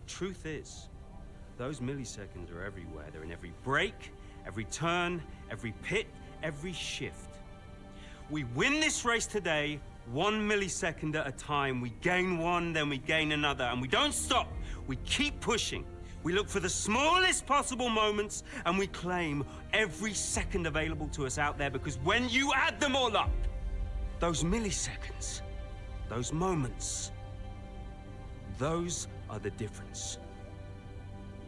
Truth is, those milliseconds are everywhere. They're in every brake, every turn, every pit, every shift. We win this race today, 1 millisecond at a time. We gain one, then we gain another, and we don't stop. We keep pushing. We look for the smallest possible moments, and we claim every second available to us out there, because when you add them all up, those milliseconds, those moments, those are the difference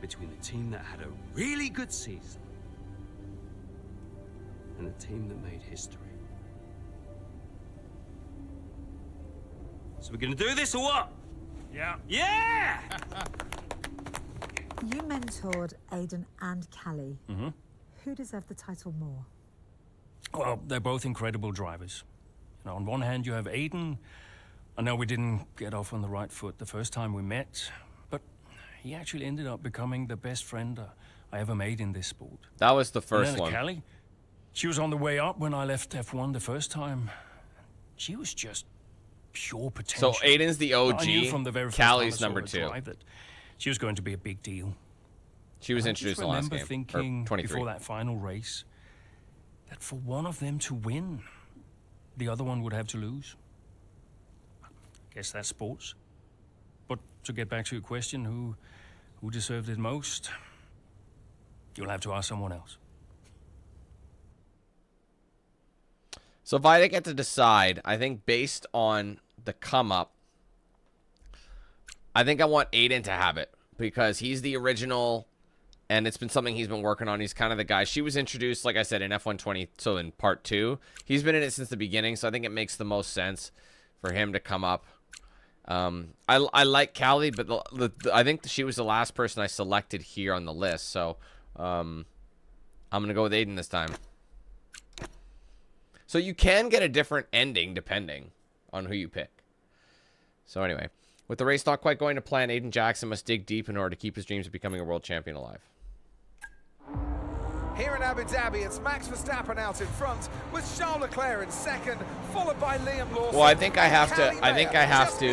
between the team that had a really good season and the team that made history. So we're gonna do this or what? Yeah. Yeah! You mentored Aiden and Callie. Mm-hmm. Who deserved the title more? Well, they're both incredible drivers. You know, on one hand, you have Aiden. I know we didn't get off on the right foot the first time we met, but he actually ended up becoming the best friend I ever made in this sport. That was the first and then one. Callie, she was on the way up when I left F1 the first time. She was just pure potential. So Aiden's the OG, I knew from the very first time I Callie's saw number her 2. drive that she was going to be a big deal. She was I introduced just in the last remember game, thinking or 23. before that final race that for one of them to win, the other one would have to lose. Guess that's sports. But to get back to your question, who deserved it most? You'll have to ask someone else. So if I didn't get to decide, I think based on the come up, I think I want Aiden to have it because he's the original, and it's been something he's been working on. He's kind of the guy. She was introduced, like I said, in F120, so in part 2. He's been in it since the beginning, so I think it makes the most sense for him to come up. I like Callie, but I think she was the last person I selected here on the list, so I'm going to go with Aiden this time. So you can get a different ending depending on who you pick. So anyway, with the race not quite going to plan, Aiden Jackson must dig deep in order to keep his dreams of becoming a world champion alive. Here in Abu Dhabi, it's Max Verstappen out in front with Charles Leclerc in second, followed by Liam Lawson. Well, I think I have to. I think I have to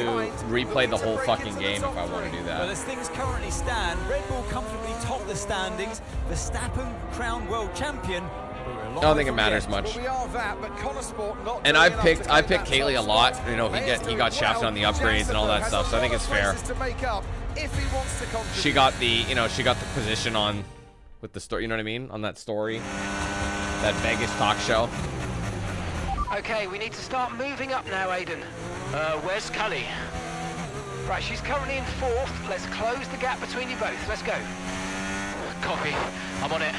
replay the whole fucking game if I want to do that. Well, as things currently stand, Red Bull comfortably top the standings. Verstappen crowned world champion. I don't think it matters much. And I picked Kaylee a lot. You know, he got shafted on the upgrades and all that stuff, so I think it's fair. She got the position on with the story, you know what I mean? On that story. That Vegas talk show. Okay, we need to start moving up now, Aiden. Where's Cully? Right, she's currently in 4th. Let's close the gap between you both. Let's go. Copy. I'm on it.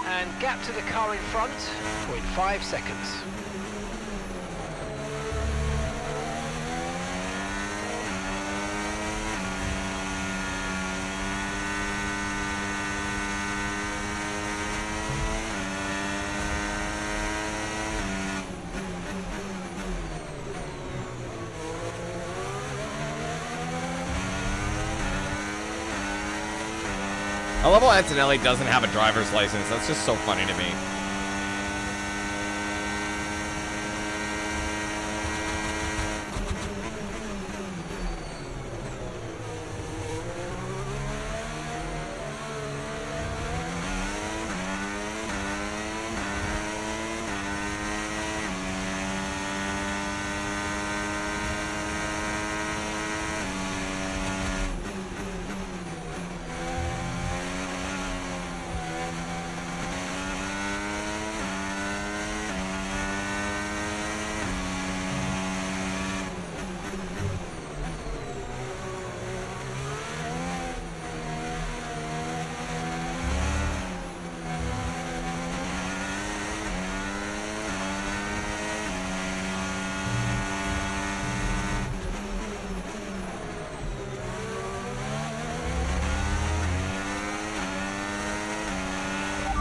And gap to the car in front, 0.5 seconds. I love how Antonelli doesn't have a driver's license. That's just so funny to me.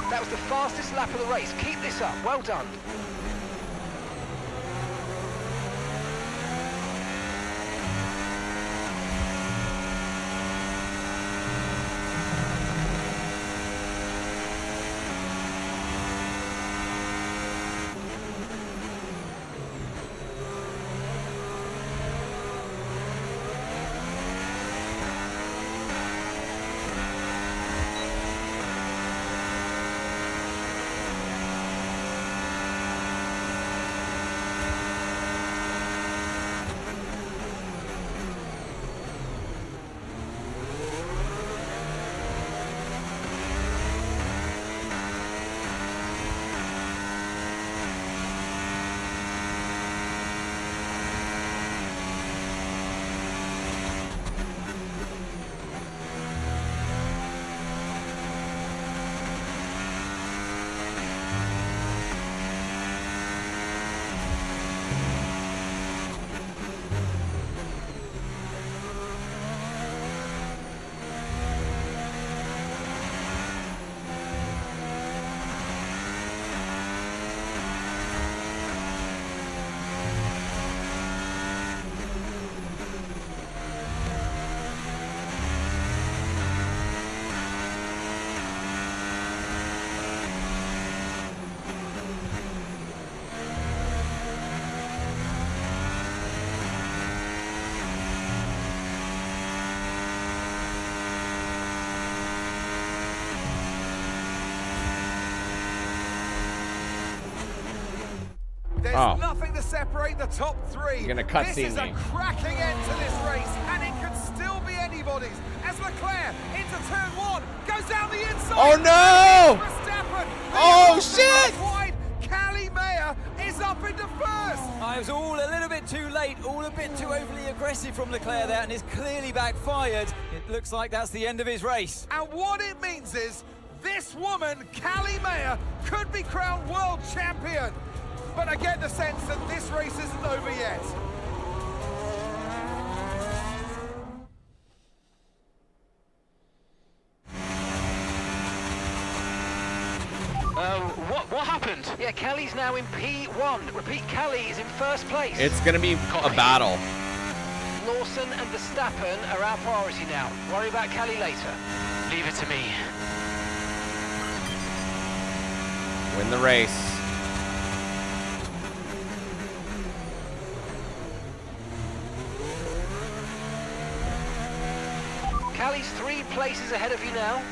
That was the fastest lap of the race. Keep this up. Well done. Oh. nothing to separate the top three. You're gonna cutscene This is a me. cracking end to this race, and it could still be anybody's. As Leclerc into turn one, goes down the inside. Oh no! Verstappen, Oh shit! wide. Callie Mayer is up into first. I was all a little bit too late, all a bit too overly aggressive from Leclerc there, and it's clearly backfired. It looks like that's the end of his race. And what it means is this woman, Callie Mayer, could be crowned world champion. But I get the sense that this race isn't over yet. What happened? Yeah, Callie's now in P1. Repeat, Callie is in first place. It's gonna be a battle. Lawson and Verstappen are our priority now. Worry about Callie later. Leave it to me. Win the race. Callie's 3 places ahead of you now.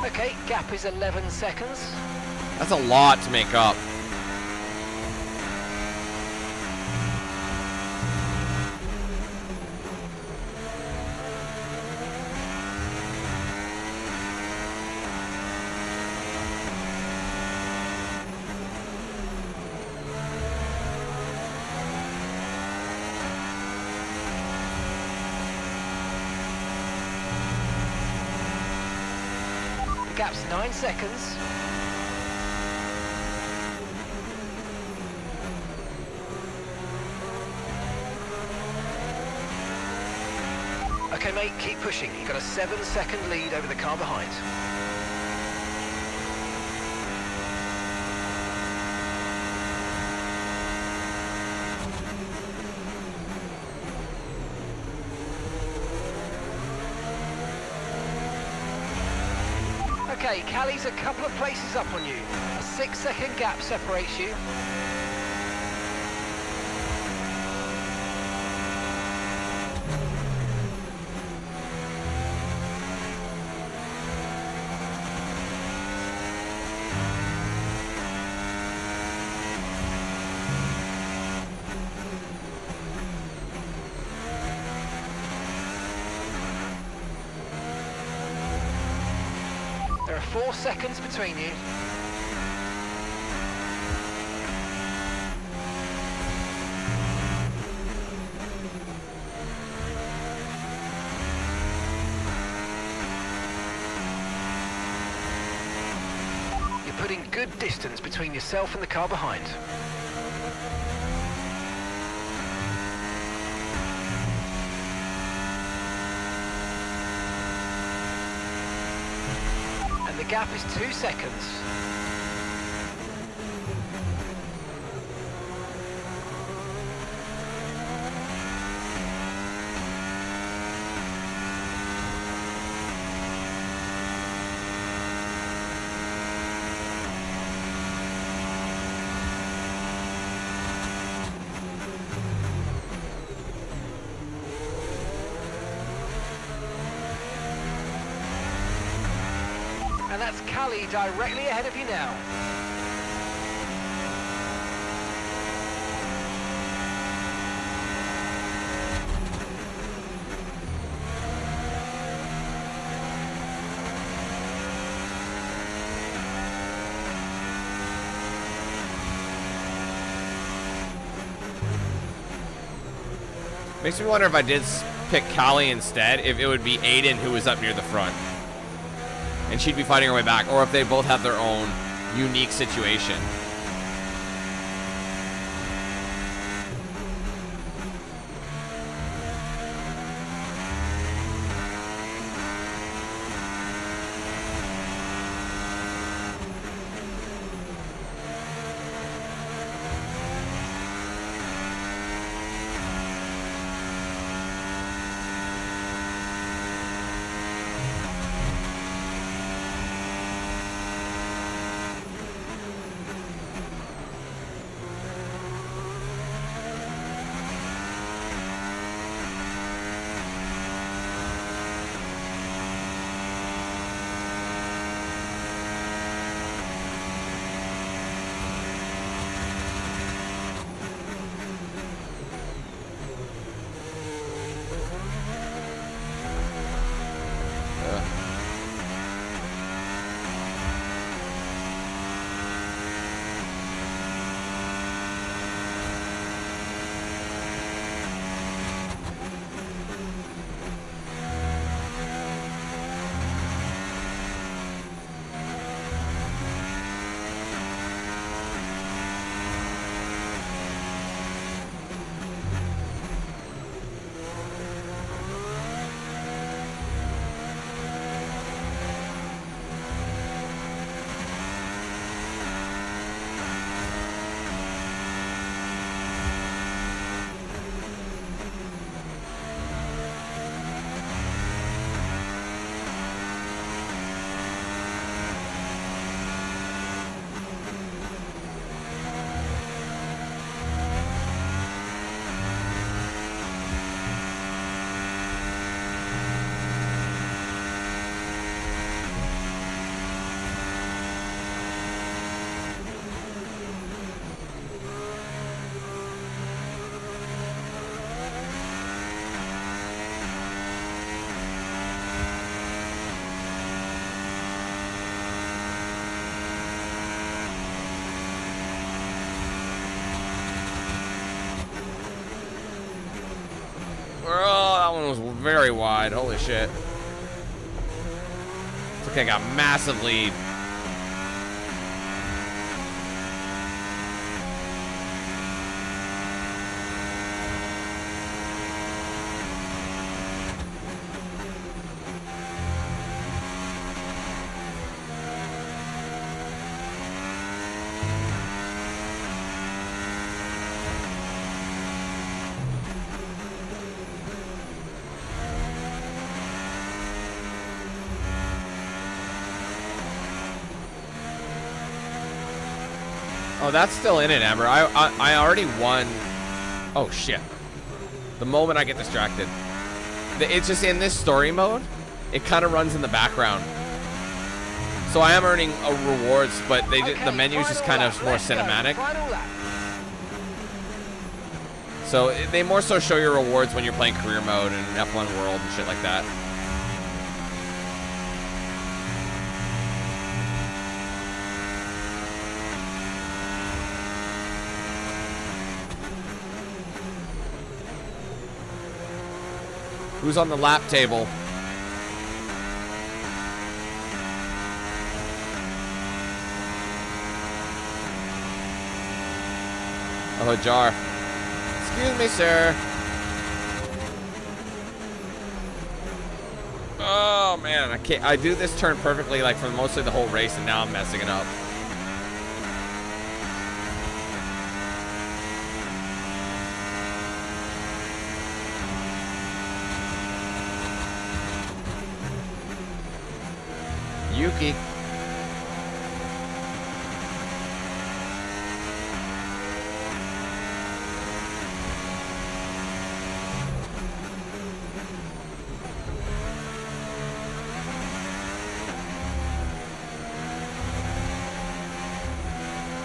Okay, gap is 11 seconds. That's a lot to make up. The gap's 9 seconds. Okay, mate, keep pushing. You've got a 7-second lead over the car behind. Okay, Callie's a couple of places up on you. A 6-second gap separates you. There are 4 seconds between you. You're putting good distance between yourself and the car behind. And the gap is 2 seconds. And that's Callie directly ahead of you now. Makes me wonder if I did pick Callie instead, if it would be Aiden who was up near the front. And she'd be fighting her way back, or if they both have their own unique situation. that one was very wide. Holy shit. It's okay, I got a massive lead. Oh, that's still in it, Amber. I already won. Oh, shit. The moment I get distracted. It's just in this story mode, it kind of runs in the background. So I am earning rewards, but the menu's just kind of more cinematic. So they more so show your rewards when you're playing career mode and F1 World and shit like that. Who's on the lap table? Oh, Jar. Excuse me, sir. Oh man, I can't. I do this turn perfectly, like for mostly the whole race, and now I'm messing it up. Yuki.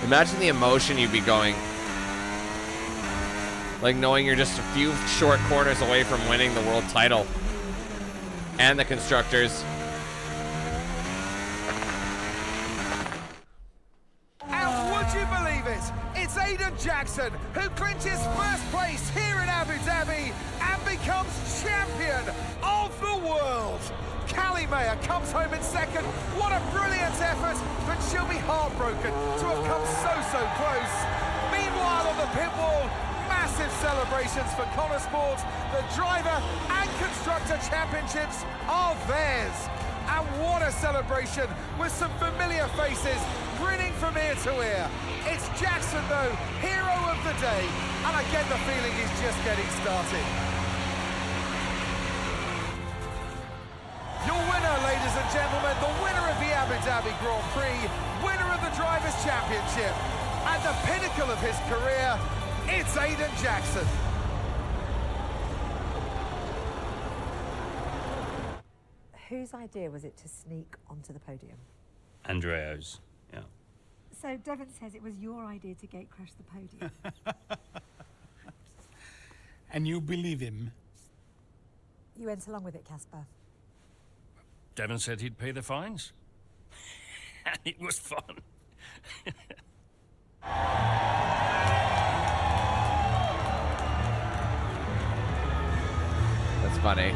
Imagine the emotion you'd be going. Like knowing you're just a few short corners away from winning the world title. And the constructors. Jackson, who clinches first place here in Abu Dhabi and becomes champion of the world. Callie Mayer comes home in second. What a brilliant effort, but she'll be heartbroken to have come so close. Meanwhile, on the pit wall, massive celebrations for Connor Sport. The driver and constructor championships are theirs. And what a celebration with some familiar faces grinning from ear to ear. It's Jackson, though, hero of the day, and I get the feeling he's just getting started. Your winner, ladies and gentlemen, the winner of the Abu Dhabi Grand Prix, winner of the Drivers' Championship, at the pinnacle of his career, it's Aiden Jackson. Whose idea was it to sneak onto the podium? Andreo's, yeah. So Devon says it was your idea to gate crash the podium. And you believe him? You went along with it, Casper. Devon said he'd pay the fines. And it was fun. That's funny.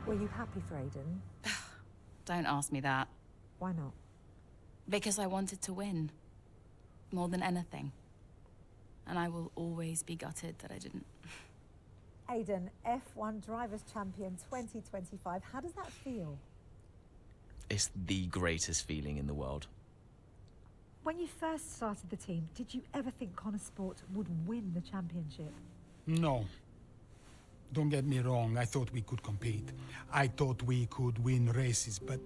Were you happy for Aiden? Don't ask me that. Why not? Because I wanted to win. More than anything. And I will always be gutted that I didn't. Aiden, F1 Drivers' Champion 2025. How does that feel? It's the greatest feeling in the world. When you first started the team, did you ever think Connor Sport would win the championship? No. Don't get me wrong, I thought we could compete. I thought we could win races, but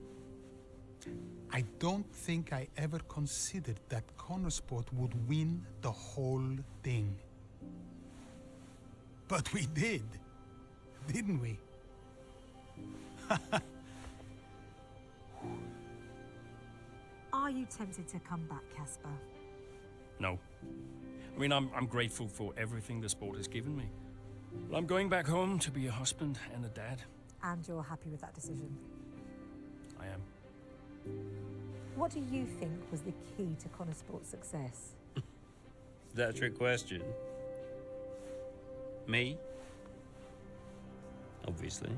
I don't think I ever considered that Connor Sport would win the whole thing. But we did, didn't we? Are you tempted to come back, Casper? No. I mean, I'm grateful for everything the sport has given me. Well, I'm going back home to be a husband and a dad. And you're happy with that decision? I am. What do you think was the key to Connor Sport's success? Is that a trick question? Me? Obviously.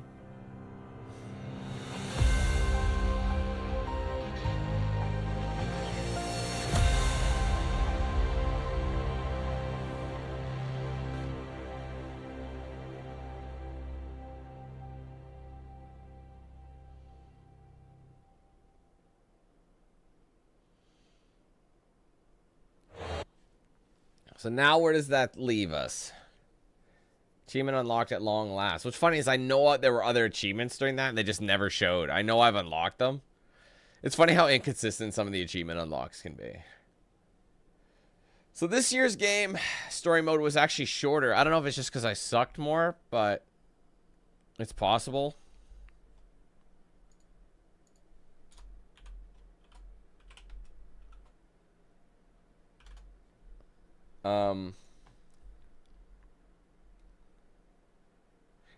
So now where does that leave us? Achievement unlocked at long last. What's funny is I know there were other achievements during that and they just never showed. I know I've unlocked them. It's funny how inconsistent some of the achievement unlocks can be. So this year's game, story mode was actually shorter. I don't know if it's just because I sucked more, but it's possible.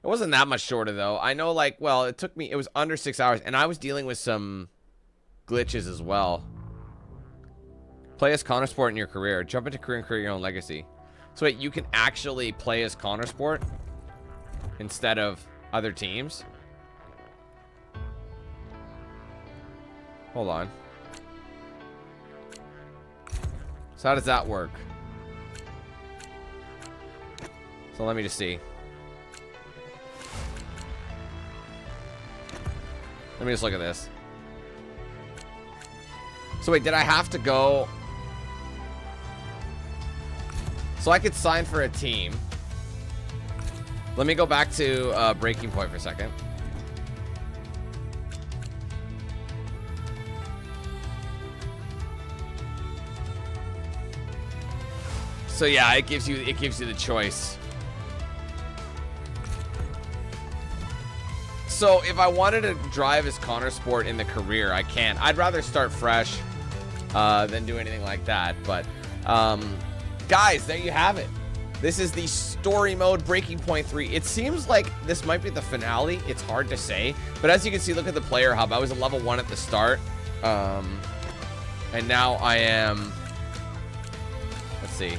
It wasn't that much shorter though. I know, like, well, it was under 6 hours, and I was dealing with some glitches as well. Play as Connor Sport in your career. Jump into career and create your own legacy. So wait, you can actually play as Connor Sport instead of other teams? Hold on. So how does that work? So let me just see. Let me just look at this. So wait, did I have to go? So I could sign for a team. Let me go back to Breaking Point for a second. So yeah, it gives you the choice. So if I wanted to drive as Connor Sport in the career, I can. I'd rather start fresh than do anything like that. But guys, there you have it. This is the story mode Breaking Point 3. It seems like this might be the finale. It's hard to say. But as you can see, look at the player hub. I was a level 1 at the start. And now I am... Let's see.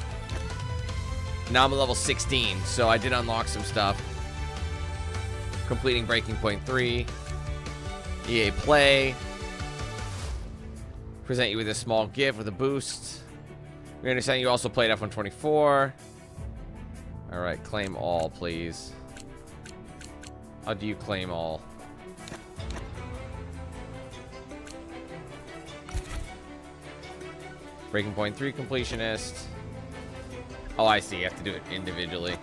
Now I'm a level 16. So I did unlock some stuff. Completing Breaking Point 3. EA Play. Present you with a small gift with a boost. We understand you also played F124. Alright, claim all, please. How do you claim all? Breaking Point 3 completionist. Oh, I see. You have to do it individually.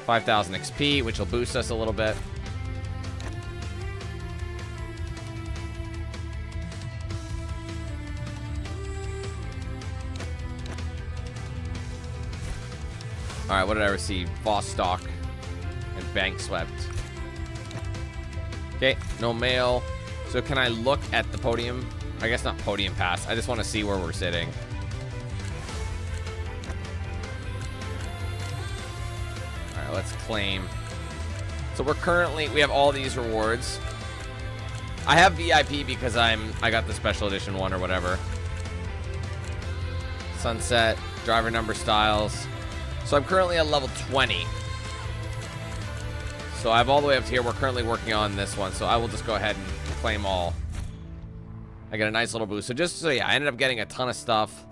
5,000 XP, which will boost us a little bit. Alright, what did I receive? Boss stock and bank swept. Okay, no mail. So can I look at the podium? I guess not podium pass. I just want to see where we're sitting. Let's claim. So we're currently, we have all these rewards. I have VIP because I got the special edition one or whatever. Sunset, driver number styles. So I'm currently at level 20. So I have all the way up to here. We're currently working on this one. So I will just go ahead and claim all. I get a nice little boost. So just so yeah, I ended up getting a ton of stuff.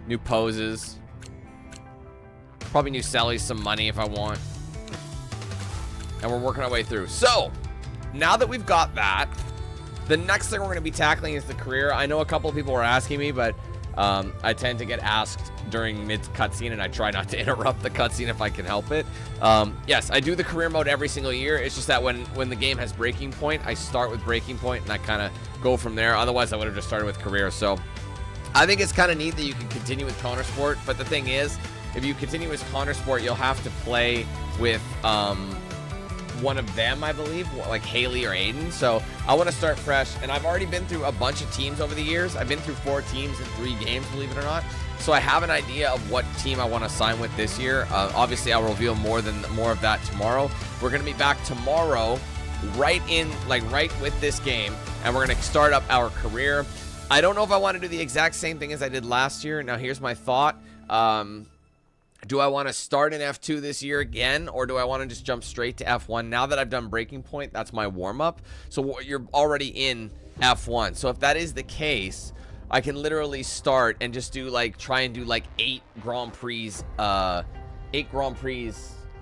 New poses. Probably new Sally's some money if I want. And we're working our way through. So, now that we've got that, the next thing we're going to be tackling is the career. I know a couple of people were asking me, but I tend to get asked during mid-cutscene, and I try not to interrupt the cutscene if I can help it. Yes, I do the career mode every single year. It's just that when the game has Breaking Point, I start with Breaking Point, and I kind of go from there. Otherwise, I would have just started with career. So, I think it's kind of neat that you can continue with Connor Sport, but the thing is, if you continue as Connor Sport, you'll have to play with one of them, I believe, like Haley or Aiden. So I want to start fresh, and I've already been through a bunch of teams over the years. I've been through 4 teams in 3 games, believe it or not. So I have an idea of what team I want to sign with this year. Obviously, I'll reveal more of that tomorrow. We're going to be back tomorrow, right with this game, and we're going to start up our career. I don't know if I want to do the exact same thing as I did last year. Now, here's my thought. do I want to start in F2 this year again, or do I want to just jump straight to F1? Now that I've done Breaking Point, that's my warm-up. So you're already in F1. So if that is the case, I can literally start and just do like, try and do like 8 Grand Prix a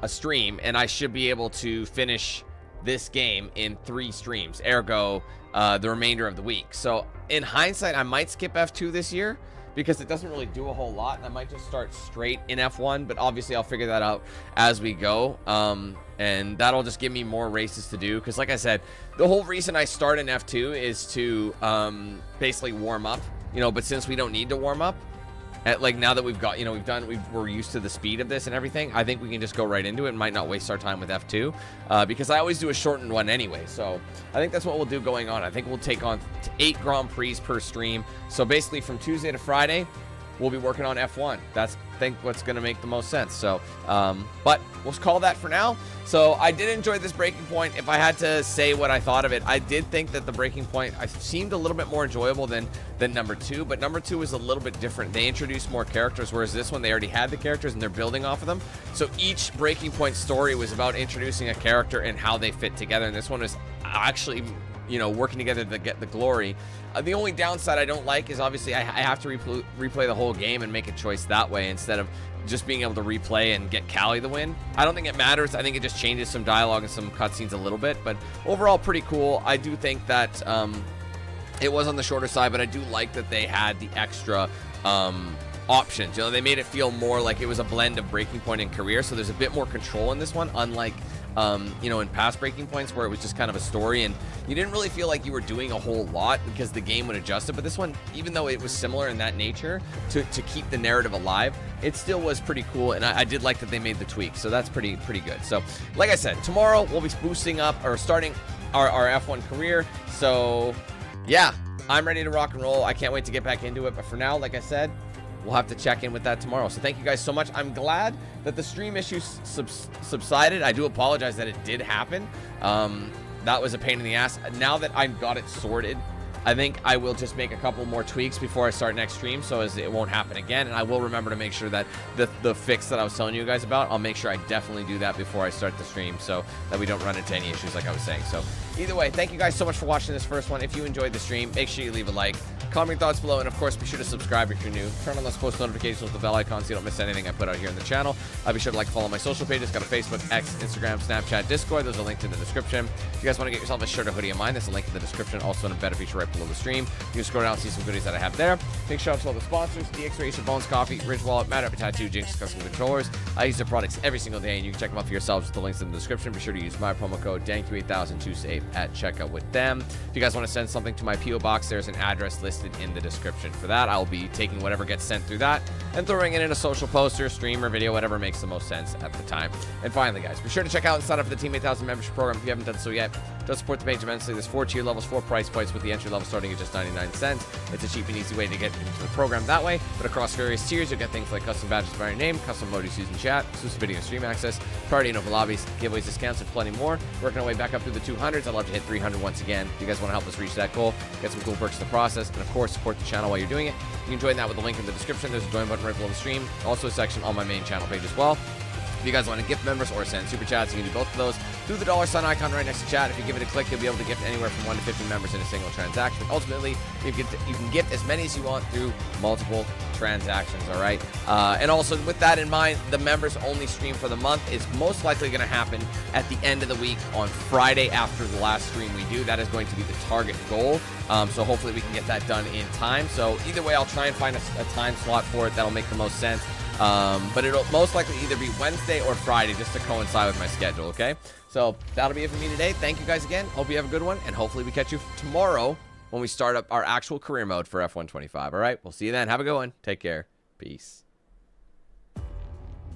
stream, and I should be able to finish this game in 3 streams, ergo the remainder of the week. So in hindsight, I might skip F2 this year, because it doesn't really do a whole lot. I might just start straight in F1, but obviously I'll figure that out as we go. And that'll just give me more races to do. Because like I said, the whole reason I start in F2 is to basically warm up, you know, but since we don't need to warm up, like now that we've got, you know, we're used to the speed of this and everything, I think we can just go right into it and might not waste our time with F2, because I always do a shortened one anyway. So I think that's what we'll do going on. I think we'll take on 8 Grand Prix per stream. So basically from Tuesday to Friday, we'll be working on F1. That's, I think, what's going to make the most sense. So, but we'll call that for now. So I did enjoy this Breaking Point. If I had to say what I thought of it, I did think that the Breaking Point seemed a little bit more enjoyable than number 2, but number 2 is a little bit different. They introduced more characters, whereas this one, they already had the characters and they're building off of them. So each Breaking Point story was about introducing a character and how they fit together. And this one is actually, you know, working together to get the glory. The only downside I don't like is obviously I have to replay the whole game and make a choice that way instead of just being able to replay and get Callie the win. I don't think it matters. I think it just changes some dialogue and some cutscenes a little bit, but overall pretty cool. I do think that it was on the shorter side, but I do like that they had the extra options. You know, they made it feel more like it was a blend of Breaking Point and Career, so there's a bit more control in this one, unlike you know, in past Breaking Points where it was just kind of a story and you didn't really feel like you were doing a whole lot because the game would adjust it. But this one, even though it was similar in that nature to keep the narrative alive, it still was pretty cool, and I did like that they made the tweaks, so that's pretty good. So like I said, tomorrow we'll be boosting up or starting our F1 career. So yeah, I'm ready to rock and roll. I can't wait to get back into it, but for now, like I said, we'll have to check in with that tomorrow. So thank you guys so much. I'm glad that the stream issues subsided. I do apologize that it did happen. That was a pain in the ass. Now that I've got it sorted, I think I will just make a couple more tweaks before I start next stream so as it won't happen again. And I will remember to make sure that the fix that I was telling you guys about, I'll make sure I definitely do that before I start the stream so that we don't run into any issues like I was saying. So either way, thank you guys so much for watching this first one. If you enjoyed the stream, make sure you leave a like. Comment your thoughts below, and of course, be sure to subscribe if you're new. Turn on those post notifications with the bell icon so you don't miss anything I put out here in the channel. Be sure to like, follow my social pages. Got a Facebook, X, Instagram, Snapchat, Discord. Those are linked in the description. If you guys want to get yourself a shirt or hoodie of mine, there's a link in the description. Also in a better feature right below the stream. You can scroll down and see some goodies that I have there. Big shout out to all the sponsors: DXRacer, Bones Coffee, Ridge Wallet, Matter Up Tattoo, Jinx Custom Controllers. I use their products every single day, and you can check them out for yourselves with the links in the description. Be sure to use my promo code DANQ8000 to save at checkout with them. If you guys want to send something to my P.O. box, there's an address listed in the description. For that, I'll be taking whatever gets sent through that and throwing it in a social poster, stream, or video, whatever makes the most sense at the time. And finally, guys, be sure to check out and sign up for the Team 8000 membership program if you haven't done so yet. It does support the page immensely. There's 4 tier levels, 4 price points, with the entry level starting at just 99 cents. It's a cheap and easy way to get into the program that way. But across various tiers, you'll get things like custom badges by your name, custom emojis used in chat, exclusive video and stream access, priority and open lobbies, giveaways, discounts, and plenty more. Working our way back up through the 200s. I'd love to hit 300 once again. If you guys want to help us reach that goal, get some cool perks in the process, and of course, support the channel while you're doing it. You can join that with the link in the description. There's a join button right below the stream. Also a section on my main channel page as well. If you guys want to gift members or send super chats, you can do both of those through the $sign icon right next to chat. If you give it a click, you'll be able to gift anywhere from 1 to 50 members in a single transaction. Ultimately, you can gift as many as you want through multiple transactions, all right? And also, with that in mind, the members only stream for the month is most likely going to happen at the end of the week on Friday after the last stream we do. That is going to be the target goal. So hopefully we can get that done in time. So either way, I'll try and find a time slot for it that'll make the most sense. But it'll most likely either be Wednesday or Friday just to coincide with my schedule, okay? So that'll be it for me today. Thank you guys again. Hope you have a good one, and hopefully we catch you tomorrow when we start up our actual career mode for F125, all right? We'll see you then. Have a good one. Take care. Peace.